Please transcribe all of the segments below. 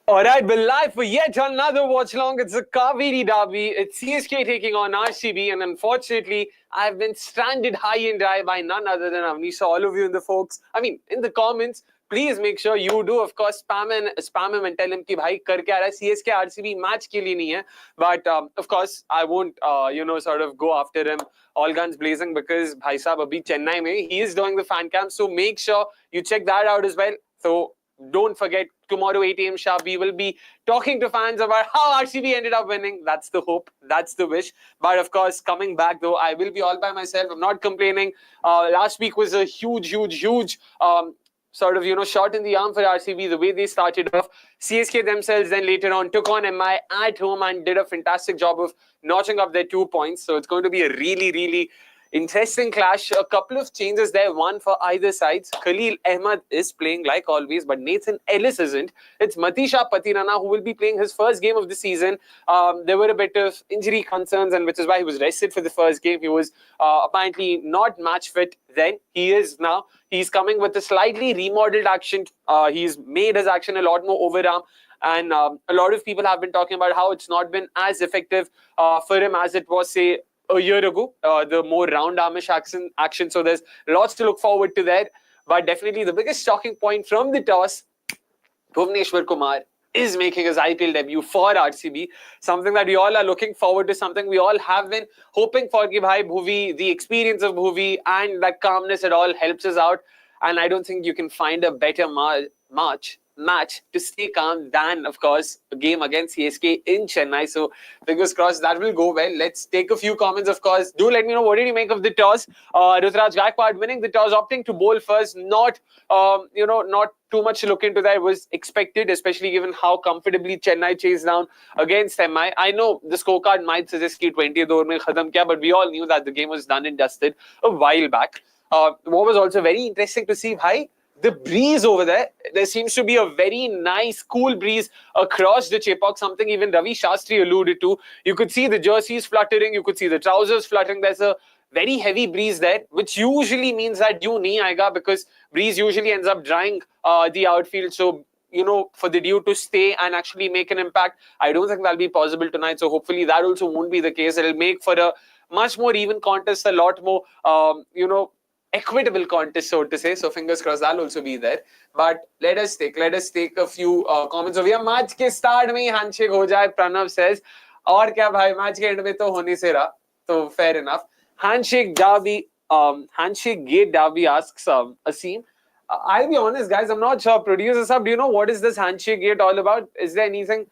Alright, we're live for yet another watch along. It's a Kaveri Derby. It's CSK taking on RCB, and unfortunately, I've been stranded high and dry by none other than Avni. So, all of you in the comments, please make sure you do, of course, spam him and tell him कि भाई कर क्या रहा है CSK RCB match के लिए नहीं है. But of course, I won't sort of go after him all guns blazing because भाई साहब अभी चेन्नई में he is doing the fan cam. So make sure you check that out as well. So don't forget, tomorrow 8 a.m. sharp, we will be talking to fans about how RCB ended up winning. That's the hope. That's the wish. But of course, coming back though, I will be all by myself. I'm not complaining. Last week was a huge sort of, shot in the arm for RCB. The way they started off, CSK themselves then later on took on MI at home and did a fantastic job of notching up their 2 points. So it's going to be a really interesting clash. A couple of changes there, one for either sides. Khaleel Ahmed is playing like always, but Nathan Ellis isn't. It's Matisha Patirana who will be playing his first game of the season. There were a bit of injury concerns, and which is why he was rested for the first game. He was apparently not match fit then. He is now. He's coming with a slightly remodeled action. He's made his action a lot more overarm. And a lot of people have been talking about how it's not been as effective for him as it was, say, a year ago, the more round armish action. So there's lots to look forward to there. But definitely the biggest talking point from the toss, Bhuvneshwar Kumar is making his IPL debut for RCB. Something that we all are looking forward to, something we all have been hoping for. Ki bhai Bhuvi, the experience of Bhuvi and that calmness, it all helps us out. And I don't think you can find a better match to stay calm than, of course, a game against CSK in Chennai. So fingers crossed that will go well. Let's take a few comments, of course. Do let me know, what did you make of the toss? Ruturaj Gaikwad winning the toss, opting to bowl first. Not too much to look into that. It was expected, especially given how comfortably Chennai chased down against MI. I know the scorecard might suggest कि 20th over mein khatam kiya, but we all knew that the game was done and dusted a while back. What was also very interesting to see, bhai, the breeze over there seems to be a very nice, cool breeze across the Chepauk, something even Ravi Shastri alluded to. You could see the jerseys fluttering, you could see the trousers fluttering. There's a very heavy breeze there, which usually means that dew nahi aayega because breeze usually ends up drying the outfield. So, for the dew to stay and actually make an impact, I don't think that'll be possible tonight. So hopefully that also won't be the case. It'll make for a much more even contest, a lot more, equitable contest, so to say. So fingers crossed that'll also be there. But let us take a few comments over here. Match ke start mein handshake ho jaye, Pranav says. Aur kya bhai, match ke end mein to hone se raha. So fair enough. Handshake gate Derby asks Asim. I'll be honest, guys, I'm not sure. Producer sir, do you know what is this handshake gate all about? Is there anything?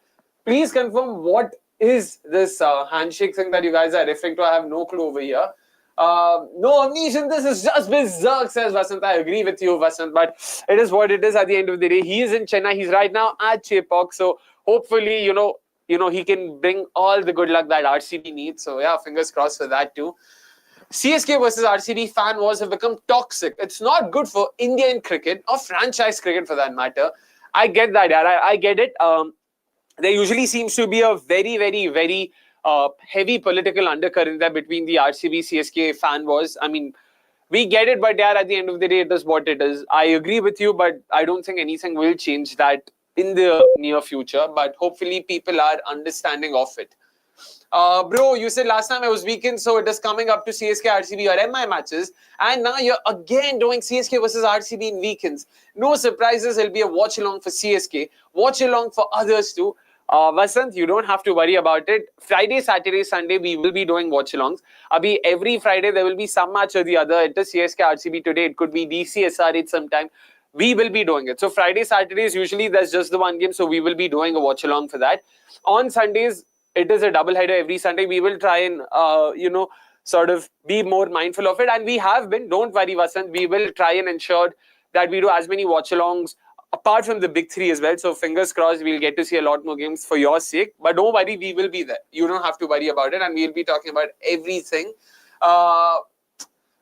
Please confirm what is this handshake thing that you guys are referring to. I have no clue over here. No, Amnesia, this is just berserk, says Vasant. I agree with you, Vasant, but it is what it is at the end of the day. He is in Chennai. He's right now at Chepauk. So hopefully, he can bring all the good luck that RCB needs. So yeah, fingers crossed for that too. CSK versus RCB fan wars have become toxic. It's not good for Indian cricket or franchise cricket for that matter. I get that, yeah. I get it. There usually seems to be a very heavy political undercurrent there between the RCB CSK fan wars. I mean, we get it, but yeah, at the end of the day, it is what it is. I agree with you, but I don't think anything will change that in the near future. But hopefully, people are understanding of it. Bro, you said last time I was weekend, so it is coming up to CSK, RCB or MI matches, and now you're again doing CSK versus RCB in weekends. No surprises, it'll be a watch along for CSK, watch along for others too. Vasant, you don't have to worry about it. Friday, Saturday, Sunday, we will be doing watch-alongs. Every Friday, there will be some match or the other. It is CSK, RCB today. It could be DCSR sometime. We will be doing it. So Friday, Saturdays, usually there's just the one game. So we will be doing a watch-along for that. On Sundays, it is a double-header every Sunday. We will try and, sort of be more mindful of it. And we have been. Don't worry, Vasant. We will try and ensure that we do as many watch-alongs apart from the big three as well. So fingers crossed, we'll get to see a lot more games for your sake. But don't worry, we will be there. You don't have to worry about it. And we'll be talking about everything.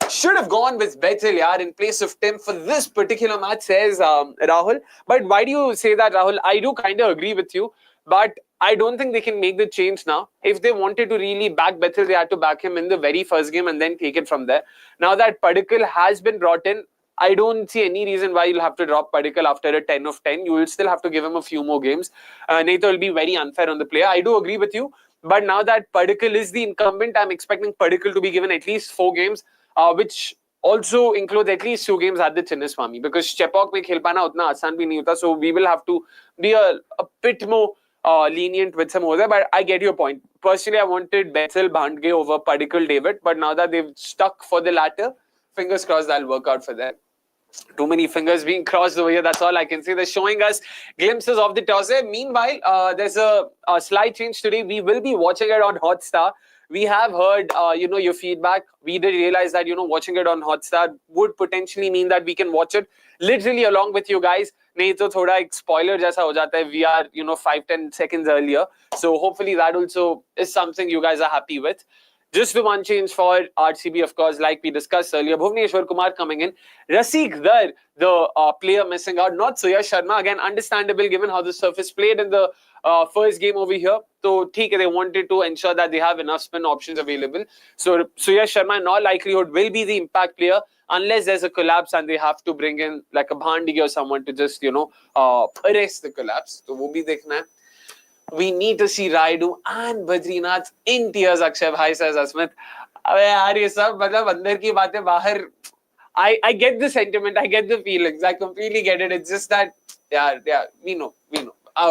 Should have gone with Bethel, yaar, in place of Tim for this particular match, says Rahul. But why do you say that, Rahul? I do kind of agree with you. But I don't think they can make the change now. If they wanted to really back Bethel, they had to back him in the very first game and then take it from there. Now that Padikkal has been brought in, I don't see any reason why you'll have to drop Padikkal after a 10 of 10. You will still have to give him a few more games. Naito will be very unfair on the player. I do agree with you. But now that Padikkal is the incumbent, I'm expecting Padikkal to be given at least 4 games, which also includes at least 2 games at the Chinnaswamy, because Chepauk mein khel pana utna aasan bhi nahi hota, so we will have to be a bit more lenient with some over. But I get your point. Personally, I wanted Bethel Bhandge over Padikkal David, but now that they've stuck for the latter, fingers crossed that'll work out for them. Too many fingers being crossed over here. That's all I can say. They're showing us glimpses of the toss. Meanwhile, there's a slight change today. We will be watching it on Hotstar. We have heard, your feedback. We did realize that, watching it on Hotstar would potentially mean that we can watch it literally along with you guys. नहीं तो थोड़ा एक spoiler जैसा हो जाता है. We are, 5-10 seconds earlier. So hopefully that also is something you guys are happy with. Just the one change for RCB, of course, like we discussed earlier. Bhuvneshwar Kumar coming in. Raseek Dar, the player missing out. Not Suyash Sharma. Again, understandable given how the surface played in the first game over here. So, they wanted to ensure that they have enough spin options available. So, Suyash Sharma, in all likelihood, will be the impact player unless there's a collapse and they have to bring in like a Bhandigi or someone to just, arrest the collapse. So, wo bhi dekhna hai. We need to see Raidu and Badrinath in tears, Akshay bhai, says Asmit. Abhe yaar, ye sab matlab andar ki baatein bahar. I get the sentiment, I get the feelings, I completely get it. It's just that, yeah, we know.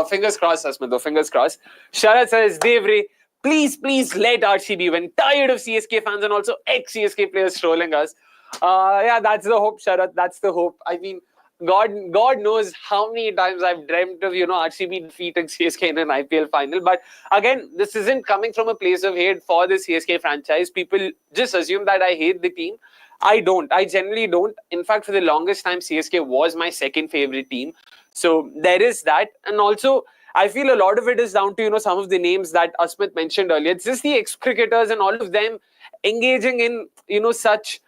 Fingers crossed, Asmit, though, fingers crossed. Sharat says, Devre, please let RCB win. Tired of CSK fans and also ex-CSK players trolling us. Yeah, that's the hope, Sharat, that's the hope. I mean, God knows how many times I've dreamt of, RCB defeating CSK in an IPL final. But again, this isn't coming from a place of hate for the CSK franchise. People just assume that I hate the team. I don't. I generally don't. In fact, for the longest time, CSK was my second favorite team. So there is that. And also, I feel a lot of it is down to, some of the names that Asmit mentioned earlier. It's just the ex-cricketers and all of them engaging in, such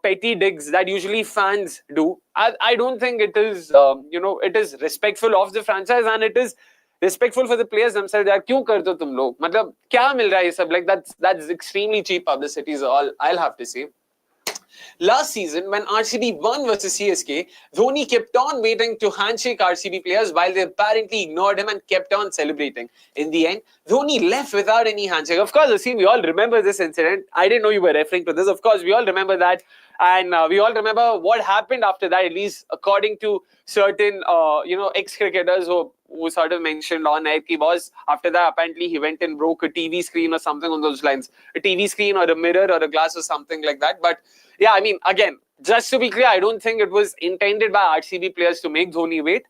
petty digs that usually fans do. I don't think it is, it is respectful of the franchise and it is respectful for the players themselves. Yaar, kyun karte ho tum log? Matlab, kya mil raha hai ye sab? Like, that's extremely cheap publicity is all I'll have to say. Last season, when RCB won versus CSK, Dhoni kept on waiting to handshake RCB players while they apparently ignored him and kept on celebrating. In the end, Dhoni left without any handshake. Of course, we all remember this incident. I didn't know you were referring to this. Of course, we all remember that. And we all remember what happened after that, at least according to certain, ex-cricketers who sort of mentioned on air. Was after that, apparently he went and broke a TV screen or something on those lines. A TV screen or a mirror or a glass or something like that. But yeah, I mean, again, just to be clear, I don't think it was intended by RCB players to make Dhoni wait.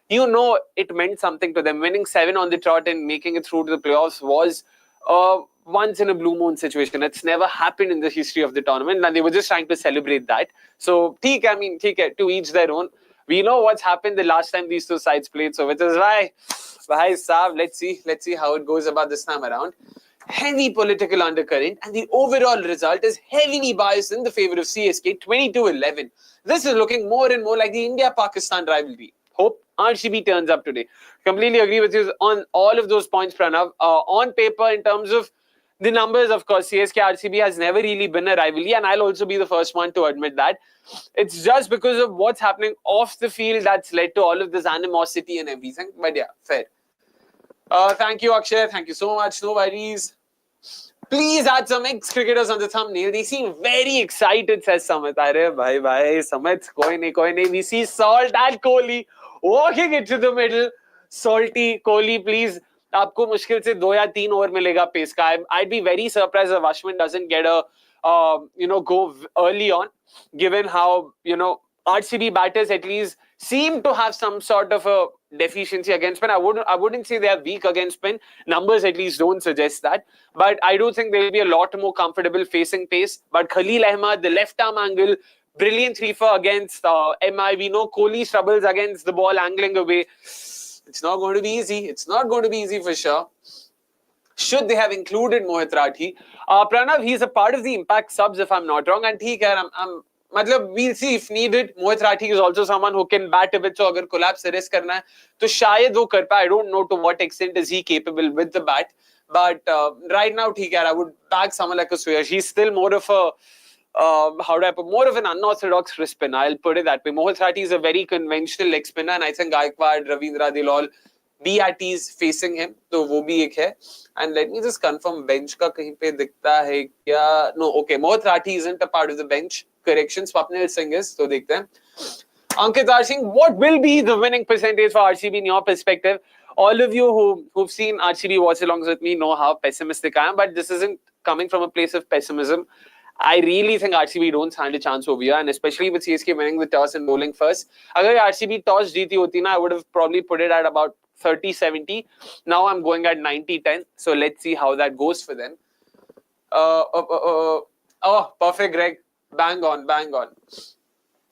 It meant something to them. Winning 7 on the trot and making it through to the playoffs was once in a blue moon situation. It's never happened in the history of the tournament, and they were just trying to celebrate that. So, to each their own. We know what's happened the last time these two sides played, so which is why, let's see how it goes about this time around. Heavy political undercurrent, and the overall result is heavily biased in the favor of CSK, 22-11. This is looking more and more like the India-Pakistan rivalry. Hope RCB turns up today. Completely agree with you on all of those points, Pranav. On paper, in terms of the numbers, of course, CSK-RCB has never really been a rivalry, and I'll also be the first one to admit that. It's just because of what's happening off the field that's led to all of this animosity and everything. But yeah, fair. Thank you, Akshay. Thank you so much. No worries. Please add some ex-cricketers on the thumbnail. They seem very excited, says Samit. Arey, bhai, Samit, koi nahi. We see Salt and Kohli walking into the middle. Salty, Kohli, please. आपको मुश्किल से 2 या 3 over मिलेगा pace का. I'd be very surprised if Ashwin doesn't get a go early on, given how RCB batters at least seem to have some sort of a deficiency against spin. I wouldn't say they are weak against spin. Numbers at least don't suggest that. But I do think they'll be a lot more comfortable facing pace. But Khaleel Ahmed, the left arm angle, brilliant threefer against MI. We know Kohli's troubles against the ball angling away. It's not going to be easy. It's not going to be easy for sure. Should they have included Mohit Rathi? Pranav, he's a part of the impact subs, if I'm not wrong. And we'll see if needed. Mohit Rathi is also someone who can bat a bit. So, if collapse risk karna hai, to shayad wo kar paye. I don't know to what extent is he capable with the bat. But right now, I would back someone like a Suyash. He's still more of a how do I put, more of an unorthodox wrist spinner. I'll put it that way. Mohit Rathi is a very conventional leg spinner, and I think Gaikwad, Ravindra, they'll all be at ease facing him. So वो भी एक है. And let me just confirm, bench का कहीं पे दिखता है क्या? No, okay. Mohit Rathi isn't a part of the bench. Correction. Swapnil Singh is. So देखते हैं. Ankit Singh, what will be the winning percentage for RCB in your perspective? All of you who've seen RCB watch-alongs with me know how pessimistic I am, but this isn't coming from a place of pessimism. I really think RCB don't stand a chance over here, and especially with CSK winning the toss and bowling first. Agar RCB toss jeeti hoti na, I would have probably put it at about 30-70. Now I'm going at 90-10. So let's see how that goes for them. Oh, perfect, Greg. Bang on, bang on.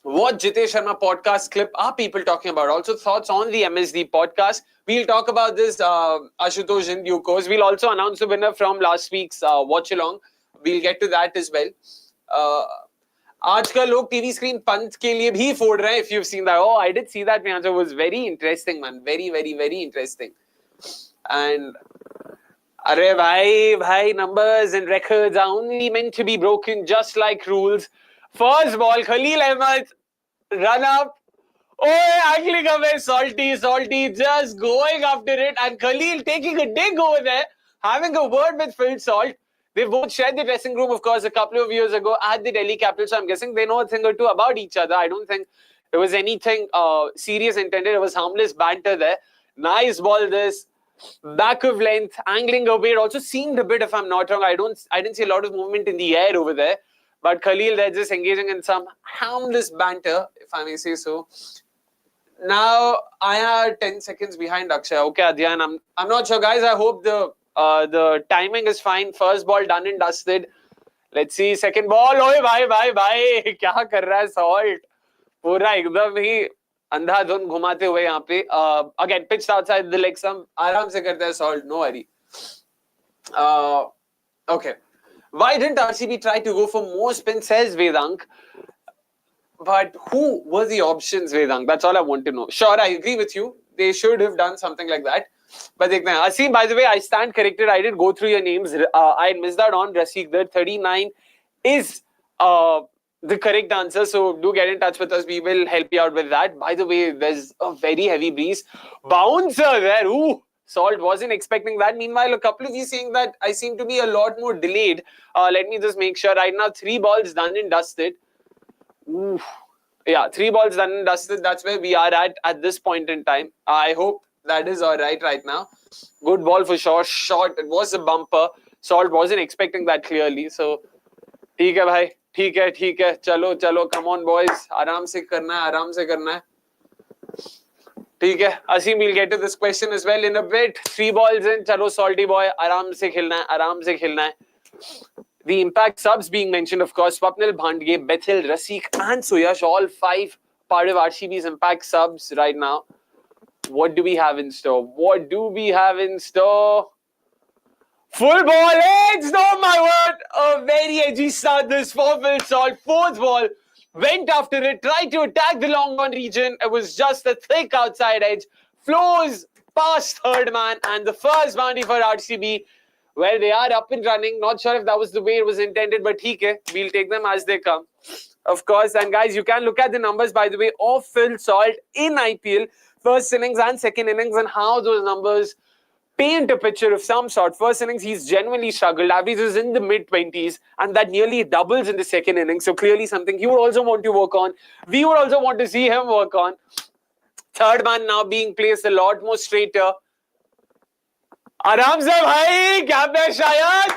What Jitesh Sharma podcast clip are people talking about? Also thoughts on the MSD podcast. We'll talk about this Ashutosh in due course. We'll also announce the winner from last week's watch-along. We'll get to that as well. आजकल लोग TV screen पंच के लिए भी फोड़ रहे हैं. If you've seen that, oh, I did see that. It was very interesting, man. Very, very, very interesting. And अरे भाई, numbers and records are only meant to be broken, just like rules. First ball, Khaleel Ahmed, run up. Oh, actually come in, salty, just going after it. And Khaleel taking a dig over there, having a word with Phil Salt. They both shared the dressing room, of course, a couple of years ago at the Delhi Capitals. So I'm guessing they know a thing or two about each other. I don't think there was anything serious intended. It was harmless banter there. Nice ball this. Back of length, angling away. It also seemed a bit, if I'm not wrong, I didn't see a lot of movement in the air over there. But Khaleel, they're just engaging in some harmless banter, if I may say so. Now, I are 10 seconds behind Akshay. Okay, Adyan, I'm not sure, guys. I hope the timing is fine. First ball done and dusted. Let's see. Second ball. Oi, bhai. क्या कर रहा है Salt? पूरा एकदम ही अंधाधुन घुमाते हुए यहाँ पे. Again, pitched outside the leg stump. आराम से करता है Salt. No worry. Okay. Why didn't RCB try to go for more spin, says Vedank? But who were the options, Vedank? That's all I want to know. Sure, I agree with you. They should have done something like that. But Asim, by the way, I stand corrected. I did go through your names. I missed that on Rasik. That 39 is the correct answer. So do get in touch with us. We will help you out with that. By the way, there's a very heavy breeze. Bouncer there. Ooh. Salt wasn't expecting that. Meanwhile, a couple of you saying that I seem to be a lot more delayed. Let me just make sure. Right now, 3 balls done and dusted. Ooh. Yeah, 3 balls done and dusted. That's where we are at this point in time. I hope that is all right now. Good ball for sure. Shot. It was a bumper. Salt wasn't expecting that clearly. So, ठीक है भाई. ठीक है. चलो. Come on, boys. आराम से करना है. ठीक है. Asim, we'll get to this question as well in a bit. 3 balls in. Chalo, salty boy. आराम से खेलना है. The impact subs being mentioned, of course. Swapnil Bhandge, Bethel, Rasik and Suyash, all 5 part of RCB's impact subs right now. What do we have in store? Full ball, it's not my word. A very edgy start this for Phil Salt. 4th ball, went after it, tried to attack the long on region. It was just a thick outside edge. Flows past 3rd man and the first boundary for RCB. Well, they are up and running. Not sure if that was the way it was intended, but we'll take them as they come. Of course, and guys, you can look at the numbers, by the way, of Phil Salt in IPL. First innings and second innings, and how those numbers paint a picture of some sort. First innings, he's genuinely struggled. Average is in the mid-20s, and that nearly doubles in the second innings. So clearly something he would also want to work on. We would also want to see him work on. 3rd man now being placed a lot more straighter. आराम से भाई, gap है शायद.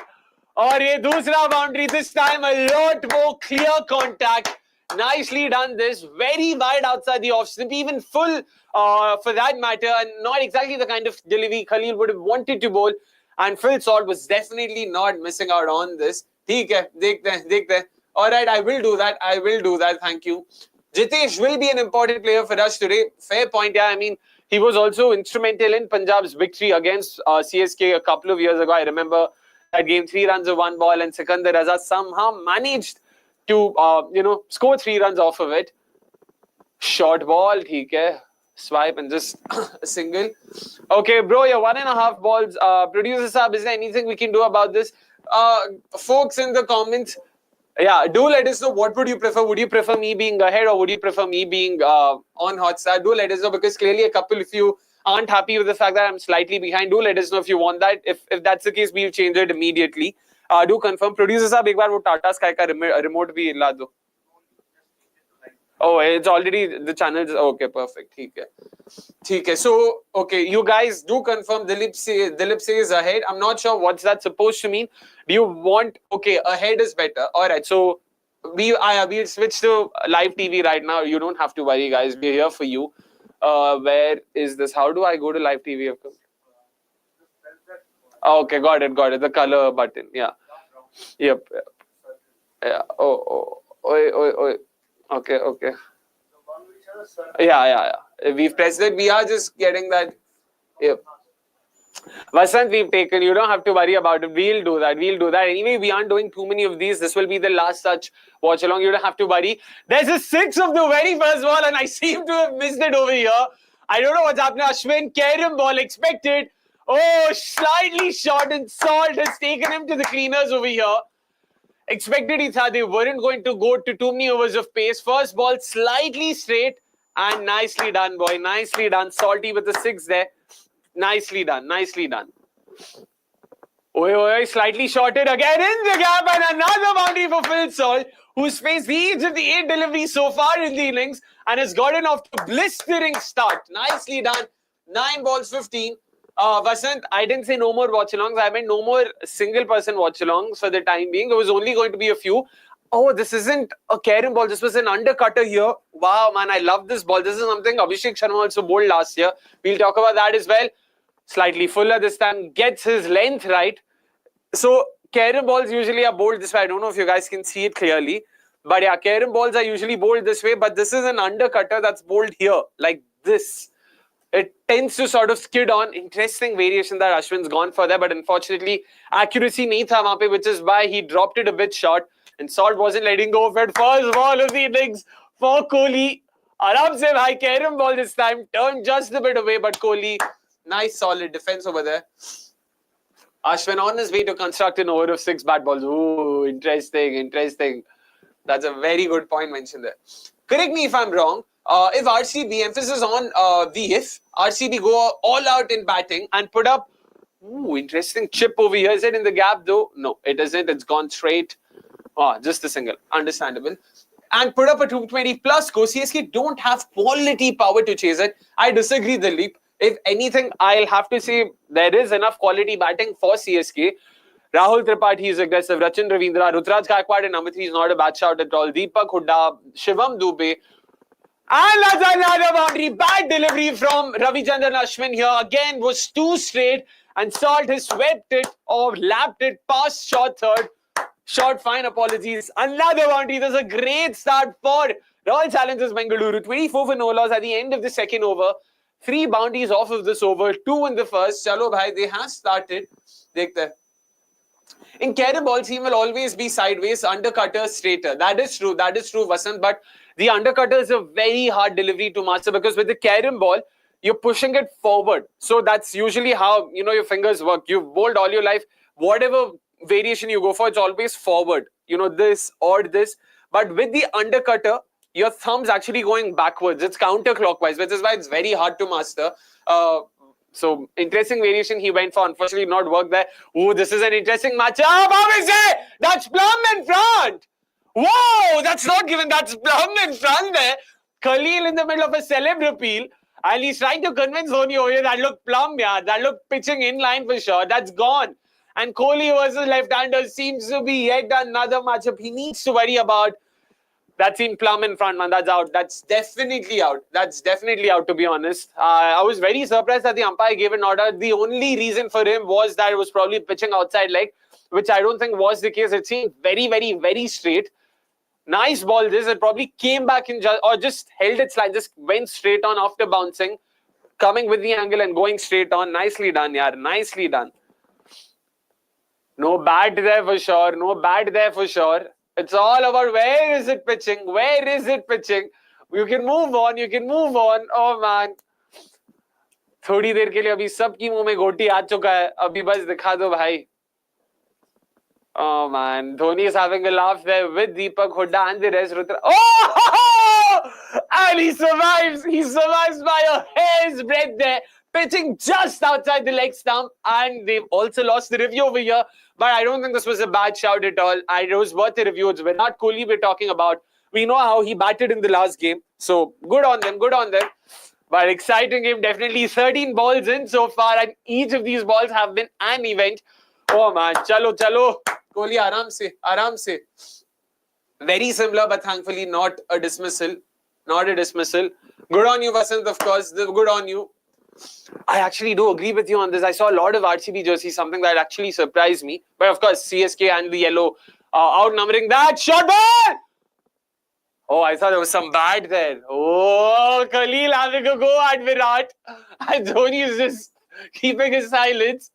और ये दूसरा boundary, this time a lot more clear contact. Nicely done this. Very wide outside the off slip, even full for that matter, and not exactly the kind of delivery Khaleel would have wanted to bowl. And Phil Salt was definitely not missing out on this. ठीक है, देखते हैं. All right, I will do that. Thank you. Jitesh will be an important player for us today. Fair point, yeah. I mean, he was also instrumental in Punjab's victory against CSK a couple of years ago. I remember that game, 3 runs of 1 ball, and Sikandar Raza somehow managed to, score 3 runs off of it. Short ball, ठीक है. Swipe and just a single. Okay, bro, you're 1.5 balls. Producer Saab, is there anything we can do about this? Folks in the comments, Yeah, do let us know what would you prefer. Would you prefer me being ahead or would you prefer me being on Hotstar? Do let us know because clearly a couple of you aren't happy with the fact that I'm slightly behind. Do let us know if you want that. If that's the case, we'll change it immediately. Do confirm. Producers are एक बार वो Tata Sky का remote भी ला दो. Oh, it's already the channels. Okay, perfect. ठीक है. So, okay, you guys do confirm. Dilip says ahead. I'm not sure what's that supposed to mean. Do you want? Okay, ahead is better. All right. So we'll switch to live TV right now. You don't have to worry, guys. We're here for you. Where is this? How do I go to live TV? Okay, got it. The color button. Yeah. Yep. Yeah. Oh. Okay. Yeah. We've pressed it. We are just getting that. Yep. Vasant, we've taken. You don't have to worry about it. We'll do that. Anyway, we aren't doing too many of these. This will be the last such watch along. You don't have to worry. There's a 6 of the very first ball, and I seem to have missed it over here. I don't know what's happening. Ashwin, Curran ball expected. Oh, slightly short, and Salt has taken him to the cleaners over here. Expected he thought they weren't going to go to too many overs of pace. First ball slightly straight and nicely done, boy. Nicely done. Salty with the 6 there. Nicely done. Oi, slightly shorted again in the gap and another boundary for Phil Salt, who's faced each of the 8 deliveries so far in the innings and has gotten off to a blistering start. Nicely done. 9 balls, 15. Vasant, I didn't say no more watch-alongs. I meant no more single-person watch-alongs for the time being. There was only going to be a few. Oh, this isn't a Curran ball. This was an undercutter here. Wow, man, I love this ball. This is something Abhishek Sharma also bowled last year. We'll talk about that as well. Slightly fuller this time. Gets his length right. So, Curran balls usually are bowled this way. I don't know if you guys can see it clearly. But yeah, Curran balls are usually bowled this way. But this is an undercutter that's bowled here. Like this. It tends to sort of skid on. Interesting variation that Ashwin's gone for there. But unfortunately, accuracy nahi tha wahan pe, which is why he dropped it a bit short. And Salt wasn't letting go of it. First ball of the innings for Kohli. Aram se bhai, Curran ball this time. Turned just a bit away. But Kohli, nice solid defense over there. Ashwin on his way to construct an over of 6 bat balls. Ooh, interesting. That's a very good point mentioned there. Correct me if I'm wrong. If RCB, emphasis on the if, RCB go all out in batting and put up, interesting chip over here. Is it in the gap though? No, it isn't. It's gone straight. Just a single. Understandable. And put up a 220 plus score. CSK don't have quality power to chase it. I disagree, Dilip. If anything, I'll have to say there is enough quality batting for CSK. Rahul Tripathi is aggressive. Rachin Ravindra, Ruturaj Gaikwad and number 3 is not a bad shout at all. DEEPAK Hooda, Shivam Dubey. And that's another boundary. Bad delivery from Ravichandran Ashwin here. Again, was too straight. And Salt has swept it or lapped it past short third. Short fine, apologies. Another boundary. There's a great start for Royal Challengers Bengaluru. 24 for no loss at the end of the second over. 3 boundaries off of this over. 2 in the first. Chalo bhai, they have started. Dekhte. In Curran balls, he will always be sideways, undercutter, straighter. That is true, Vasant. But the undercutter is a very hard delivery to master because with the Curran ball, you're pushing it forward. So that's usually how, your fingers work. You've bowled all your life. Whatever variation you go for, it's always forward. This or this. But with the undercutter, your thumb's actually going backwards. It's counterclockwise, which is why it's very hard to master. So, interesting variation he went for. Unfortunately, not worked there. Ooh, this is an interesting matchup. Obviously, that's Plum in front. Whoa, that's not given. That's Plum in front there. Khaleel in the middle of a celeb repeal. And he's trying to convince Dhoni over here that look Plum, yeah. That look pitching in line for sure. That's gone. And Kohli versus left-hander seems to be yet another matchup he needs to worry about. That's in Plum in front, man. That's out. That's definitely out. To be honest. I was very surprised that the umpire gave an order. The only reason for him was that it was probably pitching outside leg, which I don't think was the case. It seemed very, very, very straight. Nice ball this. It probably came back in or just held its line. Just went straight on after bouncing. Coming with the angle and going straight on. Nicely done, yaar. Nicely done. No bad there for sure. It's all about where is it pitching? You can move on. Oh, man. थोड़ी देर के लिए अभी सबकी मुंह में गोटी आ चुका है. अभी बस दिखा दो भाई. Oh man, Dhoni is having a laugh there with Deepak Hooda and the rest. Oh! And he survives. He survives by a hair's breadth there, pitching just outside the leg stump. And they've also lost the review over here. But I don't think this was a bad shout at all. It was worth the review. It's Virat Kohli we're talking about. We know how he batted in the last game. So good on them. Good on them. But exciting game, definitely. 13 balls in so far, and each of these balls have been an event. Oh man, chalo, chalo. Kohli, aaram se, aaram se. Very similar, but thankfully not a dismissal. Not a dismissal. Good on you, Vasant, of course. Good on you. I actually do agree with you on this. I saw a lot of RCB jerseys, something that actually surprised me. But of course, CSK and the yellow outnumbering that. Shot ball! Oh, I thought there was some bad there. Oh, Khaleel having a go at Virat. And Dhoni is just keeping his silence.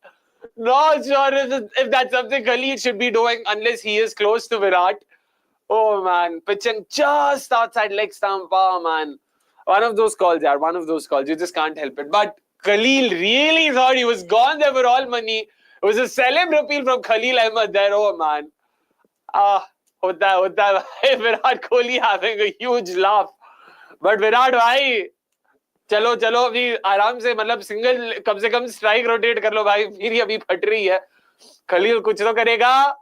Not sure if that's something Khaleel should be doing unless he is close to Virat. Oh, man. Pitching just outside leg stump. Oh, man. One of those calls, yeah. One of those calls. You just can't help it. But Khaleel really thought he was gone there for all money. It was a celeb repeal from Khaleel Ahmed there. Oh, man. Hota hai. Virat Kohli having a huge laugh. But Virat bhai, चलो अभी आराम से मतलब single कम से कम strike rotate कर लो भाई, फिर ही अभी फट रही है. Khaleel कुछ तो करेगा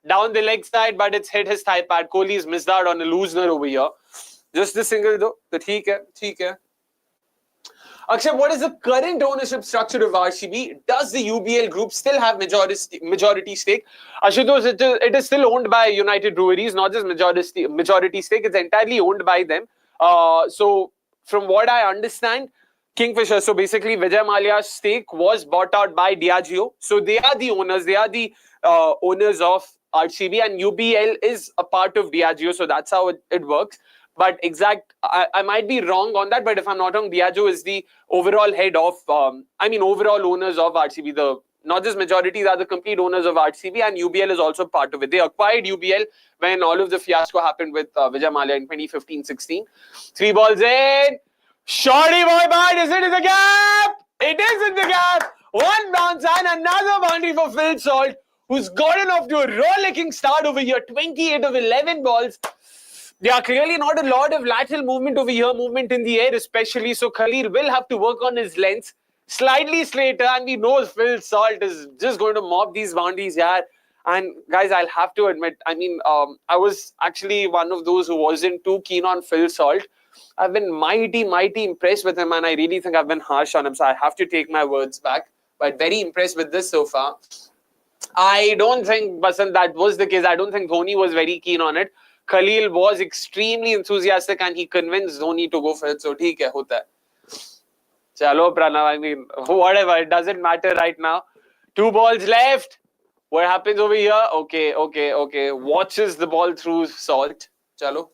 down the leg side, but it's hit his thigh pad. Kohli's missed out on a loosener over here. Just the single though. तो ठीक है. Akshay, what is the current ownership structure of RCB? Does the UBL group still have majority stake? Ashutosh, it is still owned by United Breweries, not just majority stake. It's entirely owned by them. So from what I understand, Kingfisher, so basically Vijay Mallya's stake was bought out by Diageo. So they are the owners. They are the owners of RCB, and UBL is a part of Diageo. So that's how it works. But I might be wrong on that, but if I'm not wrong, Diageo is the overall head of, overall owners of RCB. Not just majority, they are the complete owners of RCB, and UBL is also part of it. They acquired UBL when all of the fiasco happened with Vijay Mallya in 2015-16. 3 balls in. Shorty boy bite. Is it in the gap? It is in the gap. One bounce and another boundary for Phil Salt, who's gotten off to a rollicking start over here. 28 of 11 balls. Yeah, clearly not a lot of lateral movement over here, movement in the air especially. So Khaleel will have to work on his length slightly straighter, and we know Phil Salt is just going to mop these boundaries here. And guys, I'll have to admit, I was actually one of those who wasn't too keen on Phil Salt. I've been mighty impressed with him, and I really think I've been harsh on him. So I have to take my words back. But very impressed with this so far. I don't think, Basant, that was the case. I don't think Dhoni was very keen on it. Khaleel was extremely enthusiastic and he convinced Dhoni to go for it. So, theek hai, hota hai. Chalo, Pranav. Whatever. It doesn't matter right now. 2 balls left. What happens over here? Okay. Watches the ball through Salt. Chalo.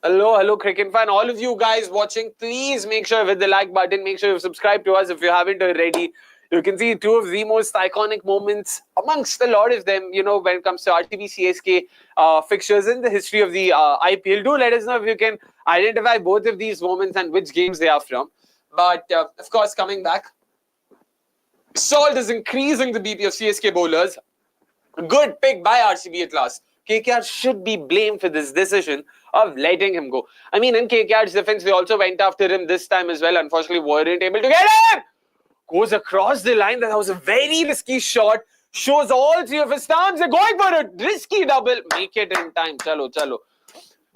Hello, cricket fan. All of you guys watching, please make sure you hit the like button. Make sure you subscribe to us if you haven't already. You can see 2 of the most iconic moments amongst a lot of them, when it comes to RCB CSK fixtures in the history of the IPL. Do let us know if you can identify both of these moments and which games they are from. But, of course, coming back, Salt is increasing the BP of CSK bowlers. Good pick by RCB at last. KKR should be blamed for this decision of letting him go. I mean, in KKR's defense, they also went after him this time as well. Unfortunately, weren't able to get him. Goes across the line. That was a very risky shot. Shows all 3 of his stance. They're going for a risky double. Make it in time. Chalo.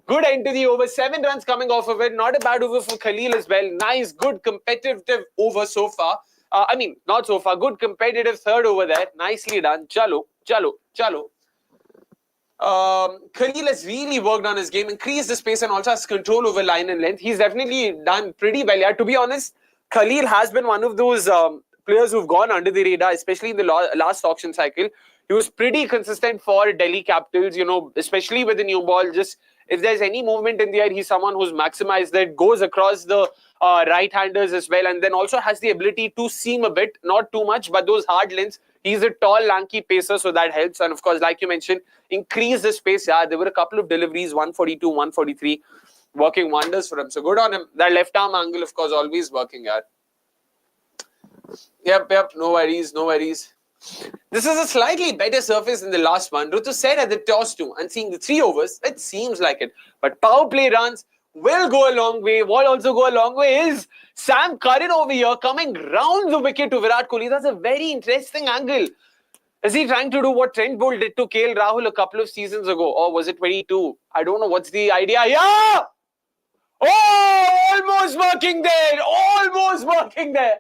Good end to the over. 7 runs coming off of it. Not a bad over for Khaleel as well. Nice, good, competitive over so far. Not so far. Good, competitive third over there. Nicely done. Chalo. Khaleel has really worked on his game, increased his pace, and also has control over line and length. He's definitely done pretty well. Yeah, to be honest, Khaleel has been one of those players who've gone under the radar, especially in the last auction cycle. He was pretty consistent for Delhi Capitals, especially with the new ball. Just if there's any movement in the air, he's someone who's maximized that, goes across the right-handers as well, and then also has the ability to seam a bit, not too much, but those hard lengths. He's a tall, lanky pacer, so that helps. And of course, like you mentioned, increase the space. Yeah, there were a couple of deliveries, 142, 143. Working wonders for him. So good on him. That left arm angle, of course, always working out. Yep. No worries. This is a slightly better surface than the last one. Rutu said at the toss too, and seeing the 3 overs, it seems like it. But power play runs will go a long way. What also go a long way is Sam Curran over here coming round the wicket to Virat Kohli. That's a very interesting angle. Is he trying to do what Trent Bolt did to KL Rahul a couple of seasons ago? Or was it 22? I don't know. What's the idea? Yeah! Oh, almost working there. Almost working there.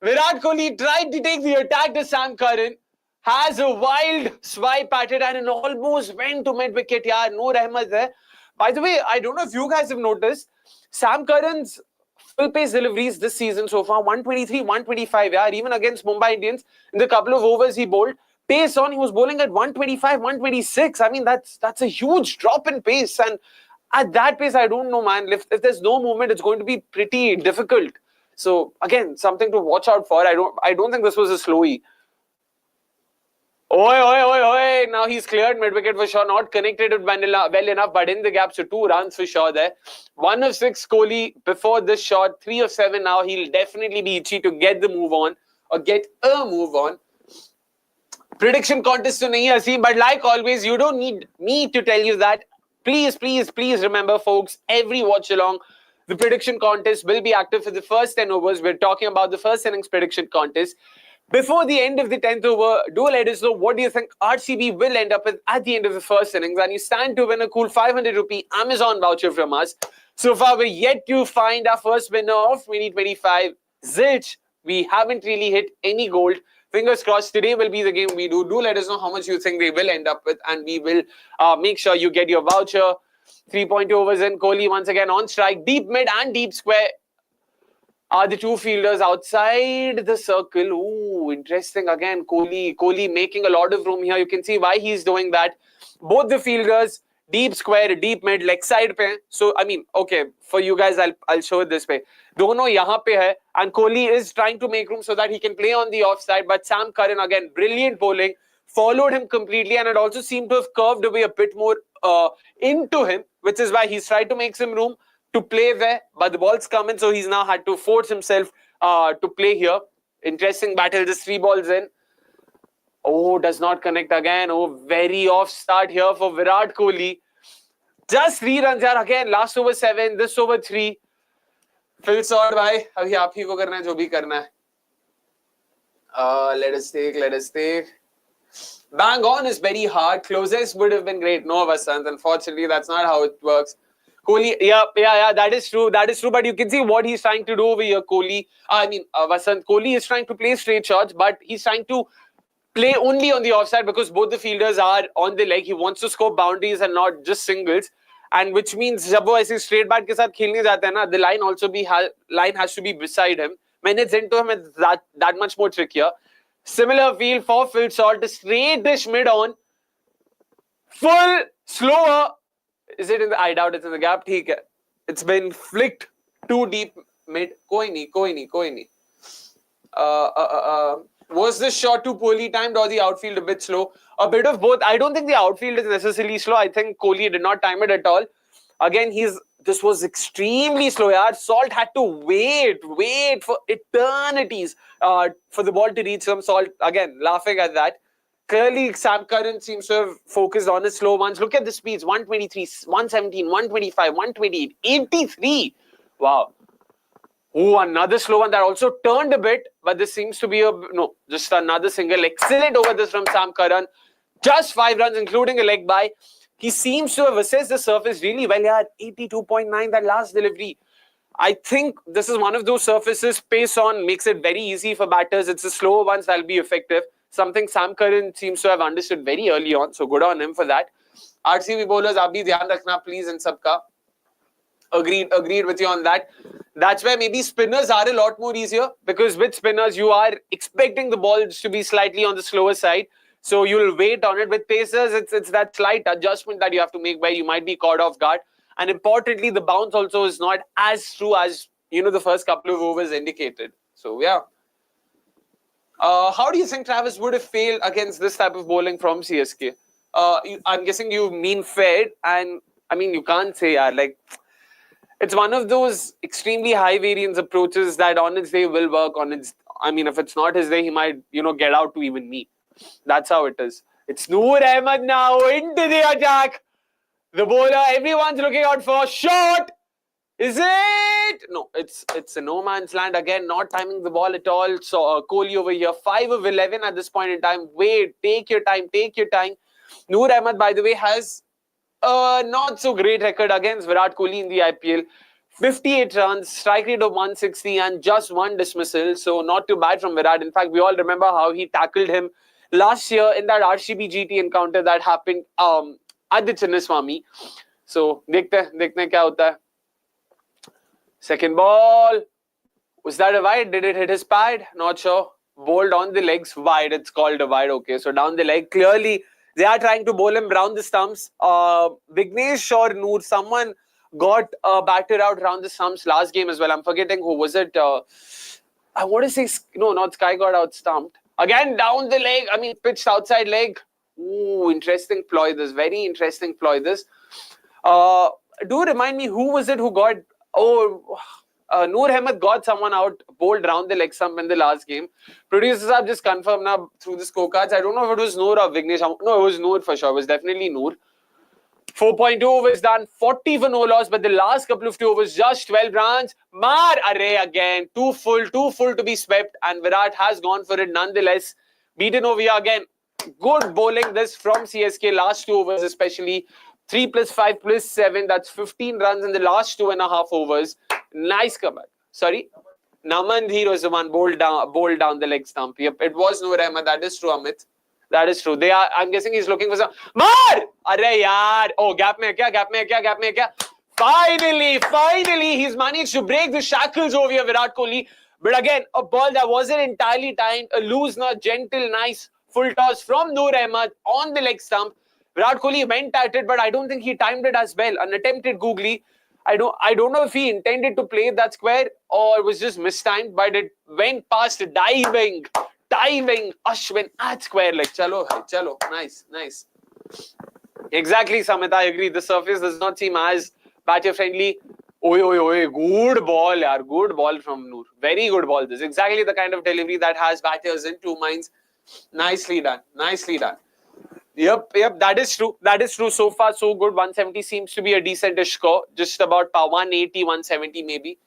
Virat Kohli tried to take the attack to Sam Curran. Has a wild swipe at it and it almost went to mid-wicket. Yeah, no Rahmat there. By the way, I don't know if you guys have noticed, Sam Curran's full pace deliveries this season so far, 123, 125. Yeah, even against Mumbai Indians, in the couple of overs he bowled, pace on, he was bowling at 125, 126. I mean, that's a huge drop in pace. And at that pace, I don't know, man. If there's no movement, it's going to be pretty difficult. So again, something to watch out for. I don't think this was a slowie. Oi, oi, oi, oi. Now he's cleared mid-wicket for sure. Not connected it well enough, but in the gap. So 2 runs for sure there. 1 of 6 Kohli before this shot. 3 of 7 now. He'll definitely be itchy to get the move on or get a move on. Prediction contest to nahi hai, but like always, you don't need me to tell you that. Please, please, please remember, folks, every watch along, the prediction contest will be active for the first 10 overs. We're talking about the first innings prediction contest. Before the end of the 10th over, do let us know what do you think RCB will end up with at the end of the first innings. And you stand to win a cool 500 rupee Amazon voucher from us. So far, we're yet to find our first winner of 2025. Zilch, we haven't really hit any gold. Fingers crossed, today will be the game we do. Do let us know how much you think they will end up with. And we will make sure you get your voucher. 3.2 overs in. Kohli once again on strike. Deep mid and deep square are the 2 fielders outside the circle. Ooh, interesting. Again, Kohli making a lot of room here. You can see why he's doing that. Both the fielders, deep square, deep mid, leg side pe. So, I mean, okay, for you guys, I'll show it this way. Dono yahan pe hai, and Kohli is trying to make room so that he can play on the offside. But Sam Curran, again, brilliant bowling, followed him completely, and it also seemed to have curved away a bit more into him, which is why he's tried to make some room to play there, but the ball's come in, so he's now had to force himself to play here. Interesting battle, just 3 balls in. Oh, does not connect again. Oh, very off start here for Virat Kohli. Just 3 runs here again. Last over 7, this over 3. Phil Sord, bhai. Abhi aap hi ko karna hai, jo bhi karna hai. Let us take. Bang on is very hard. Closest would have been great. No, Vasant. Unfortunately, that's not how it works. Kohli, yeah, that is true. But you can see what he's trying to do over here, Kohli. Vasant. Kohli is trying to play straight shots, but he's trying to play only on the offside because both the fielders are on the leg. He wants to score boundaries and not just singles. And which means जब वो ऐसे straight bat के साथ खेलने जाता है ना, the line has to be beside him. When it's into him, it's that much more trickier. Similar feel for Phil Salt, straight dish mid on, full slower. Is it in the? I doubt it's in the gap. ठीक है. It's been flicked too deep mid. कोई नहीं. Was this shot too poorly timed or the outfield a bit slow? A bit of both. I don't think the outfield is necessarily slow. I think Kohli did not time it at all. Again, this was extremely slow. Yaar. Salt had to wait for eternities for the ball to reach him. Salt, again, laughing at that. Clearly, Sam Curran seems to have focused on his slow ones. Look at the speeds. 123, 117, 125, 128, 83. Wow. Oh, another slow one that also turned a bit, but this seems to be just another single. Excellent over this from Sam Curran. Just 5 runs, including a leg by. He seems to have assessed the surface really well. Yeah, 82.9, that last delivery. I think this is one of those surfaces, pace on, makes it very easy for batters. It's the slower ones that'll be effective. Something Sam Curran seems to have understood very early on. So good on him for that. RCB bowlers, aap bhi dhyan rakhna, please, in sabka. Agreed with you on that. That's where maybe spinners are a lot more easier because with spinners, you are expecting the balls to be slightly on the slower side. So you'll wait on it. With pacers, it's that slight adjustment that you have to make where you might be caught off guard. And importantly, the bounce also is not as true as, the first couple of overs indicated. So, yeah. How do you think Travis would have failed against this type of bowling from CSK? I'm guessing you mean fared. And, you can't say, it's one of those extremely high variance approaches that on its day will work, on its I mean, if it's not his day, he might, get out to even me. That's how it is. It's Noor Ahmed now into the attack. The bowler, everyone's looking out for shot. Is it? No, it's a no man's land again. Not timing the ball at all. So Kohli over here, 5 of 11 at this point in time. Wait, take your time, take your time. Noor Ahmed, by the way, has a not so great record against Virat Kohli in the IPL. 58 runs, strike rate of 160 and just 1 dismissal. So not too bad from Virat. In fact, we all remember how he tackled him last year in that RCB GT encounter that happened at the Chinnaswamy. So, dekhte kya hota hai. Second ball. Was that a wide? Did it hit his pad? Not sure. Bowled on the legs. Wide. It's called a wide. Okay, so down the leg. Clearly, they are trying to bowl him round the stumps. Vignesh or Noor, someone got batted out round the stumps last game as well. I'm forgetting who was it. I want to say, no, not Sky got out stumped. Again, down the leg. I mean, pitched outside leg. Ooh, interesting ploy this. Very interesting ploy this. Do remind me, who was it who got... Oh, Noor Ahmed got someone out, bowled round the leg stump in the last game. Producers have just confirmed now through the scorecards. I don't know if it was Noor or Vignesh. No, it was Noor for sure. It was definitely Noor. 4.2 overs done, 40 for no loss, but the last couple of 2 overs, just 12 runs. Maar array again, too full to be swept, and Virat has gone for it nonetheless. Beaten over here again. Good bowling this from CSK, last 2 overs especially. 3 plus 5 plus 7, that's 15 runs in the last 2.5 overs. Nice comeback. Sorry? Namandhir was the one bowled down the leg stump. Yep, it was Noor Ahmed. That is true, Amit. That is true. I'm guessing he's looking for some... Maar! Arre yaar! Oh, gap mein hai kya? Finally, he's managed to break the shackles over here, Virat Kohli. But again, a ball that wasn't entirely timed. A loose, not gentle, nice full toss from Noor Ahmed on the leg stump. Virat Kohli went at it, but I don't think he timed it as well. An attempted googly. I don't know if he intended to play that square or it was just mistimed, but it went past diving Ashwin at square leg. Chalo, nice. Exactly, Samit, I agree. The surface does not seem as batter friendly. Oi, good ball, yaar. Good ball from Noor. Very good ball. This is exactly the kind of delivery that has batters in 2 minds. Nicely done. Yep, that is true. So far, so good. 170 seems to be a decent score. Just about 180, 170 maybe.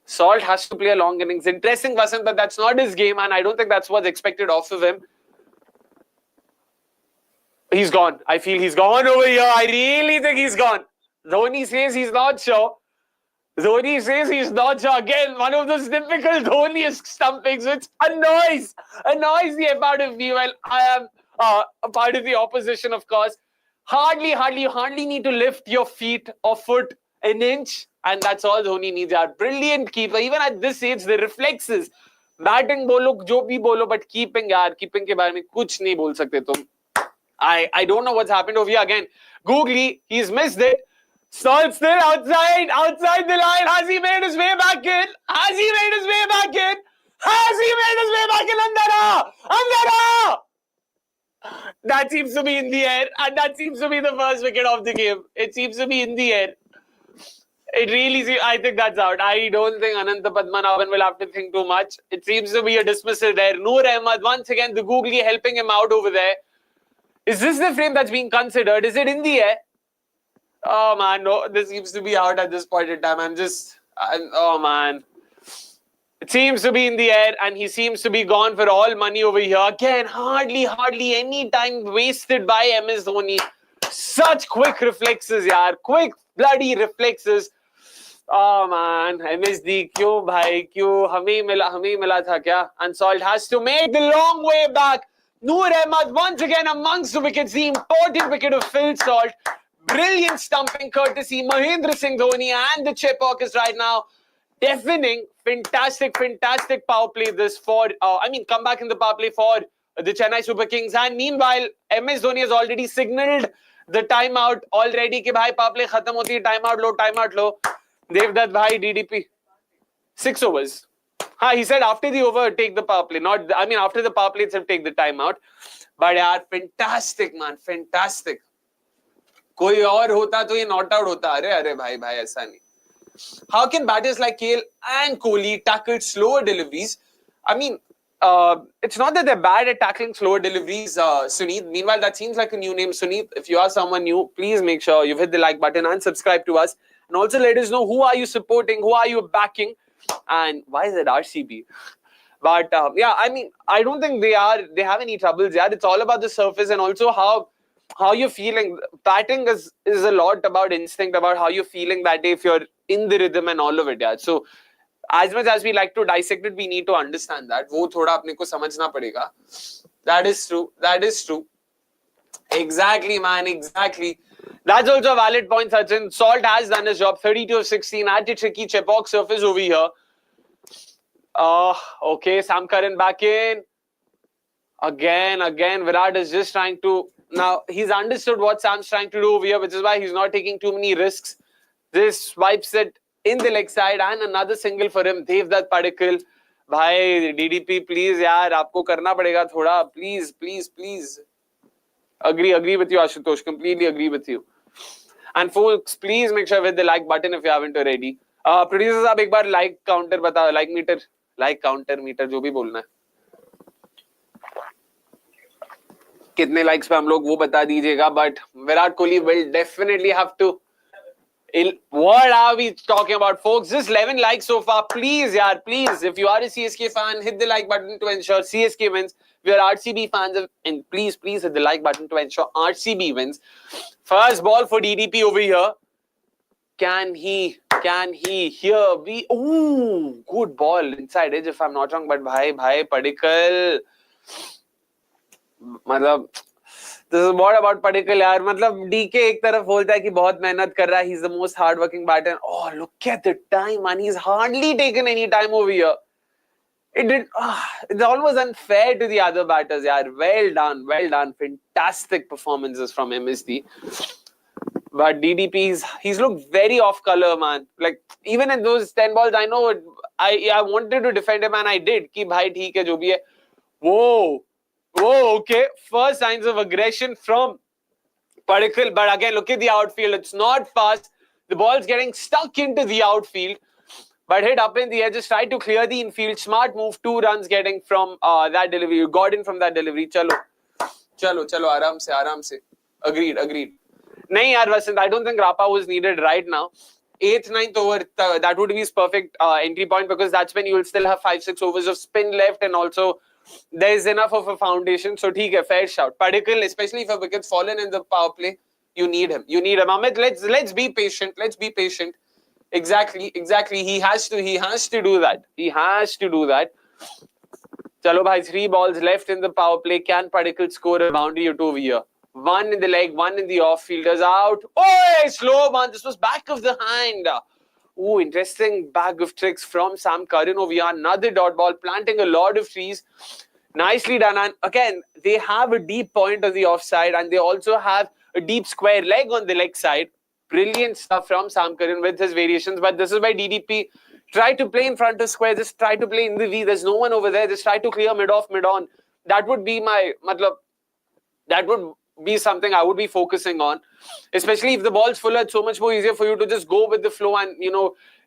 Salt has to play a long innings. Interesting, Vasant, but that's not his game, and I don't think that's what's expected off of him. He's gone. I feel he's gone over here. I really think he's gone. Dhoni says he's not sure. Again, one of those typical Dhoni-esque stumpings, which annoys the F out of me. Well, I am a part of the opposition, of course. Hardly need to lift your feet or foot an inch, and that's all Dhoni needs. Our brilliant keeper, even at this age, the reflexes. Batting bolo, jo bhi bolo, but keeping ke baare mein kuch nahi bol sakte tum. I don't know what's happened over here again. Googly, he's missed it. Salt still outside the line. Has he made his way back in? Andara! That seems to be in the air, and that seems to be the first wicket of the game. It seems to be in the air. It really seems, I think that's out. I don't think Ananta Padmanabhan will have to think too much. It seems to be a dismissal there. Noor Ahmed, once again, the Googly helping him out over there. Is this the frame that's being considered? Is it in the air? Oh man, no, this seems to be out at this point in time. Oh man. It seems to be in the air, and he seems to be gone for all money over here. Again, hardly any time wasted by MS Dhoni. Such quick reflexes, yaar. Quick bloody reflexes. Oh man, MSD, kyun bhai, kyun? Hame mila tha kya? And Salt has to make the long way back. Noor Ahmed once again amongst the wickets. The important wicket of Phil Salt. Brilliant stumping courtesy Mahendra Singh Dhoni, and the Chepauk is right now deafening. Fantastic power play this for, come back in the power play for the Chennai Super Kings. And meanwhile, MS Dhoni has already signalled the timeout already. Ki bhai, power play khatam hoti hai, timeout low. Devdutt bhai, DDP. 6 overs. He said after the over, take the power play. After the power play itself, take the timeout. But yaar, fantastic, man. Fantastic. कोई और होता तो ये not out होता. अरे भाई ऐसा नहीं. How can batters like KL and Kohli tackle slower deliveries I mean, it's not that they're bad at tackling slower deliveries, Suneet. Meanwhile, that seems like a new name, Suneet. If you are someone new, please make sure you've hit the like button and subscribe to us. And also let us know who are you supporting, who are you backing, and why is it RCB? But yeah, I mean, I don't think they have any troubles. Yeah, it's all about the surface and also how you're feeling. Batting is a lot about instinct, about how you're feeling that day, if you're in the rhythm and all of it. Yeah, so as much as we like to dissect it, we need to understand that. वो थोड़ा अपने को समझना पड़ेगा. That is true. That is true. Exactly, man. Exactly. That's also a valid point, Sachin. Salt has done his job. 32 of 16 at the tricky Chepauk surface over here. Okay. Sam Curran back in. Again. Virat is just trying to... Now, he's understood what Sam's trying to do over here, which is why he's not taking too many risks. This swipes it in the leg side and another single for him. Devdutt Padikkal. Bhai, DDP, please, yaar, aapko karna padega thoda. Please. Agree with you, Ashutosh. Completely agree with you. And folks, please make sure you hit the like button if you haven't already. Producers, आप एक बार like counter बताओ, like counter meter जो भी बोलना है. कितने likes पे हम लोग वो बता दीजिएगा. But Virat Kohli will definitely have to. What are we talking about, folks? Just 11 likes so far. Please, yaar, please. If you are a CSK fan, hit the like button to ensure CSK wins. We are RCB fans, and please hit the like button to ensure RCB wins. First ball for DDP over here. Can he here be? Ooh, good ball inside edge if I'm not wrong. But bhai, Padikkal. मतलब this is what about Padikkal, yaar. मतलब DK एक तरफ बोलता है कि बहुत मेहनत कर रहा है. He's the most hardworking batter. Oh, look at the time, man. He's hardly taken any time over here. It's almost unfair to the other batters, yaar. Well done. Fantastic performances from MSD. But DDP, he's looked very off color, man. Like, even in those 10 balls, I know I wanted to defend him and I did. Ki bhai, theek hai, jo bhi hai. Whoa, okay. First signs of aggression from Padikkal. But again, look at the outfield. It's not fast. The ball's getting stuck into the outfield. But hit up in the air, just try to clear the infield. Smart move, 2 runs getting from that delivery. You got in from that delivery. Chalo, aaram se. Agreed. Nahin, yaar, Vasant, I don't think Rapa was needed right now. 8th, 9th over, that would be his perfect entry point, because that's when you will still have 5-6 overs of spin left, and also there is enough of a foundation. So, theek hai, fair shout. Padikkal, especially if a wicket's fallen in the power play, you need him. Amit, let's be patient. Exactly. He has to do that. Chalo bhai, 3 balls left in the power play. Can Padikkal score a boundary or 2 over here? 1 in the leg, 1 in the off, fielders out. Oh, slow man. This was back of the hand. Oh, interesting bag of tricks from Sam Curran over here. Another dot ball, planting a lot of trees. Nicely done. And again, they have a deep point on the offside, and they also have a deep square leg on the leg side. Brilliant stuff from Sam Curran with his variations. But this is why DDP try to play in front of square. Just try to play in the V. There's no one over there. Just try to clear mid-off, mid-on. That would be that would be something I would be focusing on. Especially if the ball's fuller, it's so much more easier for you to just go with the flow and,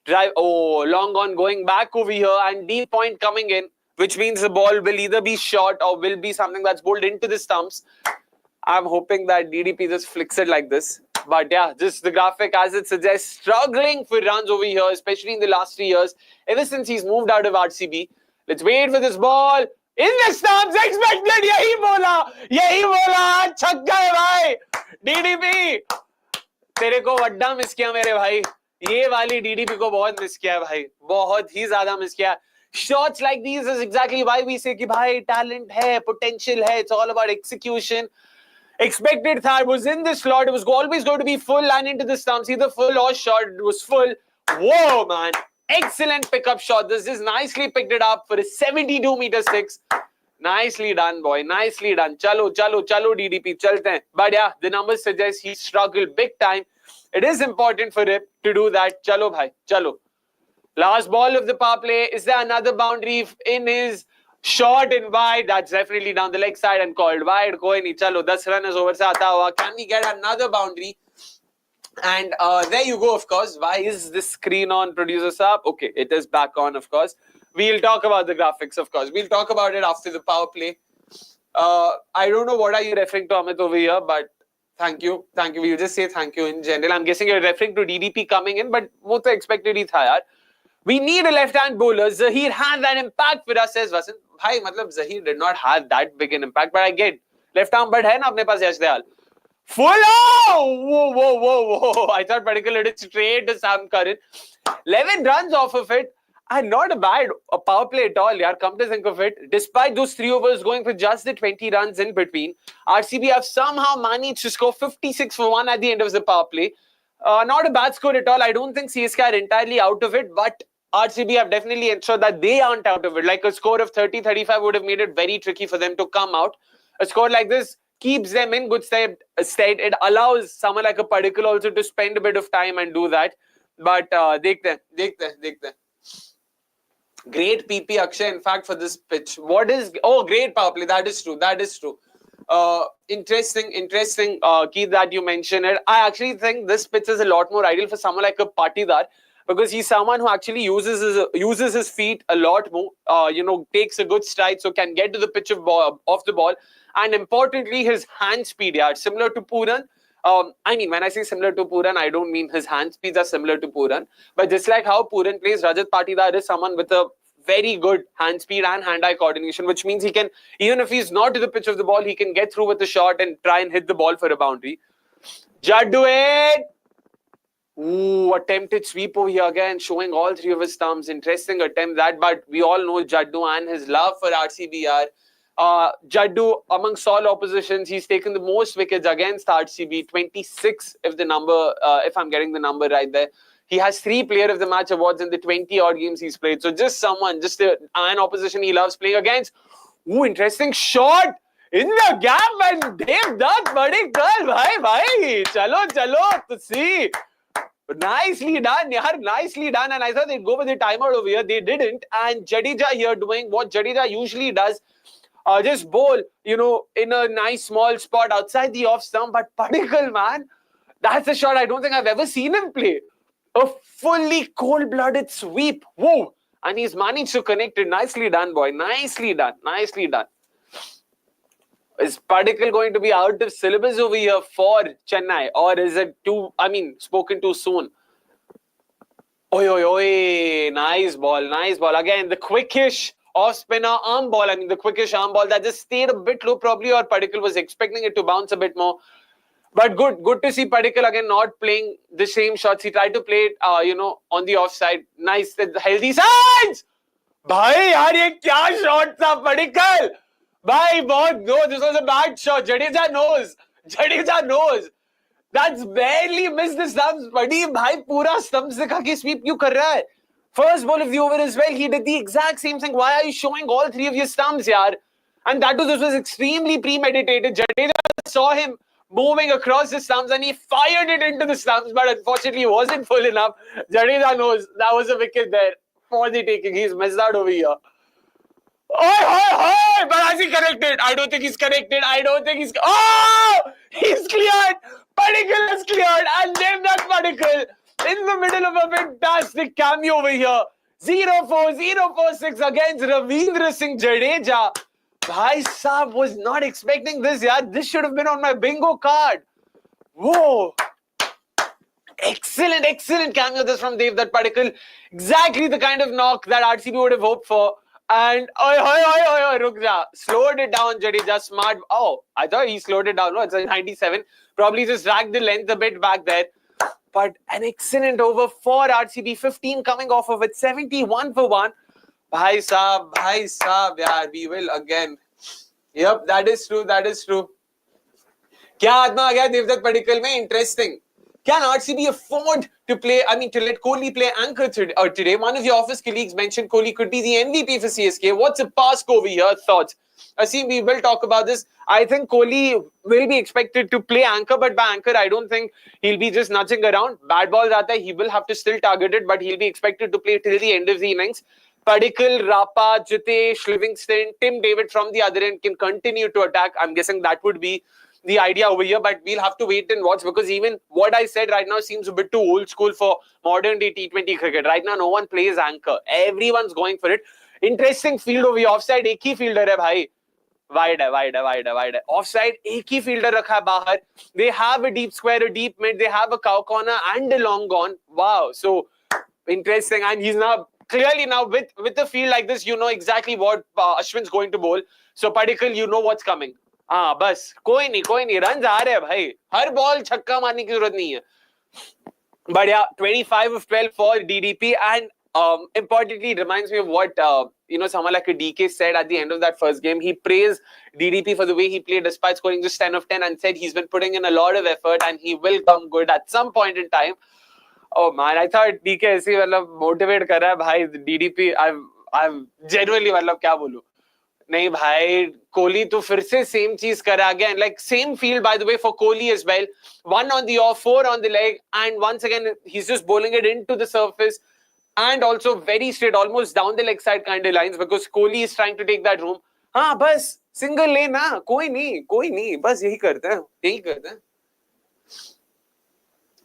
drive. Oh, long on going back over here and deep point coming in, which means the ball will either be short or will be something that's bowled into the stumps. I'm hoping that DDP just flicks it like this. But yeah, just the graphic as it suggests, struggling for runs over here, especially in the last 3 years, ever since he's moved out of RCB. Let's wait for this ball. In the stumps, expected. Yahi bola. Chhakka hai bhai. DDP. तेरे को वड्डा miss किया मेरे भाई. ये वाली DDP को बहुत मिस किया भाई. बहुत ही ज़्यादा मिस किया. Shots like these is exactly why we say कि भाई talent है, potential है. It's all about execution. Expected third was in the slot. It was always going to be full and into the stumps, either full or short. It was full. Whoa, man. Excellent pickup shot. This is nicely picked it up for a 72-meter 6. Nicely done, boy. Nicely done. Chalo, DDP. Chalte hain. But yeah, the numbers suggest he struggled big time. It is important for him to do that. Chalo, bhai. Chalo. Last ball of the power play. Is there another boundary in his short and wide? That's definitely down the leg side and called wide. Koi nahi. Chalo, 10 runners over se aata hua. Can we get another boundary? And there you go, of course. Why is this screen on, producer sahab? Okay, it is back on, of course. We'll talk about the graphics, of course. We'll talk about it after the power play. I don't know what are you referring to, Amit, over here, but thank you. Thank you. We'll just say thank you in general. I'm guessing you're referring to DDP coming in, but wo to expected hi tha yaar. We need a left-hand bowler. Zaheer had that impact for us, says Vasan. Bhai, matlab Zaheer did not have that big an impact, but I get left-arm bird hai na apne paas Yash Dayal. Full Whoa, whoa, whoa, whoa. I thought Padikkal hit it straight to Sam Curran. 11 runs off of it. And not a bad power play at all, yaar. Come to think of it, despite those 3 overs going for just the 20 runs in between, RCB have somehow managed to score 56 for 1 at the end of the power play. Not a bad score at all. I don't think CSK are entirely out of it, but RCB have definitely ensured that they aren't out of it. Like a score of 30-35 would have made it very tricky for them to come out. A score like this keeps them in good stead. It allows someone like a Padikkal also to spend a bit of time and do that. But dekhte. Great PP Akshay, in fact, for this pitch. Great power play. That is true. Interesting, Keith, that you mentioned it. I actually think this pitch is a lot more ideal for someone like a Patidar, because he's someone who actually uses his feet a lot more, takes a good stride, so can get to the pitch of the ball. And importantly, his hand speed, similar to Puran. When I say similar to Puran, I don't mean his hand speeds are similar to Puran. But just like how Puran plays, Rajat Patidar is someone with a very good hand speed and hand-eye coordination, which means he can, even if he's not to the pitch of the ball, he can get through with a shot and try and hit the ball for a boundary. Jaddu it! Ooh, attempted sweep over here again, showing all 3 of his thumbs. Interesting attempt that, but we all know Jaddu and his love for RCB. Jaddu, amongst all oppositions, he's taken the most wickets against RCB, 26 if I'm getting the number right there. He has 3 Player of the Match awards in the 20-odd games he's played. So just an opposition he loves playing against. Ooh, interesting shot in the gap, and they've done Padikkal, bhai. Chalo, to see. Nicely done, yaar, nicely done. And I thought they'd go with the timeout over here. They didn't. And Jadeja here doing what Jadeja usually does. Just bowl, in a nice small spot outside the off stump. But Padikkal, man, that's a shot I don't think I've ever seen him play. A fully cold-blooded sweep. Whoa! And he's managed to connect it. Nicely done, boy. Nicely done. Is Padikkal going to be out of syllabus over here for Chennai? Or is it spoken too soon? Oi. Nice ball. Again, the quickish off-spinner arm ball. The quickish arm ball that just stayed a bit low probably, or Padikkal was expecting it to bounce a bit more. But good to see Padikkal again not playing the same shots. He tried to play it, on the offside. Nice, healthy sides! Bhai, yaar, ye kya shot tha, Padikkal? Bhai, no, this was a bad shot. Jadeja knows. That's barely missed the stumps. Buddy, bhai, pura stumps dikha ke sweep kyun kar raha hai? First ball of the over as well, he did the exact same thing. Why are you showing all 3 of your stumps, yaar? And this was extremely premeditated. Jadeja saw him moving across the stumps and he fired it into the stumps, but unfortunately it wasn't full enough. Jadeja knows that was a wicket there for the taking. He's missed out over here. But has he connected? I don't think he's connected. He's cleared. Padikkal is cleared, and they've done Padikkal in the middle of a fantastic cameo over here. 0-4-6 against Ravindra Singh Jadeja. Bhai Saab was not expecting this, yaar. This should have been on my bingo card. Whoa. Excellent cameo this from Devdutt Padikkal. Exactly the kind of knock that RCB would have hoped for. And ruk ja. Slowed it down, Jadeja. Smart. Oh, I thought he slowed it down. No, it's a 97. Probably just dragged the length a bit back there. But an excellent over for RCB. 15 coming off of it. 71 for 1. Bhai Saab, yaar, we will again. Yep, that is true. Kya aatma aa gaya Devdutt Padikkal mein? Interesting. Can RCB afford to let Kohli play anchor today? One of your office colleagues mentioned Kohli could be the MVP for CSK. What's a pass over here? Thoughts? Asim, we will talk about this. I think Kohli will be expected to play anchor, but by anchor, I don't think he'll be just nudging around. Bad balls aata, he will have to still target it, but he'll be expected to play till the end of the innings. Padikkal, Rapa, Jitesh, Livingstone, Tim David from the other end can continue to attack. I'm guessing that would be the idea over here, but we'll have to wait and watch, because even what I said right now seems a bit too old school for modern day T20 cricket. Right now, no one plays anchor. Everyone's going for it. Interesting field over here. Offside एक ही fielder है भाई. Wide है. Offside एक ही fielder रखा है बाहर. They have a deep square, a deep mid. They have a cow corner and a long gone. Wow. So interesting. And he's now clearly now with the field like this, you know exactly what Ashwin's going to bowl. So Padikkal, you know what's coming. हाँ बस कोई नहीं runs आ रहे हैं भाई. हर ball छक्का मारने की जरूरत नहीं है. But yeah, 25 of 12 for DDP, and importantly, it reminds me of what someone like a DK said at the end of that first game. He praised DDP for the way he played despite scoring just 10 of 10 and said he's been putting in a lot of effort and he will come good at some point in time. Oh man, I thought DK ऐसे motivate कर रहा है भाई DDP. I've genuinely क्या बोलूं. नहीं भाई कोहली तो फिर से सेम चीज करा again, like same field by the way for Kohli as well. 1 on the off, 4 on the leg, and once again he's just bowling it into the surface and also very straight, almost down the leg side kind of lines because Kohli is trying to take that room. हाँ बस single lane ना कोई नहीं बस यही करते हैं.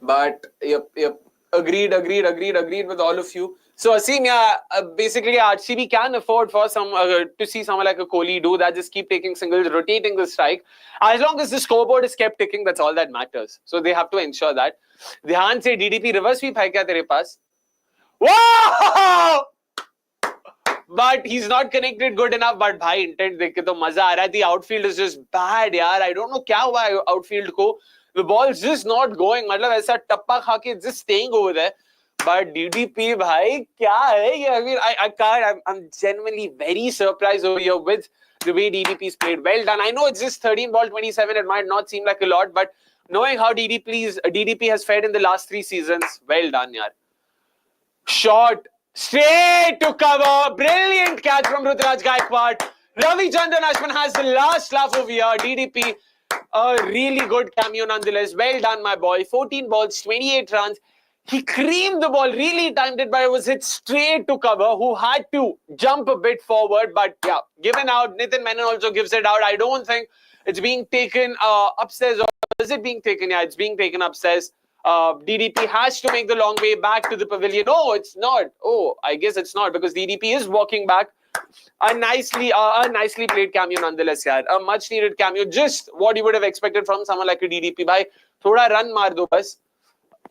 But yep, agreed with all of you. So Asim, yeah, basically RCB can afford for some to see someone like a Kohli do that, just keep taking singles, rotating the strike. As long as the scoreboard is kept ticking, that's all that matters. So they have to ensure that. ध्यान से DDP reverse sweep है क्या तेरे पास? Wow! But he's not connected good enough. But bhai, intent देख के तो मजा आ रहा है. The outfield is just bad, यार. I don't know क्या हुआ है outfield को. The ball's just not going. मतलब ऐसा टप्पा खा के just staying over there. But DDP, bhai, kya hai? I mean, I can't. I'm genuinely very surprised over here with the way DDP's played. Well done. I know it's just 13 ball 27. It might not seem like a lot, but knowing how DDP has fared in the last 3 seasons, well done, yaar. Shot straight to cover. Brilliant catch from Ruturaj Gaikwad. Ravichandran Ashwin has the last laugh over here. DDP, a really good cameo nonetheless. Well done, my boy. 14 balls, 28 runs. He creamed the ball, really timed it, but it was hit straight to cover, who had to jump a bit forward. But yeah, given out. Nitin Menon also gives it out. I don't think it's being taken upstairs. Or is it being taken? Yeah, it's being taken upstairs. DDP has to make the long way back to the pavilion. No, it's not. Oh, I guess it's not because DDP is walking back. A nicely played cameo nonetheless, yaar. A much needed cameo. Just what you would have expected from someone like a DDP. Bhai, thoda run maar do bas.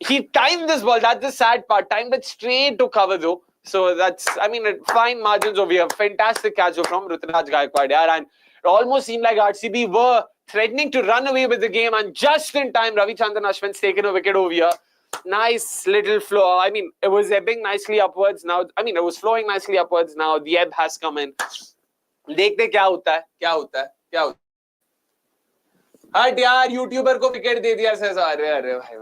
He timed this ball. That's the sad part. Timed it straight to cover though. So that's, I mean, fine margins over here. Fantastic catch from Ruturaj Gaikwad. And it almost seemed like RCB were threatening to run away with the game. And just in time, Ravichandran Ashwin's taken a wicket over here. Nice little flow. I mean, it was ebbing nicely upwards now. I mean, it was flowing nicely upwards now. The ebb has come in. देखते क्या होता है. हट यार, YouTuber को wicket दे दिया से अरे भाई.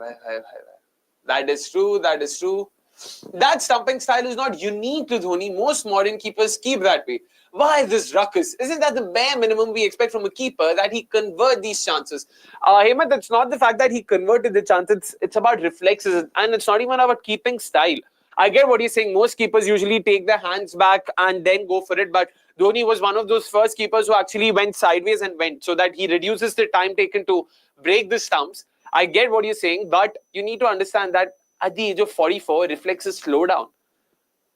That is true. That stumping style is not unique to Dhoni. Most modern keepers keep that way. Why this ruckus? Isn't that the bare minimum we expect from a keeper, that he convert these chances? Hemant, it's not the fact that he converted the chances. It's about reflexes, and it's not even about keeping style. I get what you're saying. Most keepers usually take their hands back and then go for it. But Dhoni was one of those first keepers who actually went sideways and went, so that he reduces the time taken to break the stumps. I get what you're saying, but you need to understand that at the age of 44, reflexes slow down.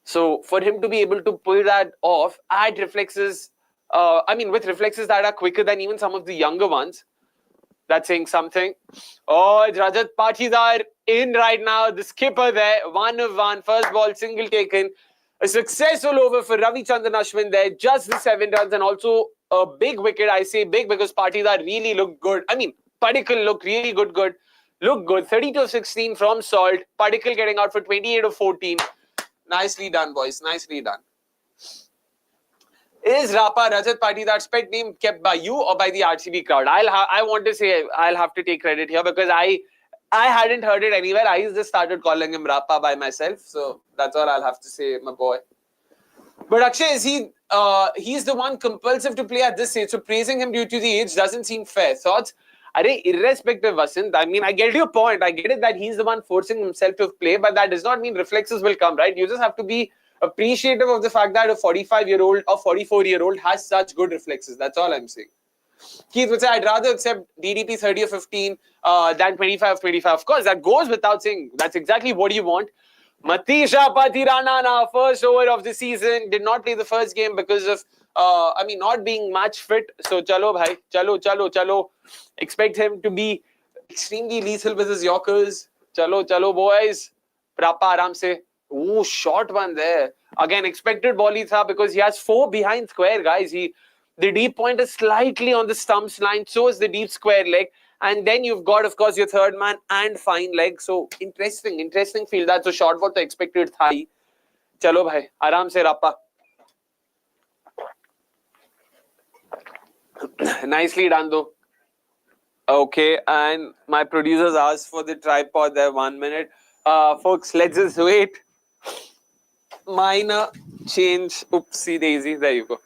So for him to be able to pull that off at reflexes, with reflexes that are quicker than even some of the younger ones, that's saying something. Oh, Rajat Patidar in right now. The skipper there, 1 of 1, first ball, single taken. A successful over for Ravichandran Ashwin there, just the 7 runs, and also a big wicket. I say big because Patidar really looked good. I mean, Padikkal looked really good. Looked good. 32 of 16 from Salt. Padikkal getting out for 28 of 14. Nicely done, boys. Nicely done. Is Rapa Rajat Patidar's pet name kept by you or by the RCB crowd? I want to say I'll have to take credit here because I hadn't heard it anywhere. I just started calling him Rapa by myself. So that's all I'll have to say, my boy. But Akshay, is he's the one compulsive to play at this age. So praising him due to the age doesn't seem fair. Thoughts? Irrespective, Vasant, I mean, I get your point. I get it that he's the one forcing himself to play, but that does not mean reflexes will come, right? You just have to be appreciative of the fact that a 45-year-old or 44-year-old has such good reflexes. That's all I'm saying. Keith would say, I'd rather accept DDP 30 or 15 than 25 of 25. Of course, that goes without saying. That's exactly what you want. Matisha Patirana, first over of the season, did not play the first game because of, not being match fit. So, chalo bhai, chalo. Expect him to be extremely lethal with his Yorkers. Chalo boys. Rapa aram se. Ooh, short one there. Again, expected ball he tha because he has 4 behind square, guys. The deep point is slightly on the stumps line, so is the deep square leg. And then you've got, of course, your third man and fine leg. So, interesting field. That's a short ball to expected thigh. Chalo bhai, aram se Rapa. Nicely done though. Okay, and my producers asked for the tripod there, 1 minute. Folks, let's just wait. Minor change. Oopsie daisy. There you go.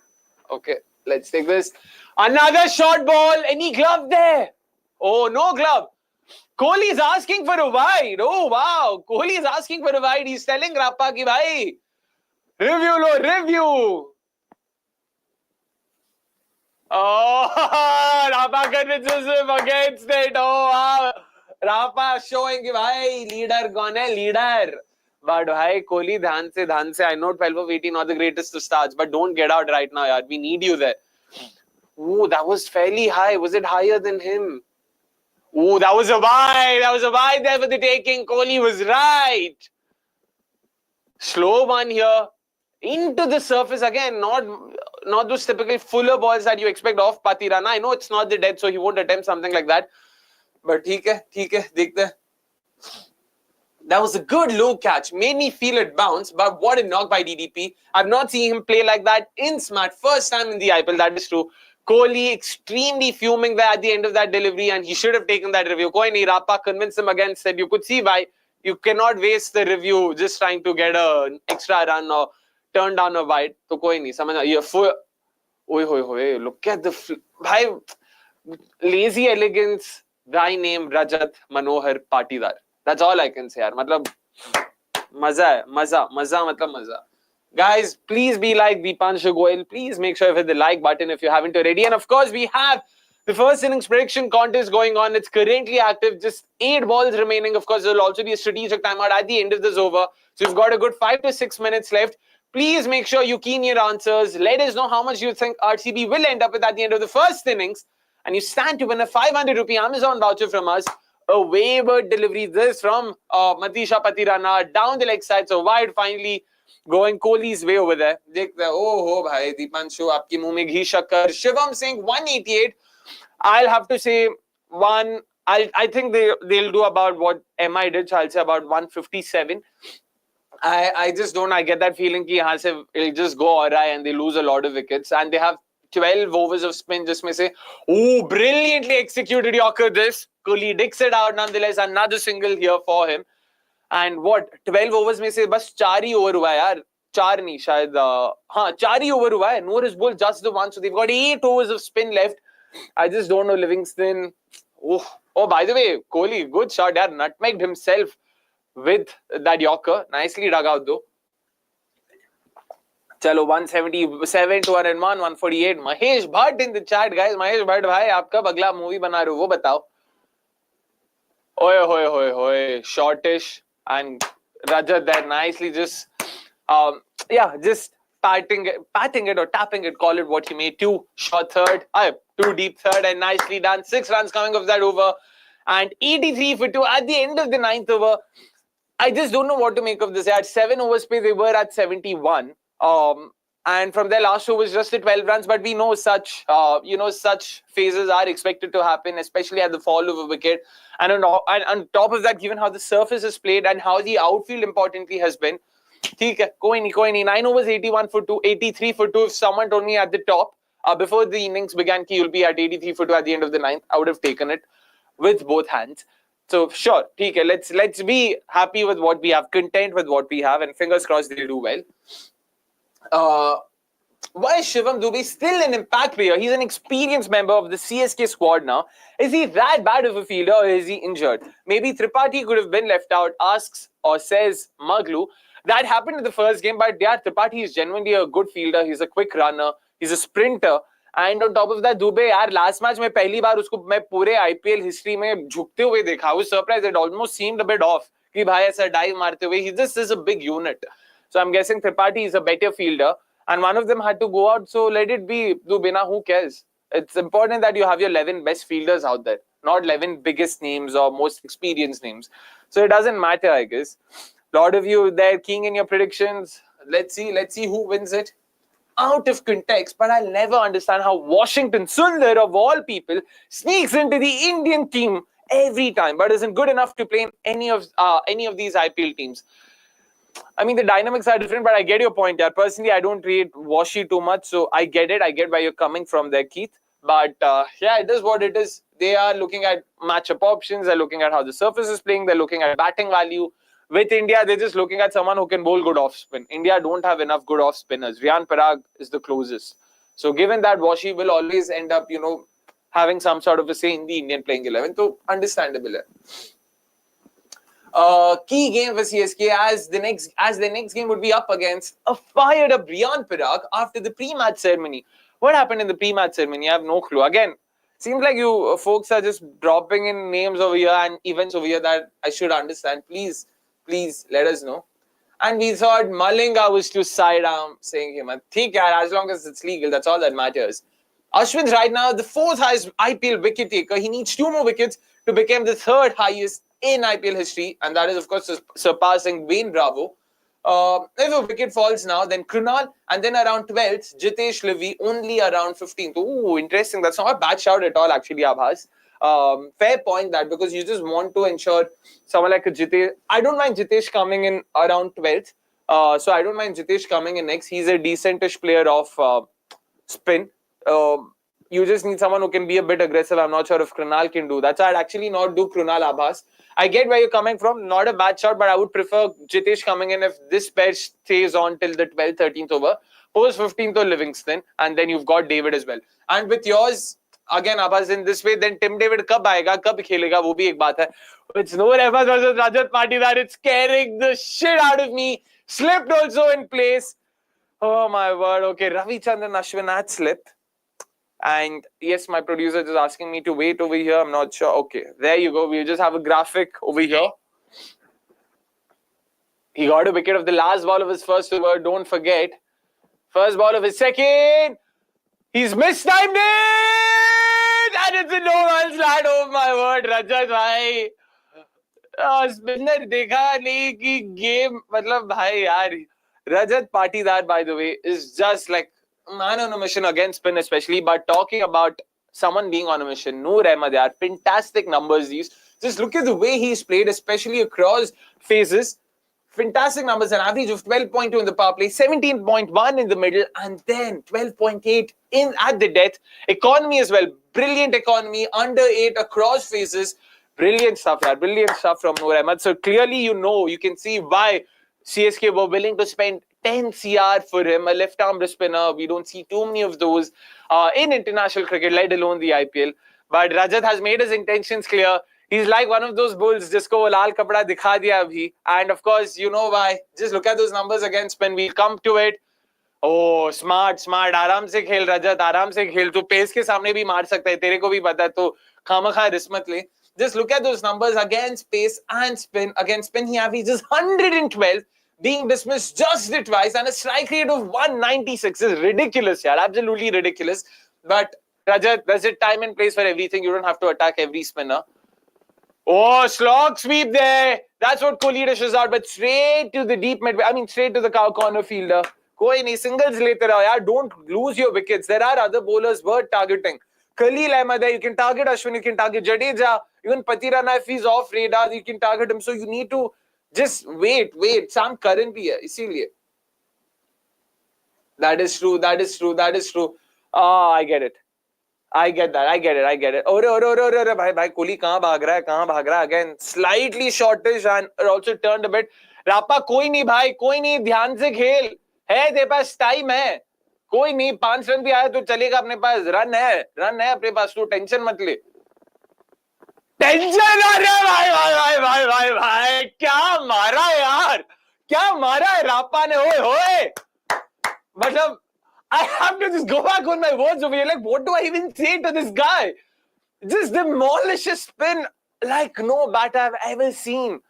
Okay, let's take this. Another short ball. Any glove there? Oh, no glove. Kohli is asking for a wide. Oh, wow. Kohli is asking for a wide. He's telling Rapa ki bhai, review. Oh, Rapa convinces him against it. Oh, wow. Rapa showing ki bhai, leader gone hai, leader. But bhai, Kohli, dhan se. I know 12 of 18, not the greatest of starts, but don't get out right now, yaar. We need you there. Ooh, that was fairly high. Was it higher than him? Ooh, that was a wide. That was a wide there for the taking. Kohli was right. Slow one here. Into the surface again. Not those typical fuller balls that you expect off Patirana. I know it's not the dead, so he won't attempt something like that. But theek hai, dekhte. That was a good low catch. Made me feel it bounce, but what a knock by DDP. I've not seen him play like that in smart. First time in the IPL, that is true. Kohli extremely fuming there at the end of that delivery, and he should have taken that review. Koi nahi, Rapa convinced him again, said you could see why you cannot waste the review just trying to get an extra run or turn down a wide. So koi nahi, samajh. Oi, look at the... Bhai, lazy elegance, guy named Rajat Manohar Patidar. That's all I can say, yaar. Matlab, maza. Guys, please be like Deepanshu Goyal. Please make sure you hit the like button if you haven't already. And of course, we have the first innings prediction contest going on. It's currently active. Just 8 balls remaining. Of course, there will also be a strategic timeout at the end of this over. So you've got a good 5 to 6 minutes left. Please make sure you key in your answers. Let us know how much you think RCB will end up with at the end of the first innings. And you stand to win a 500 rupee Amazon voucher from us. A wayward delivery. This from Matisha Patirana down the leg side. So wide finally going Kohli's way over there. Oh, bhai, Deepanshu, aapki muh mein ghee shakkar. Shivam Singh, 188. I'll have to say I think they'll do about what MI did. So I'll say about 157. I just don't. I get that feeling that it'll just go awry and they lose a lot of wickets. And they have 12 overs of spin. Just may say, oh, brilliantly executed Yorker this. Kohli digs it out nonetheless. Another single here for him. And what 12 overs में से बस 4 ही over हुआ है यार. 4 नहीं शायद. हाँ 4 ही over हुआ है. Noor has bowled just the one, so they've got 8 overs of spin left. I just don't know Livingstone. Oh, by the way, Kohli, good shot. Yeah, nutmegged himself with that Yorker. Nicely dug out though. Chalo, 177 to 101, 148. Mahesh Bhatt in the chat, guys. Mahesh Bhatt, bhai, आप कब अगला movie बना रहे हो वो बताओ. Hoy, shortish. And Rajat there nicely just, just patting it or tapping it, call it what he may. 2 short third, 2 deep third, and nicely done. 6 runs coming off that over. And 83 for 2 at the end of the 9th over. I just don't know what to make of this. At 7 overs, they were at 71. And from their last over was just the 12 runs. But we know such phases are expected to happen, especially at the fall of a wicket. And on top of that, given how the surface is played and how the outfield importantly has been, theek hai, koi nahi. 9 overs, 81 for 2, 83 for 2. If someone told me at the top, before the innings began, you'll be at 83 for 2 at the end of the 9th, I would have taken it with both hands. So sure, theek hai, let's be happy with what we have, content with what we have, and fingers crossed they'll do well. Why is Shivam Dubey still an impact player? He's an experienced member of the CSK squad now. Is he that bad of a fielder or is he injured? Maybe Tripathy could have been left out, asks or says Maglu. That happened in the first game, but yeah, Tripathy is genuinely a good fielder. He's a quick runner. He's a sprinter. And on top of that, Dubey, यार last match में पहली बार उसको मैं पूरे IPL history में झुकते हुए देखा. I was surprised. It almost seemed a bit off. कि भाई ऐसा dive मारते हुए, he just is a big unit. So I'm guessing Tripathy is a better fielder, and one of them had to go out. So let it be Dubey. Who cares? It's important that you have your 11 best fielders out there, not 11 biggest names or most experienced names. So it doesn't matter, I guess. A lot of you there keying in your predictions. Let's see who wins it. Out of context, but I'll never understand how Washington Sundar, of all people, sneaks into the Indian team every time, but isn't good enough to play in any of these IPL teams. I mean, the dynamics are different, but I get your point. Yeah, personally, I don't rate Washi too much, so I get it. I get where you're coming from there, Keith. But yeah, it is what it is. They are looking at matchup options. They're looking at how the surface is playing. They're looking at batting value. With India, they're just looking at someone who can bowl good off spin. India don't have enough good off spinners. Riyan Parag is the closest. So given that, Washi will always end up, having some sort of a say in the Indian playing 11. So understandable. Key game for CSK as the next game would be up against a fired up Riyan Parag after the pre-match ceremony. What happened in the pre-match ceremony? I have no clue. Again, seems like you folks are just dropping in names over here and events over here that I should understand. Please let us know. And we thought Malinga was to sidearm, saying him, as long as it's legal, that's all that matters. Ashwin's right now the 4th highest IPL wicket taker. He needs 2 more wickets to become the 3rd highest in IPL history, and that is, of course, surpassing Wayne Bravo. If a wicket falls now, then Krunal, and then around 12th, Jitesh Levy, only around 15th. Ooh, interesting. That's not a bad shout at all, actually, Abhas. Fair point that, because you just want to ensure someone like a Jitesh. I don't mind Jitesh coming in around 12th. So I don't mind Jitesh coming in next. He's a decentish player of spin. You just need someone who can be a bit aggressive. I'm not sure if Krunal can do that. So I'd actually not do Krunal, Abhas. I get where you're coming from. Not a bad shot, but I would prefer Jitesh coming in if this pair stays on till the 12th, 13th over. Post 15th or Livingstone, and then you've got David as well. And with yours, again, Abbas, in this way, then Tim David कब आएगा, कब खेलेगा, वो भी एक बात है. It's Noor Ahmed versus Rajat Patidar. It's scaring the shit out of me. Slipped also in place. Oh my word. Okay, Ravi Chandran Ashwin had slipped. And yes, my producer is asking me to wait over here. I'm not sure. Okay, there you go. We'll just have a graphic over here. He got a wicket of the last ball of his first over. Don't forget. First ball of his second. He's mistimed it! And it's a no-man's land. Oh my word, Rajat bhai. Spinner dekha nahi ki game. Matlab bhai yaar. Rajat Patidar, by the way, is just like man on a mission against spin especially. But talking about someone being on a mission, Noor Ahmed, yaar, fantastic numbers these. Just look at the way he's played, especially across phases. Fantastic numbers, an average of 12.2 in the power play, 17.1 in the middle, and then 12.8 in at the death. Economy as well, brilliant economy, under 8 across phases. Brilliant stuff, yaar. Brilliant stuff from Noor Ahmed. So clearly, you can see why CSK were willing to spend 10 CR for him, a left-arm spinner. We don't see too many of those in international cricket, let alone the IPL. But Rajat has made his intentions clear. He's like one of those bulls, जिसको वो लाल कपड़ा दिखा दिया अभी. And of course, you know why. Just look at those numbers again, spin. We'll come to it. Oh, smart. आराम से खेल Rajat, आराम से खेल. तू पेस के सामने भी मार सकता है. तेरे को भी पता है. तो खामखा रिस्क मत ले. Just look at those numbers against pace and spin. Against spin, he averages 112, being dismissed just twice, and a strike rate of 196 is ridiculous, yaar. Absolutely ridiculous. But Rajat, there's a time and place for everything. You don't have to attack every spinner. Oh, slog sweep there. That's what Kohli dishes out, but straight to the deep mid. I mean, straight to the cow corner fielder. Koi nahi, singles lete raho, yaar. Don't lose your wickets. There are other bowlers worth targeting. Khaleel Ahmed there. You can target Ashwin. You can target Jadeja. Even Patidar, if he's off radar, you can target him. So you need to just wait. Sam Curran bhi hai. Isliye. That is true. Oh, I get it. I get it. Ore, bhai, Kohli kahan bhag raha hai? Again, slightly shortish and also turned a bit. Rapa, koi nahi, bhai, dhyan se khel. Hai, तेरे पास time है. कोई नहीं, 5 run भी आया तो चलेगा अपने पास. Run है अपने पास. तू टेंशन मत ले. टेंशन आ रहा है भाई. क्या मारा यार. क्या मारा है रापा ने. ओए. मतलब I have to just go back on my words over here. Like, what do I even say to this guy? Just demolish a spin like no bat I've ever seen.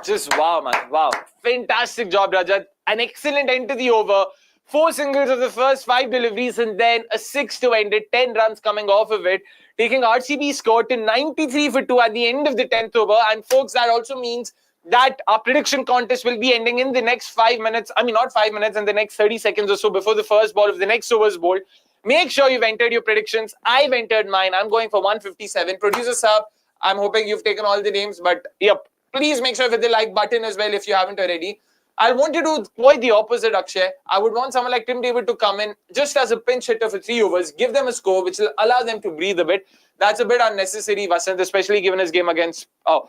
Just wow, man. Wow. Fantastic job, Rajat. An excellent end to the over. 4 singles of the first 5 deliveries and then a 6 to end it. 10 runs coming off of it. Taking RCB score to 93 for 2 at the end of the 10th over. And folks, that also means that our prediction contest will be ending in the next 5 minutes. I mean, not 5 minutes, in the next 30 seconds or so before the first ball of the next over's bowled. Make sure you've entered your predictions. I've entered mine. I'm going for 157. Producer sub, I'm hoping you've taken all the names. But, yep. Please make sure to hit the like button as well if you haven't already. I want to do quite the opposite, Akshay. I would want someone like Tim David to come in just as a pinch hitter for 3 overs, give them a score which will allow them to breathe a bit. That's a bit unnecessary, Vasant, especially given his game against... Oh,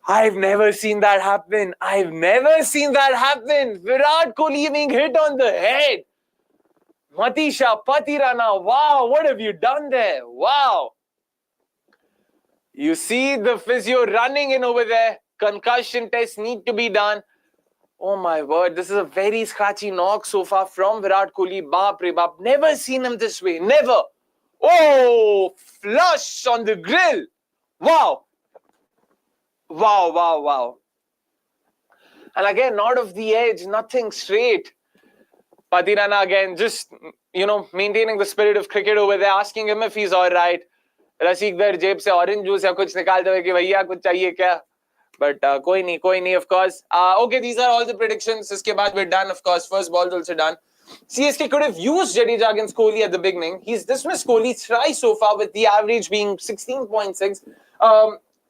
I've never seen that happen. I've never seen that happen. Virat Kohli being hit on the head. Matisha, Patirana, wow, what have you done there? Wow. You see the physio running in over there. Concussion tests need to be done. Oh my word, this is a very scratchy knock so far from Virat Kohli. Baap re baap. Never seen him this way. Never. Oh, flush on the grill. Wow. Wow, wow, wow. And again, not off the edge, nothing straight. Patirana again, just, maintaining the spirit of cricket over there, asking him if he's all right. रसीकदर जेब से orange juice या कुछ निकालते हुए कि भैया कुछ चाहिए क्या but कोई नहीं of course. Okay, these are all the predictions. इसके बाद we're done, of course. First ball's also done. CSK could have used Jadeja against Kohli at the beginning. He's dismissed Kohli thrice so far, with the average being 16.6.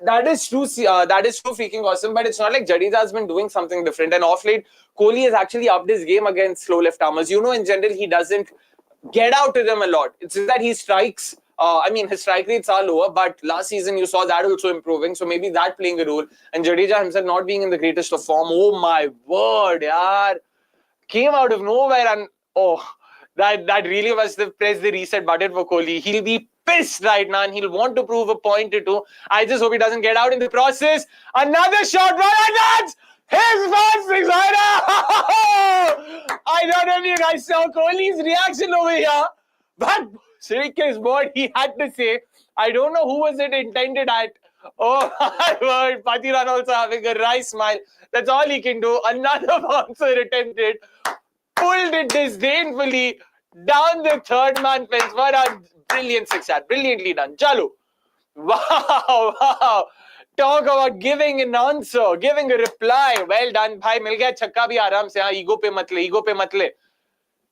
That is true. That is true, freaking awesome. But it's not like Jadeja has been doing something different. And off late, Kohli has actually upped his game against slow left armers. In general, he doesn't get out to them a lot. It's just that he strikes. His strike rates are lower, but last season you saw that also improving. So maybe that playing a role. And Jadeja himself not being in the greatest of form. Oh my word, yaar. Came out of nowhere and that really was the press the reset button for Kohli. He'll be pissed right now and he'll want to prove a point or two. I just hope he doesn't get out in the process. Another shot, and that's his first six. I don't know if you guys saw Kohli's reaction over here, but shake his board, he had to say, I don't know who was it intended at. Oh my word, Patiran also having a wry smile. That's all he can do. Another bouncer attempted. Pulled it disdainfully down the third man fence. What a brilliant six shot. Brilliantly done. Chalo. Wow. Talk about giving an answer, giving a reply. Well done, bhai. Mil gaya chakka bhi aaram se. Ego pe mat le.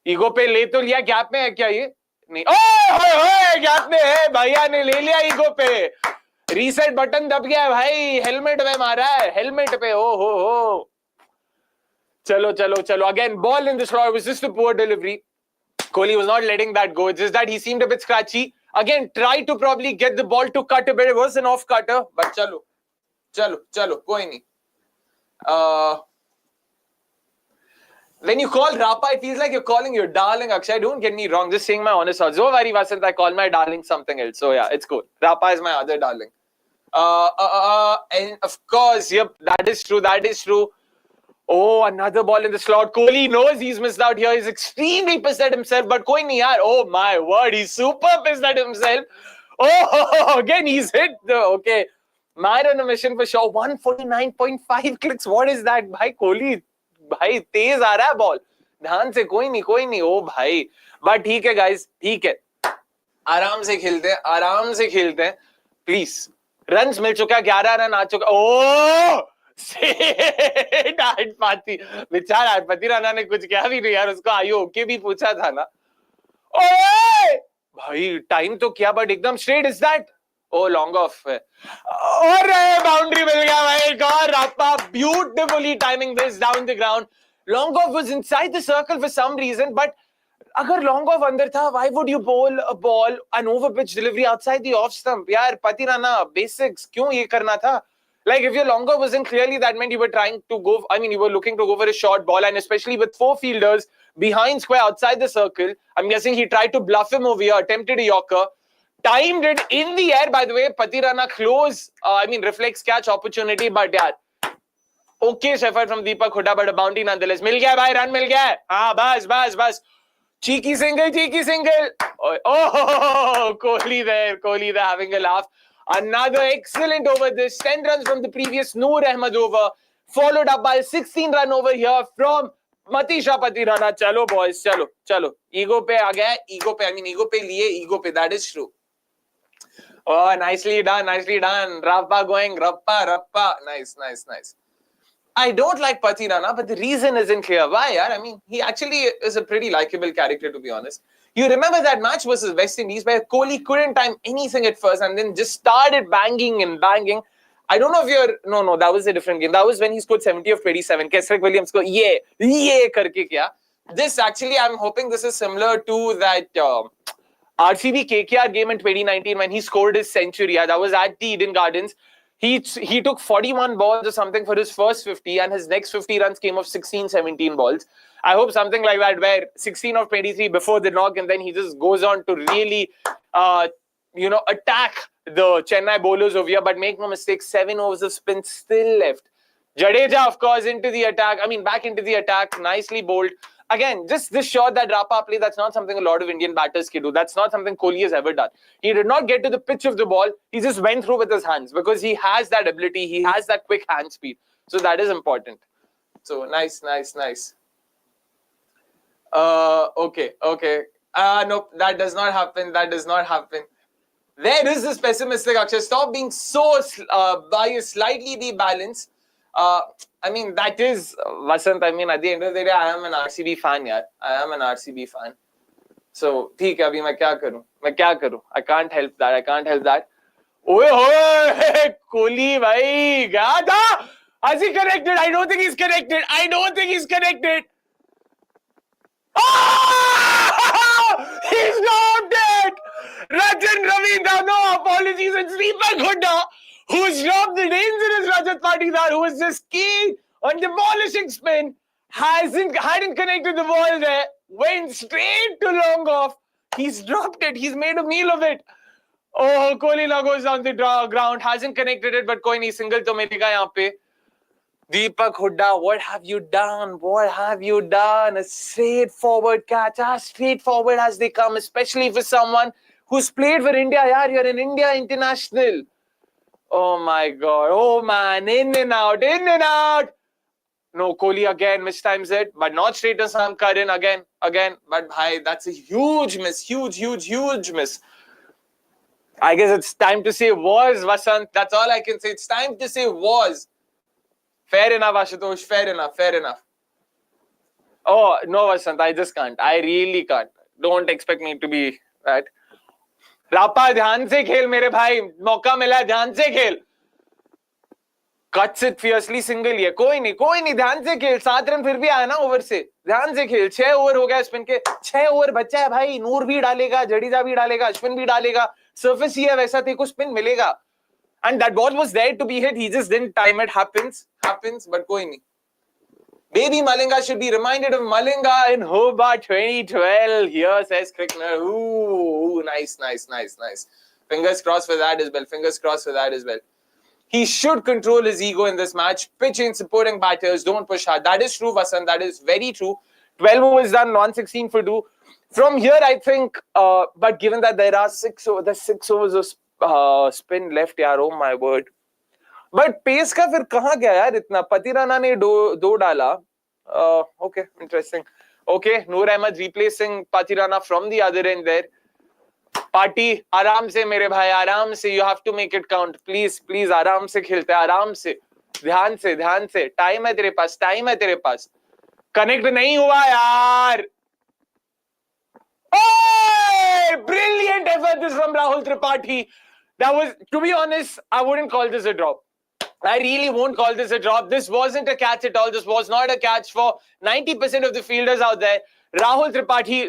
Ego pe le to liya. Gap mein hai kya ye? नहीं gap में है भैया ने ले लिया ego पे reset button दब गया भाई हेलमेट पे मारा है हेलमेट पे हो चलो again ball in the slot. It was just a poor delivery. Kohli was not letting that go. It's just that he seemed a bit scratchy. Again, tried to probably get the ball to cut a bit. It was an off cutter, but chalo koi nahi. When you call Rapa, it feels like you're calling your darling, Akshay. Don't get me wrong. Just saying my honest thoughts. Don't worry, Vasant. I call my darling something else. So, yeah, it's cool. Rapa is my other darling. And, of course, yep, that is true. Oh, another ball in the slot. Kohli knows he's missed out here. He's extremely pissed at himself. But koi nahi yaar. Oh, my word. He's super pissed at himself. Oh, again, he's hit. Okay. Man on a mission for sure. 149.5 clicks. What is that? Bhai, Kohli. भाई तेज आ रहा है ball ध्यान से कोई नहीं ओ भाई but ठीक है गाइस ठीक है आराम से खेलते हैं प्लीज रन्स मिल चुका 11 रन आ चुका बेचारा पतिराना ने कुछ कहा भी नहीं यार उसको आयु ओके भी पूछा था ना ओए भाई टाइम तो किया बट एकदम straight is that Oh, long off. और boundary मिल गया भाई एक और Rapa beautifully timing this down the ground. Long off was inside the circle for some reason, but अगर long off अंदर था, why would you bowl a ball an over pitch delivery outside the off stump? यार Patirana basics क्यों ये करना था? Like if your long off wasn't clearly that meant you were trying to go. You were looking to go for a short ball, and especially with 4 fielders behind square outside the circle. I'm guessing he tried to bluff him over here, attempted a yorker. Timed it in the air, by the way. Patirana close, reflex catch opportunity, but yeah. Okay, effort from DEEPAK Hooda, but a bounty nonetheless. Mil gaya, bhai, run mil gaya. Bas. Cheeky single. Oh, Kohli there having a laugh. Another excellent over this. 10 runs from the previous Noor Ahmed over. Followed up by a 16-run over here from Matisha Patirana. Chalo boys, chalo. Ego pe aa gaya. Ego pe, ego pe liye, ego pe. That is true. Oh, nicely done. Rapa going, Rapa. Nice. I don't like Patirana, but the reason isn't clear. Why, yaar? I mean, he actually is a pretty likable character, to be honest. You remember that match versus West Indies where Kohli couldn't time anything at first and then just started banging. I don't know if you're... No, that was a different game. That was when he scored 70 of 27. Kesrick Williams ko ye karke kiya. This actually, I'm hoping this is similar to that RCB KKR game in 2019 when he scored his century. That was at the Eden Gardens. He took 41 balls or something for his first 50 and his next 50 runs came off 16, 17 balls. I hope something like that where 16 of 23 before the knock and then he just goes on to really, attack the Chennai bowlers over here. But make no mistake, 7 overs of spin still left. Jadeja, of course, into the attack. Back into the attack. Nicely bowled. Again, just this shot that Rapa played, that's not something a lot of Indian batters can do. That's not something Kohli has ever done. He did not get to the pitch of the ball. He just went through with his hands because he has that ability. He has that quick hand speed. So that is important. So nice. Okay. Nope, that does not happen. There is this pessimistic Akshay. Stop being so biased. Slightly be balanced. That is Vasant. At the end of the day, I am an RCB fan, yaar. I am an RCB fan. So, theek hai, abhi main kya karu? I can't help that. Oye, Kohli, bhai, gaya tha? Has he connected? I don't think he's connected. Oh! He's dropped it! Rachin Ravindra, no apologies. It's DEEPAK Hooda who's dropped the dangerous Rajat Patidar, who was just keen on demolishing spin, hadn't connected the ball there, went straight to long off. He's dropped it. He's made a meal of it. Oh, Kohli now goes down the ground, hasn't connected it, but koi nahi, single to milega yahan pe. DEEPAK Hooda, what have you done? A straightforward catch, as straightforward as they come, especially for someone who's played for India. Yaar, you're an India international. Oh my God. Oh man, in and out. No, Kohli again mistimes it, but not straight to Sam Curran again. But bhai, that's a huge miss. Huge miss. I guess it's time to say was, Vasant. That's all I can say. It's time to say was. Fair enough, Ashutosh. Fair enough. Oh, no, Vasant. I just can't. I really can't. Don't expect me to be that. Rapa, ध्यान से खेल मेरे भाई. मौका मिला, ध्यान से खेल. Cuts it fiercely, single ये. कोई नहीं, ध्यान से खेल. 7 रन फिर भी आया ना ओवर से. ध्यान से खेल. 6 ओवर हो गया स्पिन के. 6 ओवर बच्चा है भाई. नूर भी डालेगा, जडेजा भी डालेगा, अश्विन भी डालेगा. Surface ही है वैसा, तेरे को स्पिन मिलेगा. And that ball was there to be hit. He just didn't time it. Happens, but koi nahi. Baby Malinga should be reminded of Malinga in Hobart 2012. Here says Crickner. Ooh, nice. Fingers crossed for that as well. He should control his ego in this match. Pitch in supporting batters. Don't push hard. That is true, Vasant. That is very true. 12 overs done, 116 for 2. From here, I think, but given that there are 6 overs of spin left, yaar, oh my word. But pace का फिर कहाँ गया यार इतना? पतिराना ने दो डाला. Okay, interesting. Okay, Noor Ahmed replacing Patirana from the other end there. Party, आराम से मेरे भाई, आराम से. You have to make it count. Please, आराम से खेलते हैं, आराम से. ध्यान से. Time है तेरे पास. Connect नहीं हुआ यार. Oh, brilliant effort this from Rahul Tripathi. That was, to be honest, I wouldn't call this a drop. I really won't call this a drop. This wasn't a catch at all. This was not a catch for 90% of the fielders out there. Rahul Tripathi,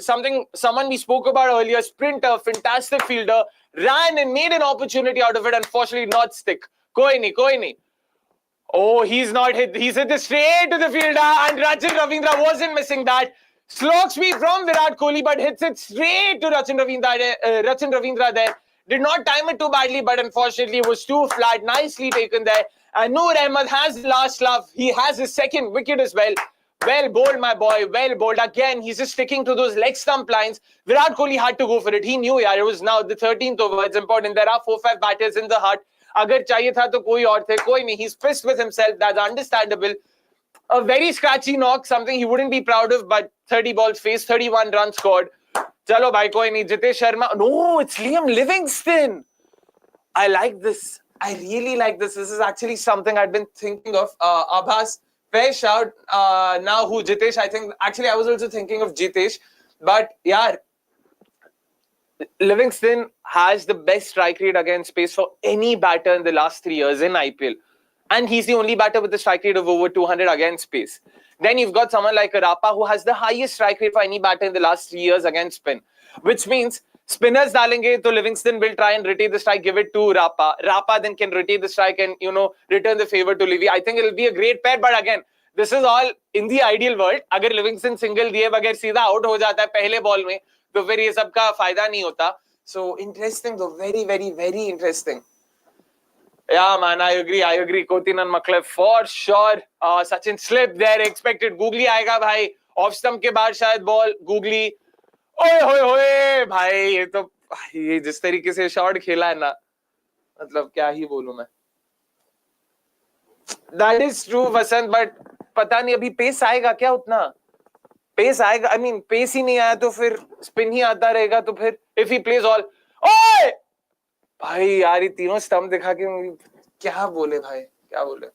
someone we spoke about earlier, sprinter, fantastic fielder, ran and made an opportunity out of it. Unfortunately, not stick. Koi nahi. Oh, he's not hit. He's hit this straight to the fielder, and Rachin Ravindra wasn't missing that. Slog sweep from Virat Kohli, but hits it straight to Rachin Ravindra there. Did not time it too badly, but unfortunately it was too flat. Nicely taken there. And Noor Ahmed has the last laugh. He has his second wicket as well. Well bowled, my boy. Well bowled. Again, he's just sticking to those leg stump lines. Virat Kohli had to go for it. He knew, yaar. It was now the 13th over. It's important. There are 4-5 batters in the hut. Agar chahiye tha to koi aur the. Koi nahi. He's pissed with himself. That's understandable. A very scratchy knock. Something he wouldn't be proud of. But 30 balls faced. 31 runs scored. Chalo bhai, koi nahi. Jitesh Sharma. No, it's Liam Livingstone. I like this. I really like this. This is actually something I'd been thinking of. Abhas, fair shout. Now who? Jitesh, I think. Actually, I was also thinking of Jitesh. But, yeah, Livingstone has the best strike rate against pace for any batter in the last 3 years in IPL. And he's the only batter with the strike rate of over 200 against pace. Then you've got someone like Rapa who has the highest strike rate for any batter in the last 3 years against spin. Which means spinners dalenge, so Livingstone will try and retain the strike, give it to Rapa. Rapa then can retain the strike and, return the favor to Livy. I think it'll be a great pair, but again, this is all in the ideal world. Agar Livingstone single diye bagair seedha out ho jata hai pehle ball mein, to fir ye sab ka fayda nahi hota. So interesting though, very, very, very interesting. Yeah, man, I agree. Kotinan Makleb for sure. Sachin slipped there, expected. Googly aayega bhai. Off stump ke baad shayad ball. Googly. ओए होए होए भाई, ये जिस तरीके से shot खेला है ना, मतलब क्या ही बोलूं मैं. That is true, Vasant, but पता नहीं अभी पेस आएगा क्या उतना. पेस आएगा, I mean पेस ही नहीं आया तो फिर स्पिन ही आता रहेगा, तो फिर if he plays all, ओए भाई यार, ये तीनों स्टंप दिखा के क्या बोले भाई, क्या बोले.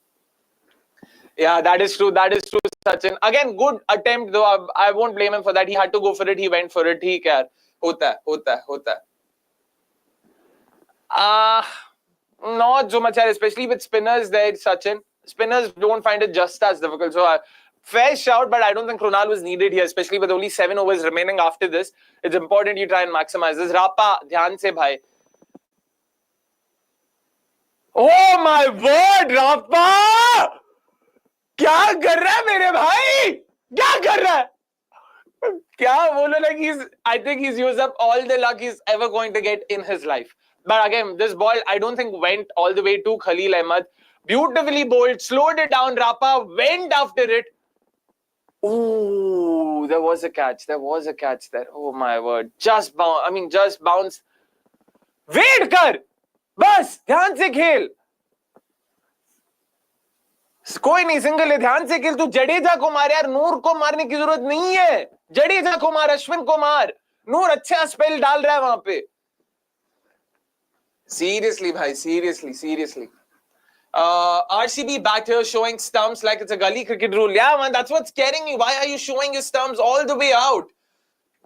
Yeah, that is true, Sachin. Again, good attempt though. I won't blame him for that. He had to go for it. He went for it. ठीक है, होता है. Not so much, especially with spinners there, Sachin. Spinners don't find it just as difficult. So fair shout, but I don't think Krunal was needed here, especially with only 7 overs remaining after this. It's important you try and maximize this. Rapa, ध्यान से भाई. Oh my word, Rapa! क्या कर रहा है मेरे भाई, क्या कर रहा है, क्या बोलो. Like I think he's used up all the luck he's ever going to get in his life. But again, this ball I don't think went all the way to Khaleel Ahmed. Beautifully bowled, slowed it down. Rapa went after it. Ooh, there was a catch there. Oh my word, just bounce. Wait kar, bas ध्यान से खेल. कोई नहीं, single है, ध्यान से खेल. तू जडेजा को मार यार, नूर को मारने की जरूरत नहीं है. जडेजा को मार, अश्विन को मार. नूर अच्छा स्पेल डाल रहा है वहां पे. Seriously भाई, seriously. RCB batter showing stumps like it's a gully cricket rule. Yeah man, that's what's scaring me. Why are you showing your stumps all the way out?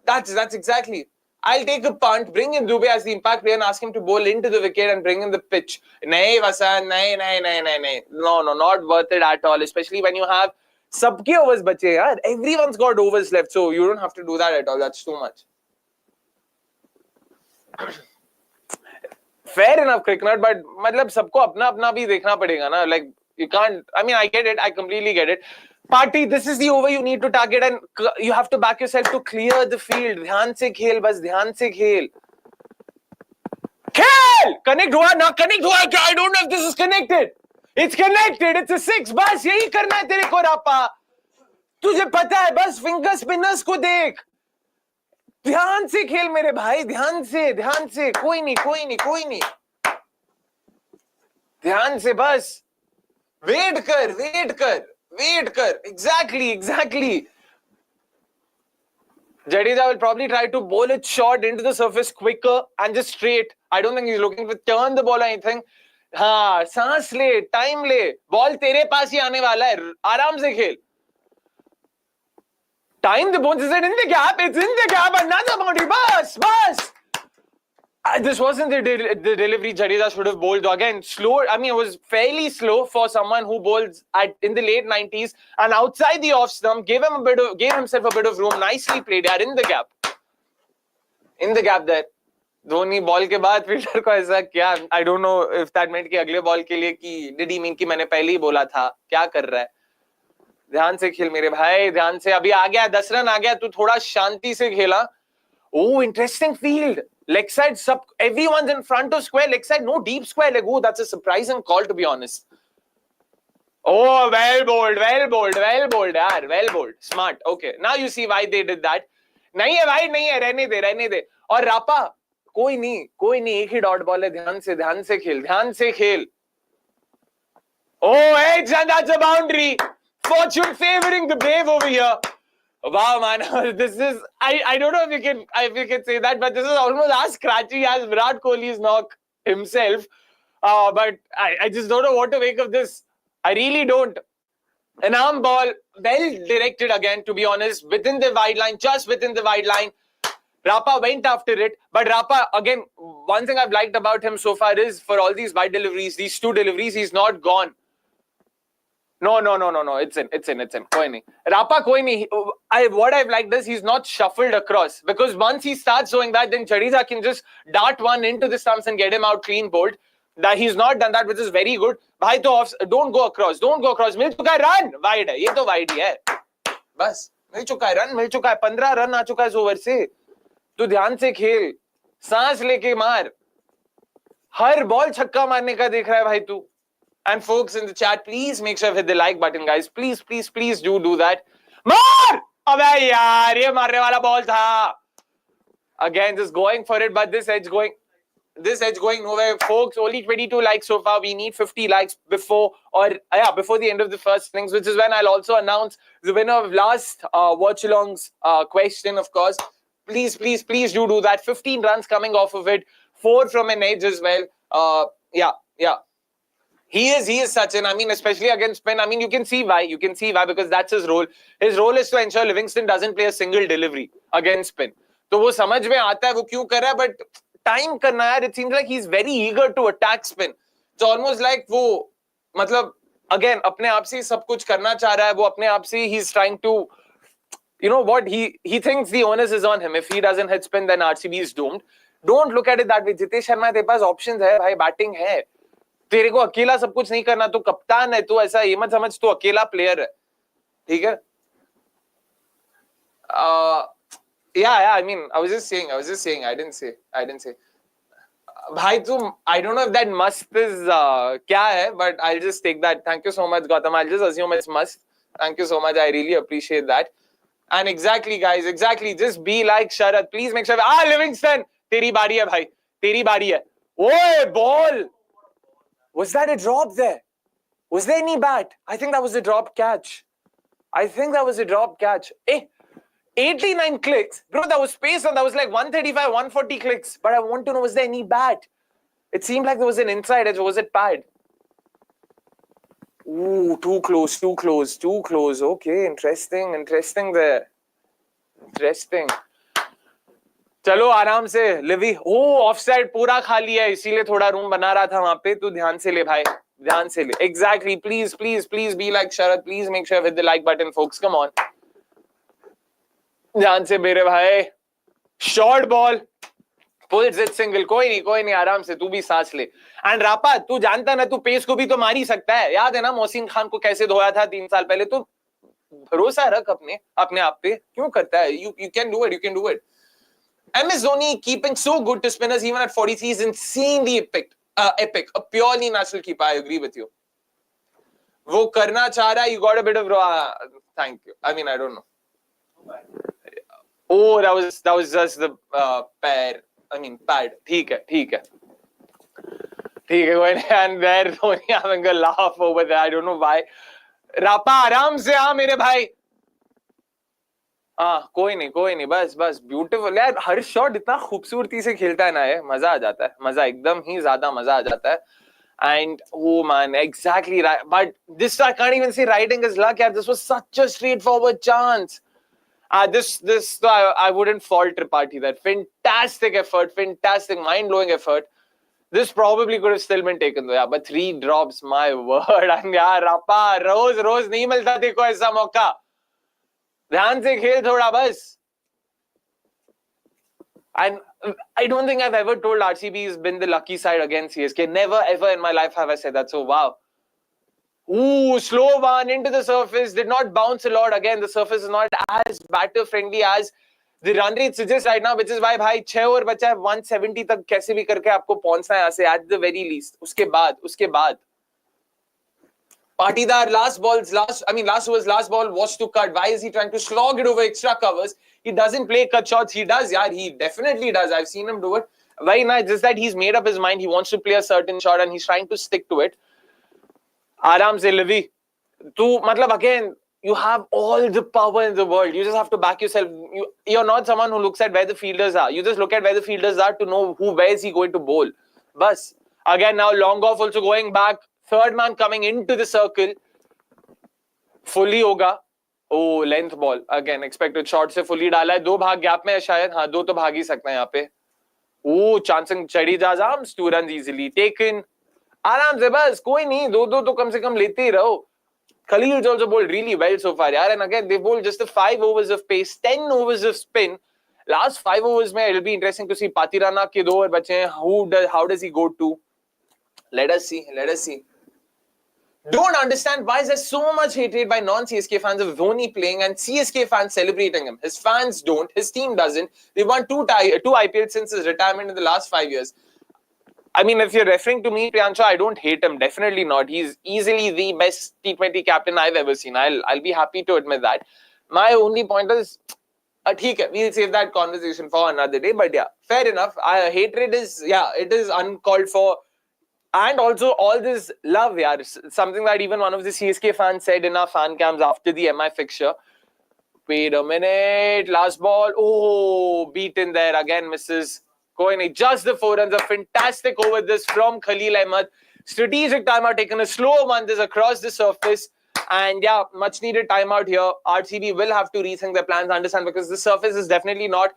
That's exactly. I'll take a punt, bring in Dubey as the impact player and ask him to bowl into the wicket and bring in the pitch. Nahi, Vasan, nahi. No, not worth it at all. Especially when you have sabke overs bache, yaar. Everyone's got overs left, so you don't have to do that at all. That's too much. Fair enough, Cricket, but मतलब सबको अपना भी देखना पड़ेगा ना. Like you can't. I mean, I get it. I completely get it. Party, this is the over you need to target and you have to back yourself to clear the field. ध्यान से खेल, बस ध्यान से खेल. खेल! Connect हुआ ना, connect हुआ क्या? I don't know if this is connected. It's connected. It's a 6. बस यही करना है तेरे को, रापा. तुझे पता है, बस finger spinners को देख. ध्यान से खेल मेरे भाई, ध्यान से. कोई नहीं. ध्यान से बस. वेट कर. Exactly. Jadeja will probably try to bowl it short into the surface quicker and just straight. I don't think he's looking to turn the ball or anything. हाँ, सांस ले, टाइम ले. बॉल तेरे पास ही आने वाला है. आराम से खेल. Time the bones, is it in the gap? It's in the gap. Another boundary. Bus. This wasn't the delivery Jadeja should have bowled. Again, slow. I mean, it was fairly slow for someone who bowls in the late 90s and outside the off stump. Gave himself a bit of room. Nicely played. Yaar, in the gap there. Dhoni ball के बाद fielder को ऐसा क्या? I don't know if that meant कि अगले ball के लिए कि did he mean कि मैंने पहले ही बोला था? क्या कर रहा है? ध्यान से खेल मेरे भाई, ध्यान से. अभी आ गया 10 रन आ गया, तू थोड़ा शांति से खेला. Oh, interesting field. Leg side, everyone's in front of square. Leg side, no deep square leg. Oh, that's a surprising call, to be honest. Oh, well bowled, well bowled, well bowled, yaar, well bowled. Smart. Okay, now you see why they did that. नहीं है भाई, नहीं है, रहने दे, रहने दे. और रापा, कोई नहीं, एक ही डॉट बॉल है, ध्यान से खेल, ध्यान से खेल. Oh, hey, and that's a boundary. Fortune favoring the brave over here. Wow, man, this is, I don't know if you can say that, but this is almost as scratchy as Virat Kohli's knock himself. But I just don't know what to make of this. I really don't. An arm ball, well directed again, to be honest, within the wide line, just within the wide line. Rapa went after it, but Rapa, again, one thing I've liked about him so far is for all these wide deliveries, these two deliveries, he's not gone. No, it's in. Koi nahi. Rapa koi nahi. What I've liked is he's not shuffled across, because once he starts doing that, then Jadeja can just dart one into the stumps and get him out clean bowled. That he's not done that, which is very good. Bhai to off, don't go across. Mil chuka hai, run. Wide hai. Ye to wide hi hai. Bas. Mil chuka hai, run. Mil chuka hai. 15 run aa chuka hai over se. Tu dhyan se khel. सांस लेके मार. हर ball छक्का मारने का देख रहा है भाई तू. And folks in the chat, please make sure you hit the like button, guys. Please do that. Mar! Abey yaar, ye marne wala ball tha. Again, just going for it, but this edge going nowhere. Folks, only 22 likes so far. We need 50 likes before the end of the first innings, which is when I'll also announce the winner of last Watchalong's question, of course. Please do that. 15 runs coming off of it. 4 from an edge as well. Yeah. He is such an, I mean, especially against spin. I mean, you can see why, because that's his role. His role is to ensure Livingstone doesn't play a single delivery against spin. तो वो समझ में आता है वो क्यों कर रहा है, but time करना यार, it seems like he's very eager to attack spin. It's almost like वो, मतलब, again, अपने आप से सब कुछ करना चाह रहा है, वो अपने आप से he's trying to, you know what, he thinks the onus is on him. If he doesn't hit spin, then RCB is doomed. Don't look at it that way. Jitesh Sharma तेरे पास options है भाई, batting है. तेरे को अकेला सब कुछ नहीं करना, तू कप्तान है, तू ऐसा ये मत समझ तू अकेला प्लेयर है, ठीक है? I mean, I was just saying, I didn't say. भाई तू, I don't know if that must is क्या है, but I'll just take that. Thank you so much, Gautam. I'll just assume it's must. Thank you so much. I really appreciate that. And exactly, guys, just be like Sharad. Please make sure. Livingstone, तेरी बारी है भाई, तेरी बारी है. ओए ball. Was that a drop there? Was there any bat? I think that was a drop catch. Eh, 89 clicks. Bro, that was space on. That was like 135, 140 clicks. But I want to know, was there any bat? It seemed like there was an inside edge. Or was it pad? Ooh, too close. Okay, interesting there. Interesting. चलो आराम से Levi. ओ offside पूरा खाली है, इसीलिए थोड़ा room बना रहा था वहां पे. तू ध्यान से ले भाई, ध्यान से ले. Exactly. Please be like Sharad. Please make sure with the like button, folks. Come on. ध्यान से मेरे भाई. Short ball. Pulls it single. कोई नहीं आराम से, तू भी सांस ले. And रापा, तू जानता ना, तू पेस को भी तो मार ही सकता है. याद है ना मोहसिन खान को कैसे धोया था 3 साल पहले? तो भरोसा रख अपने आप पे. क्यों करता है? You can do it. MS Dhoni keeping so good to spinners even at 43 is insanely epic. A purely natural keeper. I agree with you. वो करना चाह रहा है. You got a bit of thank you. I mean, I don't know. Oh, that was just the pad. ठीक है. And there Dhoni having a laugh over there. I don't know why. Rapa, आराम से आ मेरे भाई. कोई नहीं. बस beautiful यार. हर शॉट इतना खूबसूरती से खेलता है ना, ये मजा आ जाता है. मजा एकदम ही ज्यादा मजा आ जाता है. And oh man, exactly right. But this I can't even say riding his luck. Yeah, this was such a straightforward chance. This I wouldn't fault Tripathy. That fantastic effort, fantastic mind-blowing effort. This probably could have still been taken though. Yeah, but 3 drops, my word. And yeah, Rapa, रोज नहीं मिलता देखो ऐसा मौका. ध्यान से खेल थोड़ा बस. And I don't think I've ever told RCB has been the lucky side against CSK. Never ever in my life have I said that. So wow. Ooh, slow one into the surface. Did not bounce a lot. Again, the surface is not as batter friendly as the run rate suggests right now, which is why भाई 6 over बचा है. 170 तक कैसे भी करके आपको पहुंचना है यहाँ से at the very least. उसके बाद Patidar, last over's last ball was to cut. Why is he trying to slog it over extra covers? He doesn't play cut shots. He does, yeah. He definitely does. I've seen him do it. Very nice. Just that he's made up his mind. He wants to play a certain shot and he's trying to stick to it. Aram se Livy. Again, you have all the power in the world. You just have to back yourself. You're not someone who looks at where the fielders are. You just look at where the fielders are to know where is he going to bowl. Bas. Again, now long off also going back. Third man coming into the circle. Fully hoga. Oh, length ball. Again, expected shot se fully डाला है. 2 भाग gap में है शायद. हाँ, 2 तो भाग ही सकते हैं यहाँ पे. Oh, chancing Jadeja's arms. 2 runs easily taken. आराम से बस. कोई नहीं. 2 तो कम से कम लेते ही रहो. Khaleel also bowled really well so far, yaar. And again, they bowled just the 5 overs of pace, 10 overs of spin. Last 5 overs, it'll be interesting to see Patirana ke 2 over bache hain. How does he go to? Let us see. Don't understand why is there so much hatred by non-CSK fans of Dhoni playing and CSK fans celebrating him. His fans don't. His team doesn't. They won 2 IPLs since his retirement in the last 5 years. I mean, if you're referring to me, Priyanshu, I don't hate him. Definitely not. He's easily the best T20 captain I've ever seen. I'll be happy to admit that. My only point is, we'll save that conversation for another day. But yeah, fair enough. Hatred is, it is uncalled for. And also all this love, something that even one of the CSK fans said in our fan cams after the MI fixture. Wait a minute. Last ball. Oh, beaten there. Again, misses. Going just the 4 runs. A fantastic over this from Khaleel Ahmed. Strategic timeout taken. A slow one. This across the surface. And yeah, much needed timeout here. RCB will have to rethink their plans, understand, because the surface is definitely not,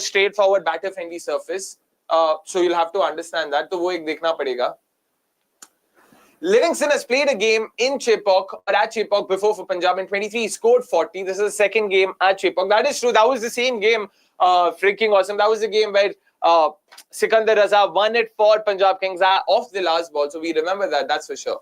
straightforward batter friendly surface. So you'll have to understand that. So wo ek dekhna padega. Livingstone has played a game in Chepauk or at Chepauk before for Punjab in 23. He scored 40. This is the second game at Chepauk. That is true. That was the same game. Freaking awesome. That was the game where Sikandar Raza won it for Punjab Kings off the last ball. So we remember that. That's for sure.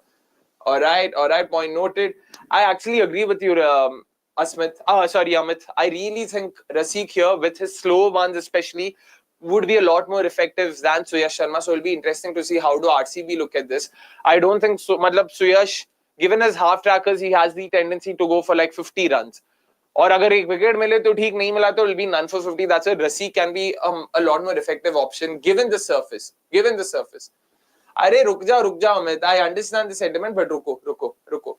All right. Point noted. I actually agree with you, Amit. I really think Rasik here with his slow ones especially would be a lot more effective than Suyash Sharma. So it'll be interesting to see how do RCB look at this. I don't think so. Suyash, given his half trackers, he has the tendency to go for like 50 runs. Or agar ek wicket mile to theek nahi mila to it'll be none for 50. That's it. Rasik can be a lot more effective option given the surface. Arey ruk ja Amit. I understand the sentiment, but ruko.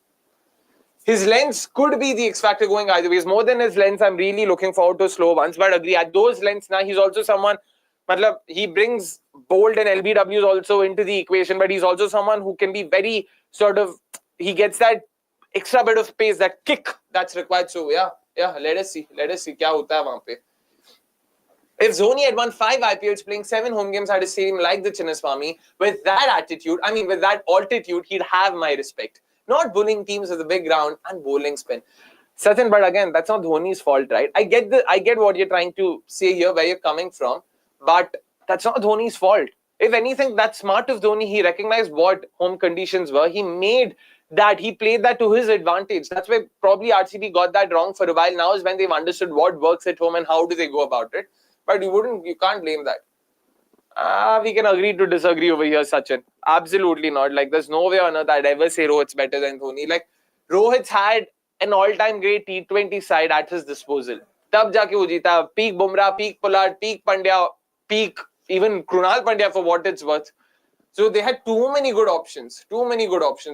His lengths could be the X factor going either ways. More than his lengths, I'm really looking forward to slow ones. But agree, at those lengths now, he's also someone, he brings bold and LBWs also into the equation, but he's also someone who can be very he gets that extra bit of pace, that kick that's required. So yeah, let us see kya hota hai wahan pe. If Dhoni had won 5 IPLs, playing 7 home games at a stadium like the Chinnaswamy, with that attitude, with that altitude, he'd have my respect. Not bowling teams with a big ground and bowling spin. Sachin, but again, that's not Dhoni's fault, right? I get what you're trying to say here, where you're coming from, but that's not Dhoni's fault. If anything, that's smart of Dhoni. He recognized what home conditions were. He made that. He played that to his advantage. That's why probably RCB got that wrong for a while. Now is when they've understood what works at home and how do they go about it. But you can't blame that. We can agree to disagree over here, Sachin. Absolutely not. Like, there's no way on earth I'd ever say Rohit's better than Dhoni. Like, Rohit's had an all-time great T20 side at his disposal. Tab jaake wo jeeta. Peak Bumrah, peak Pollard, peak Pandya, peak even Krunal Pandya for what it's worth. So they had too many good options.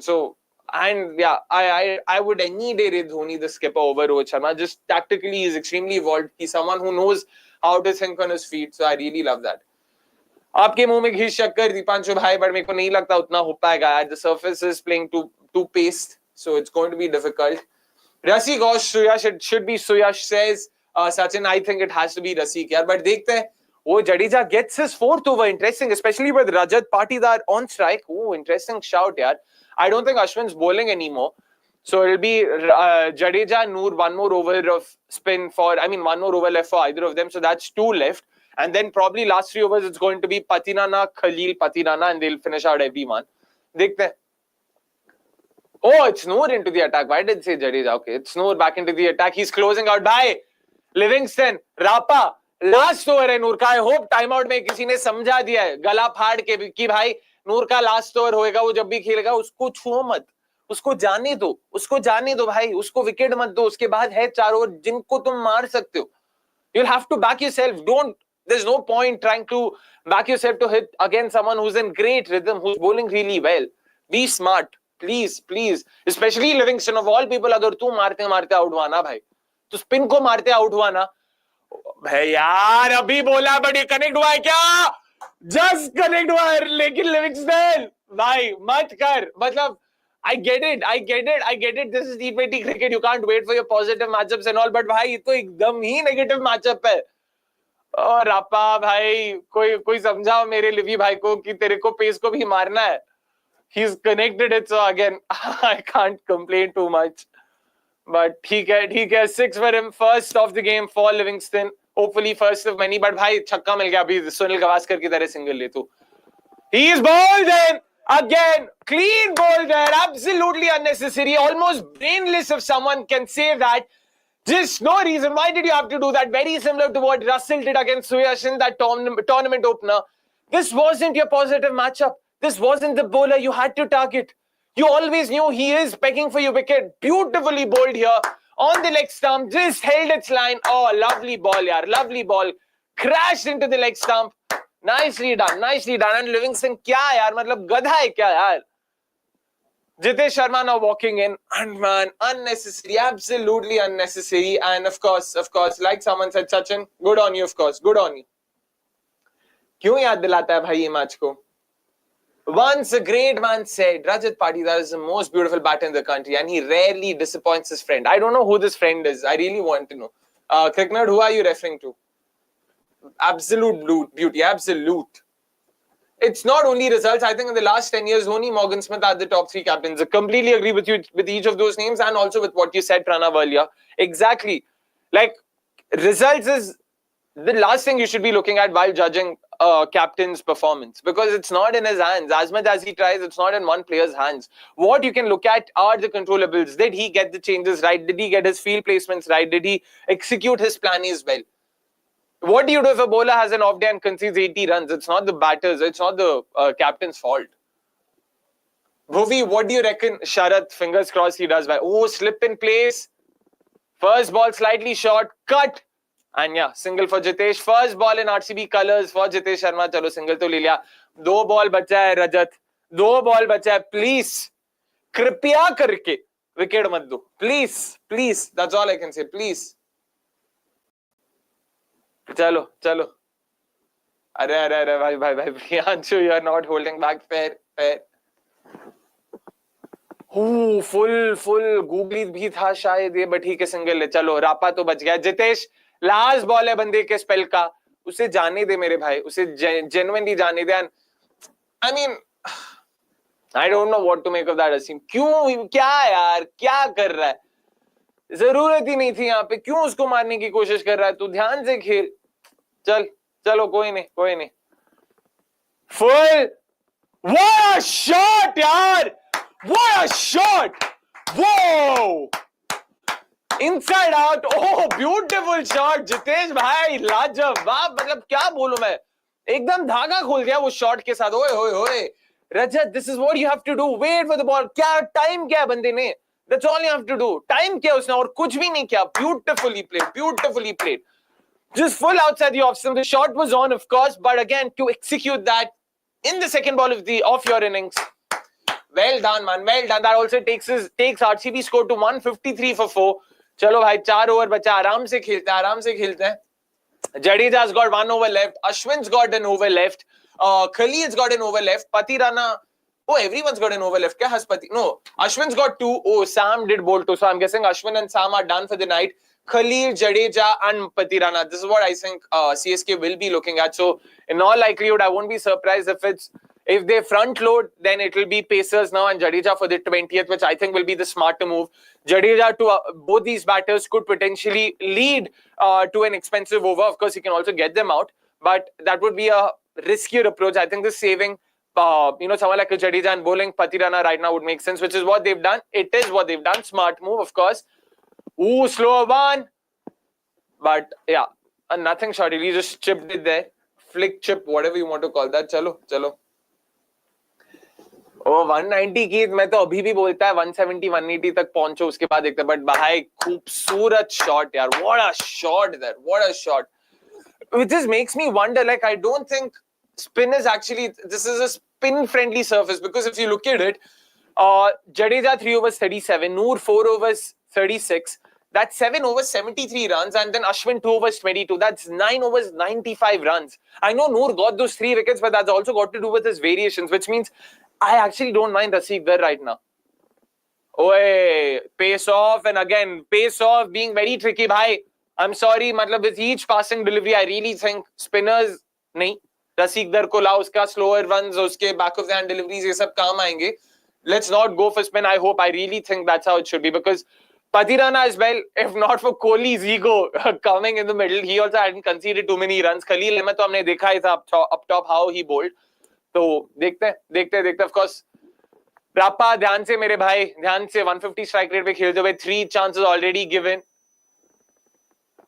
So, and yeah, I would any day rate Dhoni the skipper over Rohit Sharma. Just tactically, he's extremely evolved. He's someone who knows how to think on his feet. So I really love that. आपके मुंह में घिस शक्कर दीपांशु भाई, but मेरे को नहीं लगता उतना हो पाएगा. The surface is playing too paced, so it's going to be difficult. Rasik or Suyash, it should be Suyash, says Sachin. I think it has to be Rasik, yaar. But dekhte hain. Oh, Jadeja gets his 4th over. Interesting, especially with Rajat Patidar on strike. Oh, interesting shout, yaar. I don't think Ashwin's bowling anymore. So it'll be Jadeja, Noor, 1 more over of spin for, 1 more over left for either of them. So that's 2 left. And then probably last 3 overs, it's going to be Patinana, Khaleel, Patinana, and they'll finish out everyone. Dekhte hain. Oh, it's Noor into the attack. Why did it say Jadeja? Okay, it's Noor back into the attack. He's closing out by Livingstone, Rapa. Last over है नूर का. I hope timeout में किसी ने समझा दिया है गला फाड़ के कि भाई नूर का लास्ट ओवर होएगा, वो जब भी खेलेगा उसको छुओ मत. उसको जाने दो भाई, उसको विकेट मत दो, उसके बाद है 4 ओवर जिनको तुम मार सकते हो. You'll have to back yourself. There's no point trying to back yourself to hit against someone who's in great rhythm, who's bowling really well. Be smart. Please. Especially Livingstone of all people, अगर तू मारते out हुआ ना भाई, तो spin को मारते out हुआ ना भाई यार, अभी बोला बट ये कनेक्ट हुआ है क्या? जस्ट कनेक्ट हुआ है, लेकिन लिविंगस्टन भाई मत कर. मतलब I get it. This is T20 cricket. You can't wait for your positive matchups and all. But भाई ये तो एकदम ही नेगेटिव मैचअप है. और रापा भाई, कोई समझाओ मेरे लिवी भाई को कि तेरे को पेस को भी मारना है. He's connected it, so again I can't complain too much. But ठीक है. 6 for him, first of the game for Livingstone. Hopefully first of many. But भाई छक्का मिल गया अभी सुनील गावस्कर की तरह सिंगल ले तू. He is bowled in. Again, clean ball there, absolutely unnecessary, almost brainless if someone can say that. Just no reason. Why did you have to do that? Very similar to what Russell did against Suyash in that tournament opener. This wasn't your positive matchup. This wasn't the bowler you had to target. You always knew he is pegging for your wicket. Beautifully bowled here on the leg stump. Just held its line. Oh, lovely ball, yaar. Lovely ball. Crashed into the leg stump. Nicely done. And Livingstone क्या यार, मतलब गधा है क्या यार? Jitesh Sharma now walking in, and man, unnecessary, absolutely unnecessary. And of course, like someone said, Sachin, good on you, of course, good on you. क्यों याद दिलाता है भाई ये मैच को? Once a great man said, Rajat Patidar is the most beautiful batter in the country, and he rarely disappoints his friend. I don't know who this friend is. I really want to know. Cricknerd, who are you referring to? Absolute beauty, absolute. It's not only results. I think in the last 10 years, only Morgan Smith are the top 3 captains. I completely agree with you with each of those names, and also with what you said, Pranav, earlier. Exactly. Like, results is the last thing you should be looking at while judging a captain's performance, because it's not in his hands. As much as he tries, it's not in one player's hands. What you can look at are the controllables. Did he get the changes right? Did he get his field placements right? Did he execute his plan as well? What do you do if a bowler has an off day and concedes 80 runs? It's not the batters, it's not the captain's fault. Bhuvi, what do you reckon Sharath, fingers crossed he does? Oh, slip in place. First ball slightly short, cut. And yeah, single for Jitesh. First ball in RCB colours for Jitesh Sharma. Chalo, single to le liya. 2 ball bacha hai Rajat. 2 ball bacha hai. Please, kripiya karke wicket mat do. Please. That's all I can say. Please. चलो अरे भाई Priyanshu, you are not holding back. Fair. Full googly भी था शायद ये, but ठीक है, single है. चलो, रापा तो बच गया. जितेश, लास्ट बॉल है बंदे के स्पेल का, उसे जाने दे मेरे भाई, उसे जेन्युइनली जाने दे. I mean, I don't know what to make of that Aseem. क्यों, क्या यार, क्या कर रहा है? जरूरत ही नहीं थी यहाँ पे. क्यों उसको मारने की कोशिश कर रहा है? तू ध्यान से खेल. चलो कोई नहीं. फुल. What a shot यार! What a shot! Whoa! Inside out. Oh, beautiful shot. Jitesh भाई लाजवाब. मतलब क्या बोलूं मैं, एकदम धागा खोल दिया वो शॉट के साथ. ओए रजत, this is what you have to do. Wait for the ball. क्या टाइम क्या बंदे ने? That's all you have to do. Time क्या उसने, और कुछ भी नहीं किया. Beautifully played. Just full outside the off stump. The shot was on, of course, but again, to execute that in the second ball of your innings, well done, man. Well done. That also takes RCB score to 153 for 4. चलो भाई, 4 over बचा. आराम से खेलते हैं. Jadeja's got 1 over left. Ashwin's got an over left. Khalil's got an over left. Patirana. Oh, everyone's got an over left. Kya has Pati? No, Ashwin's got 2. Oh, Sam did bowl too. So I'm guessing Ashwin and Sam are done for the night. Khaleel, Jadeja and Patirana. This is what I think CSK will be looking at. So in all likelihood, I won't be surprised if they front load, then it will be Pacers now and Jadeja for the 20th, which I think will be the smarter move. Jadeja to both these batters could potentially lead to an expensive over. Of course, he can also get them out, but that would be a riskier approach. I think the saving, someone like a Jadeja and bowling Patirana right now would make sense, which is what they've done. It is what they've done. Smart move, of course. Ooh, slower one. But yeah, a nothing shot. He just chipped it there. Flick chip, whatever you want to call that. Chalo. ओ 190 की मैं तो अभी भी बोलता है 170 180 तक पहुंचो उसके बाद देखते, बट भाई खूबसूरत शॉट यार, what a shot that, what a shot. Which just makes me wonder, like, I don't think spin is actually, this is a spin friendly surface, because if you look at it, Jadeja 3 overs 37, Noor 4 overs 36, that's 7 overs 73 runs, and then Ashwin 2 overs 22, that's 9 overs 95 runs. I know Noor got those 3 wickets, but that's also got to do with his variations, which means I actually don't mind Rasik there right now. Oi, pace off, and again, pace off being very tricky, bhai. I'm sorry, matlab with each passing delivery, I really think spinners, nahi, Rasik Dar ko lao, uska slower runs, uske back of the hand deliveries, ye sab kaam aayenge. Let's not go for spin, I hope. I really think that's how it should be, because Patidar as well, if not for Kohli's ego coming in the middle, he also hadn't conceded too many runs. Khaleel Ahmed to humne dekha hi tha up top how he bowled. So, dekhte, of course. Rapa, ध्यान से मेरे भाई, ध्यान से 150 strike rate पे खेलते हुए 3 chances already given.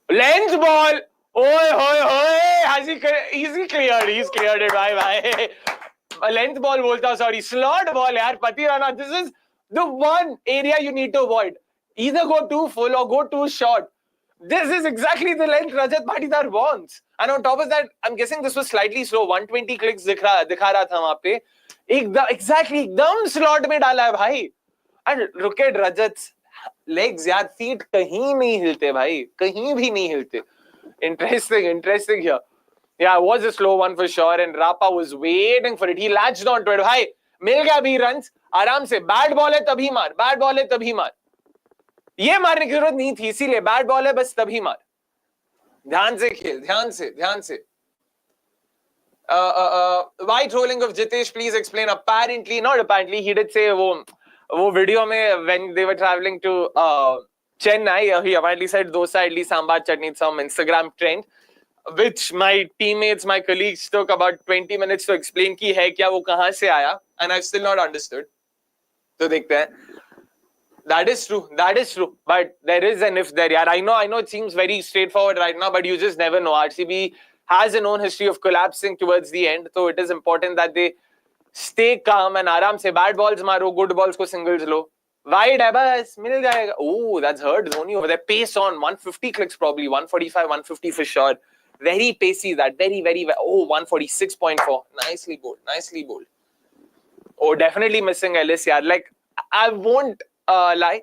Lens ball. Oi, hoi, hoi. Has he cleared? He's cleared it, bhai. Length ball bolta, sorry. Slot ball, yaar. Patidar, this is the one area you need to avoid. Either go too full or go too short. This is exactly the length Rajat Patidar wants. And on top of that, I'm guessing this was slightly slow. 120 clicks दिखा रहा था वहां पे. एकदम slot में डाला है भाई. And look at Rajat's legs, यार, feet कहीं नहीं हिलते भाई, कहीं भी नहीं हिलते. Interesting here. Yeah, it was a slow one for sure, and Rapa was waiting for it. He latched onto it. भाई, मिल गया भी runs. आराम से. Bad ball है तभी मार. Bad ball है तभी मार. ये मारने की जरूरत नहीं थी, इसीलिए बैड बॉल है, बस तभी मार. ध्यान से खेल, ध्यान से. Why trolling of Jitesh? Please explain. Not apparently, he did say वो वीडियो में when they were traveling to Chennai, he apparently said dosa, idli, sambar, chutney, some Instagram trend, which my teammates, my colleagues took about 20 minutes to explain कि है क्या, वो कहाँ से आया, and I've still not understood. तो देखते हैं. That is true. But there is an if there, yaar. I know it seems very straightforward right now, but you just never know. RCB has a known history of collapsing towards the end, so it is important that they stay calm and आराम से bad balls मारो, good balls को singles लो. Wide है बस, मिल जाएगा. Oh, that's hurt Dhoni over there. Pace on, 150 clicks probably, 145, 150 for sure. Very pacey that, very. Oh, 146.4. Nicely bowled. Oh, definitely missing Ellis, yaar. Like, I won't lie.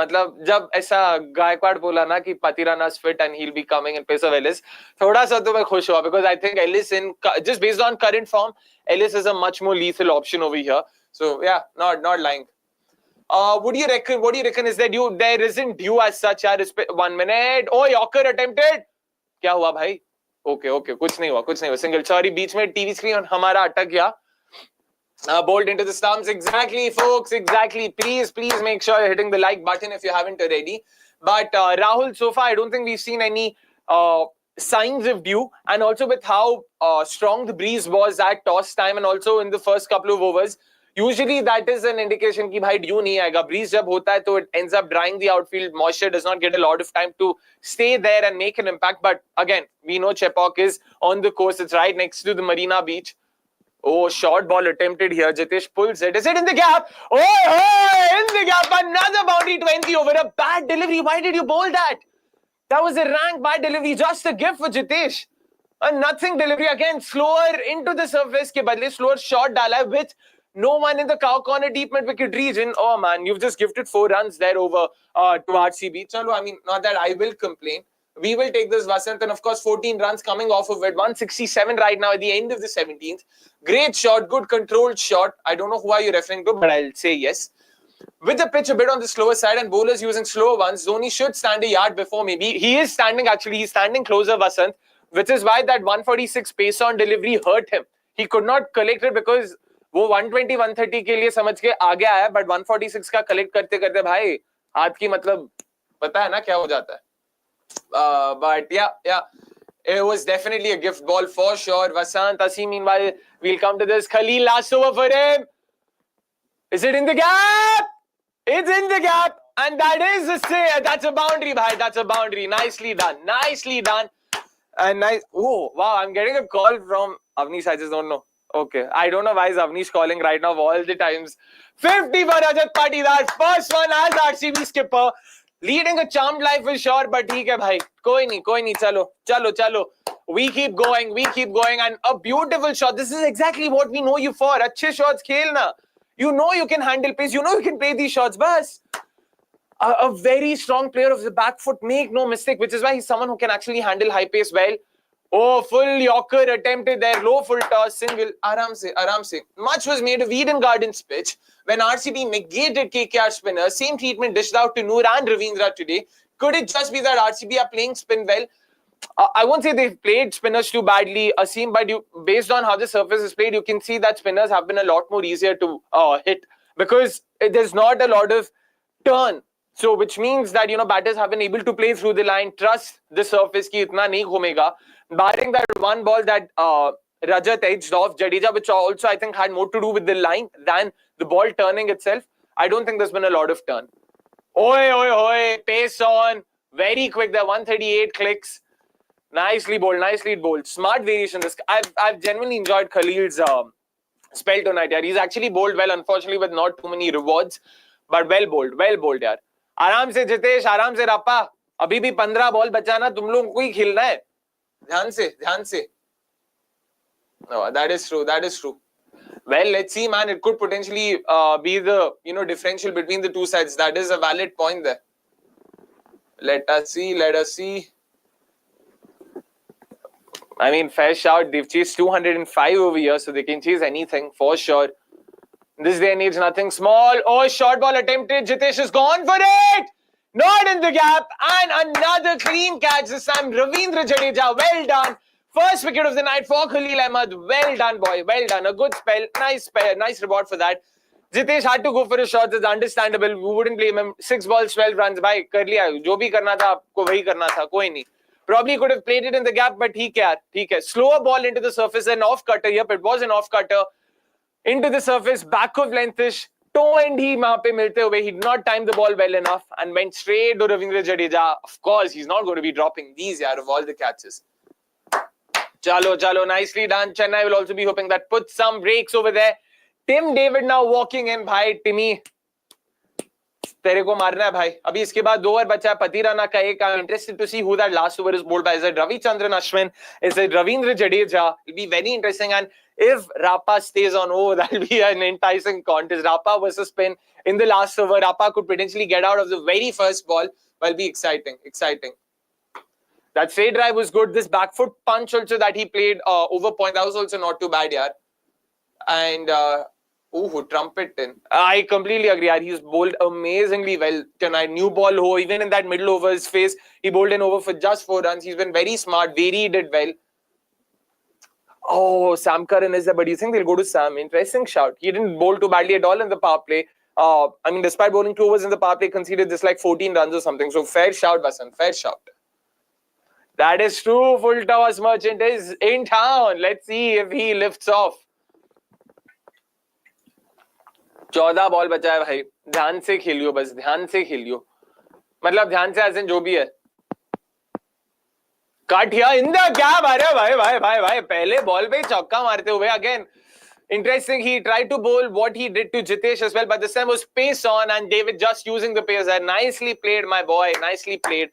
मतलब जब ऐसा गायकवाड बोला ना कि Patidar fit and he'll be coming in place of Ellis, थोड़ा सा तो मैं खुश हुआ, because I think Ellis, in just based on current form, Ellis is a much more lethal option over here. So yeah, not lying. What do you reckon? Is there due? There isn't due as such. यार, 1 minute. Oh, Yorker attempted. क्या हुआ भाई? Okay, कुछ नहीं हुआ. Single. Sorry, बीच में TV screen हमारा अटक गया. Bowled into the stumps. Exactly, folks. Exactly. Please make sure you're hitting the like button if you haven't already. But Rahul, so far, I don't think we've seen any signs of dew. And also with how strong the breeze was at toss time, and also in the first couple of overs, usually that is an indication कि भाई dew नहीं आएगा. Breeze जब होता है, तो it ends up drying the outfield. Moisture does not get a lot of time to stay there and make an impact. But again, we know Chepauk is on the coast. It's right next to the Marina Beach. Oh, short ball attempted here. Jitesh pulls it. Is it in the gap? Oh, in the gap. Another boundary 20 over a bad delivery. Why did you bowl that? That was a rank bad delivery. Just a gift for Jitesh. A nothing delivery again. Slower into the surface ke badle slower shot dala with no one in the cow corner deep mid wicket region. Oh man, you've just gifted 4 runs there over to RCB. Chalo, I mean, not that I will complain. We will take this, Vasant, and of course 14 runs coming off of it. 167 right now at the end of the 17th. Great shot, good controlled shot. I don't know who are you referring to, but I'll say yes. With the pitch a bit on the slower side and bowlers using slower ones, Dhoni should stand a yard before maybe. He is standing, actually. He's standing closer, Vasant, which is why that 146 pace on delivery hurt him. He could not collect it because वो 120, 130 के लिए समझ के आगे आया, but 146 का collect करते भाई हाथ की मतलब पता है ना क्या हो जाता है. But yeah, it was definitely a gift ball for sure. Vasant, Asim, meanwhile, we'll come to this. Khaleel, last over for him. Is it in the gap? It's in the gap. And that is a say. That's a boundary, bhai. That's a boundary. Nicely done. And nice. Oh, wow. I'm getting a call from Avnish. I just don't know. Okay. I don't know why is Avnish calling right now of all the times. 50 for Rajat Patidar. First one as RCB skipper. Leading a charmed life for sure, but theek hai bhai. Koi nahi. Chalo. We keep going. And a beautiful shot. This is exactly what we know you for. Achhe shots khelna. You know you can handle pace. You know you can play these shots. Bas. A very strong player of the back foot. Make no mistake, which is why he's someone who can actually handle high pace well. Oh, full Yorker attempted there. Low full toss, single. Aram se. Much was made of Eden Gardens pitch when RCB negated KKR spinner. Same treatment dished out to Noor and Ravindra today. Could it just be that RCB are playing spin well? I won't say they've played spinners too badly, Asim, but based on how the surface is played, you can see that spinners have been a lot more easier to hit because there's not a lot of turn. So, which means that, batters have been able to play through the line, trust the surface ki itna nahi ghumega. Barring that one ball that Rajat edged off Jadeja, which also I think had more to do with the line than the ball turning itself. I don't think there's been a lot of turn. Oi, pace on. Very quick there, 138 clicks. Nicely bowled. Smart variation. I've genuinely enjoyed Khaleel's spell tonight. Yaar. He's actually bowled well, unfortunately, with not too many rewards. But well bowled, yaar. आराम से जितेश, आराम से रापा. अभी भी 15 ball बचाना, तुम लोगों को ही खेलना है. ध्यान से. No, that is true. Well, let's see, man. It could potentially be the differential between the two sides. That is a valid point there. Let us see. I mean, fair shout. They've chased 205 over here, so they can chase anything for sure. This day and age, nothing small. Oh, short ball attempted. Jitesh has gone for it. Not in the gap. And another clean catch. This time, Ravindra Jadeja. Well done. First wicket of the night for Khaleel Ahmed. Well done, boy. Well done. A good spell. Nice reward for that. Jitesh had to go for a shot. It's understandable. We wouldn't blame him. 6 balls, 12 runs. Bhai, kar liya. Jo bhi karna tha, aapko wahi karna tha. Koi nahi. Probably could have played it in the gap, but he can. Slower ball into the surface. An off cutter. Yep, it was an off cutter. Into the surface, back of lengthish, toe and he wahan pe milte hue. He did not time the ball well enough and went straight to Ravindra Jadeja. Of course, he's not going to be dropping these of all the catches. Chalo, nicely done. Chennai will also be hoping that puts some breaks over there. Tim David now walking in. Bhai, Timmy, तेरे को मारना है भाई. अभी इसके बाद 2 over बचा है. पतिराना का एक. I'm interested to see who that last over is bowled by. Is it Ravichandran Ashwin? Is it Ravindra Jadeja? It'll be very interesting. And if Rapa stays on, that'll be an enticing contest. Rapa versus spin in the last over. Rapa could potentially get out of the very first ball. Will be exciting. That straight drive was good. This back foot punch also that he played over point, that was also not too bad, yaar. And trumpet in. I completely agree, yaar. He's bowled amazingly well tonight. New ball ho, even in that middle overs phase, he bowled an over for just 4 runs. He's been very smart, he did well. Oh, Sam Curran is there, but do you think they'll go to Sam? Interesting shout. He didn't bowl too badly at all in the power play. I mean, despite bowling 2 overs in the power play, conceded just like 14 runs or something. So fair shout, Vasan, fair shout. That is true. Full toss merchant is in town. Let's see if he lifts off. 14 ball बचा है भाई. ध्यान से खेलियो, बस ध्यान से खेलियो. मतलब ध्यान से ऐसे जो भी है. Cut here in the gap. अरे भाई पहले बॉल पे चौका मारते हुए again. Interesting, he tried to bowl what he did to Jitesh as well, but this time was pace on and David just using the pace there. Nicely played, my boy. Nicely played.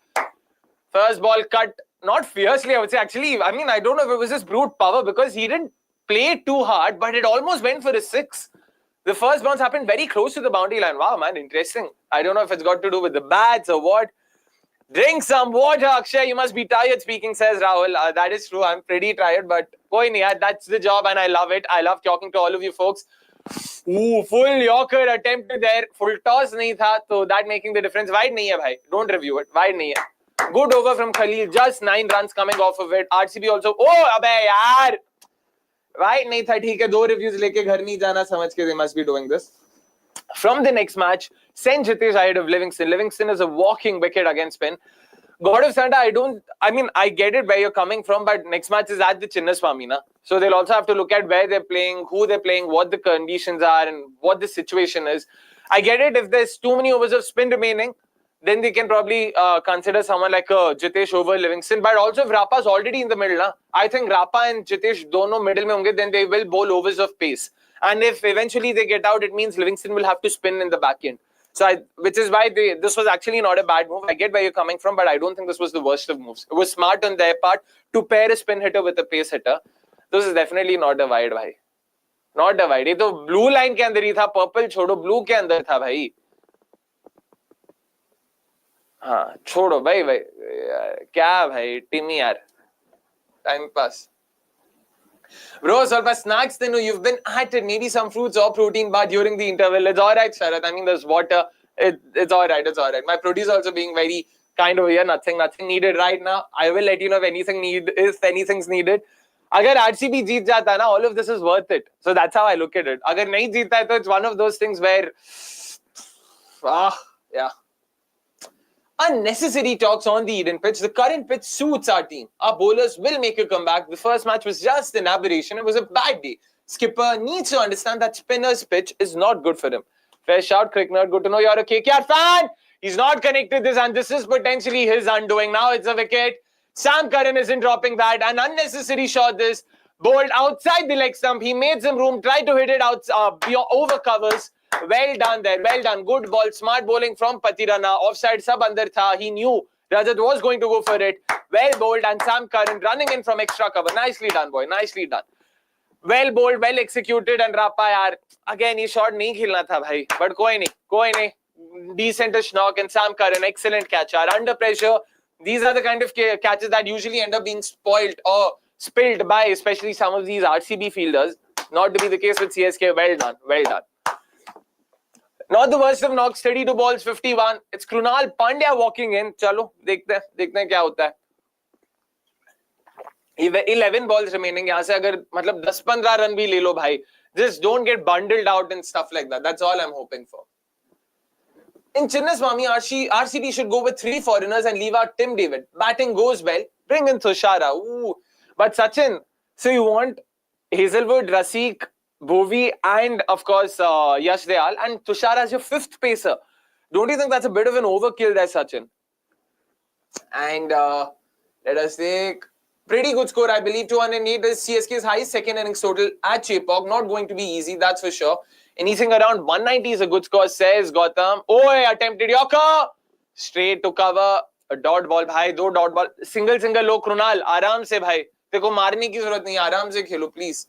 First ball cut, not fiercely, I would say. Actually, I mean, I don't know if it was just brute power because he didn't play too hard, but it almost went for a 6. The first bounce happened very close to the boundary line. Wow, man, interesting. I don't know if it's got to do with the bats or what. Drink some water, Akshay. You must be tired speaking, says Rahul. That is true. I'm pretty tired, but koi nahi, that's the job and I love it. I love talking to all of you folks. Ooh, full Yorker attempted there. Full toss nahi tha, so that making the difference. Wide nahi hai, bhai. Don't review it. Wide nahi hai. Good over from Khaleel. Just 9 runs coming off of it. RCB also. Oh, abey yaar. Wide nahi tha. Theek hai. 2 reviews leke ghar nahi jana. Samajh ke they must be doing this. From the next match, send Jitesh ahead of Livingstone. Livingstone is a walking wicket against spin. God of Santa, I get it where you're coming from, but next match is at the Chinnaswamy, na? So they'll also have to look at where they're playing, who they're playing, what the conditions are, and what the situation is. I get it if there's too many overs of spin remaining, then they can probably consider someone like Jitesh over Livingstone. But also if Rapa's already in the middle, I think Rapa and Jitesh dono middle mein honge, then they will bowl overs of pace. And if eventually they get out, it means Livingstone will have to spin in the back end. So, which is why this was actually not a bad move. I get where you're coming from, but I don't think this was the worst of moves. It was smart on their part to pair a spin hitter with a pace hitter. This is definitely not a wide, bhai. Not a wide. ये तो blue line के अंदर ही था, purple छोड़ो, blue के अंदर था भाई. हाँ, छोड़ो भाई भाई. क्या भाई, टिमी यार. Time pass. Bro, so for snacks, then you've been at it. Maybe some fruits or protein bar during the interval. It's alright, Sharat. I mean, there's water. It's alright. It's alright. My producer also being very kind over here. Nothing needed right now. I will let you know if anything's needed. Agar RCB jeet jata na, all of this is worth it. So that's how I look at it. Agar nahi jeeta hai, to it's one of those things where, yeah. Unnecessary talks on the Eden pitch. The current pitch suits our team. Our bowlers will make a comeback. The first match was just an aberration. It was a bad day. Skipper needs to understand that spinner's pitch is not good for him. Fair shout, Cricket. Good to know you're a KKR fan. He's not connected this, and this is potentially his undoing. Now it's a wicket. Sam Curran isn't dropping that. An unnecessary shot this. Bowled outside the leg stump. He made some room. Tried to hit it out over covers. Well done there, well done. Good ball, smart bowling from Patidar. Offside sab andar tha. He knew Rajat was going to go for it. Well bowled, and Sam Curran running in from extra cover. Nicely done, boy. Nicely done. Well bowled, well executed, and Rapa yaar. Again, he shot nahi khilna tha, bhai. But koi nahi. Decentish knock, and Sam Curran, excellent catch. Under pressure, these are the kind of catches that usually end up being spoiled or spilled by especially some of these RCB fielders. Not to be the case with CSK. Well done, well done. Not the worst of knocks, 32 balls, 51. It's Krunal Pandya walking in. Chalo, dekhte hain kya hota hai. 11 balls remaining. Yahan se agar matlab 10-15 run bhi le lo bhai. Just don't get bundled out and stuff like that. That's all I'm hoping for. In Chinnaswamy, RCB should go with 3 foreigners and leave out Tim David. Batting goes well. Bring in Thushara. Ooh. But Sachin, so you want Hazelwood, Rasik, Bhuvi, and of course Yash Dayal, and Thushara as your 5th pacer. Don't you think that's a bit of an overkill there, Sachin? And let us take pretty good score, I believe. 208 is CSK's highest second innings total at Chepauk. Not going to be easy, that's for sure. Anything around 190 is a good score, says Gautam. Oh, attempted Yorker. Straight to cover. A dot ball, bhai. 2 dot ball. Single low. Krunal. Aaram se, bhai. Teko marne ki zarurat nahi. Aaram se khelo, please.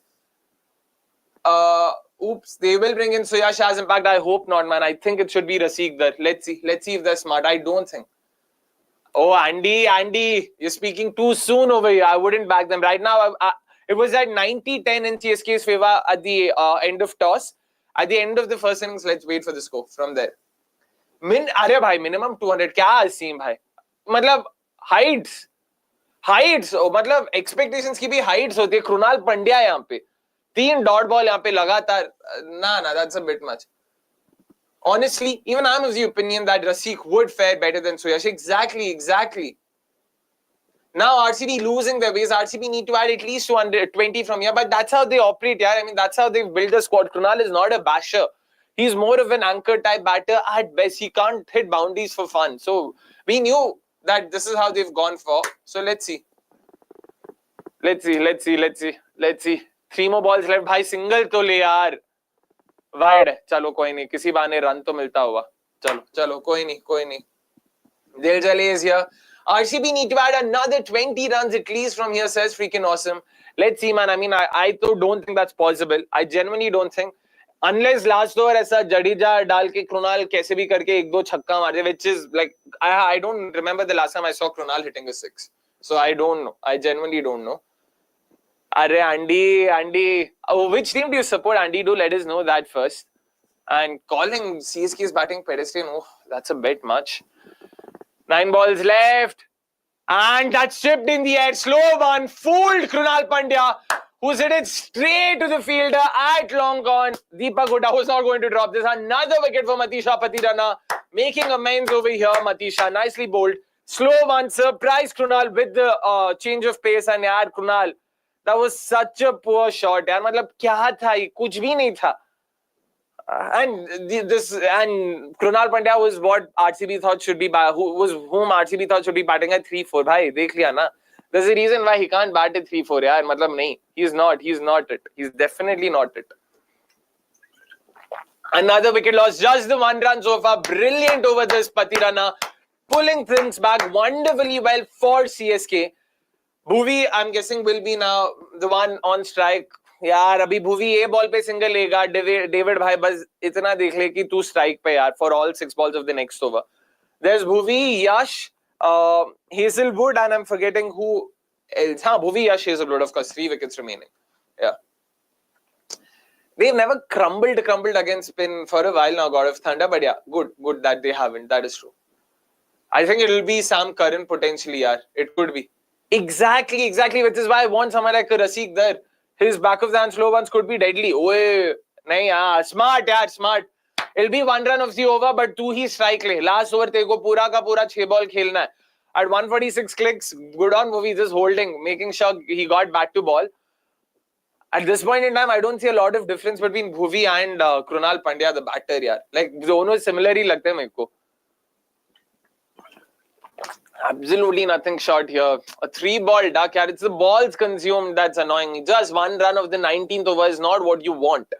Oops, they will bring in Suyash as impact. I hope not, man. I think it should be Rasik there. Let's see if they're smart. I don't think. Oh, Andy, you're speaking too soon over here. I wouldn't back them right now. It was at 90-10 in CSK's favor at the end of toss. At the end of the first innings, let's wait for the score from there. Arey bhai, minimum 200. Kya seem bhai? Matlab heights. Oh, matlab expectations ki bhi heights hote. Krunal Pandya yahan pe. 3 dot ball yahan pe lagatar. Nah, that's a bit much. Honestly, even I'm of the opinion that Rasik would fare better than Suyash. Exactly. Now RCB losing their ways. RCB need to add at least 220 from here. But that's how they operate, yeah. I mean, that's how they've built the squad. Krunal is not a basher. He's more of an anchor type batter. At best, he can't hit boundaries for fun. So we knew that this is how they've gone for. So let's see. Let's see. 3 more balls left. Bhai, single to le yaar. Wide. Chalo, koi nahi. Kisi bahane run to milta hoga. Chalo, koi nahi. Dayal Jale is here. RCB need to add another 20 runs at least from here, says freaking awesome. Let's see, man. I mean, I don't think that's possible. I genuinely don't think. Unless last over ऐसा जडेजा डाल के Krunal कैसे भी करके 1-2 छक्का मार दे, which is like I don't remember the last time I saw Krunal hitting a 6. So I don't know. I genuinely don't know. Arey Andy, which team do you support? Andy, do let us know that first. And calling CSK's batting pedestrian, oh, that's a bit much. 9 balls left. And that's chipped in the air. Slow one. Fooled Krunal Pandya, who's hit it straight to the fielder at long gone. DEEPAK was not going to drop this. Another wicket for Matisha Patidar. Making amends over here, Matisha. Nicely bowled. Slow one. Surprise Krunal with the change of pace. And yaar, Krunal, that was such a poor shot. Yaar, matlab, kya tha? Kuch bhi nahi tha. And Krunal Pandya was what RCB thought should be whom RCB thought should be batting at 3-4. Bhai, dekh liya na. There's a reason why he can't bat at 3-4. Yaar, matlab nahi. He's not it. He's definitely not it. Another wicket loss, just the 1 run so far. Brilliant over this Patidar, pulling things back wonderfully well for CSK. Bhuvi, I'm guessing, will be now the one on strike. यार अभी भुवी ये ball पे single लेगा. David भाई बस इतना देख ले कि तू स्ट्राइक पे यार for all 6 balls of the next over. There's Bhuvi, Yash, Hazelwood, and I'm forgetting who else. Bhuvi, Yash, Hazelwood, of course, 3 wickets remaining. Yeah. They've never crumbled against spin for a while now, God of Thunder, but yeah, good that they haven't. That is true. I think it'll be Sam Curran potentially, yaar. It could be. Exactly, which is why I want someone like Rasik there. His back of the hand slow ones could be deadly. Oye, nahi yaar, smart yaar, smart. It'll be 1 run of the over, but 2 he strike ले. Last over तेरे को पूरा का पूरा 6 ball खेलना है. At 146 clicks, good on Bhuvi, just holding, making sure he got back to ball. At this point in time, I don't see a lot of difference between Bhuvi and Krunal Pandya, the batter, yaar. Like, दोनों similar ही लगते हैं मेरे को. Absolutely nothing short here. A 3-ball duck, yaar. It's the balls consumed that's annoying. Just 1 run of the 19th over is not what you want.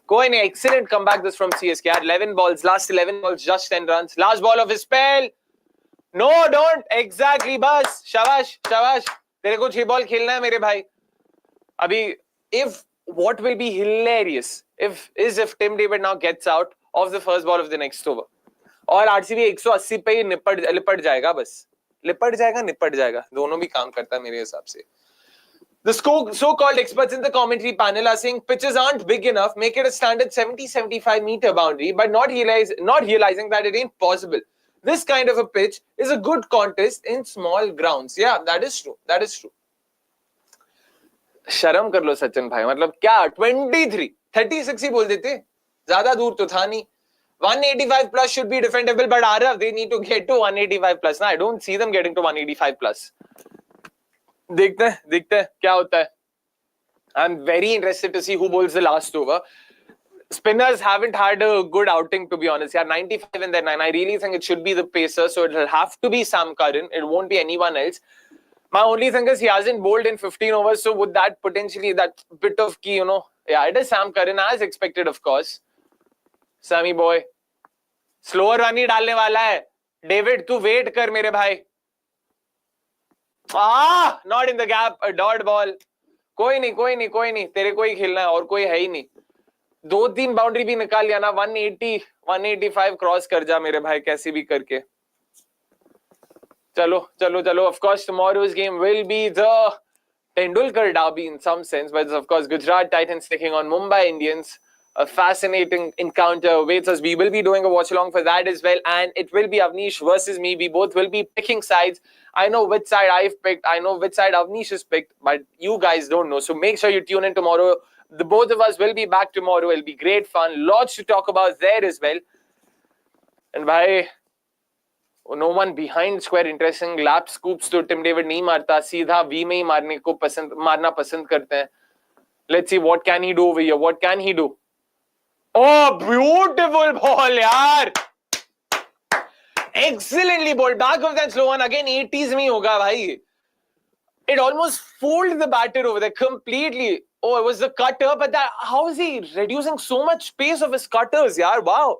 Going excellent comeback this from CSK. 11 balls, last 11 balls, just 10 runs. Last ball of his spell. No, don't. Exactly, bas. Shabash. तेरे को 6 ball खेलना है मेरे भाई. अभी, if what will be hilarious if Tim David now gets out of the first ball of the next over. और RCB 180 पे ही लिपट जाएगा बस. लिपट जाएगा. दोनों भी काम करता है मेरे हिसाब से. The so-called experts in the commentary panel are saying pitches aren't big enough, make it a standard 70-75 meter boundary, but not realizing that it ain't possible. This kind of a pitch is a good contest in small grounds. Yeah, that is true. शर्म कर लो सचिन भाई, मतलब क्या 36 ही बोल देते, ज्यादा दूर तो था नहीं. 185 plus should be defendable, but Arav, they need to get to 185 plus. Now, I don't see them getting to 185 plus. देखते हैं क्या होता है. I'm very interested to see who bowls the last over. Spinners haven't had a good outing, to be honest. Yeah, 95 and then 9. I really think it should be the pacer, so it'll have to be Sam Curran. It won't be anyone else. My only thing is he hasn't bowled in 15 overs, so would that potentially, that bit of key, yeah, it is Sam Curran as expected, of course. Sammy boy, slower run ही डालने वाला है. David, तू wait कर मेरे भाई. Not in the gap, a dot ball. कोई नहीं, तेरे को ही खेलना है और कोई है ही नहीं. 2-3 बाउंड्री भी निकाल लिया ना. 180, 185 क्रॉस कर जा मेरे भाई कैसे भी करके. चलो. Of course, tomorrow's game will be the Tendulkar derby in some sense, but of course, Gujarat Titans taking on Mumbai Indians. A fascinating encounter awaits us. We will be doing a watch along for that as well, and it will be Avnish versus me. We both will be picking sides. I know which side I've picked. I know which side Avnish has picked, but you guys don't know. So make sure you tune in tomorrow. The both of us will be back tomorrow. It'll be great fun. Lots to talk about there as well. And bhai, no one behind square interesting. Lap scoops to Tim David नहीं मारता, सीधा V में ही मारना पसंद करते हैं. Let's see what can he do over here. What can he do? Oh, beautiful ball, yaar. Excellently bowled. Back of that slow one again. 80s में होगा भाई. It almost fooled the batter over there completely. Oh, it was the cutter, but how is he reducing so much space of his cutters, yaar? Wow.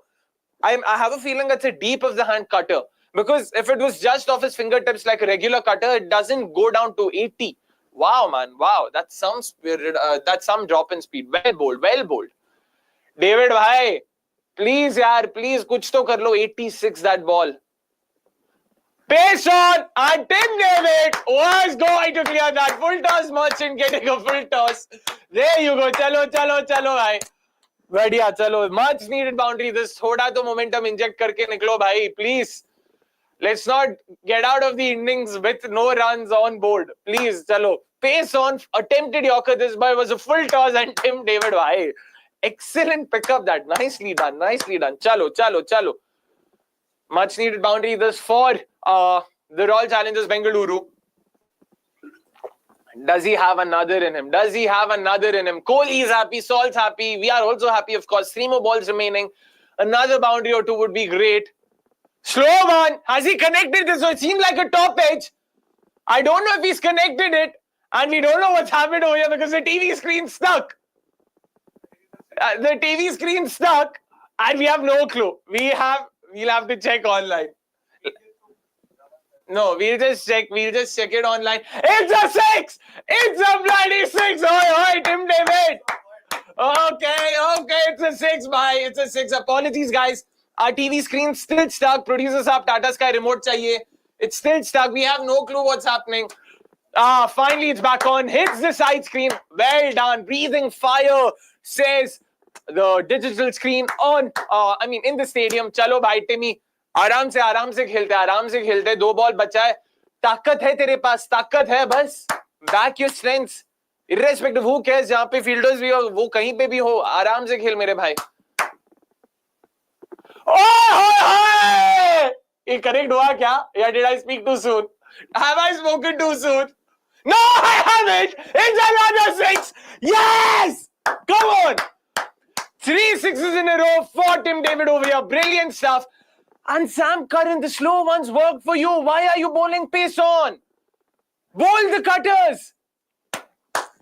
I have a feeling that's a deep of the hand cutter. Because if it was just off his fingertips like a regular cutter, it doesn't go down to 80. Wow, man. Wow. That's some spirit. That's some drop in speed. Well bowled. David, bhai. Please, yaar. Please, kuch to kar lo. 86, that ball. Pace on. And Tim David was going to clear that. Full toss merchant getting a full toss. There you go. Chalo, bhai. Badhiya, chalo. Much needed boundary. This thoda to momentum inject karke niklo, bhai. Please. Let's not get out of the innings with no runs on board. Please, chalo. Pace on. Attempted Yorker. This boy was a full toss and Tim David, bhai. Excellent pickup that. Nicely done. Chalo. Much needed boundary this for the Royal Challengers Bengaluru. Does he have another in him? Does he have another in him? Kohli is happy, Salt's happy. We are also happy, of course. 3 more balls remaining. Another boundary or 2 would be great. Slow one. Has he connected this? So it seemed like a top edge. I don't know if he's connected it. And we don't know what's happened over here because the TV screen stuck. The TV screen stuck. And we have no clue. We'll have to check online. No, we'll just check it online. It's a 6! It's a bloody 6! Oi, Tim David! Okay, it's a 6, bhai. It's a 6. Apologies, guys. Our TV screen's still stuck. Producer saab, Tata Sky remote chahiye. It's still stuck. We have no clue what's happening. Finally, it's back on. Hits the side screen. Well done. Breathing fire, says the digital screen on. In the stadium. Chalo, bhai, Timmy. आराम से खेलते 2 ball बचा है ताकत है तेरे पास ताकत है बस back your strengths irrespective who cares जहां पे फील्डर्स भी हो वो कहीं पे भी हो आराम से खेल मेरे भाई ये करेक्ट हुआ क्या या did I speak too soon have I spoken too soon no I haven't it's another 6 yes come on 3 6s in a row for Tim David over here brilliant stuff. And Sam Curran, the slow ones work for you. Why are you bowling pace on? Bowl the cutters.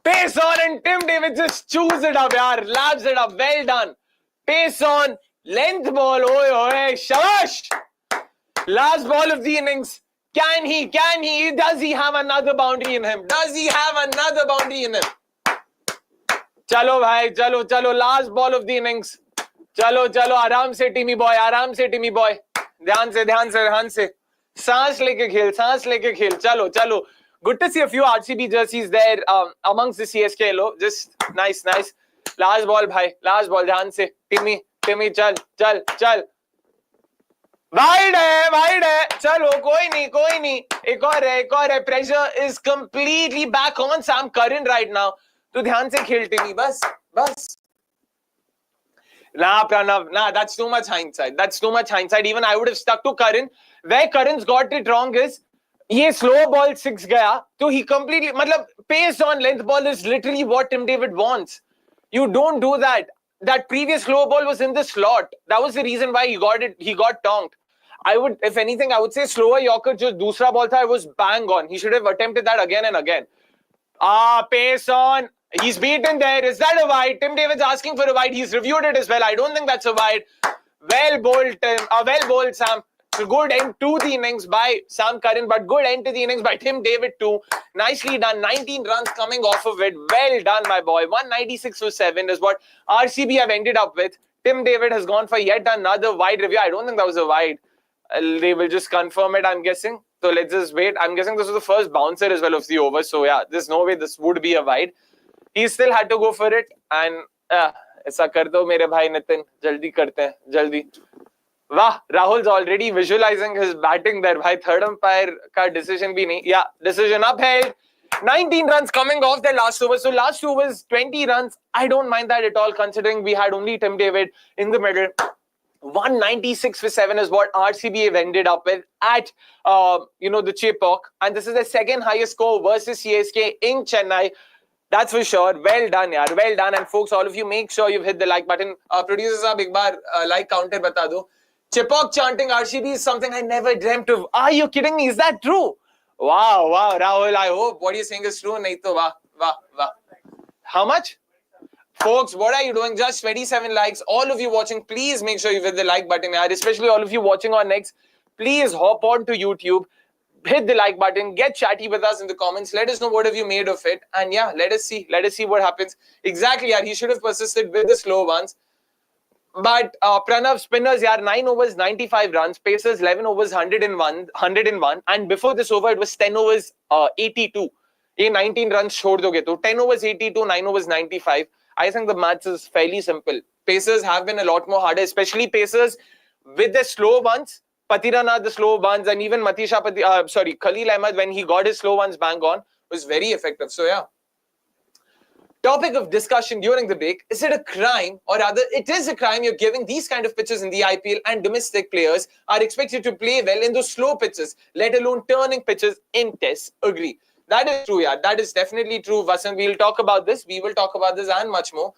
Pace on and Tim David just chews it up, yaar. Labs it up. Well done. Pace on. Length ball. Oi, shabash. Last ball of the innings. Can he? Does he have another boundary in him? Chalo, bhai. Chalo. Last ball of the innings. Chalo. आराम से टीमी boy ध्यान से सांस लेके खेल चलो good to see a few RCB jerseys there amongst the CSK low just nice last ball bhai ध्यान से टीमी चल wide है चलो कोई नहीं एक और है pressure is completely back on Sam Curran right now तो ध्यान से खेल टीमी बस Nah, Pranav, that's too much hindsight. Even I would have stuck to Curran. Where Curran's got it wrong is, ये slow ball 6 gaya, so he completely, pace on length ball is literally what Tim David wants. You don't do that. That previous slow ball was in the slot. That was the reason why he got tonked. If anything, I would say slower Yorker, jo dusra ball tha, it was bang on. He should have attempted that again and again. Pace on. He's beaten there. Is that a wide? Tim David's asking for a wide. He's reviewed it as well. I don't think that's a wide. Well bowled, Sam. So good end to the innings by Sam Curran, but good end to the innings by Tim David too. Nicely done. 19 runs coming off of it. Well done, my boy. 196 for 7 is what RCB have ended up with. Tim David has gone for yet another wide review. I don't think that was a wide. They will just confirm it, I'm guessing. So let's just wait. I'm guessing this was the first bouncer as well of the over. So yeah, there's no way this would be a wide. He still had to go for it and ऐसा कर दो मेरे भाई नितिन जल्दी करते हैं जल्दी वाह Rahul's already visualizing his batting there भाई third umpire का decision भी नहीं decision upheld 19 runs coming off their last over so last over was 20 runs I don't mind that at all considering we had only Tim David in the middle 196 for 7 is what RCB have ended up with at the Chepauk and this is the second highest score versus CSK in Chennai. That's for sure. Well done, yaar. Well done. And folks, all of you, make sure you've hit the like button. Producers, aap ek baar like counter bata do. Chepauk chanting RCB is something I never dreamt of. Are you kidding me? Is that true? Wow, Rahul. I hope what you're saying is true. Nahi to wah. How much? Folks, what are you doing? Just 27 likes. All of you watching, please make sure you hit the like button, yaar. Especially all of you watching on Next. Please hop on to YouTube. Hit the like button, get chatty with us in the comments, let us know what have you made of it, and yeah, let us see what happens. Exactly, yaar, he should have persisted with the slow ones. But Pranav spinners, yaar, 9 overs, 95 runs, pacers 11 overs, 101, and before this over, it was 10 overs, 82. Ye 19 runs chhod doge to 10 overs, 82, 9 overs, 95. I think the maths is fairly simple. Pacers have been a lot more harder, especially pacers with the slow ones. Patidar, the slow ones, and even Khaleel Ahmed, when he got his slow ones bang on, was very effective. So yeah. Topic of discussion during the break, is it a crime, or rather, it is a crime you're giving these kind of pitches in the IPL and domestic players are expected to play well in those slow pitches, let alone turning pitches in tests. Agree. That is true, yeah. That is definitely true, Vasant. We'll talk about this. We will talk about this and much more.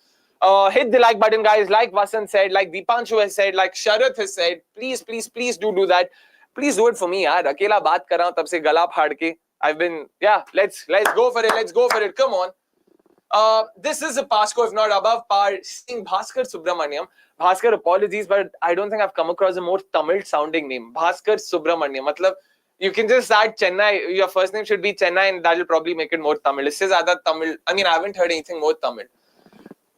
Hit the like button, guys. Like Vasant said, like Deepanshu has said, like Sharath has said. Please, please, please do that. Please do it for me, yaar. Akela baat kar raha hu, tab se gala phad ke. I've been, yeah. Let's go for it. Let's go for it. Come on. This is a pass score, if not above par. Singh Bhaskar Subramaniam. Bhaskar, apologies, but I don't think I've come across a more Tamil sounding name. Bhaskar Subramaniam. Matlab, you can just add Chennai. Your first name should be Chennai, and that'll probably make it more Tamil. Isse zyada Tamil. I mean, I haven't heard anything more Tamil.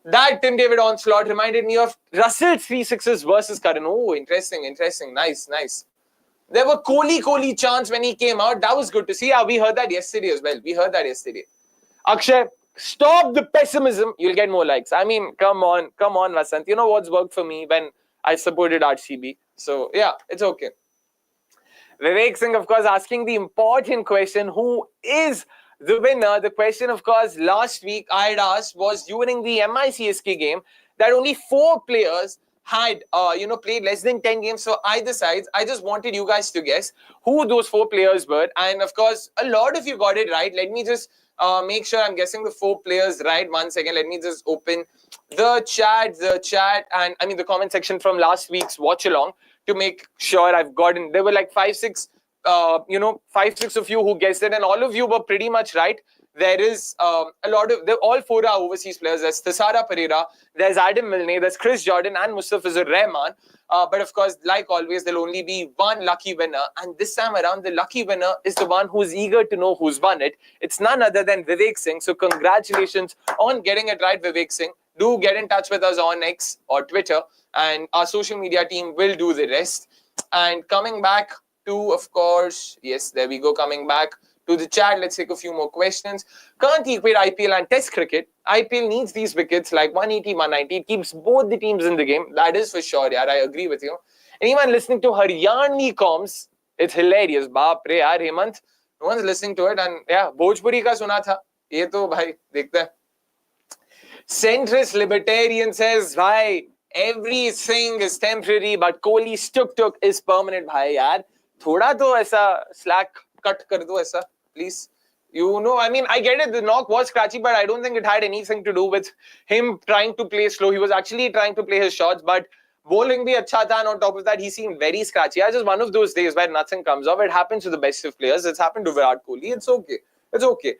That Tim David onslaught reminded me of Russell's 3 6s versus Curran. Oh, interesting. Nice. There were Kohli chants when he came out. That was good to see. Yeah, we heard that yesterday as well. Akshay, stop the pessimism. You'll get more likes. I mean, come on, Vasant. You know what's worked for me when I supported RCB. So, yeah, it's okay. Vivek Singh, of course, asking the important question, who is the winner? The question, of course, last week I had asked was during the MI-CSK game that only 4 players had, played less than 10 games for either sides. I just wanted you guys to guess who those 4 players were. And, of course, a lot of you got it right. Let me just make sure I'm guessing the 4 players right. 1 second. Let me just open the chat, and I mean the comment section from last week's watch along to make sure I've gotten. There were like 5-6 of you who guessed it, and all of you were pretty much right. There is a lot of, all 4 are overseas players. There's Thisara Pereira, there's Adam Milne, there's Chris Jordan and Mustafizur Rahman. But of course, like always, there'll only be one lucky winner. And this time around, the lucky winner is the one who's eager to know who's won it. It's none other than Vivek Singh. So congratulations on getting it right, Vivek Singh. Do get in touch with us on X or Twitter, and our social media team will do the rest. And coming back to, of course, yes, there we go, coming back to the chat. Let's take a few more questions. Can't equate IPL and Test cricket. IPL needs these wickets like 180, 190. It keeps both the teams in the game. That is for sure, yaar. I agree with you. Anyone listening to Haryani comms, it's hilarious. Baap re yaar, Hemant. No one's listening to it. And yeah, Bhojpuri ka suna tha. Ye to bhai, dekhte hai. Centrist libertarian says, bhai, everything is temporary, but Kohli's tuk is permanent, bhai, yaar. Thoda to aisa slack cut kar do aisa, please. You know, I mean, I get it. The knock was scratchy, but I don't think it had anything to do with him trying to play slow. He was actually trying to play his shots, but bowling bhi acha tha, and on top of that, he seemed very scratchy. It's just one of those days where nothing comes off. It happens to the best of players. It's happened to Virat Kohli. It's okay.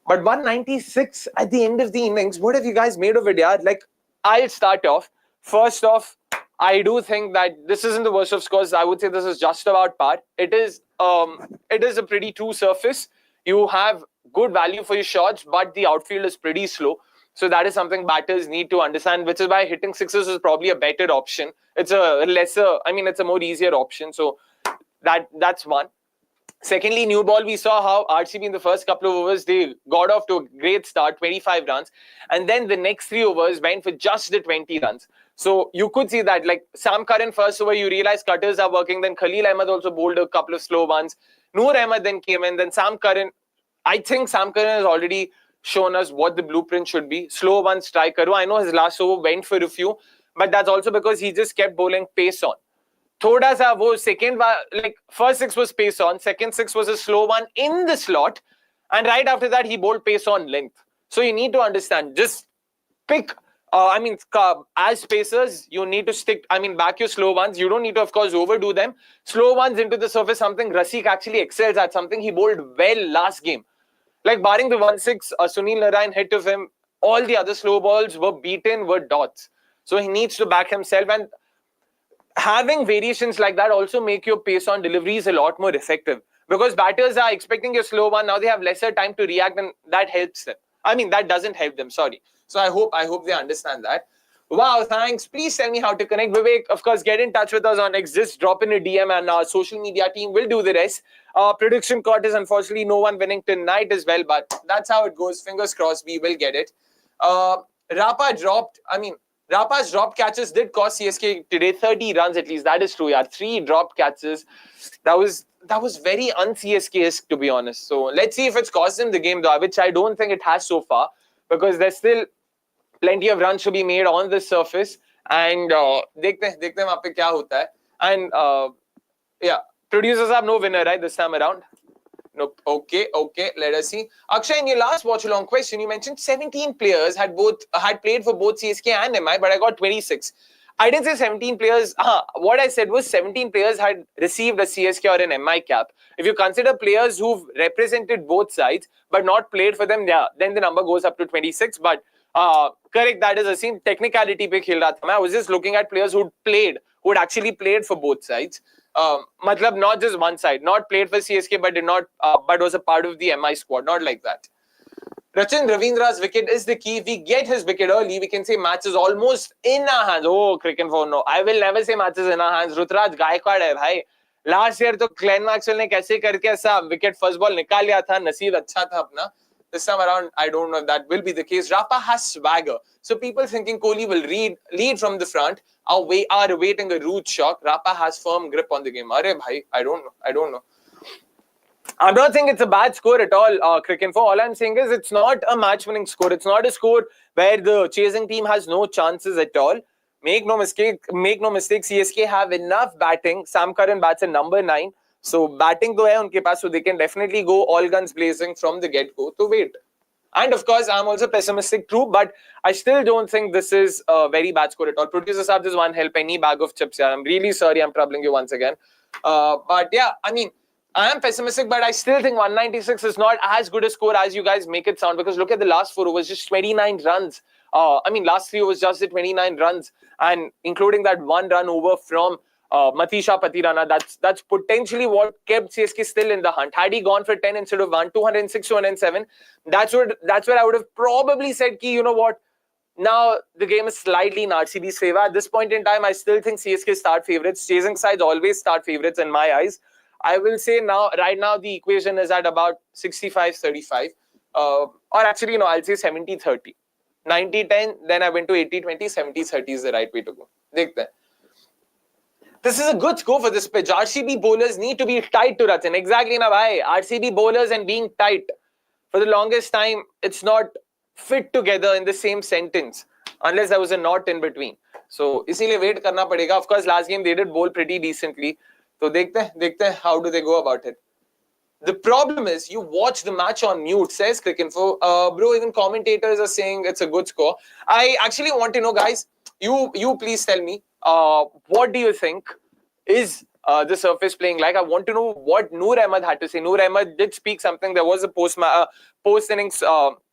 But 196 at the end of the innings, what have you guys made of it, yaar? Like, I'll start off. First off, I do think that this isn't the worst of scores. I would say this is just about par. It is a pretty true surface. You have good value for your shots, but the outfield is pretty slow. So that is something batters need to understand, which is why hitting sixes is probably a better option. It's a more easier option. So that's one. Secondly, new ball, we saw how RCB in the first couple of overs, they got off to a great start, 25 runs. And then the next 3 overs went for just the 20 runs. So you could see that, like Sam Curran first over, you realize cutters are working. Then Khaleel Ahmed also bowled a couple of slow ones. Noor Ahmed then came in. Then Sam Curran, I think Sam Curran has already shown us what the blueprint should be. Slow one, strike karo. I know his last over went for a few, but that's also because he just kept bowling pace on. Thoda sa wo second, like first 6 was pace on, second 6 was a slow one in the slot, and right after that he bowled pace on length. So you need to understand, just pick, as pacers, you need to stick, back your slow ones. You don't need to, of course, overdo them. Slow ones into the surface, something Rasik actually excels at, something he bowled well last game. Like barring the 1-6 Sunil Narayan hit of him, all the other slow balls were beaten, were dots. So he needs to back himself, and having variations like that also make your pace on deliveries a lot more effective, because batters are expecting your slow one. Now they have lesser time to react, and that helps them. That doesn't help them, sorry. So I hope they understand that. Wow, thanks. Please tell me how to connect. Vivek, of course, get in touch with us on X. Just drop in a DM and our social media team will do the rest. Prediction court is unfortunately no one winning tonight as well, but that's how it goes. Fingers crossed, we will get it. Rapa's dropped catches did cost CSK today 30 runs at least. That is true, yeah. 3 dropped catches. That was very un-CSK-esque, to be honest. So let's see if it's cost them the game, though, which I don't think it has so far, because there's still plenty of runs to be made on the surface. And dekhte hain wahan pe kya hota hai. And yeah, producers have no winner, right, this time around. Nope. Okay. Let us see. Akshay, in your last watch along question, you mentioned 17 players had played for both CSK and MI, but I got 26. I didn't say 17 players. What I said was 17 players had received a CSK or an MI cap. If you consider players who've represented both sides but not played for them, yeah, then the number goes up to 26. But correct, that is a same technicality pe khel raha tha. I was just looking at players who had actually played for both sides. Matlab not just one side, not played for CSK but did not, but was a part of the MI squad, not like that. Rachin, Ravindra's wicket is the key. If we get his wicket early, we can say match is almost in our hands. Oh, cricket for no. I will never say matches in our hands. Ruturaj Gaikwad hai bhai. Last year तो Glenn Maxwell ने कैसे करके ऐसा wicket first ball निकाल लिया था. नसीब अच्छा था अपना. This time around, I don't know if that will be the case. Rapa has swagger. So people thinking Kohli will lead from the front are awaiting a rude shock. Rapa has firm grip on the game. Arey bhai, I don't know. I'm not saying it's a bad score at all, Cricket. For all I'm saying is it's not a match-winning score. It's not a score where the chasing team has no chances at all. Make no mistake, CSK have enough batting. Sam Curran bats at number 9. So batting to hai unke paas, so they can definitely go all guns blazing from the get-go. So wait. And of course, I'm also pessimistic too, but I still don't think this is a very bad score at all. Producer Saab, just one help, any bag of chips. Yeah. I'm really sorry I'm troubling you once again. But yeah, I mean, I am pessimistic, but I still think 196 is not as good a score as you guys make it sound, because look at the last 4 overs, just 29 runs. Last 3 overs, just the 29 runs, and including that 1 run over from Matisha Patirana, that's potentially what kept CSK still in the hunt. Had he gone for 10 instead of 1, 206, 207, that's where I would have probably said, ki, you know what, now the game is slightly in RCB's favor. At this point in time, I still think CSK start favourites. Chasing sides always start favourites in my eyes. I will say right now, the equation is at about 65-35. Or actually, no, I'll say 70-30. 90-10, then I went to 80-20, 70-30 is the right way to go. Dekhte. This is a good score for this pitch. RCB bowlers need to be tight to Rachin. Exactly, na bhai. RCB bowlers and being tight. For the longest time, it's not fit together in the same sentence. Unless there was a knot in between. So, isliye wait karna padega. Of course, last game they did bowl pretty decently. So, dekhte hain, how do they go about it? The problem is, you watch the match on mute, says Cricinfo. Bro, even commentators are saying it's a good score. I actually want to know, guys, you please tell me, what do you think is the surface playing like? I want to know what Noor Ahmed had to say. Noor Ahmed did speak something. There was a post-innings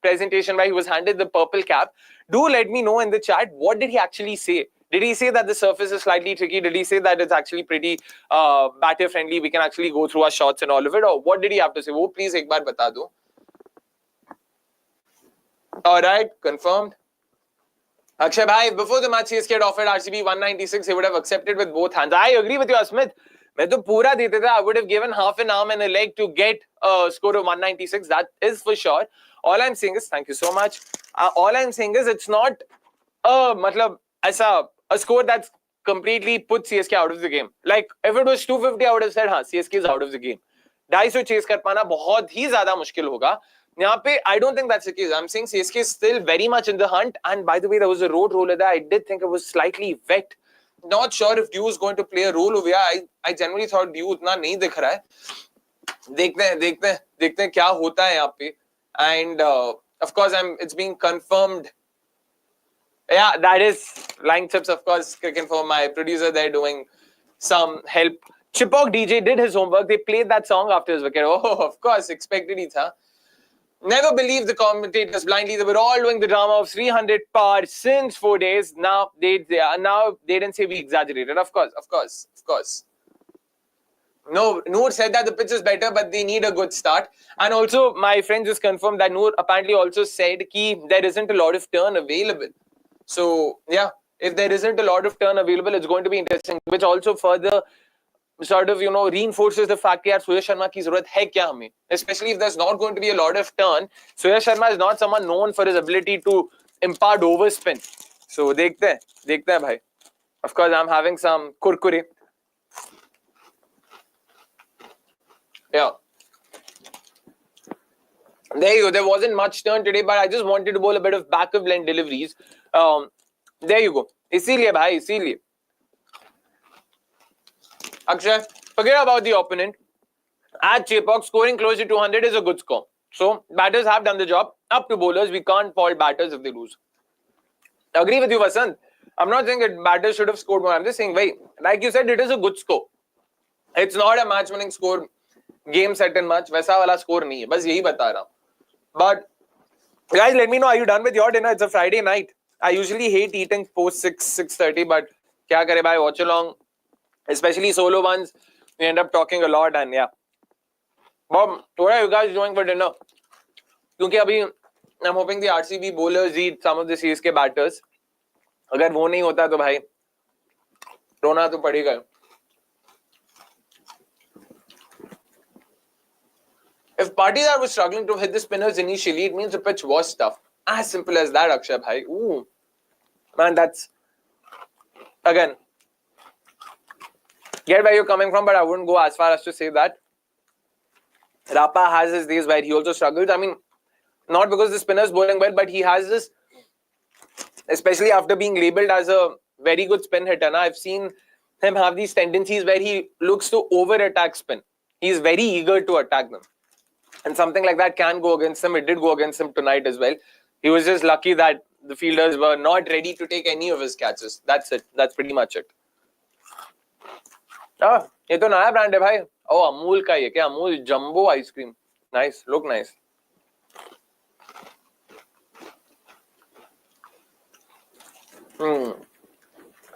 presentation where he was handed the purple cap. Do let me know in the chat, what did he actually say? Did he say that the surface is slightly tricky? Did he say that it's actually pretty batter friendly? We can actually go through our shots and all of it? Or what did he have to say? Wo please ek baar bata do. Alright, confirmed. Akshay bhai, before the match CSK had offered RCB 196, he would have accepted with both hands. I agree with you, Asmith. मैं तो पूरा देते थे. I would have given half an arm and a leg to get a score of 196. That is for sure. All I'm saying is, thank you so much. All I'm saying is, it's not a score that's completely put CSK out of the game. Like, if it was 250, I would have said, CSK is out of the game. 250 chase kar पाना बहुत ही ज़्यादा मुश्किल होगा. यहाँ पे, I don't think that's the case. I'm saying CSK is still very much in the hunt. And by the way, there was a road roller there. I did think it was slightly wet. Not sure if Dew is going to play a role over here. I generally thought Dew उतना नहीं दिख रहा है. देखते हैं क्या होता है यहाँ पे. And of course, it's being confirmed. Yeah, that is flying chips, of course. For my producer, they're doing some help. Chepauk DJ did his homework. They played that song after his wicket. Oh, of course, expected it, huh? Never believe the commentators blindly. They were all doing the drama of 300 par since 4 days. Now they didn't say we exaggerated. Of course. No, Noor said that the pitch is better, but they need a good start. And also, my friend just confirmed that Noor apparently also said that there isn't a lot of turn available. So, yeah, if there isn't a lot of turn available, it's going to be interesting, which also further sort of, reinforces the fact that Surya Sharma ki zarurat hai kya hame. Especially if there's not going to be a lot of turn. Surya Sharma is not someone known for his ability to impart overspin. So, dekhte hain bhai. Of course, I'm having some kurkure. Yeah. There you go. There wasn't much turn today, but I just wanted to bowl a bit of back of lane deliveries. There you go. इसीलिए भाई, इसीलिए. Akshay, forget about the opponent. At Chepauk, scoring close to 200 is a good score. So batters have done the job. Up to bowlers, we can't fault batters if they lose. Agree with you, Vasant. I'm not saying that batters should have scored more. I'm just saying, like you said, it is a good score. It's not a match-winning score, game set and match. वैसा वाला score नहीं है. बस यही बता रहा हूँ. But guys, let me know, are you done with your dinner? It's a Friday night. I usually hate eating post 6:30, but क्या करे भाई, watch along, especially solo ones, we end up talking a lot and yeah. Bob, what are you guys doing for dinner? क्योंकि अभी I'm hoping the RCB bowlers eat some of the CSK batters. अगर वो नहीं होता तो भाई रोना तो पड़ेगा. If Patidar was struggling to hit the spinners initially, it means the pitch was tough. As simple as that, Akshay bhai. Ooh. Man, that's... Again, get where you're coming from, but I wouldn't go as far as to say that. Rapa has his days where he also struggles. I mean, not because the spinner's bowling well, but he has this, especially after being labelled as a very good spin hitter. Now, I've seen him have these tendencies where he looks to over-attack spin. He's very eager to attack them. And something like that can go against him. It did go against him tonight as well. He was just lucky that the fielders were not ready to take any of his catches. That's it. That's pretty much it. Ah, ये तो नया brand है भाई. Oh, Amul का ये क्या? Amul Jumbo ice cream. Nice. Look nice.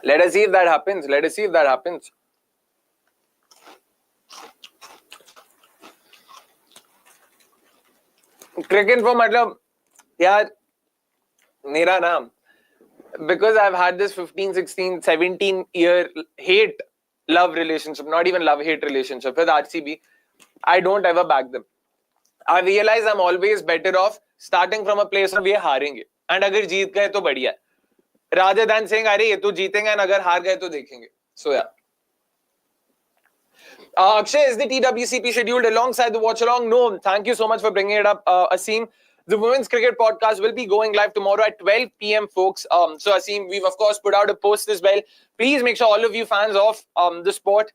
Let us see if that happens. Let us see if that happens. Cricket for मतलब यार मेरा नाम, because I've had this 15, 16, 17 year hate-love relationship, not even love-hate relationship with RCB, I don't ever back them. I realize I'm always better off starting from a place of ये हारेंगे, and अगर जीत गए तो बढ़िया है, rather than saying अरे ये तो जीतेंगे and अगर हार गए तो देखेंगे. So yeah. Akshay, is the TWCP scheduled alongside the watch-along? No, thank you so much for bringing it up, Asim. The Women's Cricket Podcast will be going live tomorrow at 12 p.m, folks. So, Asim, we've, of course, put out a post as well. Please make sure all of you fans of the sport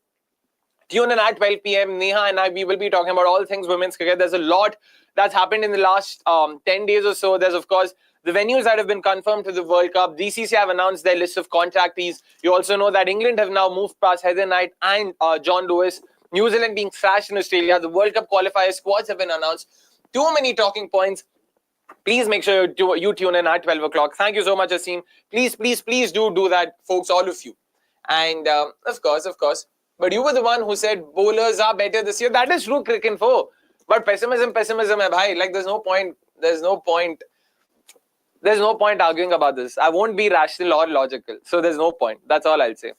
tune in at 12 p.m. Neha and I, we will be talking about all things women's cricket. There's a lot that's happened in the last 10 days or so. There's, of course, the venues that have been confirmed to the World Cup. DCC have announced their list of contractees. You also know that England have now moved past Heather Knight and John Lewis. New Zealand being thrashed in Australia. The World Cup qualifier squads have been announced. Too many talking points. Please make sure you tune in at 12 o'clock. Thank you so much, Asim. Please, please, please do that, folks, all of you. And of course. But you were the one who said bowlers are better this year. That is true, cricket info. But pessimism hai bhai. Like, there's no point arguing about this. I won't be rational or logical. So there's no point. That's all I'll say.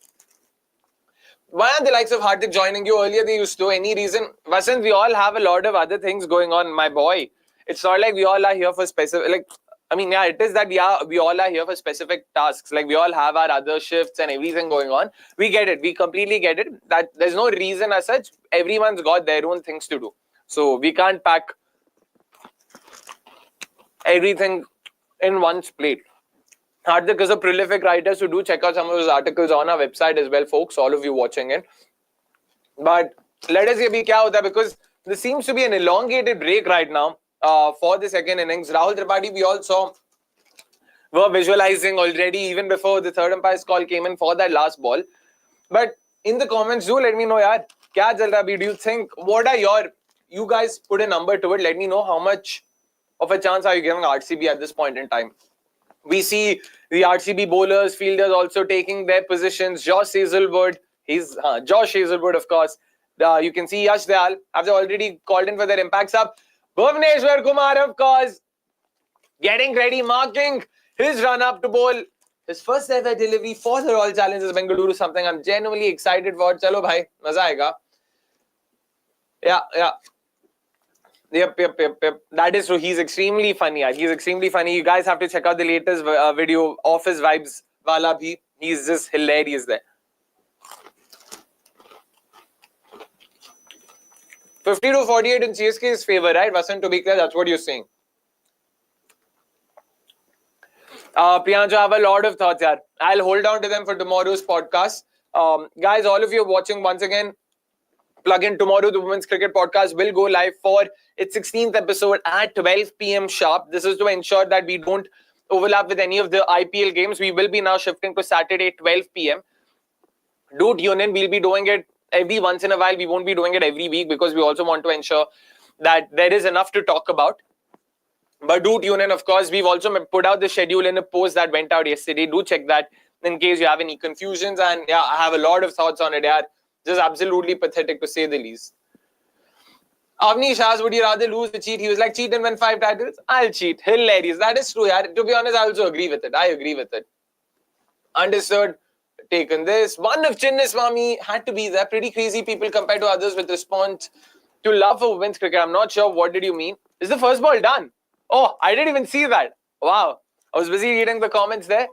Why aren't the likes of Hardik joining you? Earlier they used to. Any reason? Vasant, we all have a lot of other things going on, my boy. It's not like we all are here for specific, like, I mean, yeah, it is that, yeah, we all are here for specific tasks. Like, we all have our other shifts and everything going on. We get it. We completely get it. That there's no reason as such. Everyone's got their own things to do. So we can't pack everything in one plate. Hardik is a prolific writer, so do check out some of his articles on our website as well, folks, all of you watching it. But let us see abhi kya hota, because there seems to be an elongated break right now for the second innings. Rahul Tripathi, we all saw, were visualizing already even before the third umpire's call came in for that last ball. But in the comments, do let me know, yaar, kya chal raha abhi? Do you think, what are you guys put a number to it. Let me know how much of a chance are you giving RCB at this point in time. We see the RCB bowlers, fielders also taking their positions. Josh Hazelwood, of course. You can see Yash Dayal have they already called in for their impact sub. Bhuvneshwar Kumar, of course, getting ready, marking his run up to bowl. His first ever delivery for the Royal Challengers Bengaluru, something I'm genuinely excited for. Chalo bhai, maza aayega. Yeah. Yep. That is true. He's extremely funny. He's extremely funny. You guys have to check out the latest video of his vibes wala bhi. He's just hilarious there. 50-48 in CSK's favor, right? Vasant, to be clear, that's what you're saying. Priyanka, I have a lot of thoughts, yaar. I'll hold on to them for tomorrow's podcast. Guys, all of you watching once again, plug in tomorrow. The Women's Cricket Podcast will go live for its 16th episode at 12 p.m. sharp. This is to ensure that we don't overlap with any of the IPL games. We will be now shifting to Saturday 12 p.m. Do tune in. We'll be doing it every once in a while. We won't be doing it every week because we also want to ensure that there is enough to talk about. But do tune in, of course. We've also put out the schedule in a post that went out yesterday. Do check that in case you have any confusions. And yeah, I have a lot of thoughts on it. Yeah, just absolutely pathetic to say the least. Avnish asked, would you rather lose or cheat? He was like, cheat and win 5 titles? I'll cheat. Hilarious. That is true. Yeah. To be honest, I also agree with it. I agree with it. Understood. Taken this. One of Chinnaswamy had to be there. Pretty crazy people compared to others with response to love for women's cricket. I'm not sure. What did you mean? Is the first ball done? Oh, I didn't even see that. Wow. I was busy reading the comments there.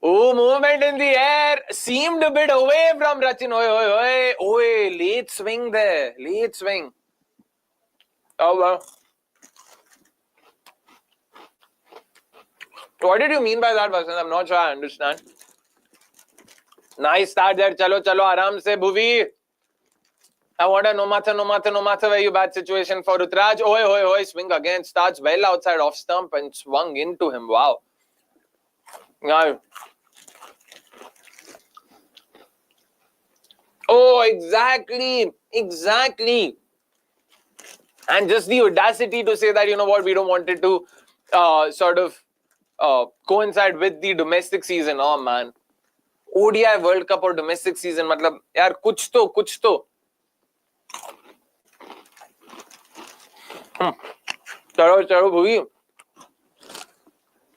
Oh, movement in the air. Seemed a bit away from Rachin. Oi. Late swing there. Late swing. Oh, wow. What did you mean by that, Vasant? I'm not sure I understand. Nice start there. Chalo, aaram se, Bhuvi. I want a no matter where you bad situation for Ruturaj. Oi. Swing again. Starts well outside off stump and swung into him. Wow. Now. Oh, exactly. And just the audacity to say that, you know what, we don't want it to coincide with the domestic season. Oh, man. ODI World Cup or domestic season, matlab, yaar, kuch to. Chalo, Bhuvi.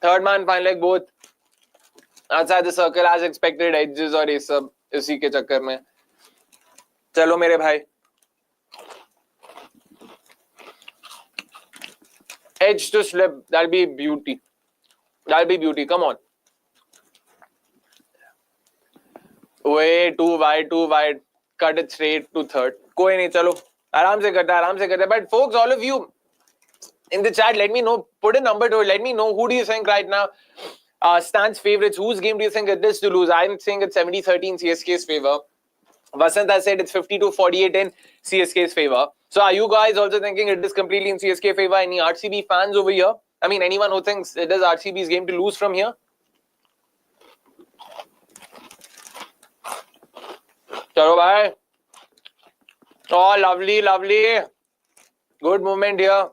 Third man, fine leg, both outside the circle as expected, edges और ये सब इसी के चक्कर में. चलो मेरे भाई. Edge to slip, that'll be beauty. Come on. Way too wide. Cut it straight to third. कोई नहीं, चलो आराम से करता है. But folks, all of you in the chat, let me know. Put a number to it. Let me know, who do you think right now stands favorites? Whose game do you think it is to lose? I'm saying it's 70-30 in CSK's favor. Vasant has said it's 52-48 in CSK's favor. So are you guys also thinking it is completely in CSK favor? Any RCB fans over here? I mean, anyone who thinks it is RCB's game to lose from here? Chalo bhai. Oh, lovely. Good movement here.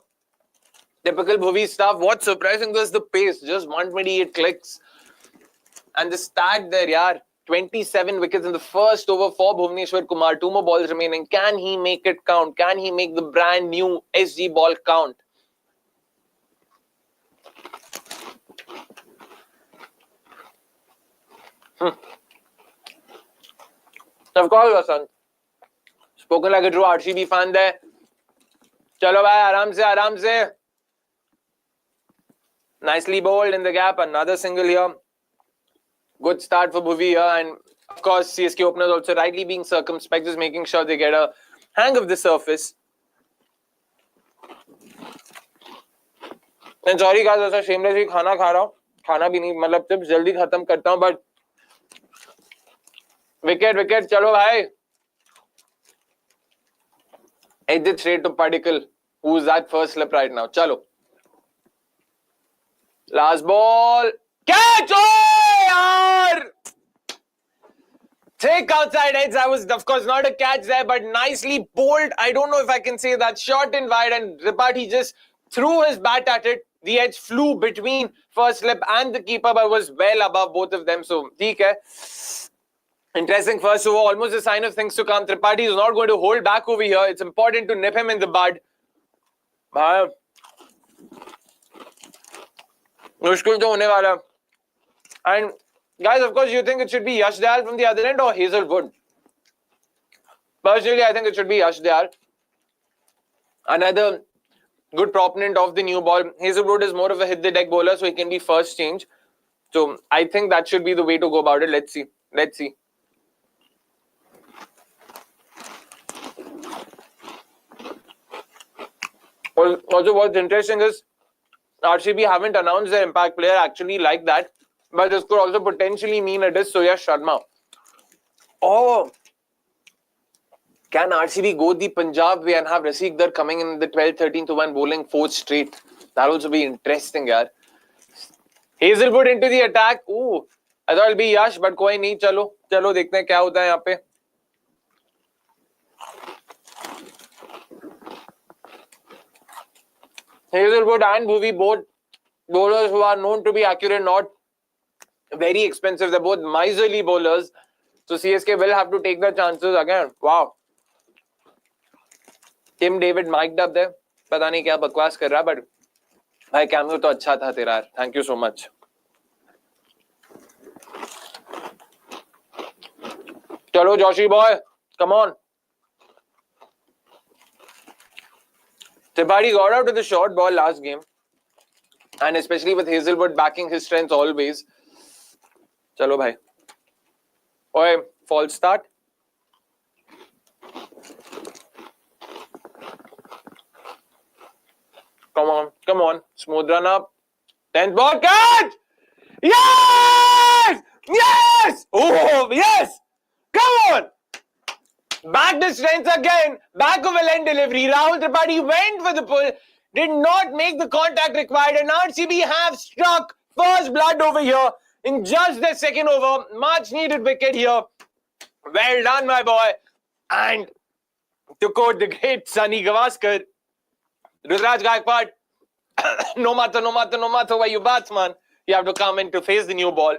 Typical Bhuvi stuff. What's surprising was the pace. Just 128 clicks. And the stat there, yaar. 27 wickets in the first over for Bhuvneshwar Kumar. 2 more balls remaining. Can he make it count? Can he make the brand new SG ball count? Of course, Vasant. Spoken like a true RCB fan there. Chalo bhai, aaram se. Nicely bowled in the gap. Another single here. Good start for Bhuvi here. And of course, CSK openers also rightly being circumspect, just making sure they get a hang of the surface. And sorry guys, ऐसा shamelessly खाना खा रहा हूँ. खाना भी नहीं, मतलब जब जल्दी खत्म करता हूँ, but wicket, चलो भाई. Edge straight to Padikkal. Who's that first slip right now? Chalo. Last ball. Catch! Oh, yaar! Thick outside edge. That was, of course, not a catch there, but nicely bowled. I don't know if I can say that. Short and wide, and Tripathy just threw his bat at it. The edge flew between first slip and the keeper, but was well above both of them. So, theek hai. Interesting first over. Almost a sign of things to come. Tripathy is not going to hold back over here. It's important to nip him in the bud. मुश्किल तो होने वाला. And guys, of course, you think it should be Yash Dayal from the other end or Hazelwood? Personally, I think it should be Yash Dayal. Another good proponent of the new ball. Hazelwood is more of a hit the deck bowler, so he can be first change. So I think that should be the way to go about it. Let's see. Also, what's interesting is RCB haven't announced their impact player actually like that, but this could also potentially mean it is Suyash Sharma. Oh, Can RCB go the Punjab way and have Rasikdar coming in the 12th, 13th to 1 bowling 4th straight? That'll also be interesting, yaar. Hazelwood into the attack. Ooh, I thought it'll be Yash, but कोई नहीं. चलो देखते हैं क्या होता है यहाँ पे. Hazelwood and Bhuvi, both bowlers who are known to be accurate, not very expensive. They're both miserly bowlers. So CSK will have to take their chances again. Wow. Tim David mic'd up there. पता नहीं क्या बकवास कर रहा, but भाई cameo तो अच्छा था तेरा. Thank you so much. चलो Joshi boy, come on. Tripathi got out of the short ball last game, and especially with Hazelwood backing his strengths always. चलो भाई. ओए, false start. Come on. Smooth run up. 10th ball, catch! Yes! Oh, yes! Come on! Back the strength again. Back of a lane delivery. Rahul Tripathi went for the pull. Did not make the contact required. And RCB have struck first blood over here in just the second over. Much needed wicket here. Well done, my boy. And to quote the great Sunny Gavaskar, Ruturaj Gaikwad, no matter where you batsman, you have to come in to face the new ball.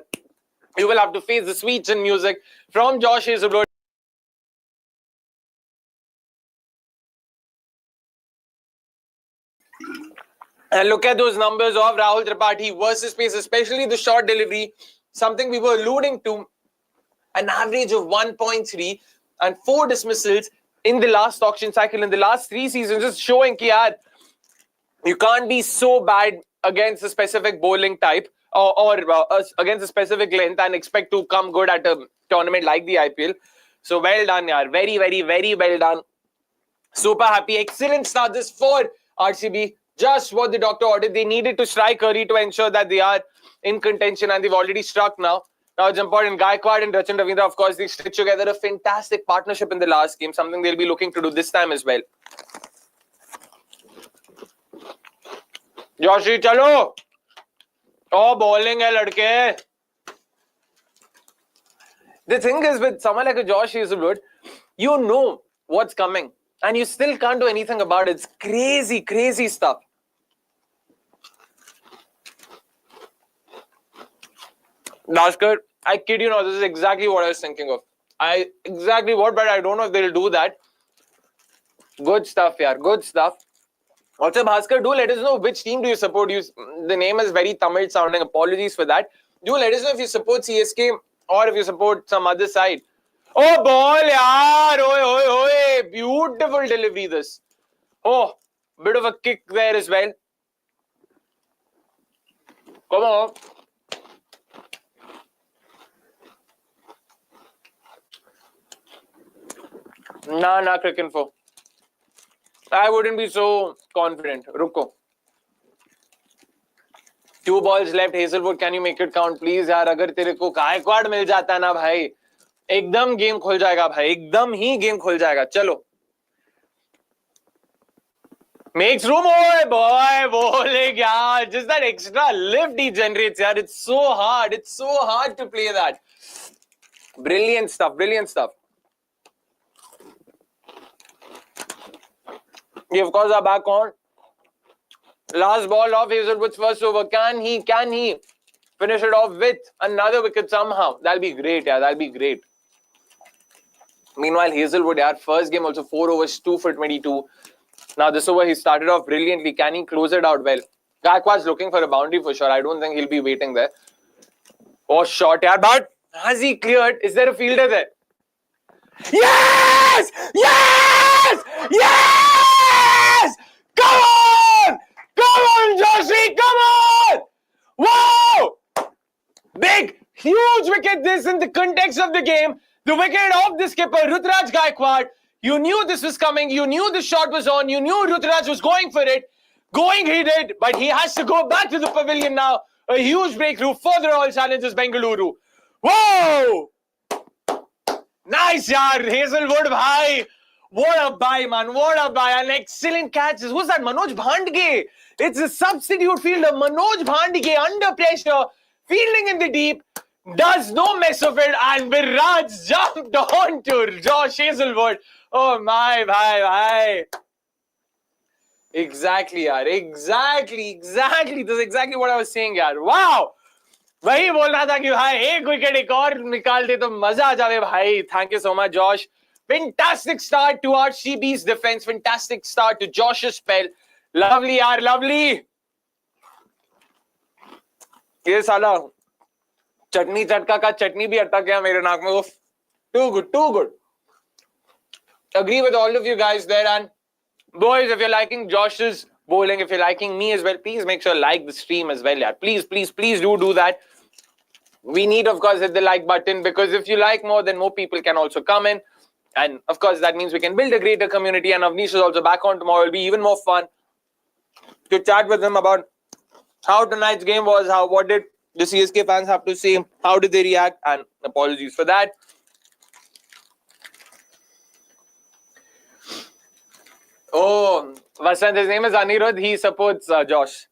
You will have to face the sweets and music from Josh Hazelwood. And look at those numbers of Rahul Tripathi versus pace, especially the short delivery, something we were alluding to. An average of 1.3 and 4 dismissals in the last auction cycle, in the last 3 seasons, just showing that you can't be so bad against a specific bowling type or against a specific length and expect to come good at a tournament like the IPL. So well done, yaar. Very, very, very well done. Super happy. Excellent start this for RCB. Just what the doctor ordered. They needed to strike early to ensure that they are in contention, and they've already struck now. Now it's important. Gaikwad and Rachin, of course, they stitched together a fantastic partnership in the last game, something they'll be looking to do this time as well. Joshi, chalo! Oh, bowling hai ladke. The thing is, with someone like a Josh Hazelwood, you know what's coming, and you still can't do anything about it. It's crazy, crazy stuff. Daskar, I kid you not, this is exactly what I was thinking of. But I don't know if they'll do that. Good stuff, yaar. Good stuff. Also, Bhaskar, do let us know which team do you support. The name is very Tamil sounding. Apologies for that. Do let us know if you support CSK or if you support some other side. Oh, ball, yaar. Oi. Beautiful delivery, this. Oh, bit of a kick there as well. Come on. Nah, cricket info. I wouldn't be so confident. Ruko. 2 balls left. Hazelwood, can you make it count, please? यार अगर तेरे को गायकवाड मिल जाता है ना भाई, एकदम game खुल जाएगा भाई. एकदम ही गेम खुल जाएगा. चलो. Makes room, boy. Bowling, yaar. Just that extra lift he generates, yaar. It's so hard. It's so hard to play that. Brilliant stuff. We of course are back on. Last ball of Hazelwood's first over. Can he finish it off with another wicket somehow? That'll be great, yeah. That'll be great. Meanwhile, Hazelwood, yeah, first game also 4 overs, 2 for 22. Now this over he started off brilliantly. Can he close it out well? Gaikwad's looking for a boundary for sure. I don't think he'll be waiting there. Oh, shot, yeah. But has he cleared? Is there a fielder there? Yes! Come on, Joshi! Come on! Wow! Big, huge wicket this in the context of the game. The wicket of the skipper, Ruturaj Gaikwad. You knew this was coming. You knew the shot was on. You knew Ruturaj was going for it. Going he did, but he has to go back to the pavilion now. A huge breakthrough for the Royal Challengers Bengaluru. Whoa! Nice, yaar. Hazelwood, bhai. What a buy, man. What a buy. An excellent catch. Who's that? Manoj Bhandge. It's a substitute fielder. Manoj Bhandge under pressure. Fielding in the deep. Does no mess of it. And Virat jumped onto Josh Hazelwood. Oh my, bhai. Exactly, yaar. Exactly. This is exactly what I was saying, yaar. Wow. वही बोल रहा था कि भाई एक wicket एक और निकाल दे तो मजा आ जावे भाई. Thank you so much, Josh. Fantastic start to our CB's defense. Fantastic start to Josh's spell. Lovely, yaar, lovely. ये साला चटनी चटका का चटनी भी अटक गया मेरे नाक में. Too good. Agree with all of you guys there. And boys, if you're liking Josh's bowling, if you're liking me as well, please make sure to like the stream as well, yaar. Please do that. We need, of course, hit the like button, because if you like more, then more people can also come in. And of course, that means we can build a greater community. And Avnish is also back on tomorrow. It'll be even more fun to chat with him about how tonight's game was, what did the CSK fans have to say, how did they react, and apologies for that. Oh, Vasant, his name is Anirudh. He supports Josh.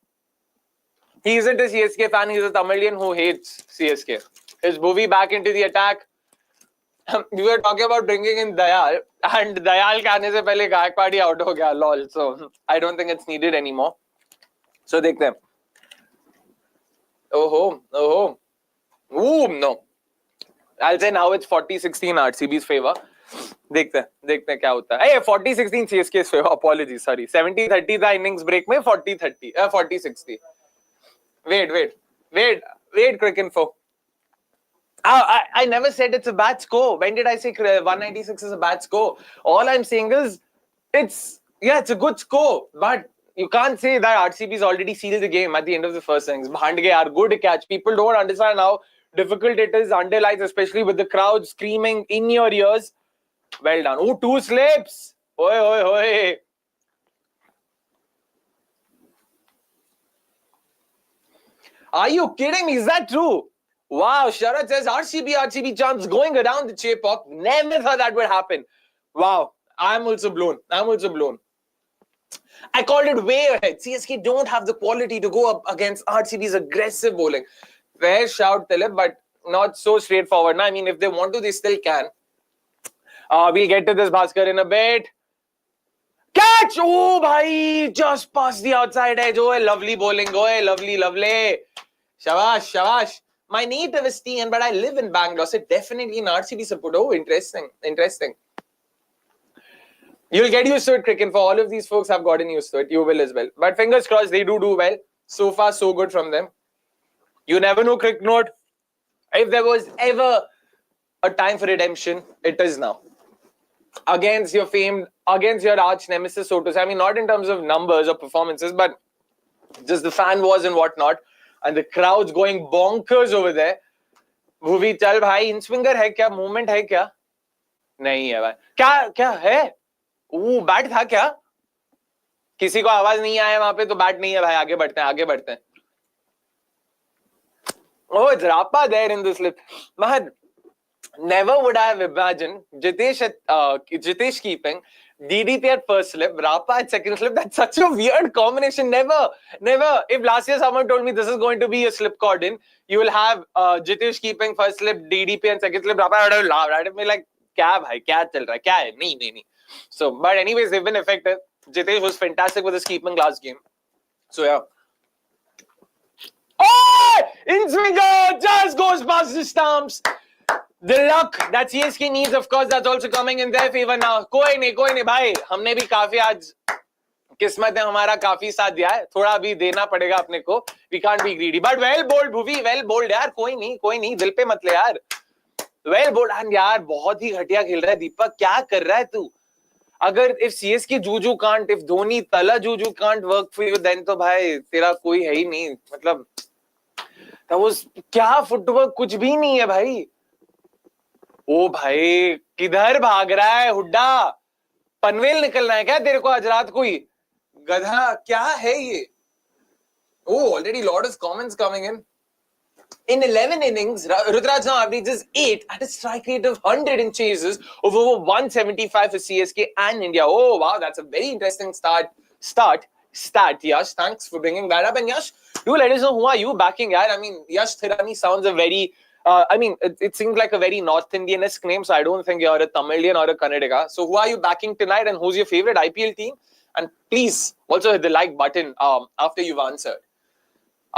He isn't a CSK fan. He's a Tamilian who hates CSK. Is Bhuvi back into the attack? We were talking about bringing in Dayal, and Dayal ke aane se pehle Gaikwad hi out ho gaya, lol. So I don't think it's needed anymore. So dekhte hain. Oh. Ooh, no. I'll say now it's 40-16 RCB's favor. देखते हैं क्या होता है. 40-16 CSK's favor. Apologies, sorry. 70-30 था innings break में. 40-60. Wait, cricket info. I never said it's a bad score. When did I say 196 is a bad score? All I'm saying is it's a good score, but you can't say that RCB's already sealed the game at the end of the first innings. Bhandge are good catch. People don't understand how difficult it is under lights, especially with the crowd screaming in your ears. Well done. Oh, 2 slips. Oi. Are you kidding me? Is that true? Wow, Sharat says RCB chance going around the Chepauk. Never thought that would happen. Wow, I'm also blown. I called it way ahead. CSK don't have the quality to go up against RCB's aggressive bowling. Fair shout, Tilip, but not so straightforward. I mean, if they want to, they still can. We'll get to this, Bhaskar, in a bit. Catch! Oh, bhai! Just past the outside edge. Oh, lovely bowling. Oh, lovely. Shabash. My native is TN, but I live in Bangalore, so definitely an RCB support. Oh, interesting. You'll get used to it, cricket. For all of these folks have gotten used to it. You will as well. But fingers crossed, they do well. So far, so good from them. You never know, cricket note. If there was ever a time for redemption, it is now. Against your arch nemesis, so to say. I mean, not in terms of numbers or performances, but just the fan wars and whatnot. And the crowd's going bonkers over there. Bhuvi, chal bhai, in-swinger hai kya? Movement hai kya? Nahi hai bhai. Kya hai? Ooh, bat tha kya? किसी को आवाज नहीं आया वहां पे तो bat नहीं है भाई. आगे बढ़ते हैं. Oh, it's Rapa there in the slip. Man, never would I have imagined Jitesh keeping, DDP at first slip, Rapa at second slip. That's such a weird combination. Never. If last year someone told me this is going to be a slip cordon, you will have Jitesh keeping first slip, DDP and second slip, Rapa, I would have laughed. I would have been like, kya bhai, kya chal raha hai, kya hai? Nahi. So, but anyways, they've been effective. Jitesh was fantastic with his keeping last game. So, yeah. Oh! In-swinger just goes past the stumps. The luck that CSK needs, of course, that's also coming in their favor now. कोई नहीं भाई, हमने भी काफी आज किस्मत ने हमारा काफी साथ दिया है. थोड़ा भी देना पड़ेगा अपने को. We can't be greedy. But well bowled, Bhuvi, well bowled यार. कोई नहीं, दिल पे मत ले यार. Well bowled. And यार बहुत ही घटिया खेल रहा है दीपक. क्या कर रहा है तू? अगर if CSK juju can't, if Dhoni Thala juju can't work for you, then तो भाई तेरा कोई है ही नहीं. मतलब that was क्या फुटवर्क, कुछ भी नहीं है भाई. ओ भाई किधर भाग रहा है हुड्डा? पनवेल निकलना है क्या तेरे को आज रात को ही? गधा क्या है ये? Oh, already lot of comments coming in. In 11 innings, Ruturaj now averages 8 at a strike rate of 100 in chases of over 175 for CSK and India. Oh, wow, that's a very interesting stat, Yash. Thanks for bringing that up. And Yash, do let us know who are you backing at? I mean, Yash Thirani sounds a very, it seems like a very North Indian-esque name, so I don't think you're a Tamilian or a Kannadiga. So who are you backing tonight and who's your favorite IPL team? And please also hit the like button after you've answered.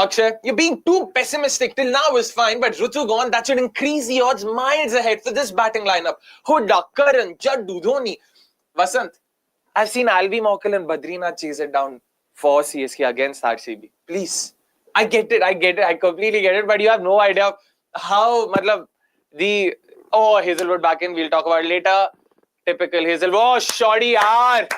Akshay, you're being too pessimistic. Till now is fine, but Rutu gone, that should increase the odds miles ahead for this batting lineup. Hooda, Curran, Jaddu, Dhoni. Vasant, I've seen Albi Mokel and Badrinath chase it down for CSK against RCB. Please. I get it. I completely get it, but you have no idea how, Hazelwood back in, we'll talk about it later. Typical Hazelwood. Oh, shoddy, yaar.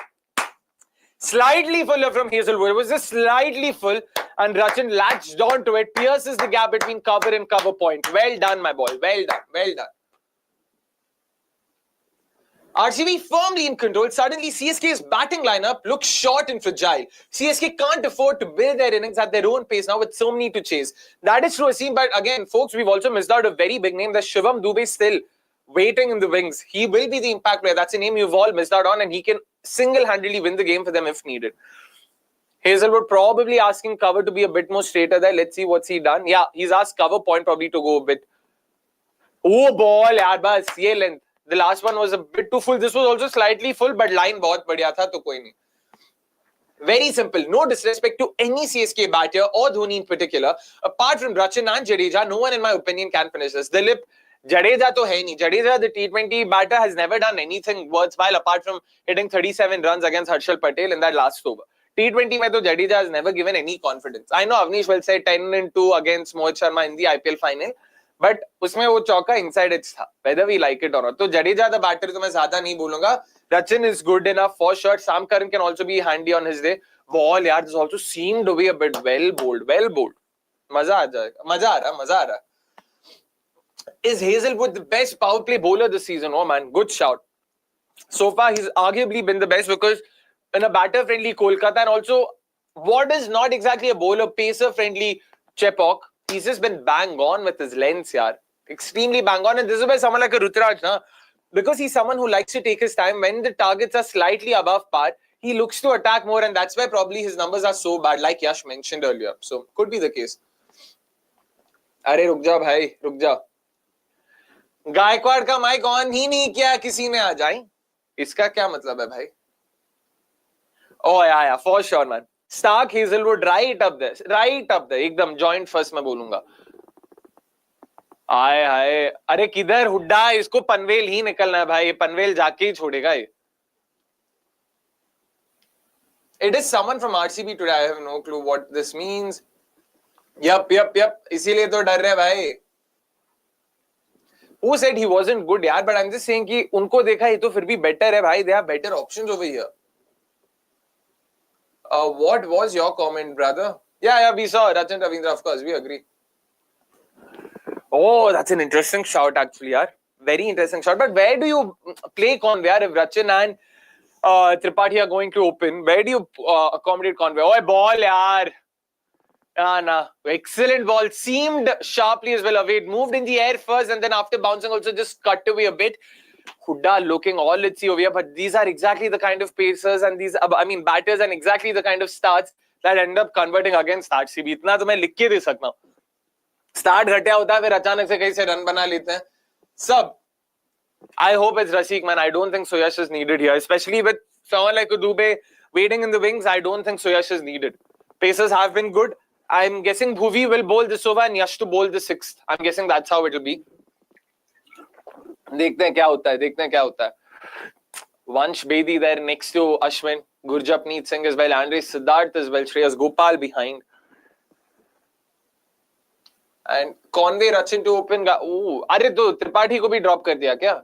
Slightly fuller from Hazelwood. It was just slightly full. And Rachin latched onto it, pierces the gap between cover and cover point. Well done, my boy. Well done. RCB firmly in control. Suddenly, CSK's batting lineup looks short and fragile. CSK can't afford to build their innings at their own pace now with so many to chase. That is true, Asim. But again, folks, we've also missed out a very big name. There's Shivam Dubey still waiting in the wings. He will be the impact player. That's a name you've all missed out on, and he can single-handedly win the game for them if needed. Hazelwood probably asking cover to be a bit more straighter there. Let's see what's he done. Yeah, he's asked cover point probably to go a bit. Oh, ball, yaar, bas, ye length. The last one was a bit too full. This was also slightly full, but line bahut badhiya tha, to koi nahi. Very simple. No disrespect to any CSK batter or Dhoni in particular. Apart from Rachin and Jadeja, no one in my opinion can finish this. Dilip, Jadeja to hai nahi. Jadeja, the T20 batter, has never done anything worthwhile apart from hitting 37 runs against Harshal Patel in that last over. T20 mein to Jadeja has never given any confidence. I know Avnish will say 10-2 against Mohit Sharma in the IPL final, but usme wo chauka inside edge tha, whether we like it or not. So Jadeja the batter to main zyada nahi bolunga. Rachin is good enough for sure. Sam Curran can also be handy on his day. Ball, yaar, this also seemed to be a bit well bowled. Maza aa jayega. Maza aa raha. Is Hazelwood the best power play bowler this season? Oh man, good shout. So far, he's arguably been the best because in a batter-friendly Kolkata, and also what is not exactly a bowler, pacer-friendly Chepauk, he's just been bang on with his lengths, yaar. Extremely bang on. And this is why someone like a Ruturaj, na, because he's someone who likes to take his time. When the targets are slightly above par, he looks to attack more, and that's why probably his numbers are so bad, like Yash mentioned earlier. So, could be the case. Arey, ruk ja, bhai, ruk ja. Gaikwad ka mic on ही नहीं किया किसी ने आ जाए इसका क्या मतलब है भाई Oh yeah, for sure, man. Stark, Hazelwood, right up there. एकदम joint first मैं बोलूंगा. हाय अरे किधर हुड्डा इसको पनवेल ही निकलना है भाई पनवेल जाके ही छोड़ेगा ये. It is someone from RCB today. I have no clue what this means. Yup. इसीलिए तो डर रहे भाई. Who said he wasn't good यार? But I'm just saying कि उनको देखा ये तो फिर भी better है भाई. They have better options over here. What was your comment, brother? Yeah, we saw Rachin Ravindra, of course, we agree. Oh, that's an interesting shout, actually, yaar. Very interesting shout. But where do you play Conway, yaar? If Rachin and Tripathy are going to open, where do you accommodate Conway? Oh, ball, yaar. Nah. Excellent ball. Seemed sharply as well away. It moved in the air first, and then after bouncing, also just cut away a bit. Hooda looking all let's see over here, but these are exactly the kind of pacers and these, batters and exactly the kind of starts that end up converting against RCB. इतना तो मैं लिख के दे सकता हूँ. Start घटिया होता है फिर अचानक से कहीं से रन बना लेते हैं. Sub. I hope it's Rashik, man. I don't think Suyash is needed here, especially with someone like Dubey waiting in the wings. I don't think Suyash is needed. Pacers have been good. I'm guessing Bhuvi will bowl this over and Yash to bowl the sixth. I'm guessing that's how it will be. देखते हैं क्या होता है. Vansh Bedi there next to Ashwin, Gurjapneet Singh as well, Andre Siddharth as well, Shreyas Gopal behind. And Conway Rachin to open. अरे तो त्रिपाठी को भी drop कर दिया क्या?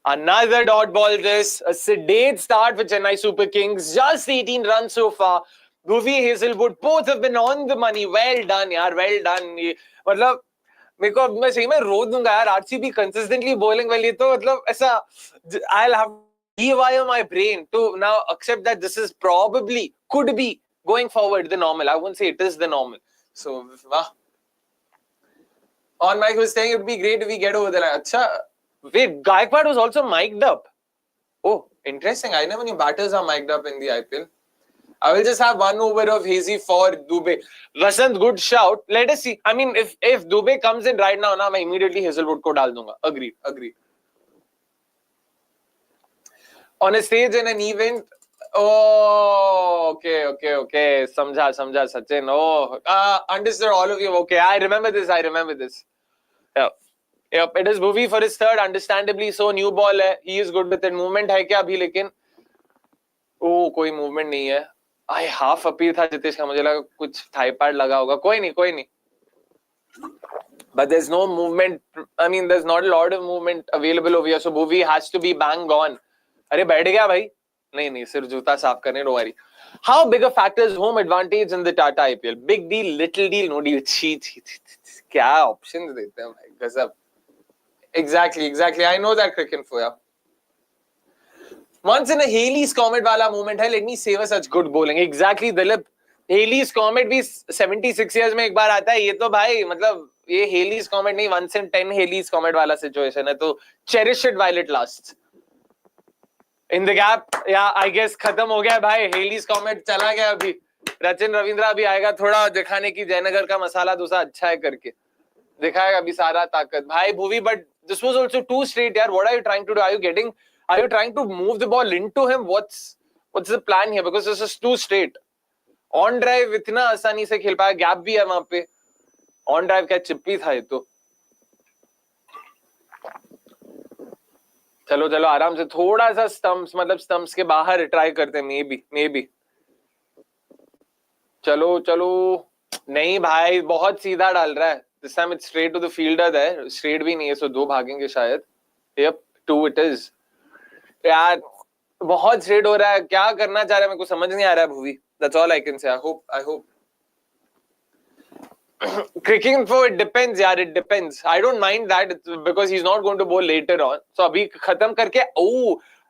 Another dot ball this. A sedate start for Chennai Super Kings. Just 18 runs so far. Bhuvi, Hazelwood, both have been on the money. Well done, yaar. Well done. मतलब मेरे को मैं सही में रो दूंगा यार आरसीबी कंसिस्टेंटली बॉलिंग वाली तो मतलब ऐसा I'll have to rewire my brain to now accept that this is probably could be going forward the normal. I won't say it is the normal. So wow. On mic, he was saying it would be great if we get over there. Acha. Wait, Gaikwad was also mic'd up. Oh, interesting. I never knew batters are mic'd up in the IPL. I will just have one over of hazy for Dubey. Vasant, good shout. Let us see. I mean, if Dubey comes in right now, I immediately Hazelwood ko dal dunga. Agreed. On a stage in an event. Oh, okay. Samjha, Sachin. Oh, understood all of you. Okay, I remember this. Yep. It is Bhuvi for his third. Understandably so. New ball hai. He is good with it. Movement hai kya abhi lekin? Oh, कोई movement नहीं है. I half appeal था जितेश का, मुझे लगा कुछ thigh pad लगा होगा. कोई नहीं. But there's no movement. I mean, there's not a lot of movement available over here. So Bhuvi has to be bang on. अरे बैठ गया भाई? नहीं, सिर्फ जूता साफ करने. Don't worry. How big a factor is home advantage in the Tata IPL? Big deal, little deal, no deal. क्या options देते हैं भाई? गजब. Exactly. I know that cricket for ya. Once in a Haley's Comet wala moment hai, let me savor such good bowling. Exactly, Dilip. Haley's Comet bhi 76 years में एक बार आता है. ये तो भाई मतलब ये Haley's Comet नहीं, once in 10 Haley's Comet वाला situation है. तो cherish it while it lasts. In the gap, yeah, I guess खत्म हो गया भाई. Haley's Comet चला गया अभी. रचिन रविंद्रा भी आएगा थोड़ा दिखाने की जयनगर का मसाला डोसा अच्छा है करके. दिखाएगा अभी सारा ताकत. भाई Bhuvi, but this was also too straight यार. What are you trying to do? Are you trying to move the ball into him? What's the plan here? Because this is too straight. On drive इतना आसानी से खेल पाया. Gap भी है वहां पे. On drive क्या चिप्पी था ये तो. चलो आराम से थोड़ा सा स्टंप्स के बाहर ट्राई करते मे बी. चलो नहीं भाई, बहुत सीधा डाल रहा है. This time it's straight to the fielder there. Straight भी नहीं है, so 2 भागेंगे शायद. Yep, 2 it is. यार बहुत स्ट्रेट हो रहा है. क्या करना चाह रहा है मेरे को समझ नहीं आ रहा है Bhuvi. That's all I can say. I hope. Kicking for it depends, yaar. It depends. I don't mind that because he's not going to bowl later on. So अभी खत्म करके,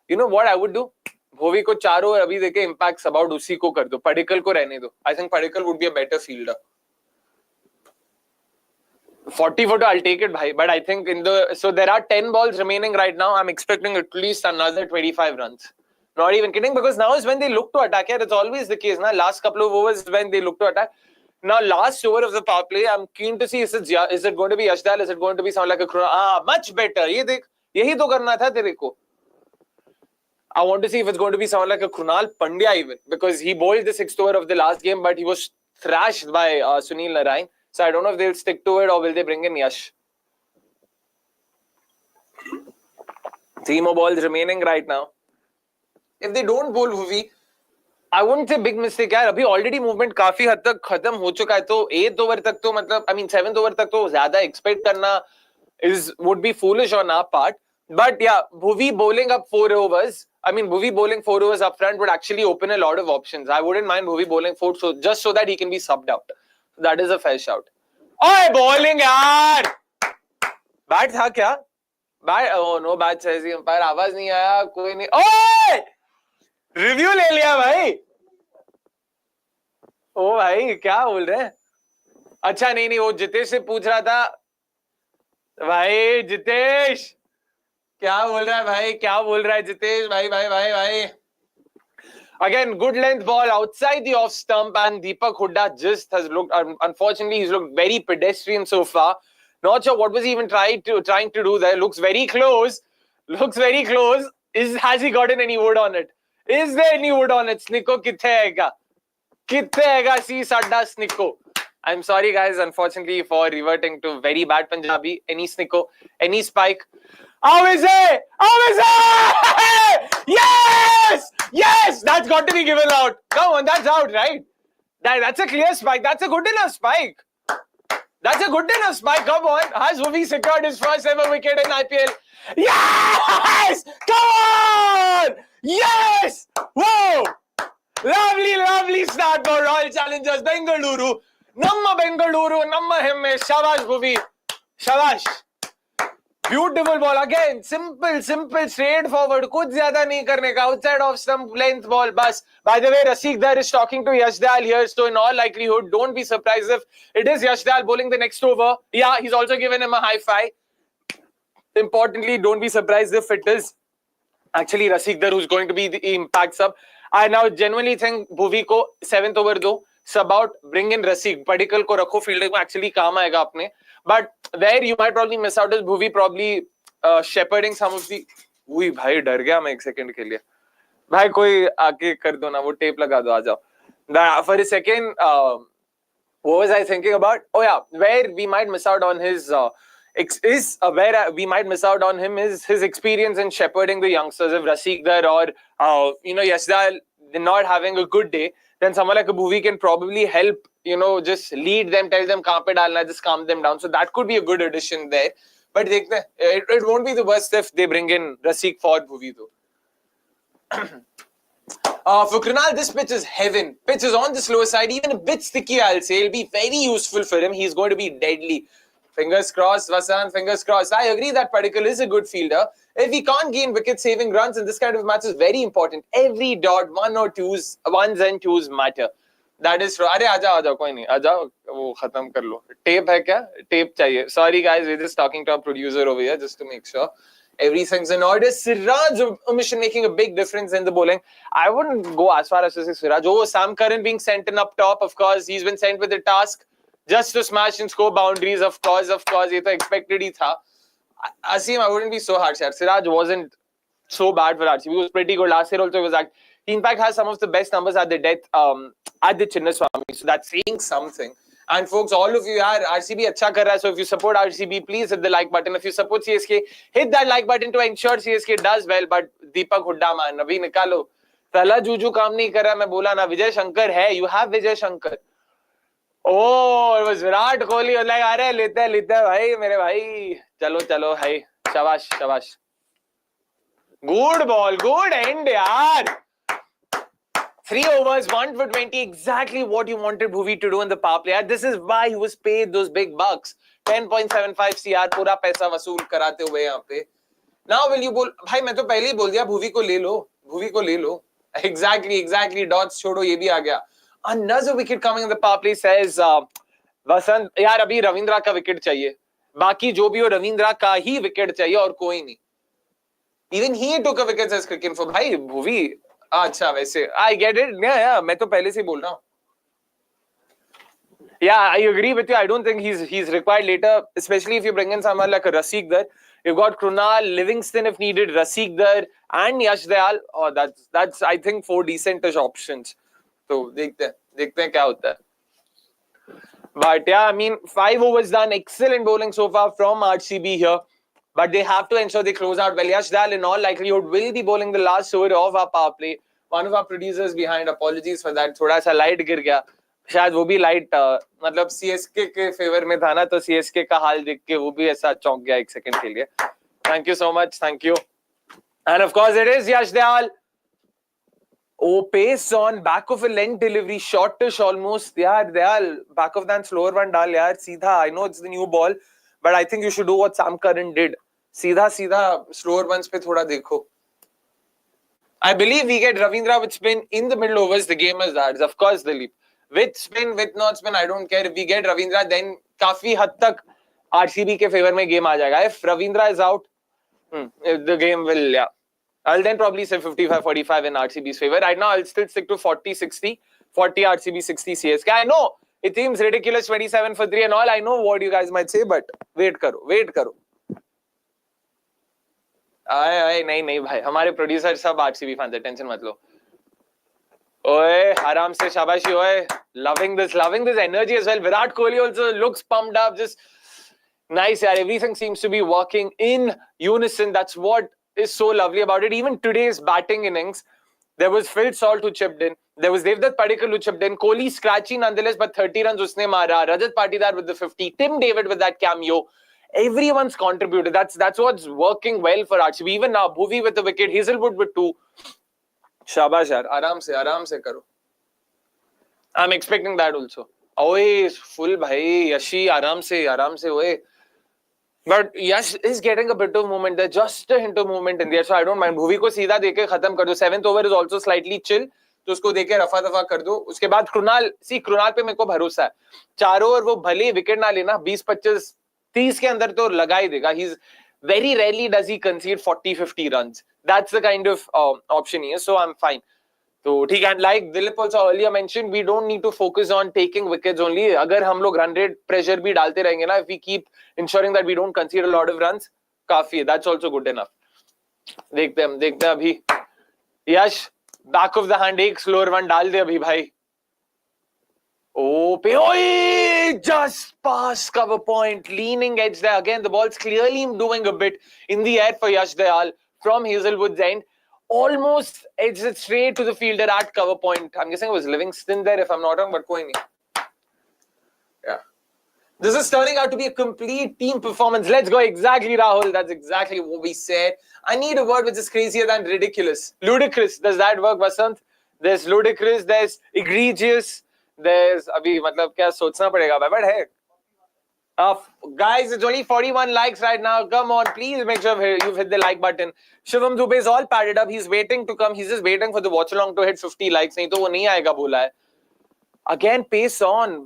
you know what I would do? Bhuvi को 4 over अभी देके impacts about उसी को कर दो. Padikkal को रहने दो. I think Padikkal would be a better fielder. 40 for I'll take it, bhai. But I think so there are 10 balls remaining right now. I'm expecting at least another 25 runs. Not even kidding, because now is when they look to attack. Yeah, it's always the case. Now, last couple of overs when they look to attack. Now, last over of the power play, I'm keen to see is it going to be Ashdal? Is it going to be sound like a Curran? Much better. ये देख, यही तो करना था तेरे को. I want to see if it's going to be sound like a Krunal Pandya even, because he bowled the 6th over of the last game, but he was thrashed by Sunil Narine. So I don't know if they'll stick to it or will they bring in Yash. 3 more balls remaining right now. If they don't bowl Bhuvi, I wouldn't say big mistake यार. अभी already movement काफी हद तक खत्म हो चुका है. तो 8th over तक तो मतलब, I mean 7th over तक तो ज़्यादा expect करना would be foolish on our part. But yeah, Bhuvi bowling up 4 overs. I mean, Bhuvi bowling 4 overs up front would actually open a lot of options. I wouldn't mind Bhuvi bowling 4, just so that he can be subbed out. That is a fair shout. Oh, bowling यार. Bat था क्या? Bat, oh no, bat says he umpire. आवाज नहीं आया, कोई नहीं. Oh! Review ले लिया भाई. ओ भाई क्या बोल रहे हैं? अच्छा नहीं वो जितेश से पूछ रहा था. भाई जितेश क्या बोल रहा है भाई? क्या बोल रहा है जितेश? भाई. Again, good length ball outside the off stump, and Deepak Hooda just has looked. Unfortunately, he's looked very pedestrian so far. Not sure what was he even trying to do there. Looks very close. Has he gotten any wood on it? Is there any wood on it? Snicko kithe aega? See sadda Snicko. I'm sorry guys, unfortunately, for reverting to very bad Punjabi. Any Snicko, any spike. How is it? Yes! That's got to be given out. Come on, that's out, right? That's a clear spike. That's a good enough spike. Come on. Has Bhuvi secured his first ever wicket in IPL? Yes! Come on! Yes! Whoa! Lovely start for Royal Challengers Bengaluru. Namma Bengaluru, namma himme. Shabash Bhuvi. Shabash. Beautiful ball again. Simple, straightforward. कुछ ज्यादा नहीं करने का. Outside of stump length ball. बस. By the way, Rashik Dar is talking to Yash Dayal here. So in all likelihood, don't be surprised if it is Yash Dayal bowling the next over. Yeah, he's also given him a high five. Importantly, don't be surprised if it is actually Rashik Dar who's going to be the impact sub. I now genuinely think Bhuvi को 7th over दो. Sub out, bring in Rashik. Padikkal को रखो fielding में actually काम आएगा अपने. But there you might probably miss out is Bhuvi probably shepherding some of the. उई भाई डर गया मैं एक सेकंड के लिए. भाई कोई आके कर दो ना वो टेप लगा दो आ जाओ. For a second, what was I thinking about? Oh yeah, where we might miss out on his where we might miss out on him is his experience in shepherding the youngsters. If Rashik Dar or Yash Dayal not having a good day, then someone like a Bhuvi can probably help, just lead them, tell them kahan pe dalna, just calm them down. So that could be a good addition there. But it won't be the worst if they bring in Rashik for Bhuvi though. For Krunal, this pitch is heaven. Pitch is on the slower side, even a bit sticky, I'll say. It'll be very useful for him. He's going to be deadly. Fingers crossed, Vasan, fingers crossed. I agree that Padikkal is a good fielder. If he can't gain wicket-saving runs in this kind of match is very important. Every dot, ones and twos matter. That is true. अरे आजा कोई नहीं आजा वो खत्म कर लो. Tape है क्या? Tape चाहिए. Sorry guys, we're just talking to our producer over here just to make sure everything's in order. Siraj omission making a big difference in the bowling. I wouldn't go as far as to say Siraj. Oh, Sam Curran being sent in up top. Of course, he's been sent with the task just to smash and score boundaries. Of course. ये तो expected ही था. Asim, I wouldn't be so harsh. Siraj wasn't so bad for RCB. He was pretty good last year. Also, he in fact has some of the best numbers at the death at the Chinnaswamy. So that's saying something. And folks, all of you are RCB अच्छा कर रहा है. So if you support RCB, please hit the like button. If you support CSK, hit that like button to ensure CSK does well. But Deepak Hooda man, अभी निकालो. Thala Juju काम नहीं कर रहा. मैं बोला ना Vijay Shankar है. You have Vijay Shankar. Oh, it was Virat Kohli. Like, अरे लेते हैं भाई मेरे भाई. चलो भाई. शाबाश. Good ball, good end यार. 3 overs, 1 for 20, exactly what you wanted Bhuvi to do in the power play. This is why he was paid those big bucks. 10.75 CR, पूरा पैसा वसूल कराते हुए यहाँ पे. Now will you bowl? भाई मैं तो पहले ही बोल दिया Bhuvi को ले लो. Exactly. Dots छोड़ो ये भी आ गया. Another wicket coming in the power play says Vasant, यार अभी रविंद्रा का विकेट चाहिए. बाकी जो भी हो रविंद्रा का ही विकेट चाहिए और कोई नहीं. Even he took a wicket as cricket for भाई Bhuvi. अच्छा वैसे I get it. Yeah, मैं तो पहले से बोल रहा हूँ. Yeah, I agree with you. I don't think he's required later, especially if you bring in someone like a Rashik Dar. You've got Krunal, Livingstone if needed, Rashik Dar, and Yash Dayal. Oh, that's I think 4 decentish options. So देखते हैं क्या होता है. But yeah, I mean 5 overs done. Excellent bowling so far from RCB here. But they have to ensure they close out well. Yash Dayal in all likelihood will be bowling the last over of our power play. One of our producers behind. Apologies for that. थोड़ा सा light गिर गया. शायद वो भी light मतलब CSK के favour में था ना तो सीएसके का हाल देख के वो भी ऐसा चौंक गया एक सेकंड के लिए. Thank you so much. Thank you. End of course it is Yash Dayal. Oh, pace on back of a length delivery, shortish almost. Yeah, Dayal, back of that slower one dal yaar, seedha. I know it's the new ball, but I think you should do what Sam Curran did. Seedha, slower ones pe thoda dekho. I believe we get Ravindra with spin in the middle overs. The game is ours. Of course, Dilip. With spin, with not spin, I don't care. If we get Ravindra, then काफी हद तक RCB के favor में game आ जाएगा. If Ravindra is out, the game will, yeah. I'll then probably say 55-45 in RCB's favor. Right now, I'll still stick to 40-60. 40 RCB, 60 CSK. I know it seems ridiculous, 27 for 3 and all. I know what you guys might say, but wait karo. नहीं भाई हमारे producer सब RCB fans है, tension मत लो. ओए आराम से शाबाशी ओए. Loving this energy as well. Virat Kohli also looks pumped up. Just nice yaar. Everything seems to be working in unison. That's what is so lovely about it. Even today's batting innings, there was Phil Salt who chipped in. There was Devdutt Padikkal who chipped in. Kohli scratchy nonetheless, but 30 runs usne mara. Rajat Patidar with the 50. Tim David with that cameo. Everyone's contributed. That's what's working well for RCB. Even now, Bhuvi with the wicket, Hazelwood with 2. Shabash yaar. Aram se karo. I'm expecting that also. Oye, full bhai. Yashi, aram se oye. But Yash is getting a bit of movement there, just a hint of movement in there, so I don't mind. Bhuvi को सीधा देके खत्म कर दो. 7th over is also slightly chill, तो उसको देके रफा दफा कर दो. उसके बाद कृणाल पे मेरे को भरोसा है. 4 ओवर वो भले विकेट ना लेना, 20-25 30 के अंदर तो लगा ही देगा. He's very rarely does he concede 40-50 runs. That's the kind of option he is, so I'm fine. तो ठीक है. Like Dilip also earlier mentioned, we don't need to focus on taking wickets only. अगर हम लोग run rate pressure भी डालते रहेंगे ना, if we keep ensuring that we don't concede a lot of runs, काफी है. That's also good enough. देखते हैं अभी. यश back of the hand एक slower one डाल दे अभी भाई. Oh, just past cover point, leaning edge there. Again, the ball's clearly doing a bit in the air for Yash Dayal from Hazelwood's end. Almost edged it straight to the fielder at cover point. I'm guessing it was Livingstone there, if I'm not wrong, but koi nahi. Yeah. This is turning out to be a complete team performance. Let's go. Exactly, Rahul. That's exactly what we said. I need a word which is crazier than ridiculous. Ludicrous. Does that work, Vasant? There's ludicrous, there's egregious, there's abhi matlab kya sochna padega, but hey. Guys, it's only 41 likes right now. Come on, please make sure you've hit the like button. Shivam Dubey is all padded up. He's waiting to come. He's just waiting for the Watchalong to hit 50 likes. Nahi to wo nahi aayega bola hai. Again, pace on.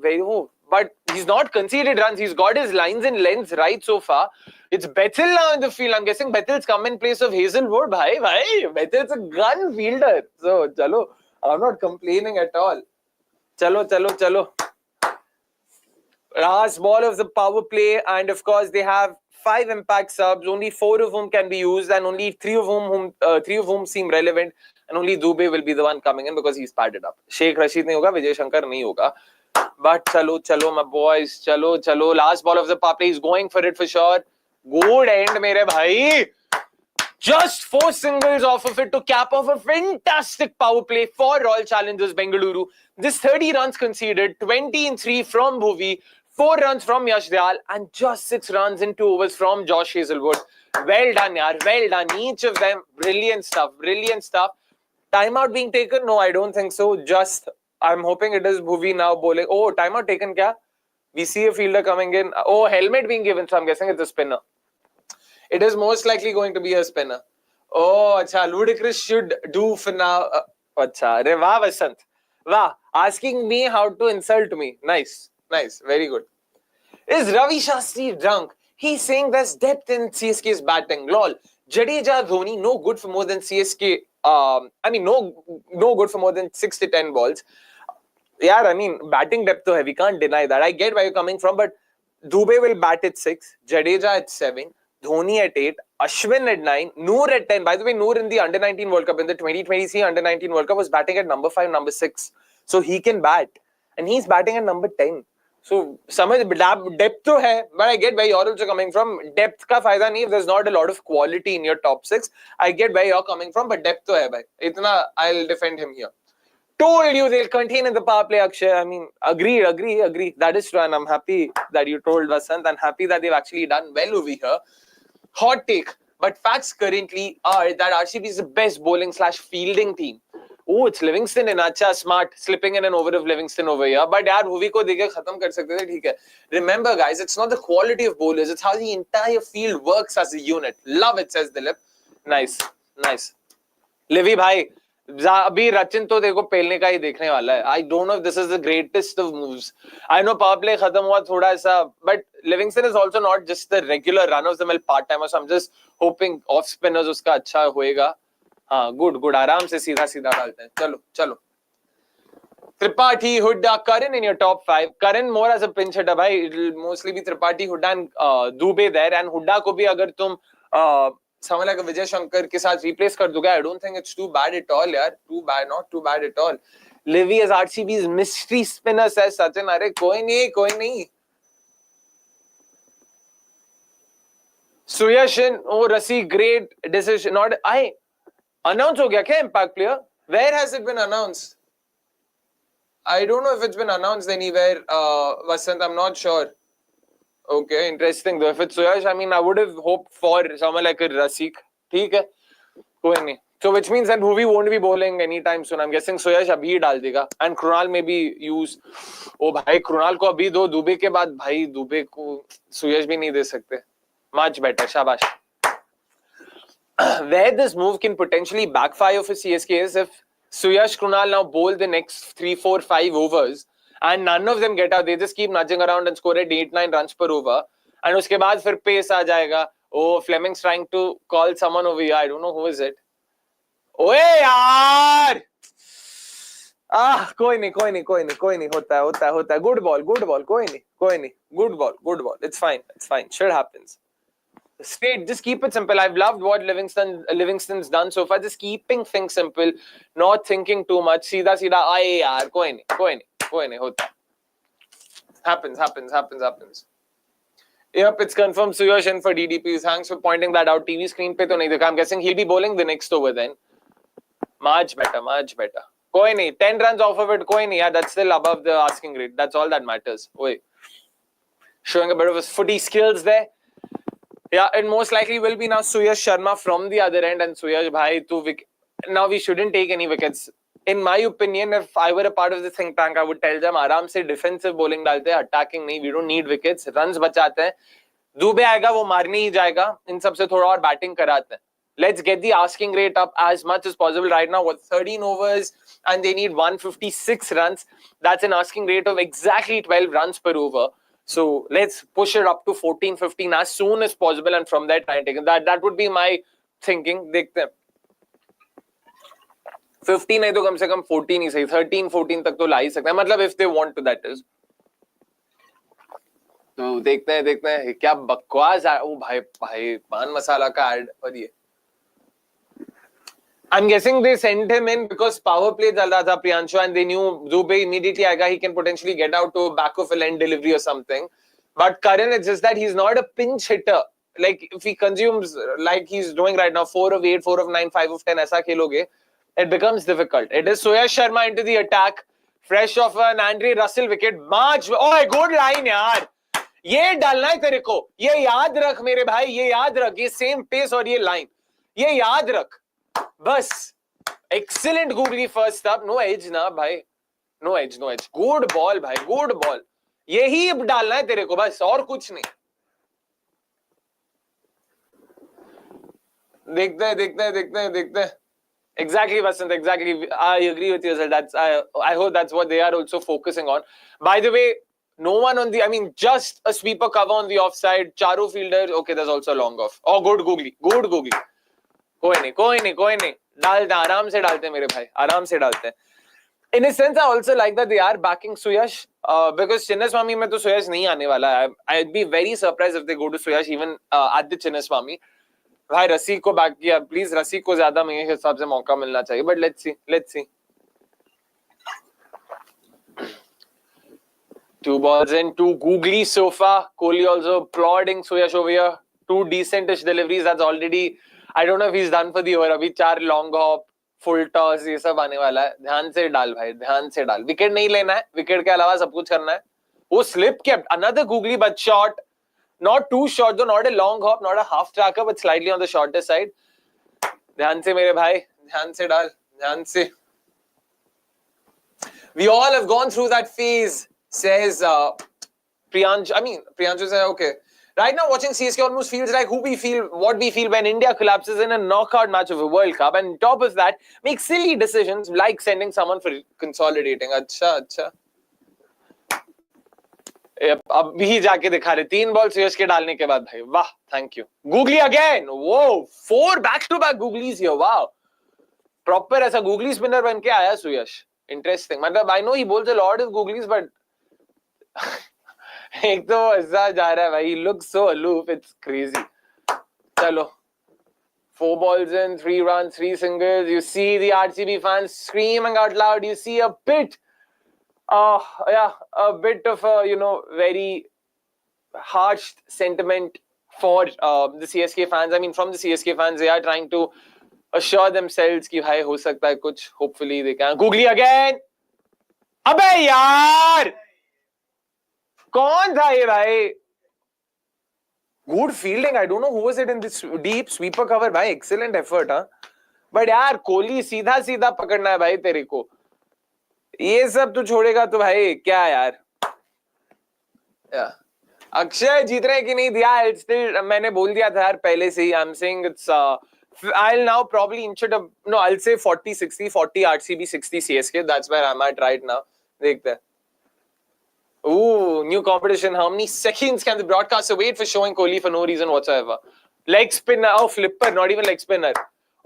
But he's not conceded runs. He's got his lines and lengths right so far. It's Bethel now in the field. I'm guessing Bethel's come in place of Hazelwood. Bhai. Bethel's a gun fielder. So, chalo. I'm not complaining at all. Chalo. Last ball of the power play, and of course they have 5 impact subs, only 4 of whom can be used, and only 3 of whom seem relevant, and only Dubey will be the one coming in because he's padded up. Sheikh Rashid nahi hoga, Vijay Shankar nahi hoga. But chalo my boys, chalo. Last ball of the power play, he's going for it for sure. Good end, mere bhai. Just 4 singles off of it to cap off a fantastic power play for Royal Challengers Bengaluru. This 30 runs conceded, 20 in 3 from Bhuvi, 4 runs from Yash Dayal, and just 6 runs in 2 overs from Josh Hazelwood. Well done, yaar. Well done. Each of them, brilliant stuff. Timeout being taken? No, I don't think so. Just, I'm hoping it is Bhuvi now bowling. Oh, timeout taken kya? We see a fielder coming in. Oh, helmet being given, so I'm guessing it's a spinner. It is most likely going to be a spinner. Oh, acha, ludicrous should do for now. Acha, re wah, Vasant. Wah, asking me how to insult me. Nice, very good. Is Ravi Shastri drunk? He's saying there's depth in CSK's batting. Lol. Jadeja, Dhoni, no good for more than CSK. No good for more than 6 to 10 balls. Yeah, I mean, batting depth to hai. We can't deny that. I get where you're coming from, but Dubey will bat at 6, Jadeja at 7, Dhoni at 8, Ashwin at 9, Noor at 10. By the way, Noor in the Under-19 World Cup, in the 2023 Under-19 World Cup, was batting at number 5, number 6. So he can bat. And he's batting at number 10. So, depth to hai, but I get where you're also coming from. Depth ka fayda nahi if there's not a lot of quality in your top 6. I get where you're coming from, but depth to hai, bhai. Itna, I'll defend him here. Told you they'll contain in the power play, Akshay. I mean, agree. That is true, and I'm happy that you told Vasant, and happy that they've actually done well over here. Hot take, but facts currently are that RCB is the best bowling/fielding team. Oh, it's Livingstone in acha, smart, slipping in an over of Livingstone over here. But yaar, Bhuvi ko dekhe khatam kar sakte the, theek hai. Remember, guys, it's not the quality of bowlers, it's how the entire field works as a unit. Love it, says Dilip. Nice. Livy bhai, abhi Rachin to dekho pelne ka hi dekhne wala hai. I don't know if this is the greatest of moves. I know power play khatam hua thoda aisa, but Livingstone is also not just the regular run-of-the-mill part-timer, so I'm just hoping off-spinners uska acha hoega. हाँ, good. आराम से सीधा डालते हैं. चलो. Tripathy, Hooda, Curran in your top 5. Curran more as a pinch hitter, bhai. It'll mostly be Tripathy, Hooda and Dubey there. And Hooda को भी अगर तुम someone like Vijay Shankar के साथ replace कर दोगे, I don't think it's too bad at all, yaar. Not too bad at all. Livy is RCB's mystery spinner, says Sachin. अरे कोई नहीं. Suyashin, oh Rasi, great decision. Announce ho gaya kya impact player? Where has it been announced? I don't know if it's been announced anywhere, Vasant, I'm not sure. Okay, interesting though. If it's Suyash, I mean, I would have hoped for someone like a Rasik. Theek hai? Koi nahi. So which means that Bhuvi won't be bowling anytime soon. I'm guessing Suyash abhi dal dega. And Krunal may be used. Oh bhai, Krunal ko abhi do, Dubey ke baad, bhai, Dubey ko Suyash bhi nahi de sakte. Much better. Shabash. Where this move can potentially backfire for CSK is if Suyash Krunal now bowl the next 3, 4, 5 overs and none of them get out. They just keep nudging around and score at 8, 9 runs per over. And uske baad fir pace aa jayega. Oh, Fleming's trying to call someone over here. I don't know who is it. Oye yaar! कोई नहीं होता है. Good ball. कोई नहीं. Good ball. It's fine. Shit happens. Straight, just keep it simple. I've loved what Livingstone's done so far. Just keeping things simple, not thinking too much. सीधा आए यार, कोई नहीं होता. Happens. Yep, it's confirmed. Suyash in for DDP. Thanks for pointing that out. TV screen पे तो नहीं देखा. I'm guessing he'll be bowling the next over then. Much better. कोई नहीं. 10 runs off of it. कोई नहीं. Yeah, that's still above the asking rate. That's all that matters. Wait. Showing a bit of his footy skills there. Yeah, and most likely will be now Suyash Sharma from the other end. And Suyash, bhai, now we shouldn't take any wickets. In my opinion, if I were a part of the think tank, I would tell them, आराम से defensive bowling डालते हैं, attacking नहीं. We don't need wickets. Runs बचाते हैं. Dubey आएगा, वो मारने ही जाएगा. इन सबसे थोड़ा और batting कराते हैं. Let's get the asking rate up as much as possible right now. What 13 overs and they need 156 runs. That's an asking rate of exactly 12 runs per over. So let's push it up to 14, 15 as soon as possible, and from there try and take it. That would be my thinking. देखते हैं. 15 नहीं तो कम से कम 14 ही सही. 13, 14 तक तो ला ही सकते हैं. मतलब if they want to, that is. तो देखते हैं क्या बकवास है. ओ भाई पान मसाला का ऐड और ये. I'm guessing they sent him in because power play चल रहा था Priyanshu, and they knew Dubey immediately आएगा, he can potentially get out to back of a lane delivery or something. But Curran, it's just that he's not a pinch hitter. Like if he consumes like he's doing right now, 4 of 8, 4 of 9, 5 of 10, ऐसा खेलोगे, it becomes difficult. It is Suyash Sharma into the attack, fresh off an Andre Russell wicket. Oh, good line यार. ये डालना है तेरे को. ये याद रख मेरे भाई. ये याद रख. ये same pace और ये line. ये याद रख. बस excellent googly first up. No edge ना भाई. No edge. Good ball भाई. Good ball. यही डालना है तेरे को बस, और कुछ नहीं. देखते हैं. Exactly, Vasant. Exactly. I agree with you. I hope that's what they are also focusing on. By the way, no one on the. I mean, just a sweeper cover on the offside. Charu fielders. Okay, there's also long off. Oh, good googly. कोई नहीं. डालते आराम से डालते मेरे भाई. आराम से डालते हैं. In a sense, I also like that they are backing Suyash because Chinnaswamy में तो Suyash नहीं आने वाला है. I'd be very surprised if they go to Suyash even at the Chinnaswamy. भाई रसी को बैक किया. प्लीज रसी को ज्यादा मेरे हिसाब से मौका मिलना चाहिए. But let's see. 2 balls in, 2 googly so far. Kohli also applauding Suyash over here. 2 decentish deliveries. That's already. I don't know if he's done for the over. अभी 4 long hop, full toss ये सब आने वाला है. ध्यान से डाल भाई. ध्यान से डाल. विकेट नहीं लेना है. विकेट के अलावा सब कुछ करना है. वो slip kept. Another googly but short. Not too short though. Not a long hop. Not a half tracker but slightly on the shorter side. ध्यान से मेरे भाई. ध्यान से डाल. ध्यान से. We all have gone through that phase. Says Priyanshu. I mean Priyanshu said okay. Right now, watching CSK almost feels like what we feel when India collapses in a knockout match of a World Cup, and on top of that, make silly decisions like sending someone for consolidating. अच्छा. अब भी जाके दिखा रहे 3 ball सुयश के डालने के बाद भाई. वाह, thank you. Googly again. Whoa, 4 back-to-back googlies here. Wow. Proper ऐसा googly spinner बन के आया सुयश. Interesting. मतलब I know he bowls a lot of googlies, but एक तो ऐसा जा रहा है भाई. He looks so aloof. It's crazy. चलो. 4 balls in, 3 runs, 3 singles. You see the RCB fans screaming out loud. You see a bit of a, very harsh sentiment for the CSK fans. I mean, from the CSK fans, they are trying to assure themselves कि भाई हो सकता है कुछ. Hopefully they can. Googly again. अबे यार कौन था ये भाई? Good fielding. I don't know who was it in this deep sweeper cover. भाई excellent effort, हाँ. But यार कोहली सीधा पकड़ना है भाई तेरे को. ये सब तू छोड़ेगा तो भाई क्या यार? Yeah. अक्षय जीत रहे कि नहीं दिया, it's still, मैंने बोल दिया था यार पहले से ही. I'm saying it's I'll now probably inch it up. No, I'll say 40-60, 40 RCB, 60 CSK. That's where I'm at right now. देखते हैं. Ooh, new competition. How many seconds can the broadcaster wait for showing Kohli for no reason whatsoever? Leg spinner, oh flipper, not even leg spinner.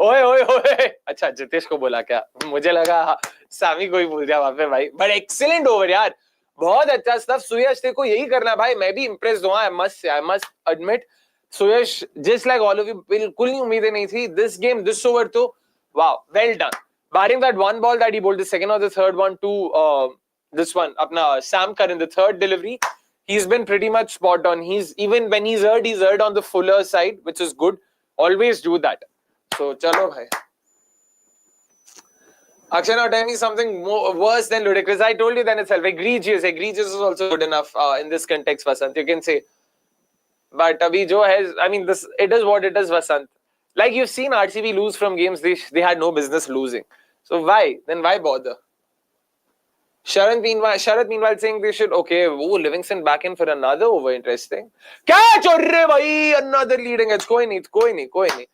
ओए ओए ओए, अच्छा जितेश को बोला क्या? मुझे लगा सामी को ही बोल दिया वहां पे भाई. But excellent over यार, बहुत अच्छा स्टफ. सुयश तेरे को यही करना भाई. मैं भी impressed हुआ. I must admit. Suyash, just like all of you, बिल्कुल ही उम्मीदें नहीं थी. This game, this over तो, wow, well done. Barring that one ball that he bowled, the second or the third one to this one, apna Sam Curran, the third delivery, he's been pretty much spot on. Even when he's heard on the fuller side, which is good. Always do that. So, chalo bhai. Akshay, now tell me something worse than ludicrous. I told you then itself. Egregious. Egregious is also good enough in this context, Vasant. You can say. But abhi jo hai, I mean, it is what it is, Vasant. Like you've seen RCB lose from games they had no business losing. So why? Then why bother? Sharat meanwhile saying they should, okay, Livingstone back in for another over, interesting. Catch! Arre bhai, another leading edge. Koi nahi.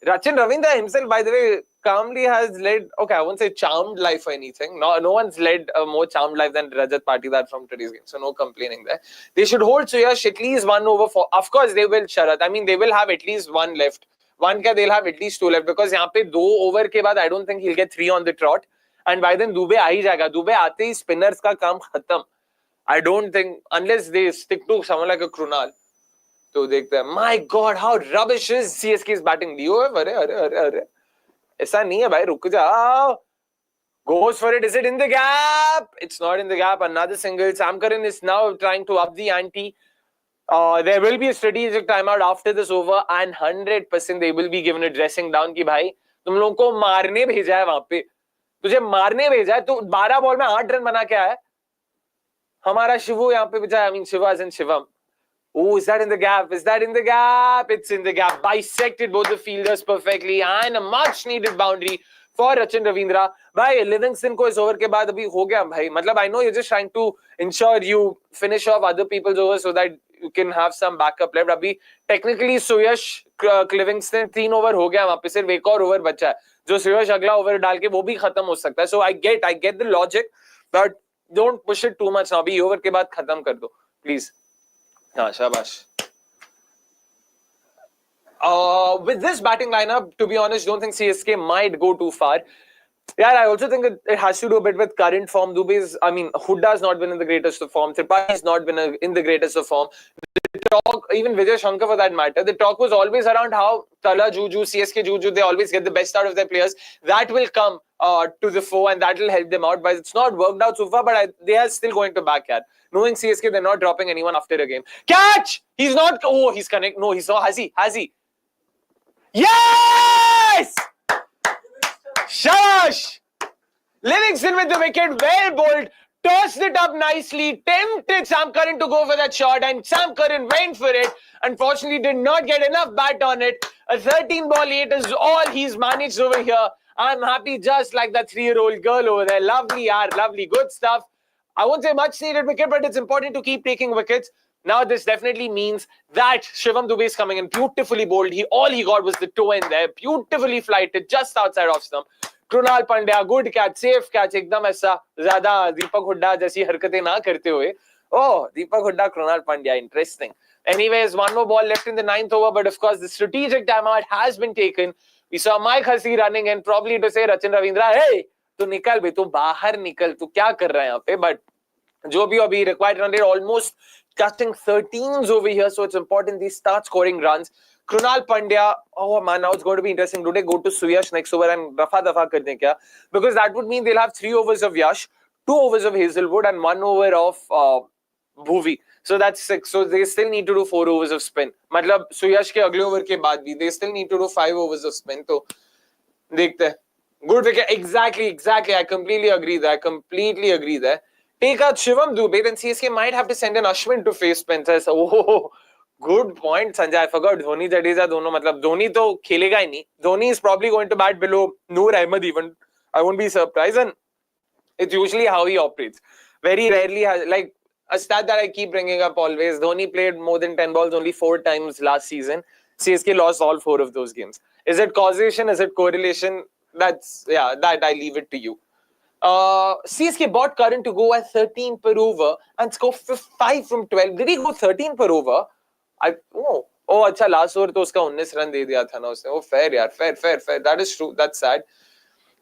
Rachin Ravindra himself, by the way, calmly has led, okay, I won't say charmed life or anything. No one's led a more charmed life than Rajat Patidar from today's game. So no complaining there. They should hold Suyash at least 1 over 4. Of course, they will, Sharat. I mean, they will have at least 1 left. They'll have at least 2 left. Because यहाँ पे 2 over के बाद, I don't think he'll get 3 on the trot. And by then, Dubey आ ही जाएगा. Dubey आते ही spinners का काम खत्म. I don't think, unless they stick to someone like a Krunal. तो देखते हैं. My God, how rubbish is CSK's batting. Leo, अरे ऐसा नहीं है भाई, रुक जाओ. Goes for it. Is it in the gap? It's not in the gap. Another single. Sam Curran is now trying to up the ante. There will be a strategic timeout after this over, and 100% they will be given a dressing down कि भाई तुम लोगों को मारने भेजा है वहां पे. तुझे मारने भेजा है. तो 12 बॉल में 8 रन बना के आया है. हमारा शिवू यहाँ पे भेजा. I mean Shiva as in Shivam. Oh, is that in the gap? Is that in the gap? It's in the gap. Bisected both the fielders perfectly, and a much needed boundary for Rachin Ravindra. भाई Livingstone को इस over के बाद अभी हो गया भाई. मतलब I know you're just trying to ensure you finish off other people's overs so that you can have some backup left. अभी technically सुयश Livingstone 3 ओवर हो गया. वहां पे सिर्फ एक और ओवर बचा है जो सुयश अगला ओवर डाल के वो भी खत्म हो सकता है. So I get the logic, but don't push it too much now. अभी ओवर के बाद खत्म कर दो please. हाँ, शाबाश. With this batting lineup, to be honest, don't think CSK might go too far. Yeah, I also think it has to do a bit with current form. Dubey's, I mean, Hooda has not been in the greatest of form. Tripathy has not been in the greatest of form. The talk, even Vijay Shankar for that matter, the talk was always around how Thala, Juju, CSK, Juju, they always get the best out of their players. That will come to the fore and that will help them out. But it's not worked out so far, but they are still going to backyard. Knowing CSK, they're not dropping anyone after a game. Catch! He's not, oh, he's connect. No, he's not. Has he? Yes! Shush! Livingstone with the wicket, well bowled, tossed it up nicely, tempted Sam Curran to go for that shot, and Sam Curran went for it. Unfortunately, did not get enough bat on it. A 13 ball 8 is all he's managed over here. I'm happy just like that 3-year-old girl over there. Lovely, lovely, good stuff. I won't say much needed wicket, but it's important to keep taking wickets. Now this definitely means that Shivam Dubey is coming in beautifully bowled. All he got was the toe in there, beautifully flighted just outside off stump. Krunal Pandya, good catch, safe catch, एकदम ऐसा ज़्यादा दीपक हुड्डा जैसी हरकतें ना करते हुए. Oh, Deepak Hooda, Krunal Pandya, interesting. Anyways, 1 more ball left in the 9th over, but of course the strategic timeout has been taken. We saw Mike Hussey running in, probably to say Rachin Ravindra, hey, तू निकल बे, तू बाहर निकल, तू क्या कर रहा है यहाँ पे? But जो भी अभी required run rate almost touching 13s over here, so it's important they start scoring runs. Krunal Pandya, oh man, now it's going to be interesting. Do they go to Suyash next over and rafa dafa kar dein kya? Because that would mean they'll have 3 overs of Yash, 2 overs of Hazelwood, and 1 over of Bhuvi. So that's 6. So they still need to do 4 overs of spin. Matlab Suyash ke agle over ke baad bhi they still need to do 5 overs of spin. So dekhte hain. Good wicket. Exactly. I completely agree there. Take out Shivam Dubey, then CSK might have to send an Ashwin to face Spencer. Oh, good point, Sanjay. I forgot Dhoni, Jadeja, dono. Matlab Dhoni to khelega hi nahi. Dhoni is probably going to bat below Noor Ahmed even. I won't be surprised. And it's usually how he operates. Very rarely has, like, a stat that I keep bringing up always. Dhoni played more than 10 balls only 4 times last season. CSK lost all 4 of those games. Is it causation? Is it correlation? That I leave it to you. CSK bought Curran to go at 13 per over and score 5 from 12. Did he go 13 per over? अच्छा last over तो उसका 19 run दे दिया था ना उसने. Oh, fair यार, fair. That is true. That's sad.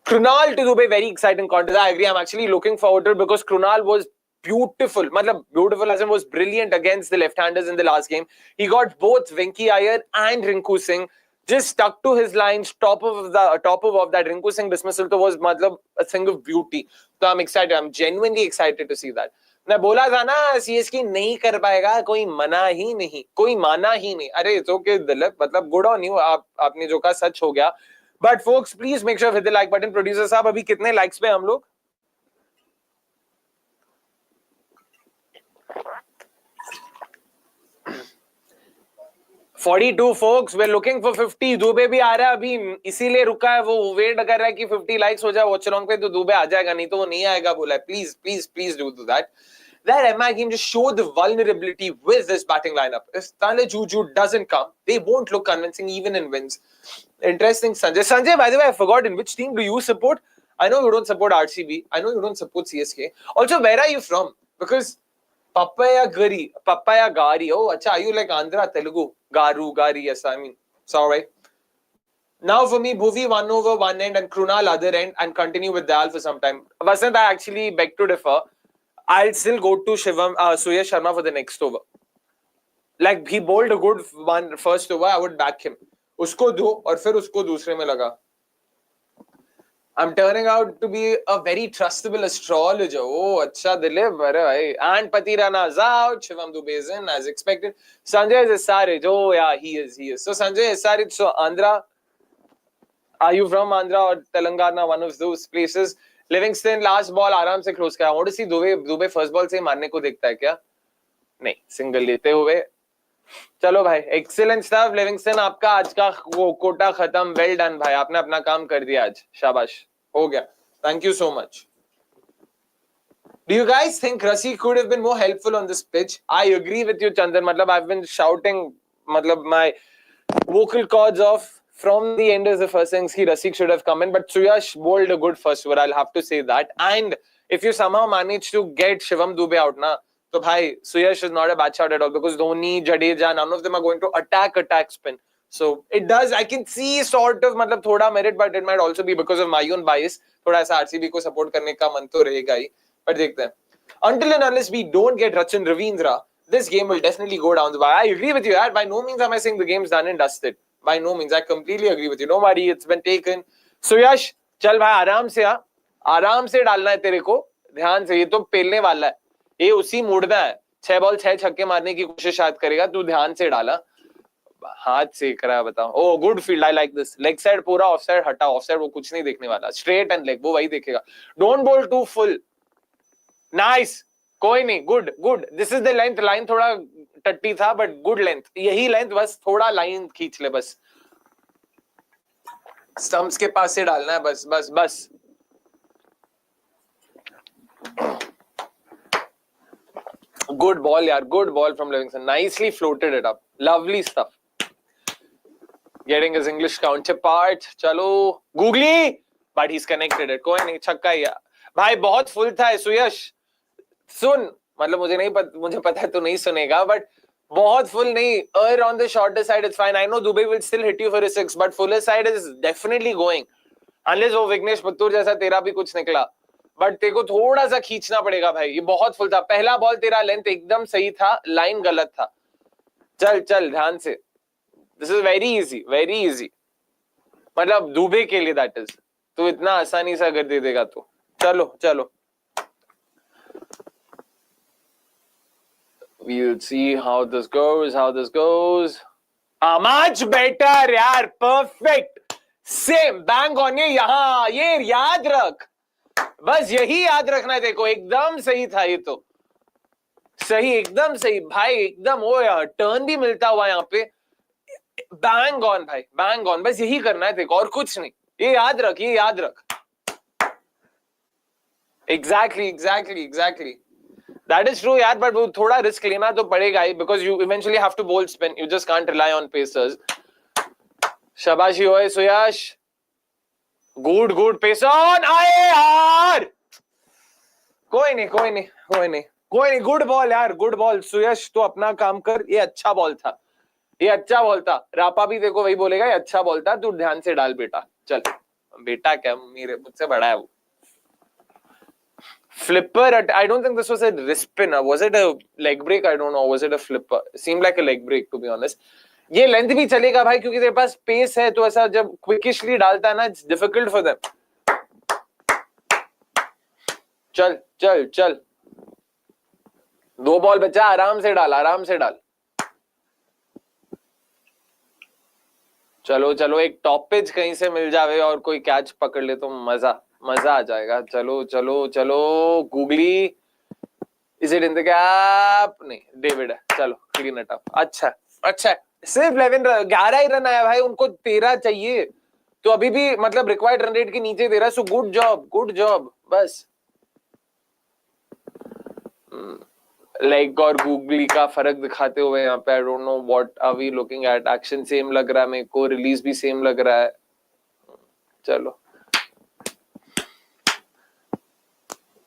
Krunal to Dubey, very exciting contest. I agree. I'm actually looking forward to it because Krunal was beautiful. Matlab, beautiful as in was brilliant against the left-handers in the last game. He got both Venki Iyer and Rinku Singh. Just stuck to his lines, top of that Rinku Singh dismissal was matlab, a thing of beauty. So I'm excited. I'm genuinely excited to see that. मैं बोला था ना CSK नहीं कर पाएगा, कोई माना ही नहीं. अरे it's okay दिलीप, मतलब good on you. आपने जो कहा सच हो गया. But folks, please make sure to hit the like button. Producer साहब, अभी कितने likes पे हम लोग? $42 folks. We're looking for 50. Dubey भी आ रहा है अभी, इसीलिए रुका है वो. वेट कर रहा है कि 50 likes हो जाए Watchalong पे तो दुबे आ जाएगा, नहीं तो वो नहीं आएगा बोला है. Please do that. That MI game just showed the vulnerability with this batting lineup. If Thala Juju doesn't come, they won't look convincing even in wins. Interesting, Sanjay. Sanjay, by the way, I forgot, in which team do you support? I know you don't support RCB. I know you don't support CSK. Also, where are you from? Because Papaya Gari. Oh, acha, are you like Andhra, Telugu? Gari, yes, I mean, sorry. Now for me, Bhuvi 1 over 1 end and Krunal other end and continue with Dayal for some time. Vasant, I actually beg to differ. I'll still go to Suyash Sharma for the next over. Like, he bowled a good one first over, I would back him. Usko do, और फिर उसको दूसरे में लगा. I'm turning out to be a very trustable astrologer. Oh, अच्छा दिलीप, अरे भाई. And Patidar is out. Shivam Dubey is in, as expected. Sanjay is SRH. Oh, yeah, he is. So Sanjay is SRH. So Andhra, are you from Andhra or Telangana? One of those places. Livingstone last ball आराम से close किया. I want to see Dubey first ball से मारने को देखता है क्या? नहीं, single लेते हुए. चलो भाई, excellent stuff. Livingstone, आपका आज का कोटा खत्म. Well done भाई, आपने अपना काम कर दिया आज. शाबाश, हो गया. Thank you so much. Do you guys think Rasi could have been more helpful on this pitch? I agree with you, Chandan. Matlab, I've been shouting, my vocal cords off from the end of the first innings. Rasi should have come in, but Suyash bowled a good first over. I'll have to say that. And if you somehow manage to get Shivam Dubey out, so bhai, Suyash is not a bad shot at all because Dhoni, Jadeja, none of them are going to attack spin. So it does, I can see sort of thoda merit, but it might also be because of my own bias. Thoda aisa RCB ko support karne ka man to rahega hi. But dekhte hain. Until and unless we don't get Rachin Ravindra, this game will definitely go down the wire. I agree with you, Dad. By no means am I saying the game's done and dusted. By no means, I completely agree with you. Don't worry, it's been taken. Suyash, चल भाई आराम से आ, आराम से डालना है तेरे को, ध्यान से. ये तो पेलने वाला है, ये उसी मूड में है. 6 बॉल 6 छक्के मारने की कोशिश शायद करेगा. तू ध्यान से डाला, हाथ सेक रहा है, बताओ. Oh good field, I like this. Leg side पूरा, ऑफ साइड हटा. ऑफ साइड वो कुछ नहीं देखने वाला, स्ट्रेट एंड लेग वो वही देखेगा. डोंट बोल टू फुल. नाइस, कोई नहीं, good. This is the length. Line थोड़ा टट्टी था बट गुड लेंथ. यही लेंथ, बस थोड़ा लाइन खींच ले, बस स्टंप्स के पास से डालना है, बस. Good ball, yaar. Good ball from Livingstone. Nicely floated it up. Lovely stuff. Getting his English counterpart. Chalo. Googly. But he's connected it. कोई नहीं, छक्का ही है. भाई बहुत फुल था सुयश. सुन, मतलब मुझे पता है तू नहीं सुनेगा, but बहुत full नहीं. Err on the shorter side, it's fine. I know Dubey will still hit you for a 6, but fuller side is definitely going. Unless वो विघ्नेश पुत्तूर जैसा तेरा भी कुछ निकला. बट तेरे को थोड़ा सा खींचना पड़ेगा भाई. ये बहुत फुल था. पहला बॉल तेरा लेंथ एकदम सही था, लाइन गलत था. चल ध्यान से. This is very easy. मतलब दुबे के लिए दैट इज. तू इतना आसानी से अगर दे देगा तो चलो. We'll see how this goes. Much better यार, perfect, same, bang on. ये याद रख, बस यही याद रखना है. देखो एकदम सही था ये तो. सही, एकदम सही भाई, एकदम. ओ यार, टर्न भी मिलता हुआ यहाँ पे. बैंग ऑन भाई, बैंग ऑन. बस यही करना है देखो, और कुछ नहीं. ये याद रख. Exactly. That is true यार, but वो थोड़ा रिस्क लेना तो पड़ेगा ही, because you eventually have to bowl spin. You just can't rely on pacers. शाबाशी होए सुयश. Good pace on. आए यार. कोई नहीं. गुड बॉल यार, गुड बॉल. सुयश तो अपना काम कर. ये अच्छा बॉल था. रापा भी देखो वही बोलेगा, ये अच्छा बॉल था, तू ध्यान से डाल बेटा. चल बेटा क्या, मेरे मुझसे बड़ा है वो. Flipper, I don't think this was a wrist spinner. Was it a leg break? I don't know. Was it a flipper? Seemed like a leg break, to be honest. ये लेंथ भी चलेगा भाई, क्योंकि तेरे पास पेस है, तो ऐसा जब क्विकिशली डालता है ना, इट्स डिफिकल्ट फॉर देम. चल 2 बॉल बचा, आराम से डाल. चलो एक टॉप पिच कहीं से मिल जावे और कोई कैच पकड़ ले तो मजा आ जाएगा. चलो googly. Is it in the gap? नहीं, डेविड है. चलो क्लीन इट अप. अच्छा सिर्फ 11 ही रन आया भाई, उनको 13 चाहिए, तो अभी भी मतलब रिक्वायर्ड रन रेट के नीचे दे रहा है. सो गुड जॉब बस. लेग और गूगली का फर्क दिखाते हुए यहाँ पे, I don't know what are we looking at. Action same लग रहा है मेरे को, रिलीज भी सेम लग रहा है. चलो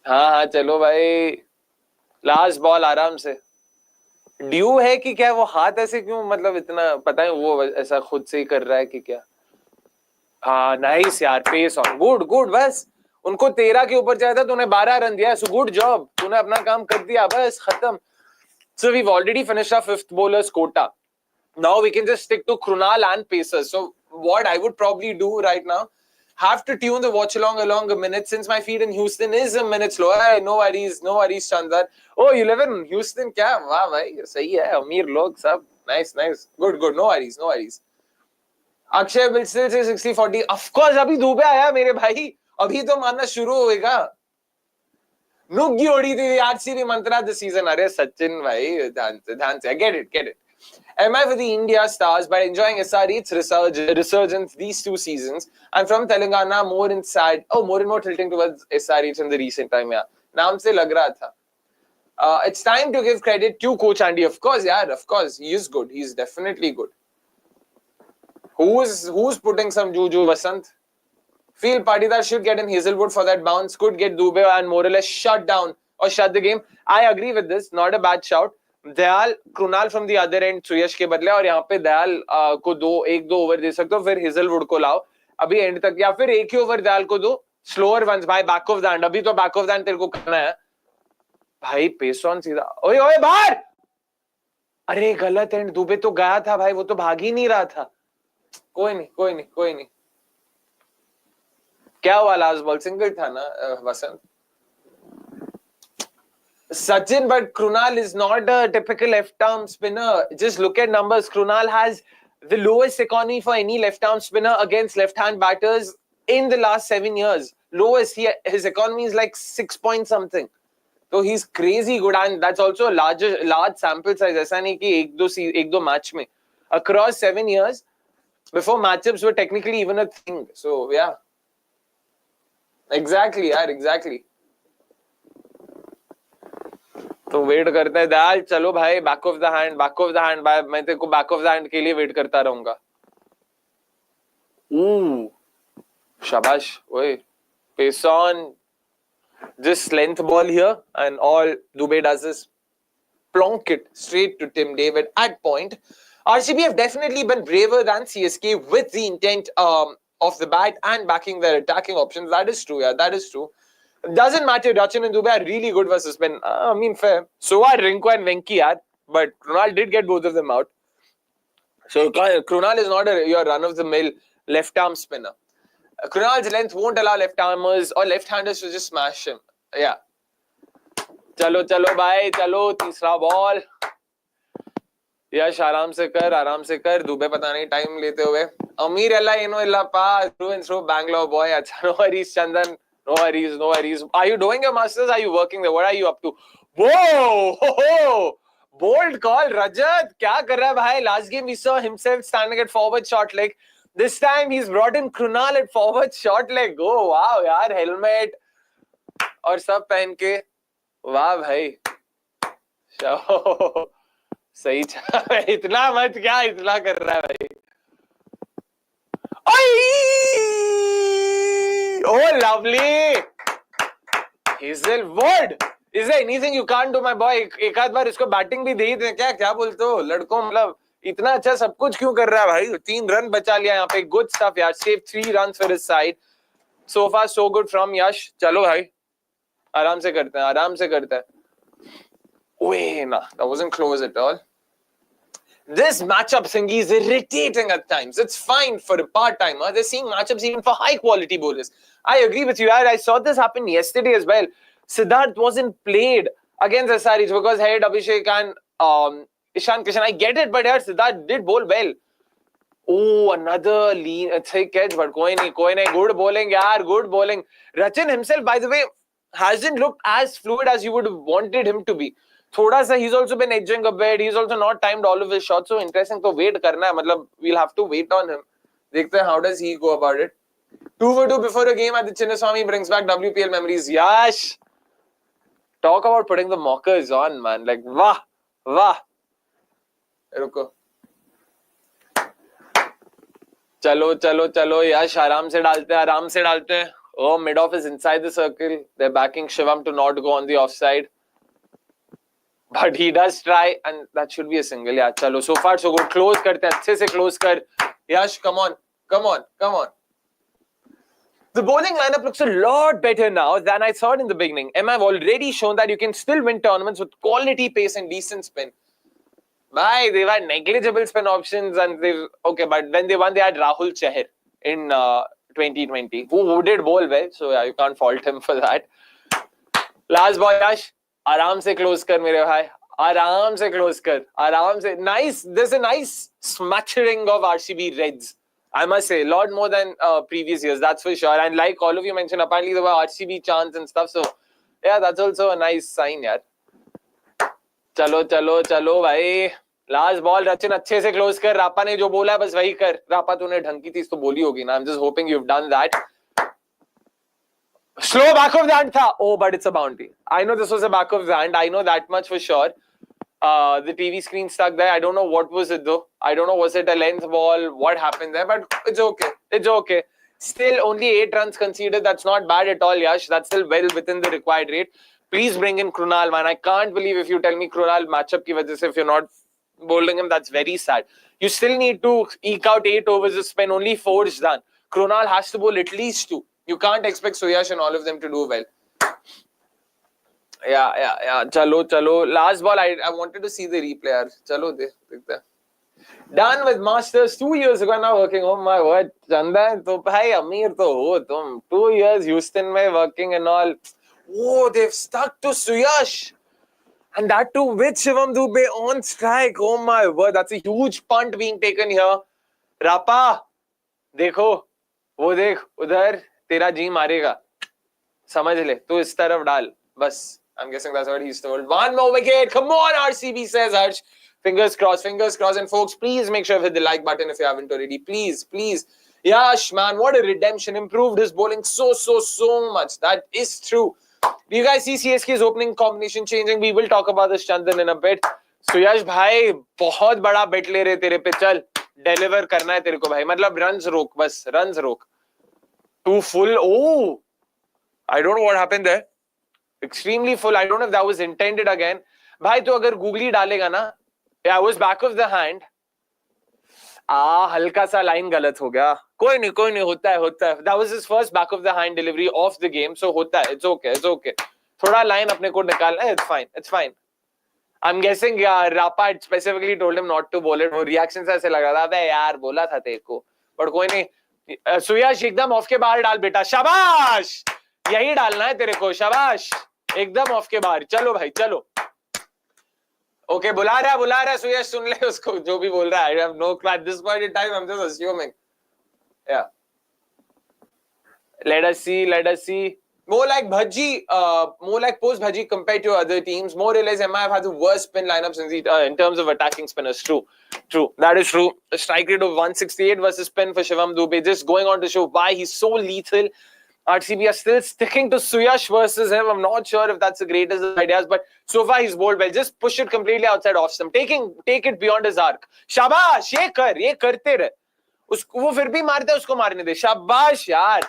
हाँ चलो भाई. लास्ट बॉल आराम से. ड्यू है कि क्या? वो हाथ ऐसे क्यों, मतलब इतना पता है वो ऐसा खुद से ही कर रहा है कि क्या? हाँ नाइस यार, पेस ऑन. गुड बस. उनको 13 के ऊपर चाहिए था, तूने 12 रन दिया. सो गुड जॉब, तूने अपना काम कर दिया, बस खत्म. So we've already finished our 5th bowlers quota. Now we can just stick to Krunal and pacers. So what I would probably do right now, have to tune the watch along a minute, since my feed in Houston is a minute slower. Hey, no worries Chandar. Oh, you live in Houston? क्या वाह भाई, सही है, अमीर लोग सब. Nice. Good. No worries. Akshay will still say 60-40. Of course, अभी दुबे आया मेरे भाई, अभी तो मानना शुरू होएगा. नुग्गी उड़ी थी आरसीबी मंत्रा द सीजन. अरे सचिन भाई ध्यान से. Get it. Am I for the India stars by enjoying SRE's resurgence these 2 seasons? I'm from Telangana, more and more tilting towards SRH in the recent time. Yeah, नाम से लग रहा था. It's time to give credit to Coach Andy. Of course, he is good. He's definitely good. Who's putting some juju? Vasant. Feel Patidar should get in Hazelwood for that bounce. Could get Dubey and more or less shut down or shut the game. I agree with this. Not a bad shout. Dayal Krunal from the other end Suyash के बदले, और यहाँ पे दयाल को 1-2 over दे सकते हो, फिर Hazlewood को लाओ अभी एंड तक, या फिर एक ही ओवर दयाल को दो. स्लोअर वंस भाई, बैक ऑफ द हैंड. अभी तो बैक ऑफ द हैंड तेरे को करना है भाई. पेस ऑन सीधा. ओए बाहर. अरे गलत एंड. दुबे तो गया था भाई, वो तो भाग ही नहीं रहा था. कोई नहीं. क्या हुआ? लास्ट बॉल सिंगल था ना वसंत. Sachin, but Krunal is not a typical left-arm spinner. Just look at numbers. Krunal has the lowest economy for any left-arm spinner against left-hand batters in the last 7 years. Lowest. His economy is like 6 point something. So he's crazy good, and that's also a large sample size. ऐसा नहीं कि एक दो match में. Across 7 years, before matchups were technically even a thing. So yeah. Exactly. तो wait करते हैं दयाल. चलो भाई, बैक ऑफ द हैंड भाई. मैं तेरे को बैक ऑफ द हैंड के लिए वेट करता रहूंगा. शाबाश. ओए pace on. Just length ball here, and all Dubey does is plonk it straight to Tim David at point. RCB have definitely been braver than CSK with the intent of the bat and backing their attacking options. That is true, yeah. That is true. Doesn't matter. Rachin and Dubey are really good versus spin. I mean, fair. So are Rinko and Venki, yaar. But Krunal did get both of them out. So Krunal is not your run-of-the-mill left-arm spinner. Krunal's length won't allow left-armers or left-handers to just smash him. Yeah. चलो भाई, चलो. तीसरा ball. यश आराम से कर. दुबे पता नहीं time लेते हुए. अमीर अल्लाह इनो इल्ला pass. Through and through Bangalore boy. अच्छा, no worries Chandan. No worries. Are you doing your masters? Are you working there? What are you up to? Whoa! Bold call, Rajat. क्या कर रहा है भाई? Last game we saw himself standing at forward short leg. This time he's brought in Krunal at forward short leg. Oh wow यार, helmet और सब पहन के. वाह भाई. सही इतना मत क्या इतना कर रहा है भाई. Oh, lovely. Hazelwood. Is there anything you can't do, my boy? एक आध बार इसको बैटिंग भी दे ही दे. क्या बोलते हो लड़कों, मतलब इतना अच्छा सब कुछ क्यों कर रहा है भाई? 3 रन बचा लिया यहाँ पे. गुड स्टफ यार. Saved 3 runs for his side. So far so good from Yash. चलो भाई आराम से करते हैं. Wait, nah, that wasn't close at all. This matchup thingy is irritating at times. It's fine for a part-timer. They're seeing matchups even for high-quality bowlers. I agree with you. I saw this happen yesterday as well. Siddharth wasn't played against SRH because Head, Abhishek and Ishan Kishan. I get it, but yeah, Siddharth did bowl well. Oh, another lean, thick edge, but koi nahi. Good bowling, yaar, good bowling. Rachin himself, by the way, hasn't looked as fluid as you would have wanted him to be. थोड़ा सा he's also been edging a bit. He's also not timed all of his shots. So interesting. तो wait करना है. मतलब we'll have to wait on him. देखते हैं how does he go about it. 2 for 2 before a game at the Chinnaswamy brings back WPL memories. Yash, talk about putting the mockers on, man. Like वाह. रुको. चलो यश आराम से डालते हैं. Oh, mid off is inside the circle. They're backing Shivam to not go on the offside. But he does try, and that should be a single. Yeah, chalo. So far, so good. Close karte hain. अच्छे से close कर. Yash, come on. The bowling lineup looks a lot better now than I thought in the beginning. I've already shown that you can still win tournaments with quality pace and decent spin. Bhai, they had negligible spin options, and but when they won, they had Rahul Chahar in 2020, who did bowl well. So yeah, you can't fault him for that. Last ball, Yash. आराम से close कर मेरे भाई. आराम से. Nice. There's a nice smattering of RCB Reds. I must say, a lot more than previous years, that's for sure. And like all of you mentioned, apparently there were RCB chants and stuff. So yeah, that's also a nice sign, yaar. चलो भाई. Last ball, Rachin अच्छे से close कर. Rapa ने जो बोला है बस वही कर. Rapa तूने ढंग की चीज तो बोली होगी ना. I'm just hoping you've done that. Slow back of the hand tha. Oh, but it's a boundary. I know this was a back of the hand. I know that much for sure. The TV screen stuck there. I don't know what was it though. I don't know, was it a length ball? What happened there? But it's okay. Still only 8 runs conceded. That's not bad at all, Yash. That's still well within the required rate. Please bring in Krunal, man. I can't believe if you tell me Krunal matchup ki wajah se, if you're not bowling him, that's very sad. You still need to eke out 8 overs of spin. Only 4 is done. Krunal has to bowl at least 2. You can't expect Suyash and all of them to do well. Yeah. Chalo. Last ball, I wanted to see the replay. Chalo, dekhte. Done with Masters 2 years ago, now working. Oh my word. Chanda, to bhai Amir to ho tum. 2 years Houston mein working and all. Oh, they've stuck to Suyash. And that too with Shivam Dubey on strike. Oh my word. That's a huge punt being taken here. Rapa, देखो, वो देख उधर तेरा जी मारेगा. समझ ले, तू इस तरफ डाल. बस. I'm guessing that's what he's told. 1 more wicket. Come on, RCB, says Harsh. Fingers crossed. And folks, please make sure you hit the like button if you haven't already. Please. Yash, man, what a redemption. Improved his bowling so much. That is true. Do you guys see CSK's opening combination changing? We will talk about this, Chandan, in a bit. So, Yash, bhai, बहुत बड़ा bet ले रहे तेरे पे. चल, deliver करना है तेरे को भाई. मतलब runs रोक, बस runs रोक. Too full. Oh, I don't know what happened there. Extremely full. I don't know if that was intended again. भाई तो अगर googly डालेगा ना, yeah, I was back of the hand. हल्का सा line गलत हो गया. कोई नहीं होता है. That was his first back of the hand delivery of the game, so होता है. It's okay. थोड़ा line अपने को निकालना है. It's fine. I'm guessing Rapa had specifically told him not to bowl it. वो reaction से ऐसे लग रहा था, अबे यार बोला था तेरे को. But कोई नहीं. सुयश एकदम ऑफ के बाहर डाल बेटा. शाबाश. यही डालना है तेरे को. शाबाश. एकदम ऑफ के बाहर. चलो भाई चलो. Okay, बुला रहा है सुयश. सुन ले उसको जो भी बोल रहा है. I have no clue at this point in time. I'm just assuming. Yeah. Let us see. More like Bhaji, more like post Bhaji compared to other teams. More realize MI have had the worst spin lineups in terms of attacking spinners. True. That is true. A strike rate of 168 versus spin for Shivam Dubey. Just going on to show why he's so lethal. RCB are still sticking to Suyash versus him. I'm not sure if that's the greatest of ideas, but so far he's bowled well. Just push it completely outside off stump. Take it beyond his arc. Shabash, ये करते रहे. वो फिर भी मारते उसको मारने दे. शाबाश यार.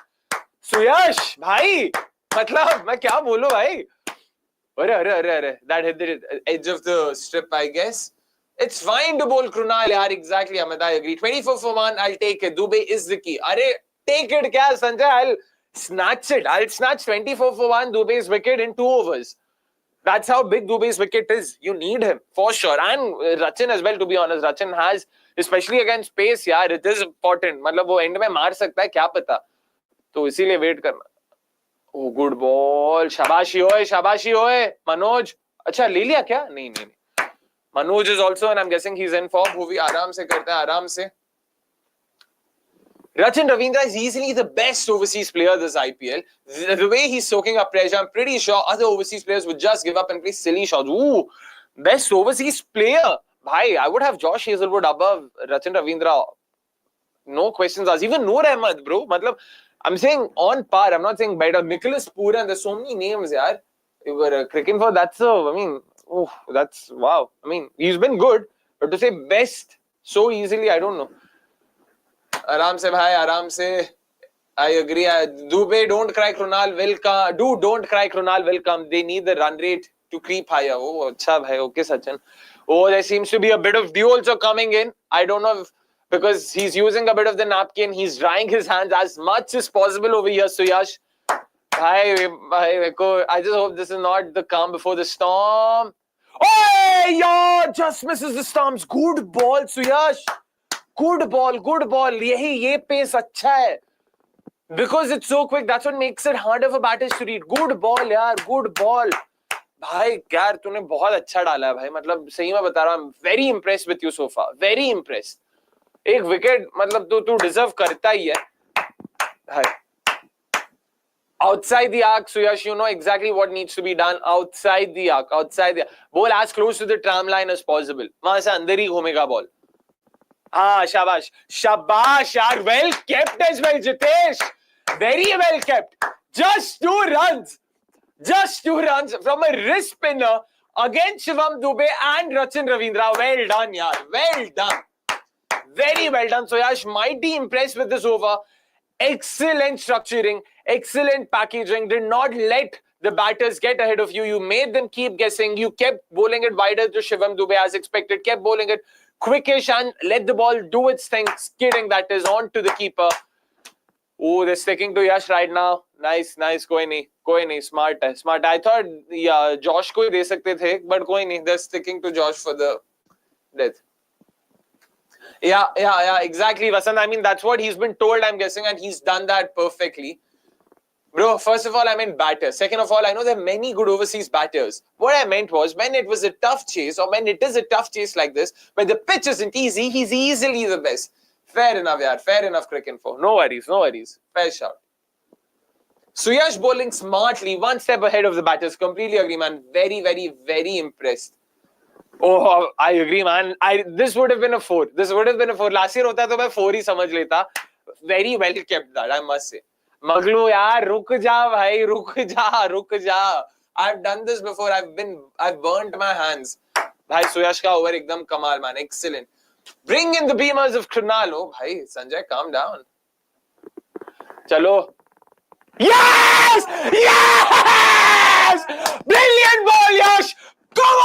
सुयश भाई, मतलब मैं क्या बोलूं भाई. अरे. That hit the edge of the strip, I guess. It's fine to bowl Krunal, yaar. Exactly, Ahmed. I agree. 24 for 1. I'll take it. Dubey is the key. Arey, take it, kya, Sanjay? I'll snatch it. I'll snatch 24 for 1 Dubey's wicket in 2 overs. That's how big Dubey's wicket is. You need him for sure. And Rachin as well, to be honest. Rachin has, especially against pace, yaar, it is important. मतलब वो end में मार सकता है, क्या पता. तो इसीलिए wait करना. Oh, good ball. शाबाशी होए. Manoj. अच्छा, ले लिया क्या? नहीं. Manoj is also, and I'm guessing he's in for. Bhuvi आराम से करता है, आराम से. Rachin Ravindra is easily the best overseas player this IPL. The way he's soaking up pressure, I'm pretty sure other overseas players would just give up and play silly shots. Ooh, best overseas player. Bhai, I would have Josh Hazelwood above Rachin Ravindra. No questions asked. Even Noor Ahmed, bro. Matlab, I'm saying on par. I'm not saying better. Nicholas Pooran. There's so many names, yaar. You were cricking for that's that's wow. I mean, he's been good, but to say best so easily, I don't know. Aram se bhai, aram se. I agree. Dubey, don't cry, Krunal will come. Don't cry, Krunal will come. They need the run rate to creep higher. Oh, acha bhai. Okay, Sachin. Oh, there seems to be a bit of dew also coming in. I don't know if, because he's using a bit of the napkin. He's drying his hands as much as possible over here, Suyash. I just hope this is not the calm before the storm. Oh, yeah, just misses the storms. Good ball, Suyash. Good ball. Ye pace अच्छा है. Because it's so quick, that's what makes it harder for batters to read. Good ball, yaar. Good ball. भाई यार तूने बहुत अच्छा डाला है भाई. मतलब सही में बता रहा हूँ. I'm very impressed with you so far. Very impressed. एक विकेट मतलब तू डिजर्व करता ही है. Outside the arc, Suyash, you know exactly what needs to be done. Outside the arc. Ball as close to the tram line as possible. वहां से अंदर ही घूमेगा ball. हाँ, शाबाश यार. Well kept as well, Jitesh. Very well kept. Just 2 runs from a wrist spinner against Shivam Dubey and Rachin Ravindra. Well done, yaar. Well done. Very well done. Suyash, mighty impressed with this over. Excellent structuring, excellent packaging. Did not let the batters get ahead of you. You made them keep guessing. You kept bowling it wider to Shivam Dubey as expected. Kept bowling it quickish and let the ball do its thing. Skidding, that is, on to the keeper. Oh, they're sticking to Yash right now. Nice. कोई नहीं. Smart. I thought, yeah, Josh को ही दे सकते थे, but कोई नहीं. They're sticking to Josh for the death. Yeah, exactly, Vasant. I mean, that's what he's been told, I'm guessing, and he's done that perfectly. Bro, first of all, I meant batters. Second of all, I know there are many good overseas batters. What I meant was, when it was a tough chase, or when it is a tough chase like this, when the pitch isn't easy, he's easily the best. Fair enough, yaar. Fair enough, cricket for. No worries. Fair shout. Suyash bowling smartly, one step ahead of the batters. Completely agree, man. Very, very, very impressed. Oh, I agree, man. This would have been a 4. Last year hota to main 4 hi samajh leta. Very well kept that, I must say. Maglu, yaar, ruk ja, bhai, ruk ja. I've done this before. I've burnt my hands. Bhai, Suyash ka over ekdam kamal, man. Excellent. Bring in the beamers of Krunal. Oh, bhai, Sanjay, calm down. Chalo. Yes! Brilliant ball, Yash! Come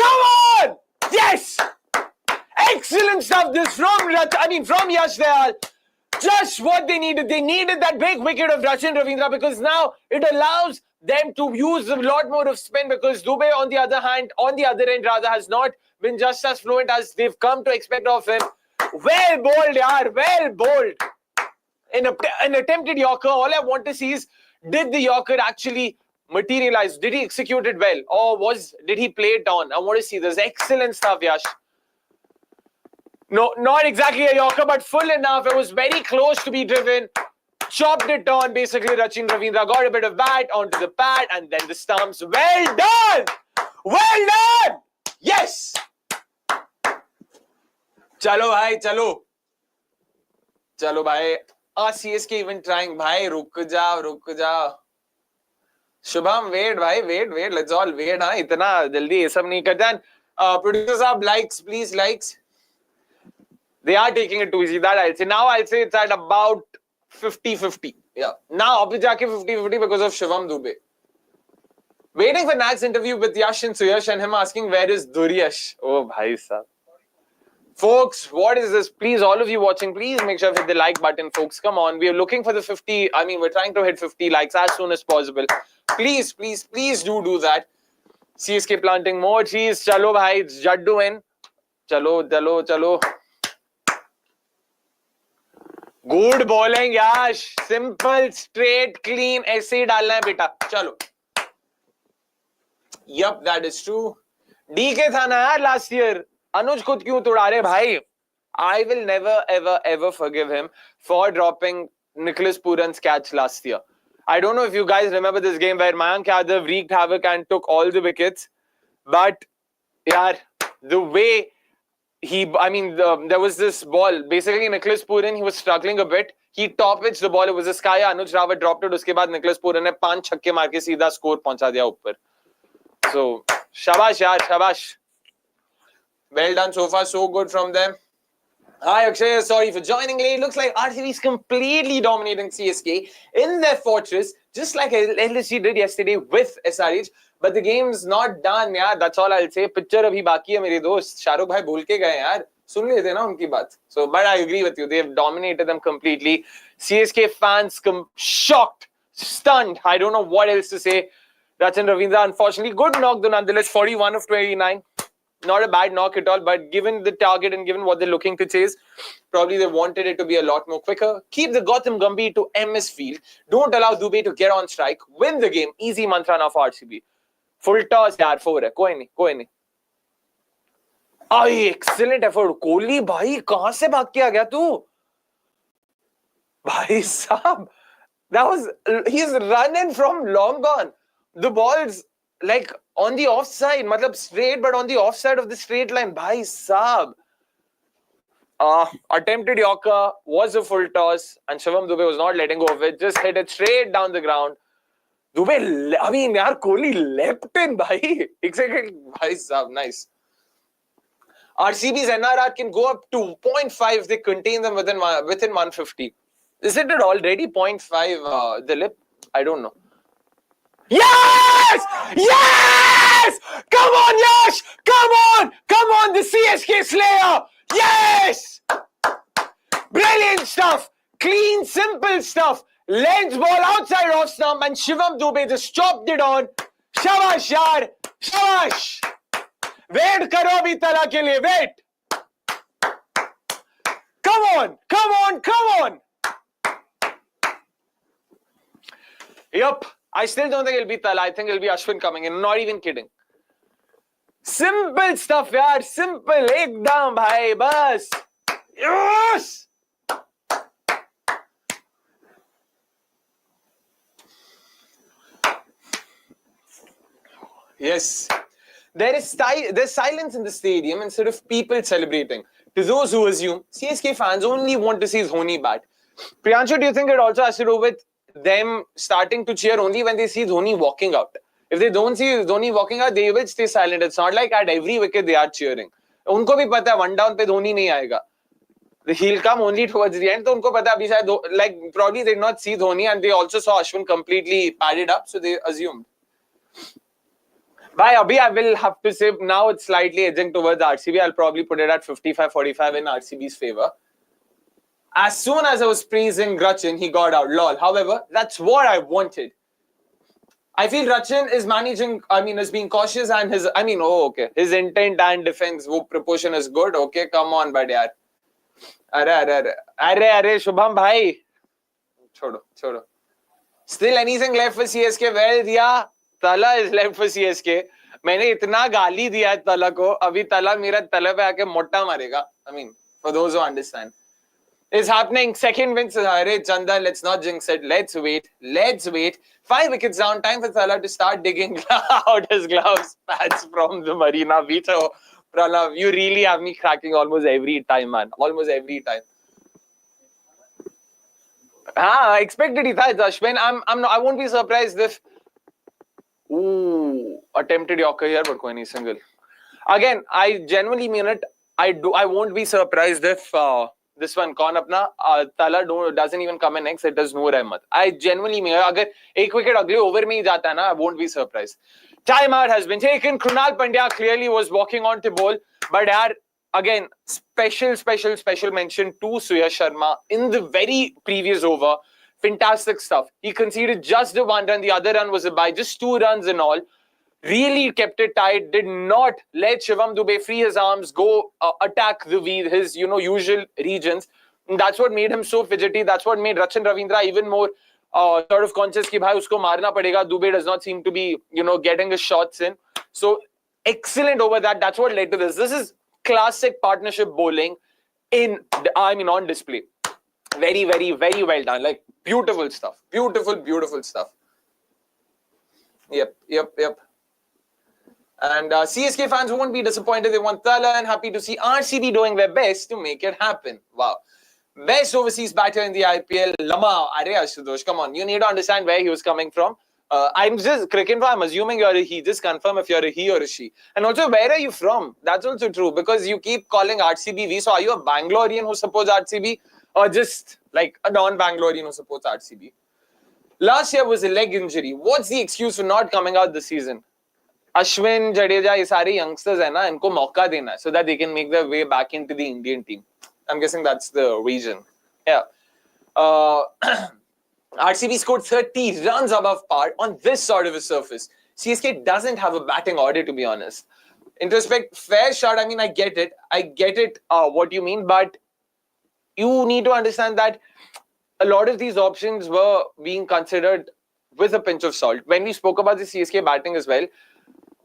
on! Yes! Excellent stuff. This from Yash Dayal. Just what they needed. They needed that big wicket of Rachin Ravindra, because now it allows them to use a lot more of spin, because Dubey, on the other end, has not been just as fluent as they've come to expect of him. Well bowled, yaar. Well bowled. An attempted Yorker. All I want to see is, did the Yorker actually materialize? Did he execute it well? Or did he play it on? I want to see this. Excellent stuff, Yash. No, not exactly a Yorker, but full enough. It was very close to be driven. Chopped it on. Basically, Rachin Ravindra got a bit of bat onto the pad, and then the stumps. Well done! Yes! Chalo, bhai. CSK even trying. Bhai, ruk jao. Shubham, wait, bhai, wait. Let's all wait. हाँ, इतना जल्दी ये सब नहीं करते. And producers आप likes, please likes. They are taking it too easy. That I'll say. Now I'll say it's at about 50-50. Yeah. Now अभी जाके 50-50 because of Shivam Dubey. Waiting for Nag's interview with Yash and Suyash and him asking where is Duryash. Oh, bhai sahab. Folks, what is this? Please, all of you watching, please make sure to hit the like button, folks. Come on. We are looking for the 50. I mean, we're trying to hit 50 likes as soon as possible. Please do that. CSK planting more trees. Chalo, bhai. It's Jaddu in. Chalo. Good bowling, Yash. Simple, straight, clean. ऐसे ही डालना है बेटा. चलो. Yup, that is true. DK था ना यार last year. Anuj खुद क्यों तोड़ा रहे भाई? I will never ever forgive him for dropping Nicholas Pooran's catch last year. I don't know if you guys remember this game where Mayank Yadav wreaked havoc and took all the wickets. But, yaar, the way there was this ball. Basically, Nicholas Pooran, he was struggling a bit. He top-pitched the ball. It was a sky. Anuj Rawat dropped it. Uske baad Nicholas Pooran ne 5 छक्के मार के सीधा score पहुंचा दिया ऊपर. So, shabash yaar, shabash. Well done so far. So good from them. Hi Akshay, sorry for joining late. Looks like RCB is completely dominating CSK in their fortress, just like LSG did yesterday with SRH. But the game's not done, yaar. That's all I'll say. Picture abhi baki hai, mere dost. Shahrukh bhai bol ke gaye yaar. Sun lete na unki baat. So, but I agree with you. They've dominated them completely. CSK fans shocked, stunned. I don't know what else to say. Rachin Ravindra, unfortunately, good knock though nonetheless. 41 of 29. Not a bad knock at all, but given the target and given what they're looking to chase, probably they wanted it to be a lot more quicker. Keep the Gautam Gambhir to MS field. Don't allow Dubey to get on strike. Win the game. Easy mantra now for RCB. Full toss, yaar, 4 hai. Koi nahi. Ay, excellent effort. Kohli, bhai, kahan se bhag ke aa gaya tu? Bhai sahab, he's running from long gone. The ball's like on the offside, matlab straight, but on the offside of the straight line. Bhai sahab. Attempted Yorker, was a full toss, and Shivam Dubey was not letting go of it. Just hit it straight down the ground. Dubey, I mean, yaar, Kohli leapt in, bhai. Exactly, bhai sahab, nice. RCB's NRR can go up to 0.5 if they contain them within 150. Isn't it already 0.5, Dilip? I don't know. Yes! Yes! Come on, Yash! Come on, the CSK Slayer! Yes! Brilliant stuff! Clean, simple stuff. Lens ball outside off stump and Shivam Dubey just chopped it on. Shabash, yaar! Shabash! Wait karo abhi Thala ke liye, wait! Come on! Yup. I still don't think it'll be Thala. I think it'll be Ashwin coming in. I'm not even kidding. Simple stuff, yaar. Simple. Ekdam, bhai. Bas. Yes! Yes. There's silence in the stadium instead of people celebrating. To those who assume CSK fans only want to see Dhoni bat. Priyanshu, do you think it also has to do with them starting to cheer only when they see Dhoni walking out? If they don't see Dhoni walking out, they will stay silent. It's not like at every wicket they are cheering. उनको भी पता है one down पे धोनी नहीं आएगा. He'll come only towards the end. तो उनको पता है अभी शायद like probably they did not see Dhoni and they also saw Ashwin completely padded up, so they assumed. By Abhi, I will have to say now it's slightly edging towards RCB. I'll probably put it at 55-45 in RCB's favor. As soon as I was praising Rachin, he got out. Lol. However, that's what I wanted. I feel Rachin is managing, is being cautious and his intent and defense, wo proportion is good. Okay, come on, but yaar. Arre, Shubham bhai. Chodo. Still anything left for CSK? Well, yeah, Thala is left for CSK. मैंने इतना गाली दिया है Thala को, अभी Thala मेरा तले पे आके मोटा मारेगा. For those who understand. It's happening. Second win. Arre, Chanda, let's not jinx it. Let's wait. 5 wickets down. Time for Thala to start digging out his gloves, pads from the Marina Beach. Oh, Pranav, you really have me cracking almost every time, man. Almost every time. हाँ, expected ही था. It's Ashwin. I won't be surprised if. Ooh, attempted Yorker here, but कोई नहीं, single. Again, I genuinely mean it. I won't be surprised if this one कौन अपना Thala doesn't even come in next. It does Noor Ahmed. I genuinely mean it. अगर एक wicket अगले over में ही जाता है ना, I won't be surprised. Timeout has been taken. Krunal Pandya clearly was walking on to bowl, but yaar, again, special mention to Suyash Sharma in the very previous over. Fantastic stuff. He conceded just the one run. The other run was a bye. Just 2 runs in all. Really kept it tight. Did not let Shivam Dubey free his arms, go attack his usual regions. And that's what made him so fidgety. That's what made Rachin Ravindra even more sort of conscious कि भाई उसको मारना पड़ेगा. Dubey does not seem to be getting his shots in. So excellent over that. That's what led to this. This is classic partnership bowling on display. Very, very, very well done. Like beautiful stuff. Beautiful stuff. Yep. And CSK fans won't be disappointed. They want Thala and happy to see RCB doing their best to make it happen. Wow. Best overseas batter in the IPL. Lama, Are Ashutosh, come on. You need to understand where he was coming from. I'm assuming you're a he. Just confirm if you're a he or a she. And also, where are you from? That's also true because you keep calling RCB V. So are you a Bangalorean who supports RCB or just like a non-Bangalorean who supports RCB? Last year was a leg injury. What's the excuse for not coming out this season? Ashwin, Jadeja, ये सारे youngsters है ना, इनको मौका देना है so that they can make their way back into the Indian team. I'm guessing that's the reason. Yeah. RCB scored 30 runs above par on this sort of a surface. CSK doesn't have a batting order, to be honest. In respect, fair shot. I mean, I get it. What you mean, but you need to understand that a lot of these options were being considered with a pinch of salt. When we spoke about the CSK batting as well,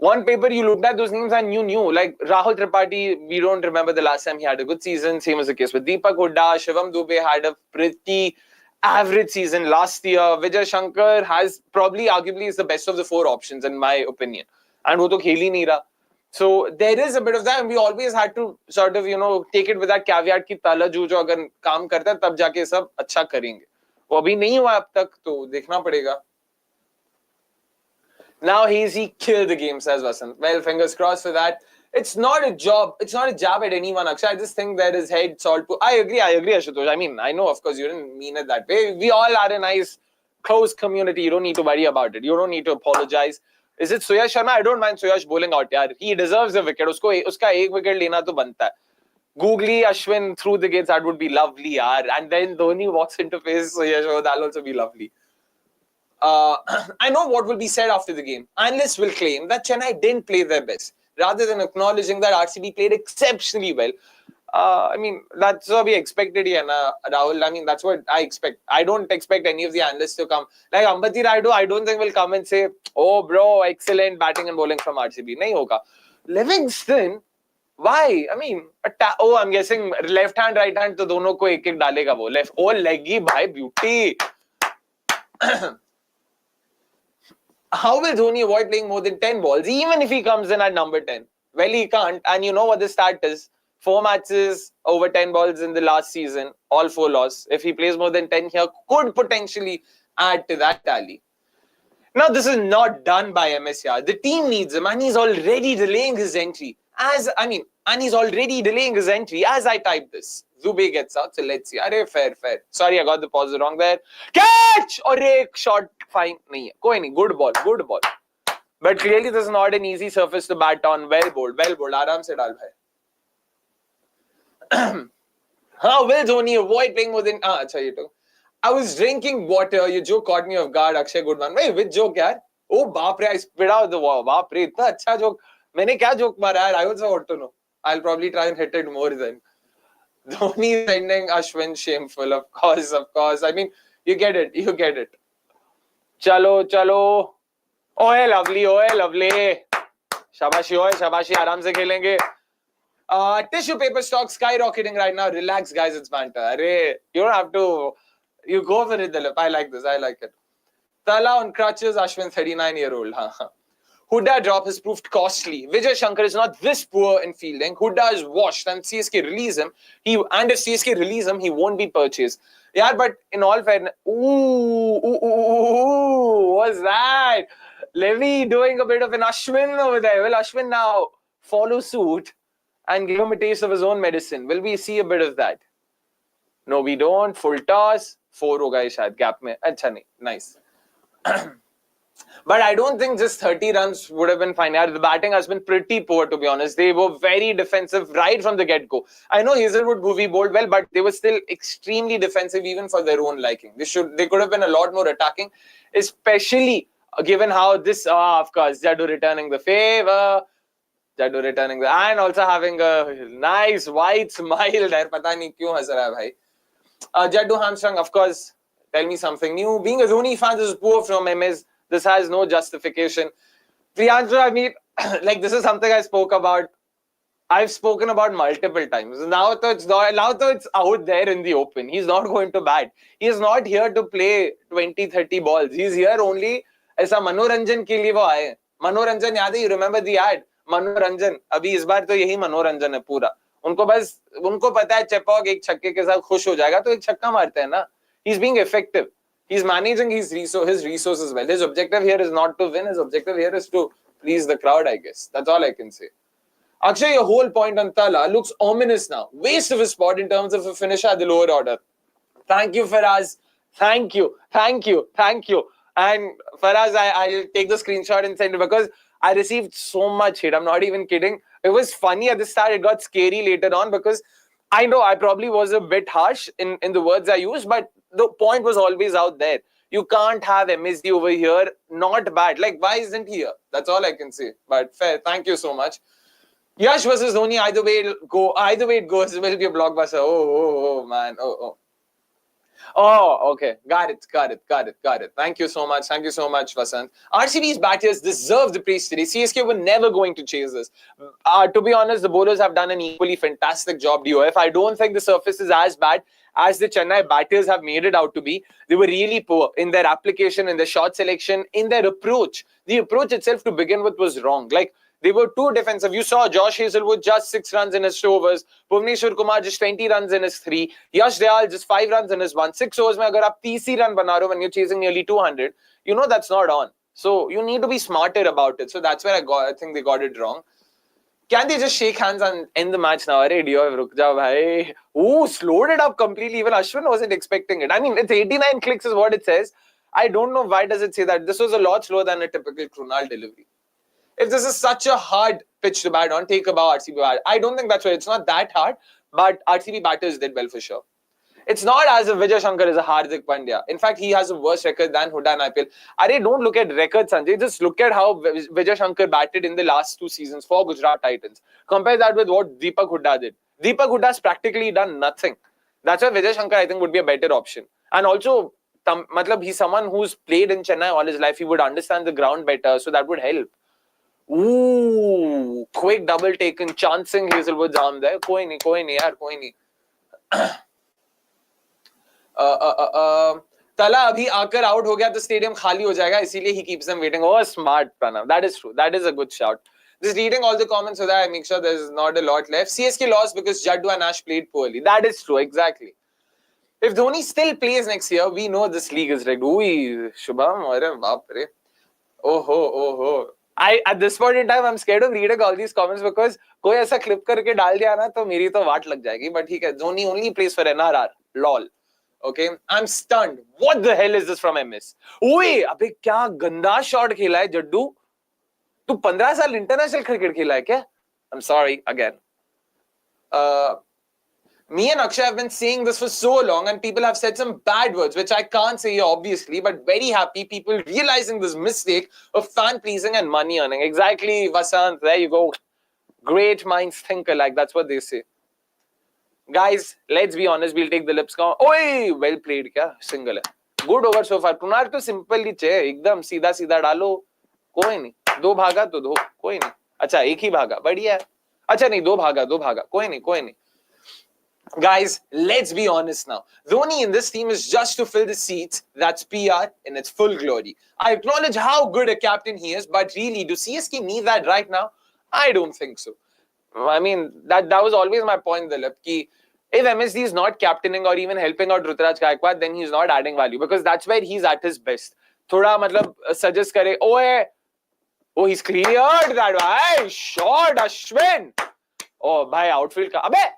on paper, you looked at those names and you knew. Like Rahul Tripathy, we don't remember the last time he had a good season. Same as the case with DEEPAK, Shivam Dubey had a pretty average season last year. Vijay Shankar has probably, arguably, is the best of the 4 options in my opinion. And wo to khel hi nahi raha. So there is a bit of that, and we always had to sort of, take it with that caveat कि Thala जो अगर काम करता है तब जाके सब अच्छा करेंगे. वो अभी नहीं हुआ अब तक, तो देखना पड़ेगा. Now he killed the game, says Vasant. Well, fingers crossed for that. It's not a job. It's not a jab at anyone, Akshay. I just think there is head salt. I agree, Ashutosh. I mean, I know, of course, you didn't mean it that way. We all are a nice, close community. You don't need to worry about it. You don't need to apologize. Is it Suyash Sharma? I don't mind Suyash bowling out. Yaar. He deserves a wicket. Uska ek wicket lena to banta hai. Googly, Ashwin through the gates, that would be lovely. Yaar. And then Dhoni walks into face Suyash. Oh, that'll also be lovely. I know what will be said after the game. Analysts will claim that Chennai didn't play their best, rather than acknowledging that RCB played exceptionally well. I mean, that's what we expected here, Rahul. I mean, that's what I expect. I don't expect any of the analysts to come. Like Ambati Raidu, I don't think will come and say, oh, bro, excellent batting and bowling from RCB. Nahi hoga. Livingstone, why? I mean, I'm guessing left hand, right hand, to dono ko ek dalega wo. Left, leggy, bhai, beauty. How will Dhoni avoid playing more than 10 balls, even if he comes in at number 10? Well, he can't. And you know what the stat is? 4 matches over 10 balls in the last season, all 4 loss. If he plays more than 10 here, could potentially add to that tally. Now, this is not done by MSR. The team needs him, and he's already delaying his entry. As I type this. Dubey gets out, so let's see. Arey, fair. Sorry, I got the pause wrong there. Catch! Or a shot, fine. Nahi hai. Good ball. But clearly, this is not an easy surface to bat on. Well bowled. Aaram se dal bhai. How will Dhoni avoid playing more than... I was drinking water. Your joke caught me off guard, Akshay. Good one. Wait, which joke, yaar? Oh, baap re, I spit out the wall. Baap re, itna acha joke. Maine kya joke mara, yaar? I also want to know. I'll probably try and hit it more then. Dhoni sending Ashwin shameful, of course. I mean, you get it. Chalo. Oye, lovely. Shabashi, aaram se khelenge. Tissue paper stock skyrocketing right now. Relax, guys, it's banter. Arey, you don't have to... You go for it, Dilip. I like this. I like it. Thala on crutches, Ashwin, 39-year-old. Hooda drop has proved costly. Vijay Shankar is not this poor in fielding. Hooda is washed and CSK release him. If CSK release him, he won't be purchased. Yeah, but in all fairness, what's that? Levy doing a bit of an Ashwin over there. Will Ashwin now follow suit and give him a taste of his own medicine? Will we see a bit of that? No, we don't. Full toss. 4 होगा ये शायद gap में. अच्छा नहीं. Nice. But I don't think just 30 runs would have been fine. The batting has been pretty poor, to be honest. They were very defensive right from the get-go. I know Hazelwood, Bhuvi bowled well, but they were still extremely defensive even for their own liking. They could have been a lot more attacking, especially given how this, of course, Jaddu returning the favour. And also having a nice white smile there. Pata nahi kyun has raha hai bhai. Jaddu hamstrung, of course, tell me something new. Being a Dhoni fan, this is poor from MS. This has no justification. Priyanshu, I mean, like this is something I spoke about. I've spoken about multiple times. Now it's out there in the open. He's not going to bat. He's not here to play 20-30 balls. He's here only as a manoranjan ke liye wo aaye. Manoranjan yaad hai? You remember the ad? Manoranjan. Abhi is baar to yahi manoranjan hai pura. उनको पता है चेपॉक एक छक्के के साथ खुश हो जाएगा तो एक छक्का मारते हैं ना. He's being effective. He's managing his resources well. His objective here is not to win. His objective here is to please the crowd, I guess. That's all I can say. Akshay, your whole point on Thala looks ominous now. Waste of a spot in terms of a finisher at the lower order. Thank you, Faraz. Thank you. And Faraz, I'll take the screenshot and send it because I received so much hate. I'm not even kidding. It was funny at the start. It got scary later on because I know I probably was a bit harsh in the words I used, but the point was always out there. You can't have MSD over here. Not bad. Like, why isn't he here? That's all I can say. But fair. Thank you so much. Yash versus Dhoni. Either way it goes, it will be a blockbuster. Oh, man. Oh, okay. Got it. Thank you so much, Vasant. RCB's batters deserve the praise today. CSK were never going to chase this. To be honest, the bowlers have done an equally fantastic job, DOF. I don't think the surface is as bad as the Chennai batters have made it out to be. They were really poor in their application, in their shot selection, in their approach. The approach itself to begin with was wrong. Like, they were too defensive. You saw Josh Hazelwood just 6 runs in his 2 overs. Bhuvneshwar Kumar just 20 runs in his 3. Yash Dayal just 5 runs in his 1. 6 overs mein agar aap 30 run bana rahe ho when you're chasing nearly 200, you know that's not on. So you need to be smarter about it. So that's where I think they got it wrong. Can they just shake hands and end the match now? Arey, ruk jao bhai. Ooh, slowed it up completely. Even Ashwin wasn't expecting it. I mean, it's 89 clicks is what it says. I don't know why does it say that. This was a lot slower than a typical Krunal delivery. If this is such a hard pitch to bat on, take a bow RCB bat. I don't think that's right. It's not that hard, but RCB batters did well for sure. It's not as if Vijay Shankar is a Hardik Pandya. In fact, he has a worse record than Hooda in IPL. Arey, don't look at records, Sanjay. Just look at how Vijay Shankar batted in the last 2 seasons for Gujarat Titans. Compare that with what Deepak Hooda did. Deepak Hooda has practically done nothing. That's why Vijay Shankar, I think, would be a better option. And also, he's someone who's played in Chennai all his life. He would understand the ground better, so that would help. Ooh, quick double taken, chancing Hazelwood's arm there. Koi nahi. Thala abhi aakar out ho gaya, the stadium khali ho jayega, isliye he keeps them waiting. Oh, smart, Pranav. That is true. That is a good shout. Just reading all the comments so that I make sure there's not a lot left. CSK lost because Jaddu and Ash played poorly. That is true, exactly. If Dhoni still plays next year, we know this league is rigged. Ooh, Shubham, arey baap re. Oh. At this point in time, I'm scared of reading all these comments because कोई ऐसा clip करके डाल दिया ना तो मेरी तो वाट लग जाएगी. But ठीक है, Dhoni only plays for NRR. Lol. Okay, I'm stunned. What the hell is this from MS? ओए, अबे क्या गंदा shot खेला है जड्डू? तू 15 साल international cricket खेला है क्या? I'm sorry again. Me and Akshay have been saying this for so long and people have said some bad words, which I can't say here obviously, but very happy people realizing this mistake of fan pleasing and money earning. Exactly, Vasant, there you go. Great minds think alike, that's what they say. Guys, let's be honest, we'll take the lips count. Oi, well played kya? Single hai. Good over so far. Kunal to simple hi che, ekdam सीधा डालो. कोई नहीं. 2 भागा तो 2, कोई नहीं. अच्छा, 1 ही भागा, बढ़िया है. अच्छा नहीं, 2 भागा, कोई नहीं. Guys, let's be honest now. Dhoni in this team is just to fill the seats. That's PR in its full glory. I acknowledge how good a captain he is, but really, do CSK need that right now? I don't think so. I mean, that was always my point, Dilip. Ki if MSD is not captaining or even helping out Ruturaj Gaikwad, then he's not adding value because that's where he's at his best. Thoda matlab suggest kare, oh, he's cleared that guy. Shot, Ashwin. Oh, bhai, outfield ka. Abe!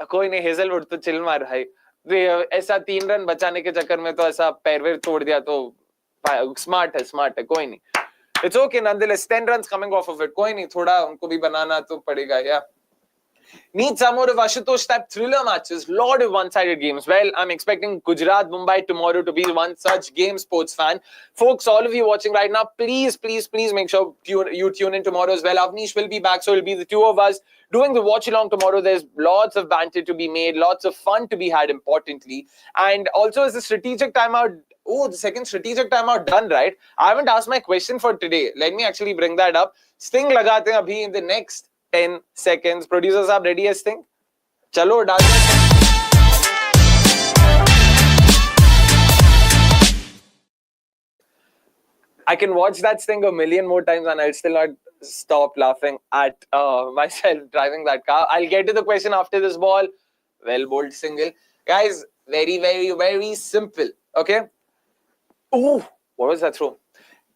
कोई नहीं, Hazlewood तो chill मार भाई. ऐसा 3 run बचाने के चक्कर में तो ऐसा पैरवेर तोड़ दिया तो स्मार्ट है कोई नहीं. It's okay nonetheless. 10 runs coming off of it. कोई नहीं, थोड़ा उनको भी बनाना तो पड़ेगा. Yeah. Need some more of Ashutosh type thriller matches. Lot of one-sided games. Well, I'm expecting Gujarat, Mumbai tomorrow to be one such game, sports fan. Folks, all of you watching right now, please make sure you tune in tomorrow as well. Avnish will be back, so it'll be the two of us doing the watch-along tomorrow. There's lots of banter to be made, lots of fun to be had, importantly. And also, as a strategic timeout, the second strategic timeout done, right? I haven't asked my question for today. Let me actually bring that up. Sting lagate hain abhi in the next 10 seconds. Producer saab, ready as Sting? Chalo, dal. I can watch that Sting a million more times and I'll still not stop laughing at myself driving that car. I'll get to the question after this ball. Well bowled single. Guys, very simple. Okay? Ooh, what was that throw?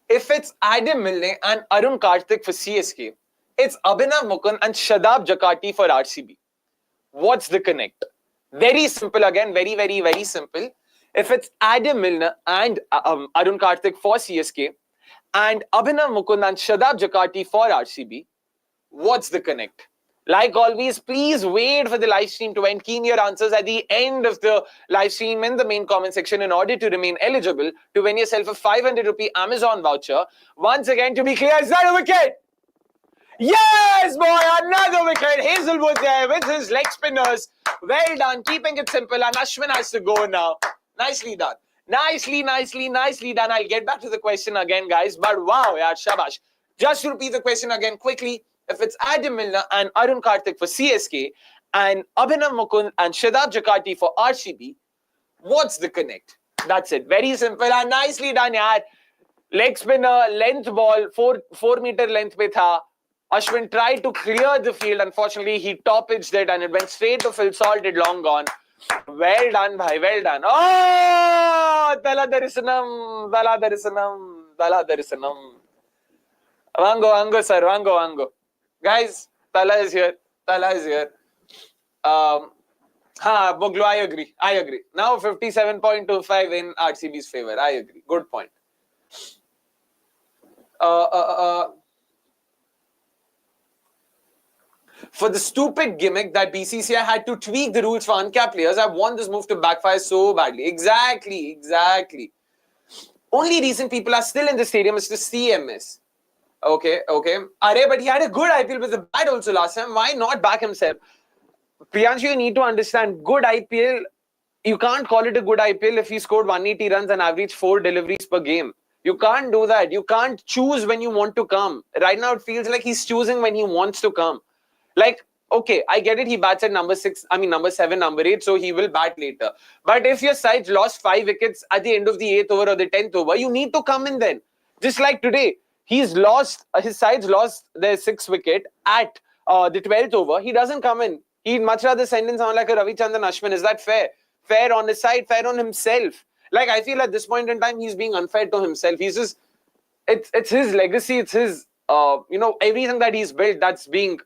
If it's Adam Milne and Arun Karthik for CSK, it's Abhinav Mukund and Shadab Jakati for RCB. What's the connect? Very simple again, very simple. If it's Adam Milne and Arun Karthik for CSK and Abhinav Mukund and Shadab Jakati for RCB, what's the connect? Like always, please wait for the live stream to end. Keen your answers at the end of the live stream in the main comment section in order to remain eligible to win yourself a 500 rupee Amazon voucher. Once again, to be clear, is that a wicket? Yes, boy, another wicket. Hazelwood there with his leg spinners. Well done, keeping it simple. And Ashwin has to go now. Nicely done. Nicely done. I'll get back to the question again, guys. But wow, yaar, shabash. Just to repeat the question again quickly. If it's Adam Milne and Arun Karthik for CSK and Abhinav Mukund and Shadab Jakati for RCB, what's the connect? That's it. Very simple and nicely done, yaar. Leg spinner, length ball, 4 meter length pe tha. Ashwin tried to clear the field. Unfortunately, he top-pitched it and it went straight to Phil Salted, long gone. Well done, bhai. Well done. Oh! Thala darisanam. Vango, sir. Vango. Guys, Thala is here. Boglu, I agree. Now 57.25 in RCB's favor. I agree. Good point. For the stupid gimmick that BCCI had to tweak the rules for uncapped players, I want this move to backfire so badly. Exactly. Only reason people are still in the stadium is to see MS. Okay. But he had a good IPL with the bat also last time. Why not back himself? Priyanshu, you need to understand, good IPL, you can't call it a good IPL if he scored 180 runs and averaged 4 deliveries per game. You can't do that. You can't choose when you want to come. Right now, it feels like he's choosing when he wants to come. Like, okay, I get it. He bats at number 7, number 8, so he will bat later. But if your side lost 5 wickets at the end of the 8th over or the 10th over, you need to come in then. Just like today, his side's lost their 6th wicket at the 12th over. He doesn't come in. He'd much rather send in someone like a Ravichandran Ashwin. Is that fair? Fair on his side, fair on himself. Like, I feel at this point in time, he's being unfair to himself. He's just, it's his legacy. It's his, everything that he's built that's being,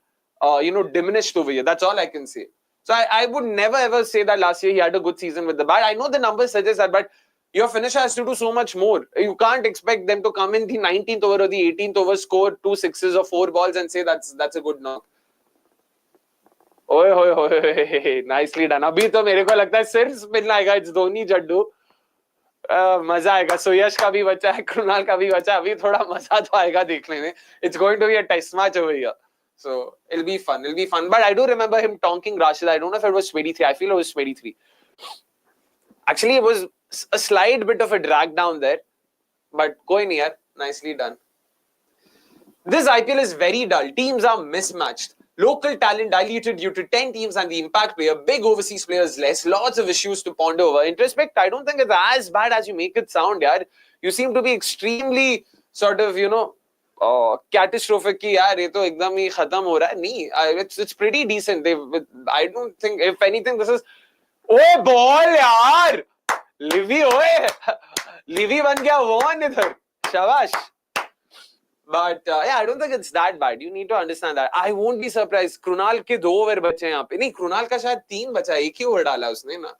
diminished over here. That's all I can say. So I would never ever say that last year he had a good season with the bat. I know the numbers suggest that, but your finisher has to do so much more. You can't expect them to come in the 19th over or the 18th over, score 2 sixes or 4 balls and say that's a good knock. Oy, nicely done. Abhi to mere ko lagta hai sirf spin aayega. It's Dhoni Jaddu. मजा आएगा. सुयश का भी बचा है, कृणाल का भी बचा है. अभी थोड़ा मजा तो आएगा देखने में. It's going to be a test match over here. So it'll be fun. But I do remember him tonking Rashid. I don't know if it was 23. I feel it was 23. Actually, it was a slight bit of a drag down there. But koi nahi yaar. Nicely done. This IPL is very dull. Teams are mismatched. Local talent diluted due to 10 teams and the impact player, big overseas players less, lots of issues to ponder over. In retrospect, I don't think it's as bad as you make it sound, yaar. You seem to be extremely sort of, catastrophic ki yaar, ye to ekdam hi khatam ho raha hai. Nahi, it's pretty decent. I don't think, if anything, this is... Oh, ball, yaar! Livy, oye! Livy ban gaya one idhar. Shabash. But yeah, I don't think it's that bad. You need to understand that. I won't be surprised. Krunal के 2 over बचे हैं यहाँ पे. नहीं, Krunal का शायद 3 बचा है. एक ही ओवर डाला उसने ना.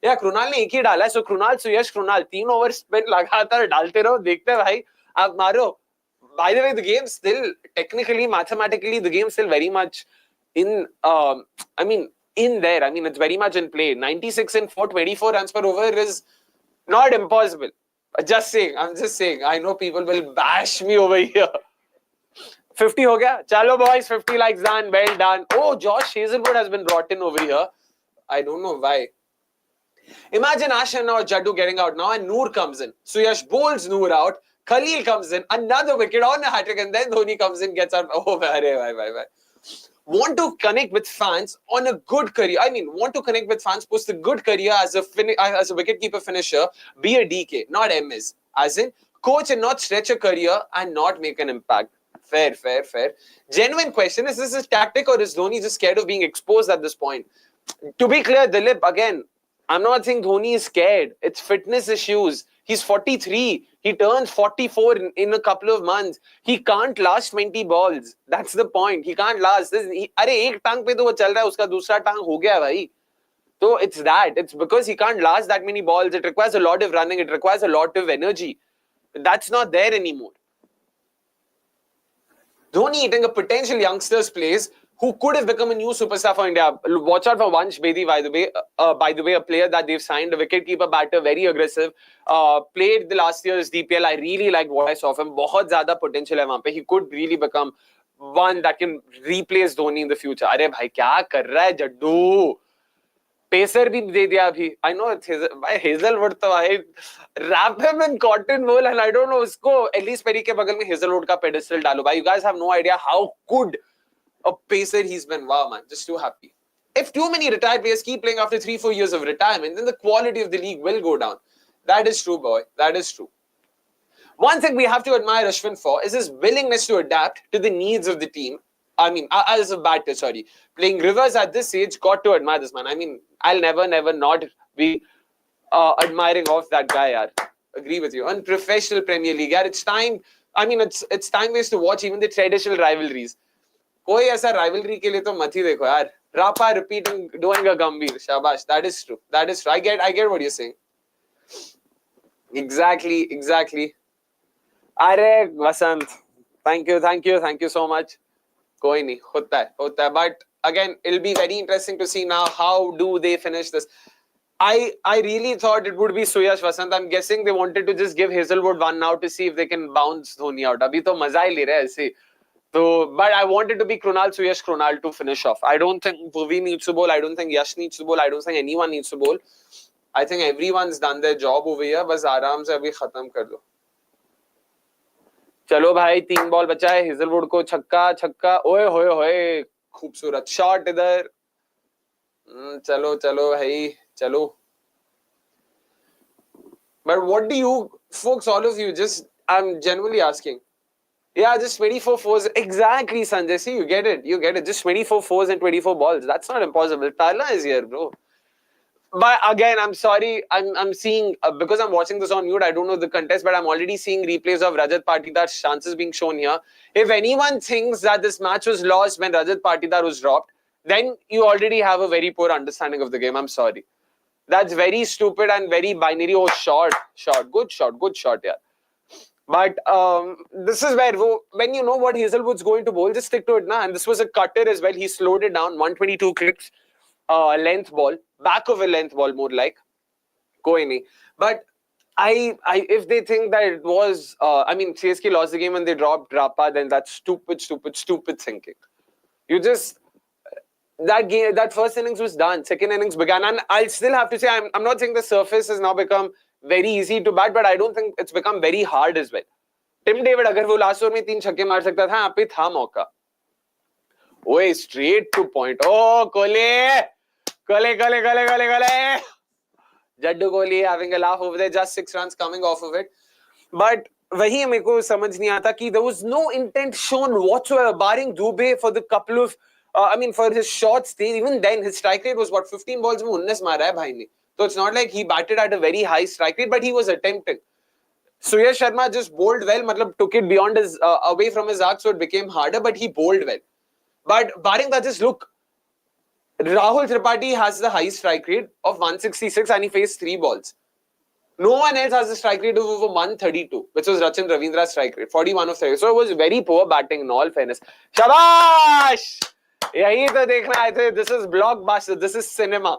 या Krunal ने एक ही डाला है. So Krunal, Suyash, Krunal 3 over spin लगातार डालते रहो. देखते हैं भाई. आप मारो. By the way, the game still technically, mathematically, the game still very much in. In there. I mean, it's very much in play. 96 and 424 runs per over is not impossible. Just saying, I'm just saying. I know people will bash me over here. 50 ho gaya? Chalo boys, 50 likes done. Well done. Oh, Josh Hazelwood has been brought in over here. I don't know why. Imagine Ashwin or Jaddu getting out now and Noor comes in. Suyash bowls Noor out. Khaleel comes in. Another wicket on a hat-trick and then Dhoni comes in, gets out. Oh, bye. Want to connect with fans on a good career. I mean, want to connect with fans post a good career as a wicketkeeper finisher. Be a DK, not MS. As in, coach and not stretch a career and not make an impact. Fair. Genuine question, is this a tactic or is Dhoni just scared of being exposed at this point? To be clear, Dilip, again, I'm not saying Dhoni is scared. It's fitness issues. He's 43. He turns 44 in a couple of months. He can't last 20 balls. That's the point. He can't last. अरे एक टांग पे तो वो चल रहा है, उसका दूसरा टांग हो गया भाई. So it's that. It's because he can't last that many balls. It requires a lot of running. It requires a lot of energy. That's not there anymore. Dhoni eating a potential youngster's place who could have become a new superstar for India. Watch out for Vansh Bedi, by the way, a player that they've signed, a wicketkeeper batter, very aggressive. Played the last year's DPL. I really liked what I saw of him. बहुत ज़्यादा potential है वहाँ पे. He could really become one that can replace Dhoni in the future. अरे भाई क्या कर रहा है जड्डू? पेसर भी दे दिया अभी. I know it's Hazelwood तो भाई wrap him in cotton wool and I don't know उसको Ellis Perry के बगल में Hazelwood का pedestal डालो भाई. You guys have no idea how good a pacer he's been. Wow, man, just too happy. If too many retired players keep playing after 3-4 years of retirement, then the quality of the league will go down. That is true, boy. That is true. One thing we have to admire Ashwin for is his willingness to adapt to the needs of the team. I mean, as a batter, sorry. Playing rivers at this age, got to admire this man. I mean, I'll never not be admiring of that guy, yaar. Agree with you. Unprofessional Premier League, yaar. It's time. I mean, it's time waste to watch even the traditional rivalries. कोई ऐसा rivalry के लिए तो मत ही देखो यार. Rapa repeating, doing a Gambhir. Shabash. That is true. I get what you're saying. Exactly. Are Vasant. Thank you so much. कोई नहीं, होता है. But again, it'll be very interesting to see now how do they finish this. I really thought it would be Suyash Vasant. I'm guessing they wanted to just give Hazelwood one now to see if they can bounce Dhoni out. अभी तो मजा ही ले रहे हैं ऐसे. So, but I wanted to be Krunal to finish off. I don't think Bhuvi needs to bowl. I don't think Yash needs to bowl. I don't think anyone needs to bowl. I think everyone's done their job over here. बस आराम से अभी खत्म कर दो. चलो भाई 3 ball बचा है. Hazelwood को छक्का. ओए होए खूबसूरत शॉट इधर. चलो भाई चलो. But what do you folks, all of you, just I'm genuinely asking. Yeah, just 24 fours. Exactly, Sanjay. See, you get it. Just 24 fours and 24 balls. That's not impossible. Thala is here, bro. But again, I'm sorry. I'm seeing, because I'm watching this on mute, I don't know the contest, but I'm already seeing replays of Rajat Patidar's chances being shown here. If anyone thinks that this match was lost when Rajat Patidar was dropped, then you already have a very poor understanding of the game. I'm sorry. That's very stupid and very binary. Oh, shot. Good shot, yeah. But this is where, when you know what Hazelwood's going to bowl, just stick to it now. And this was a cutter as well. He slowed it down, 122 kicks, length ball, back of a length ball more like. Koi nahi. But if they think that it was, CSK lost the game and they dropped Rapa, then that's stupid thinking. That first innings was done. Second innings began. And I'll still have to say, I'm not saying the surface has now become very easy to bat, but I don't think it's become very hard as well. Tim David, अगर वो last over में 3 छक्के मार सकता था, यहाँ पे था मौका. Oi, straight to point. Oh, Kohli! Jaddu Kohli having a laugh over there. Just 6 runs coming off of it. But वही मेरे को समझ नहीं आता कि there was no intent shown whatsoever, barring Dubey for the couple of, I mean, for his shots. Even then, his strike rate was what 15 balls में 19 मारा है भाई ने. So it's not like he batted at a very high strike rate, but he was attempting. Surya Sharma just bowled well, matlab took it beyond his, away from his arc, so it became harder, but he bowled well. But barring that, just look, Rahul Tripathi has the highest strike rate of 166 and he faced 3 balls. No one else has a strike rate of over 132, which was Rachin Ravindra's strike rate, 41 of 30. So it was very poor batting in all fairness. Shabash! यही तो देखना आए थे. This is blockbuster. This is cinema.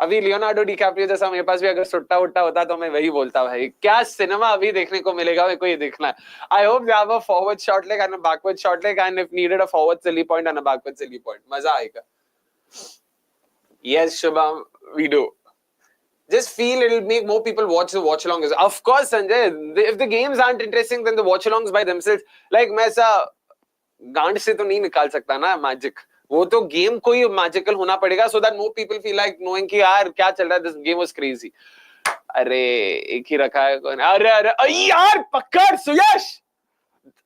अभी Leonardo DiCaprio जैसा मेरे पास भी अगर सुट्टा उट्टा होता तो मैं वही बोलता भाई. क्या सिनेमा अभी देखने को मिलेगा, मेरे को ये देखना है. I hope they have a forward short leg and a backward short leg, and if needed a forward silly point and a backward silly point. मजा आएगा. Yes, Shubham, we do. Just feel it'll make more people watch the watch-alongs. Of course, Sanjay, if the games aren't interesting, then the watch-alongs by themselves, like मैं ऐसा गांड से तो नहीं निकाल सकता ना magic. वो तो game को ही magical होना पड़ेगा, so that more people feel like knowing कि यार क्या चल रहा है, this game was crazy. अरे एक ही रखा है कौन? अरे यार पकड़ सुयश.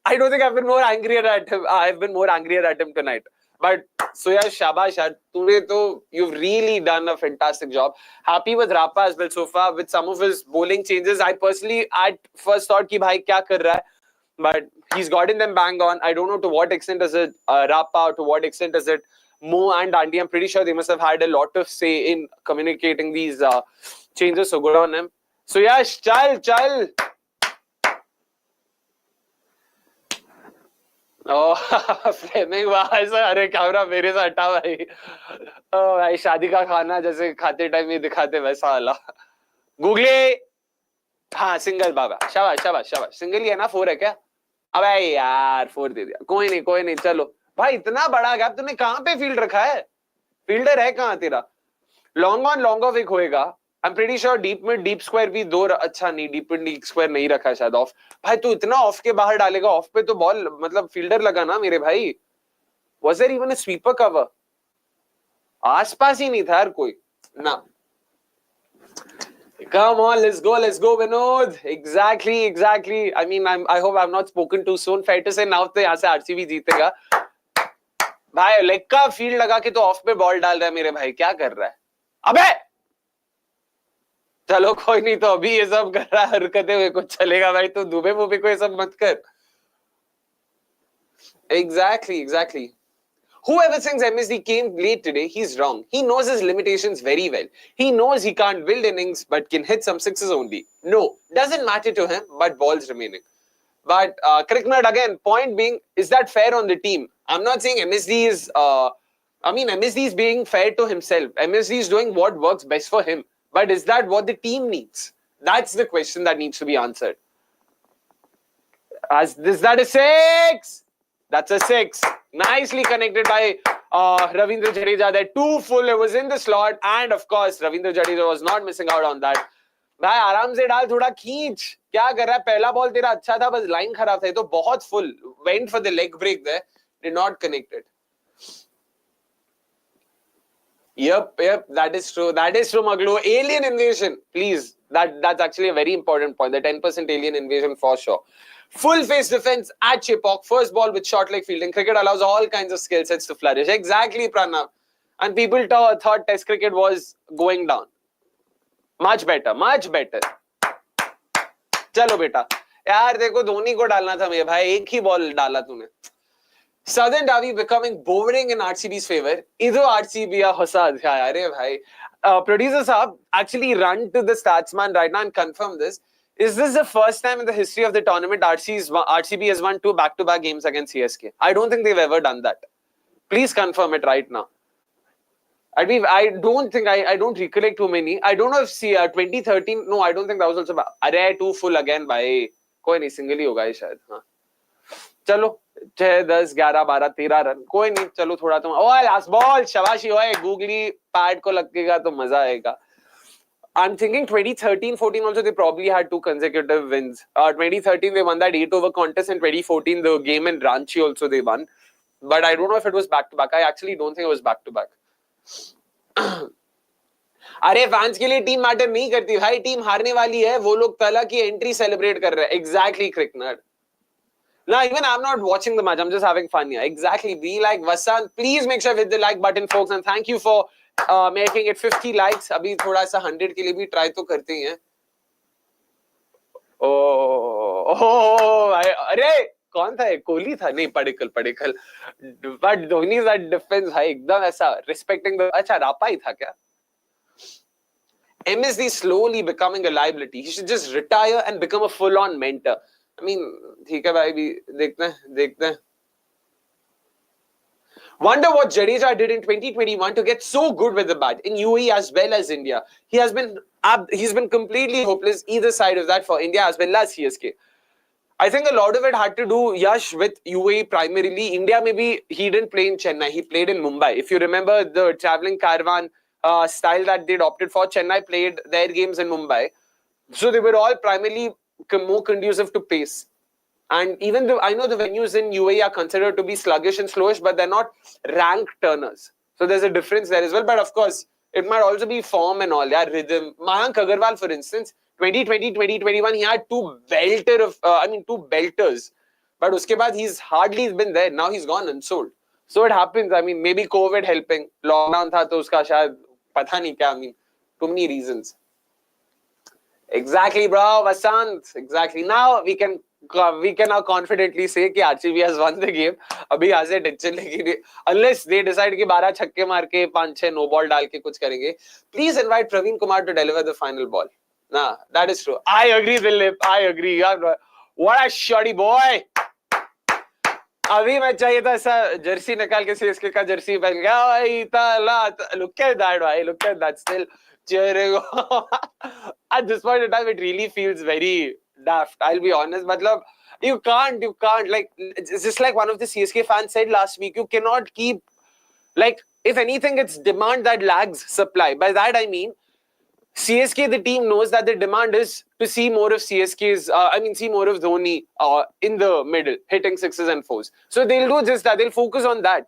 I don't think I've been more angrier at him. I've been more angrier at him tonight. But Suyash, shabash yaar, today to you've really done a fantastic job. Happy with Rapa as well so far with some of his bowling changes. I personally at first thought ki bhai kya kar raha hai, but he's gotten them bang on. I don't know to what extent is it Rapa, to what extent is it Mo and Andy. I'm pretty sure they must have had a lot of say in communicating these changes. So good on him. Suyash, chal. Fleming अरे camera मेरे से हटा भाई. भाई शादी का खाना जैसे खाते टाइम ये दिखाते वैसा वाला. गूगली. हाँ सिंगल बाबा. शाबाश. सिंगल ही है ना, 4 है क्या? अबे यार 4 दे दिया. कोई नहीं चलो भाई. इतना बड़ा गैप तूने कहाँ पे फील्ड रखा है? फील्डर है कहाँ तेरा? लॉन्ग ऑन लॉन्ग ऑफ एक होएगा. I'm pretty sure deep mid deep square भी 2 अच्छा नहीं, deep mid deep square नहीं रखा है शायद. ऑफ भाई तू इतना ऑफ के बाहर डालेगा? ऑफ पे तो बॉल मतलब फील्डर लगा ना मेरे भाई. Was there even a sweeper cover? आसपास ही नहीं था यार कोई ना. Come on, let's go Vinod. Exactly. I mean, I hope I've not spoken too soon. Fair to say now तो यहाँ से आरसीबी जीतेगा भाई. लेग का फील्ड लगा के तो ऑफ पे बॉल डाल रहा है मेरे भाई. क्या कर रहा है? अबे चलो कोई नहीं, तो अभी ये सब कर रहा है हरकतें हुए कुछ चलेगा भाई. तो दुबे मुबे को ये सब मत कर. Exactly. Whoever thinks MSD came late today, he's wrong. He knows his limitations very well. He knows he can't build innings but can hit some sixes only. No, doesn't matter to him, but balls remaining. But Cricknut again, point being, is that fair on the team? I'm not saying MSD is, MSD is being fair to himself. MSD is doing what works best for him. But is that what the team needs? That's the question that needs to be answered. Is that a 6? That's a 6. Nicely connected by Ravindra Jadeja there. 2 full. It was in the slot. And of course, Ravindra Jadeja was not missing out on that. भाई आराम से डाल, थोड़ा खींच. क्या कर रहा है? पहला बॉल तेरा अच्छा था, बस लाइन खराब था. तो बहुत full. Went for the leg break there. Did not connect it. Yep, that is true, Maglu. Alien invasion, please. That's actually a very important point. The 10% alien invasion for sure. Full face defense at Chepauk. First ball with short leg fielding. Cricket allows all kinds of skill sets to flourish. Exactly, Pranav. And people thought Test cricket was going down. Much better. चलो बेटा. यार देखो धोनी को डालना था मेरे भाई. एक ही बॉल डाला तूने. Southern Derby becoming boring in RCB's favor. Idho RCB ya hosa adhyay. Arey bhai. Producer sahab, actually run to the statsman right now and confirm this. Is this the first time in the history of the tournament RCB has won 2 back-to-back games against CSK? I don't think they've ever done that. Please confirm it right now. I don't recollect too many. I don't know if 2013. No, I don't think that was also. Arey 2 full again bhai. कोई नहीं, single ही होगा ये शायद. हाँ चलो 6, 10, 11, 12, 13 run. कोई नहीं, चलो थोड़ा तुम. ओए लास्ट बॉल, शाबाशी. ओए गूगली पैड को लगेगा तो मजा आएगा. I'm thinking 2013-14 also they probably had 2 consecutive wins. 2013 they won that 8 over contest, and 2014 the game in Ranchi also they won. but I don't know if it was back to back. I actually don't think it was back to back. अरे fans के लिए team matter नहीं करती भाई, team हारने वाली है, वो लोग तला की एंट्री सेलिब्रेट कर रहे हैं. Exactly, cricket. No, even I'm not watching the match. I'm just having fun here. Exactly. Be like Vasant. Please make sure to hit the like button, folks. And thank you for making it 50 likes. अभी थोड़ा सा 100 के लिए भी try तो करते ही हैं. अरे कौन था? कोहली था? नहीं, Padikkal. But Dhoni that defense है एकदम ऐसा respecting the. अच्छा, रापा ही था क्या? MSD is slowly becoming a liability. He should just retire and become a full-on mentor. I mean, ठीक है भाई, भी देखते हैं. Wonder what Jadeja did in 2021 to get so good with the bat in UAE as well as India. He's been completely hopeless either side of that for India as well as CSK. I think a lot of it had to do, Yash, with UAE primarily. India, maybe he didn't play in Chennai. He played in Mumbai. If you remember the traveling caravan style that they opted for, Chennai played their games in Mumbai. So they were all primarily more conducive to pace. And even though I know the venues in UAE are considered to be sluggish and slowish, but they're not ranked turners. So there's a difference there as well. But of course, it might also be form and all, yeah, rhythm. Mayank Agarwal, for instance, 2020, 2021, he had two belters. But uske baad, he's hardly been there. Now he's gone unsold. So it happens. I mean, maybe COVID helping. Lockdown tha, to uska shayad, pata nahi kya. I mean, too many reasons. Exactly, bro. Vasant. Exactly. Now we can now confidently say कि RCB has won the game. अभी यहाँ से tension लेगी, unless they decide कि 12 छक्के मार के 5-6 no ball डाल के कुछ करेंगे. Please invite Praveen Kumar to deliver the final ball. Nah, that is true. I agree, Dilip. I agree. What a shoddy boy. अभी मैं चाहिए था ऐसा जर्सी निकाल के CSK का जर्सी पहन गया. Look at that, भाई. Look at that. Still cheering. At this point in time, it really feels very daft. I'll be honest. Matlab, you can't. Like, it's just like one of the CSK fans said last week. You cannot keep, like, if anything, it's demand that lags supply. By that I mean, CSK, the team knows that the demand is to see more of CSK's, see more of Dhoni in the middle, hitting sixes and fours. So they'll do just that. They'll focus on that.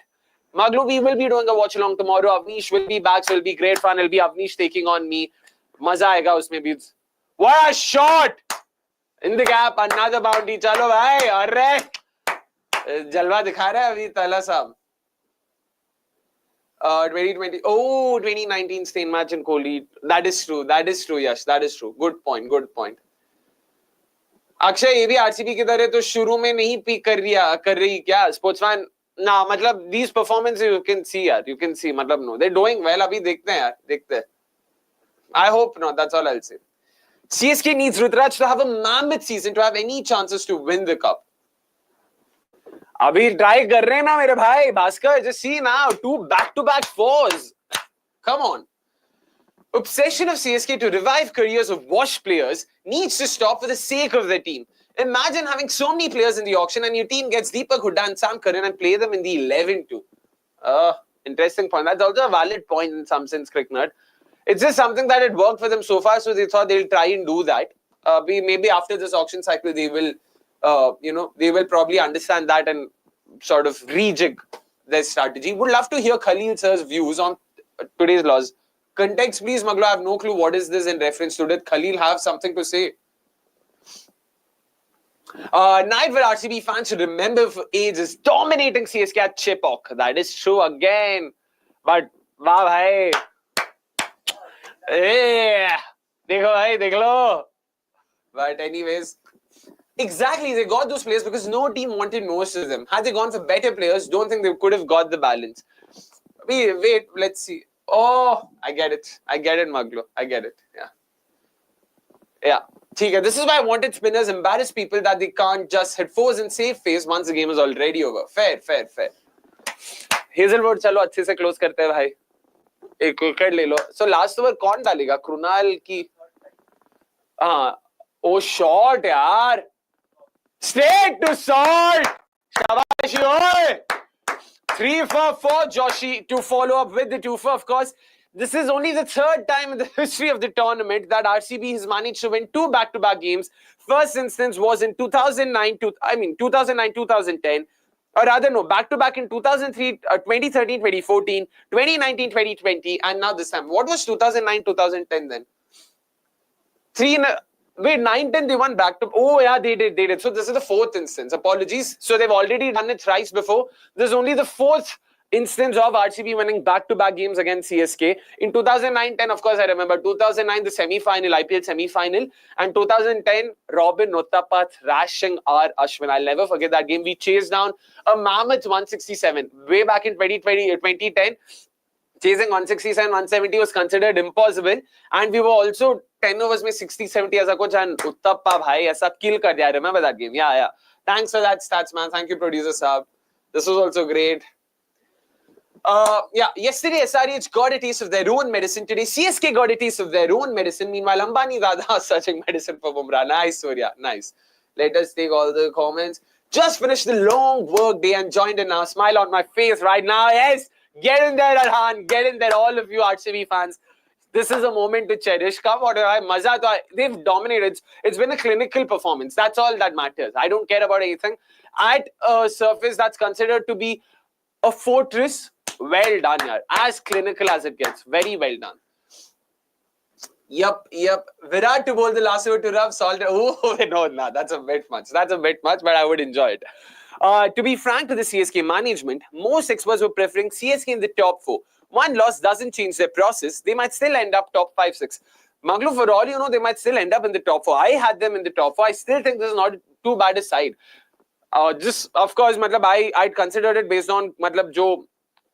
Maglu, we will be doing a watch along tomorrow. Avnish will be back, so it'll be great fun. It'll be Avnish taking on me. Maza aega usme bhi. What a shot! In the gap, another bounty. Chalo bhai, arre! Jalwa dikha raha hai abhi Thala sahab. 2019 stain match in Kohli. That is true, Yash. That is true. Good point. Akshay, ये भी RCB की तरह तो शुरू में नहीं peak कर रही क्या? Sportsman, ना मतलब these performances you can see यार, मतलब no, they're doing well. अभी देखते हैं यार. I hope not. That's all I'll say. CSK needs Ruturaj to have a mammoth season to have any chances to win the cup. अभी try कर रहे हैं ना मेरे भाई Bhaskar. Just see now, 2 back-to-back fours. Come on. Obsession of CSK to revive careers of washed players needs to stop for the sake of their team. Imagine having so many players in the auction and your team gets Deepak Hooda and Sam Curran and play them in the 11 too. Interesting point. That's also a valid point in some sense, cricket. It's just something that had worked for them so far, so they thought they'll try and do that. Maybe after this auction cycle, they will, they will probably understand that and sort of rejig their strategy. Would love to hear Khaleel sir's views on today's laws. Context, please, Maglo. I have no clue what is this in reference to. Did Khaleel have something to say? Night where RCB fans should remember for ages dominating CSK at Chepauk. That is true again. But, wow, bhai. Yeah. Dekho, bhai, dekho. But anyways, exactly, they got those players because no team wanted most of them. Had they gone for better players, don't think they could have got the balance. Wait, let's see. Oh, I get it, Maglo. I get it. Yeah. This is why I wanted spinners embarrass people that they can't just hit fours and save face once the game is already over. Fair. Hazelwood, chalo, अच्छे से close करते हैं भाई. एक wicket ले लो. So last over कौन डालेगा? Krunal की. Oh, shot, yaar. Straight to salt. Shabashi, oi. 3 for 4, Joshi, to follow up with the 2 for, of course. This is only the third time in the history of the tournament that RCB has managed to win 2 back-to-back games. First instance was in 2009-2010. Or rather, no, back-to-back in 2003, 2013, 2014, 2019, 2020, and now this time. What was 2009, 2010 then? Wait, 9-10 they won back to. Oh yeah, they did. So this is the fourth instance. Apologies. So they've already done it thrice before. This is only the fourth instance of RCB winning back-to-back games against CSK. In 2009-10, of course, I remember 2009 the semi-final, IPL semi-final, and 2010 Robin Uthappath rashing R Ashwin. I'll never forget that game. We chased down a mammoth 167 way back in 2010. Chasing 167, 170 was considered impossible, and we were also 10 overs में 60, 70 ऐसा कुछ, and Uthappa भाई ऐसा kill कर दिया. I remember that game. Yeah. Thanks for that stats, man. Thank you, producer Saab. This was also great. Yesterday SRH got a taste of their own medicine. Today CSK got a taste of their own medicine. Meanwhile, Ambani Dada are searching medicine for Bumrah. Nice, Surya. Nice. Let us take all the comments. Just finished the long work day and joined in now. Smile on my face right now. Yes. Get in there, Arhan. Get in there, all of you RCB fans. This is a moment to cherish. Come on, maza to, they've dominated. It's been a clinical performance. That's all that matters. I don't care about anything. At a surface that's considered to be a fortress, well done, yaar. As clinical as it gets. Very well done. Yep. Virat to bowl the last over to Rav. Salt. Oh, no, that's a bit much. But I would enjoy it. To be frank to the CSK management, most experts were preferring CSK in the top 4. One loss doesn't change their process. They might still end up top 5, 6. Manglu, for all you know, they might still end up in the top 4. I had them in the top 4. I still think this is not too bad a side. Just, of course, I'd considered it based on jo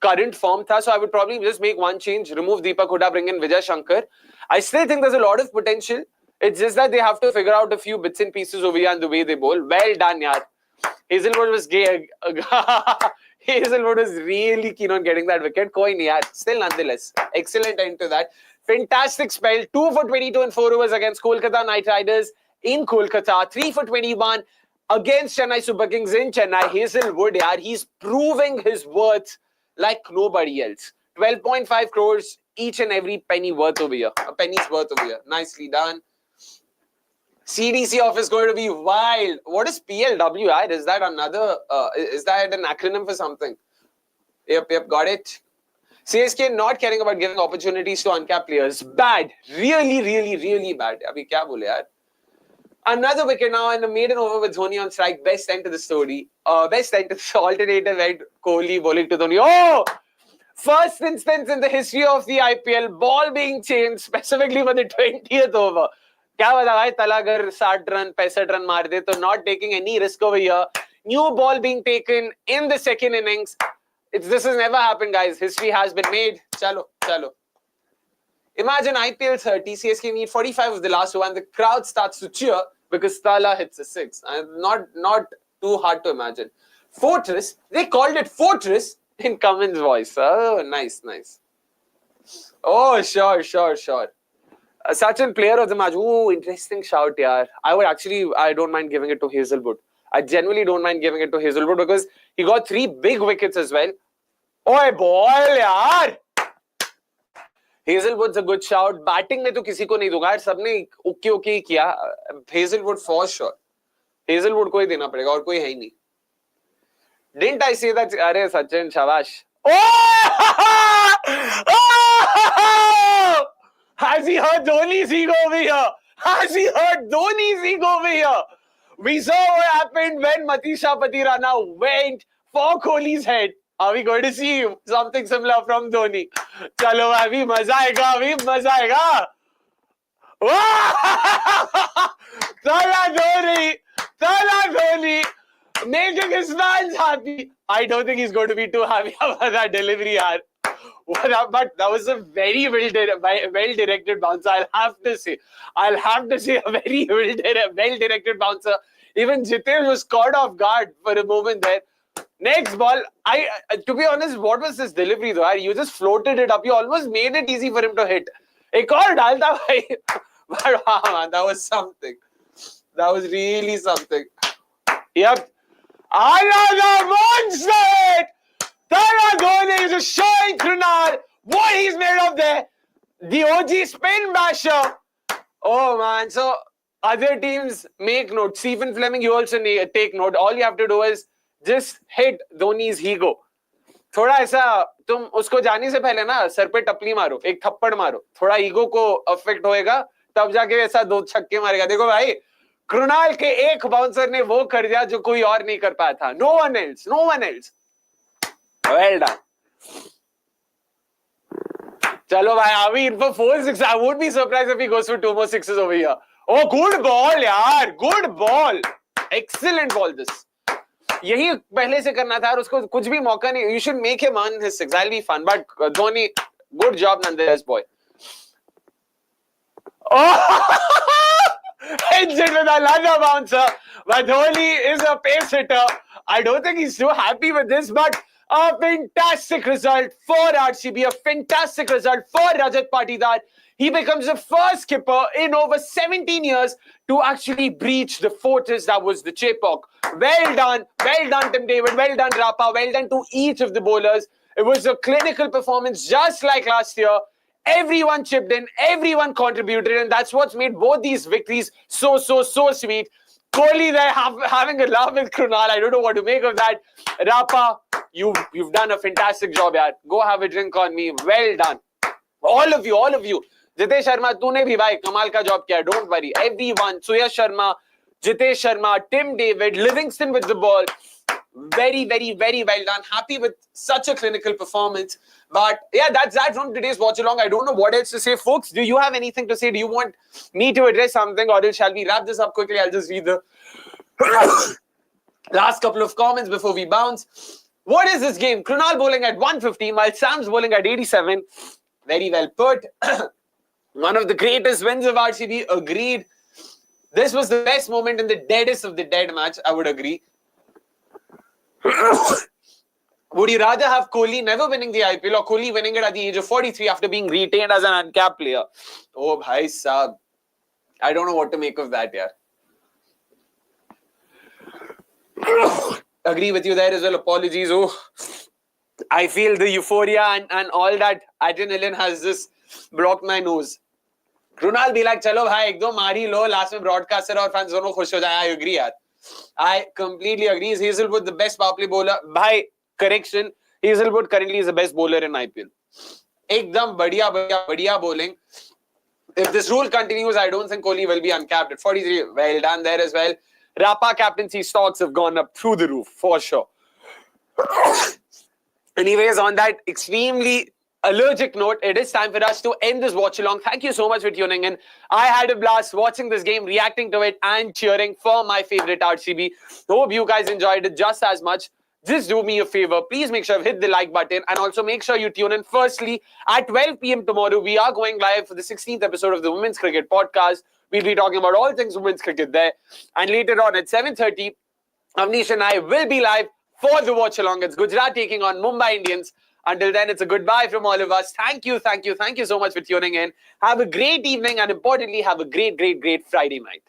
current form tha, so I would probably just make one change, remove Deepak Hooda, bring in Vijay Shankar. I still think there's a lot of potential. It's just that they have to figure out a few bits and pieces over here and the way they bowl. Well done, yaar. Hazelwood was gay. Hazelwood was really keen on getting that wicket. Koi nahi yaar. Still nonetheless. Excellent end to that. Fantastic spell. 2 for 22 in 4 overs against Kolkata Knight Riders in Kolkata. 3 for 21 against Chennai Super Kings in Chennai. Hazelwood, yaar, he's proving his worth like nobody else. 12.5 crores each and every penny worth over here. A penny's worth over here. Nicely done. CDC office going to be wild. What is PLW? Is that another? Is that an acronym for something? Yep, got it. CSK not caring about giving opportunities to uncapped players. Bad. Really bad. Abhi kya bole yaar? Another wicket now and a maiden over with Dhoni on strike. Best end to the story. Best end to the alternative end. Kohli bowling to Dhoni. Oh! First instance in the history of the IPL. Ball being changed specifically for the 20th over. क्या बता भाई तला अगर 60 run 65 run मार दे तो not taking any risk over here. New ball being taken in the second innings. This has never happened, guys. History has been made. Chalo. Imagine IPL 30, CSK need 45 of the last one. The crowd starts to cheer because Thala hits a 6. And not too hard to imagine. Fortress. They called it Fortress in Cummins' voice. Oh, nice. Oh, sure. Sachin, player of the match. Ooh, interesting shout, yaar. I don't mind giving it to Hazelwood. I genuinely don't mind giving it to Hazelwood because he got 3 big wickets as well. Oi, ball, yaar! Hazelwood's a good shout. Batting में तो किसी को नहीं दूंगा यार. सबने okay किया. Hazelwood for sure. Hazelwood को ही देना पड़ेगा और कोई है ही नहीं. Didn't I say that? अरे सचिन, शाबाश. Oh! Has he heard Dhoni's ego over here? We saw what happened when Matisha Patirana went for Kohli's head. Are we going to see something similar from Dhoni? Chalo, abhi maza aayega. Thala Dhoni, making his fans happy. I don't think he's going to be too happy about that delivery, yaar. But that was a very well-directed bouncer. I'll have to say a very well-directed bouncer. Even Jitesh was caught off guard for a moment there. Next ball, to be honest, what was this delivery though? You just floated it up. You almost made it easy for him to hit. Ek aur dalta bhai. But wow, man, that was something. That was really something. Yep. Another monster! Thala Dhoni is just showing Curran what he's made of there. The OG spin basher. Oh man, so other teams make note. Stephen Fleming, you also take note. All you have to do is just hit Dhoni's ego. थोड़ा ऐसा तुम उसको जाने से पहले ना sir पे टपली मारो, एक थप्पड़ मारो, थोड़ा ईगो को अफेक्ट होएगा, तब जाके ऐसा 2 छक्के मारेगा. देखो भाई, कृणाल के एक बाउंसर ने वो कर दिया जो कोई और नहीं कर पाया था. No one else. Well done. चलो भाई, are we in for 4-6? I won't be surprised if he goes for 2 more sixes over here. Oh, good ball यार, good ball. Excellent ball this. यही पहले से करना था और उसको कुछ भी मौका नहीं. You should make him earn his 6. That'll be fun. But Dhoni, good job nonetheless, boy. Oh! Hits it with another bouncer. But Dhoni is a pace hitter. I don't think he's too happy with this, but a fantastic result for RCB. A fantastic result for Rajat Patidar. He becomes the first skipper in over 17 years to actually breach the fortress that was the Chepauk. Well done Tim David, well done Rapa, well done to each of the bowlers. It was a clinical performance just like last year. Everyone chipped in, everyone contributed, and that's what's made both these victories so sweet. Kohli there having a laugh with Krunal. I don't know what to make of that. Rapa, you've done a fantastic job, yaar. Go have a drink on me. Well done. All of you. Jitesh Sharma, तूने भी भाई कमाल का job किया. Don't worry. Everyone, Suyash Sharma, Jitesh Sharma, Tim David, Livingstone with the ball. Very well done. Happy with such a clinical performance. But yeah, that's that from today's watch along. I don't know what else to say, folks. Do you have anything to say? Do you want me to address something, or shall we wrap this up quickly? I'll just read the last couple of comments before we bounce. What is this game? Krunal bowling at 150, while Sam's bowling at 87. Very well put. One of the greatest wins of RCB. Agreed. This was the best moment in the deadest of the dead match. I would agree. Would you rather have Kohli never winning the IPL or Kohli winning it at the age of 43 after being retained as an uncapped player? Oh, bhai sahab. I don't know what to make of that, yaar. Agree with you there as well. Apologies. Oh, I feel the euphoria and all that adrenaline has just blocked my nose. Krunal be like, chalo bhai, ek do mari lo, last mein broadcaster aur fans dono khush ho jaye. I agree, yaar. I completely agree. Is Hazelwood the best power play bowler? Bhai, correction. Hazelwood currently is the best bowler in IPL. Ekdam badhiya bowling. If this rule continues, I don't think Kohli will be uncapped at 43. Well done there as well. Rapa captaincy stocks have gone up through the roof, for sure. Anyways, on that extremely allergic note, it is time for us to end this watch along. Thank you so much for tuning in. I had a blast watching this game, reacting to it, and cheering for my favorite RCB. Hope you guys enjoyed it just as much. Just do me a favor. Please make sure you hit the like button, and also make sure you tune in. Firstly, at 12 p.m. tomorrow, we are going live for the 16th episode of the Women's Cricket Podcast. We'll be talking about all things women's cricket there. And later on at 7:30, Avnish and I will be live for the watch along. It's Gujarat taking on Mumbai Indians. Until then, it's a goodbye from all of us. Thank you so much for tuning in. Have a great evening, and importantly, have a great Friday night.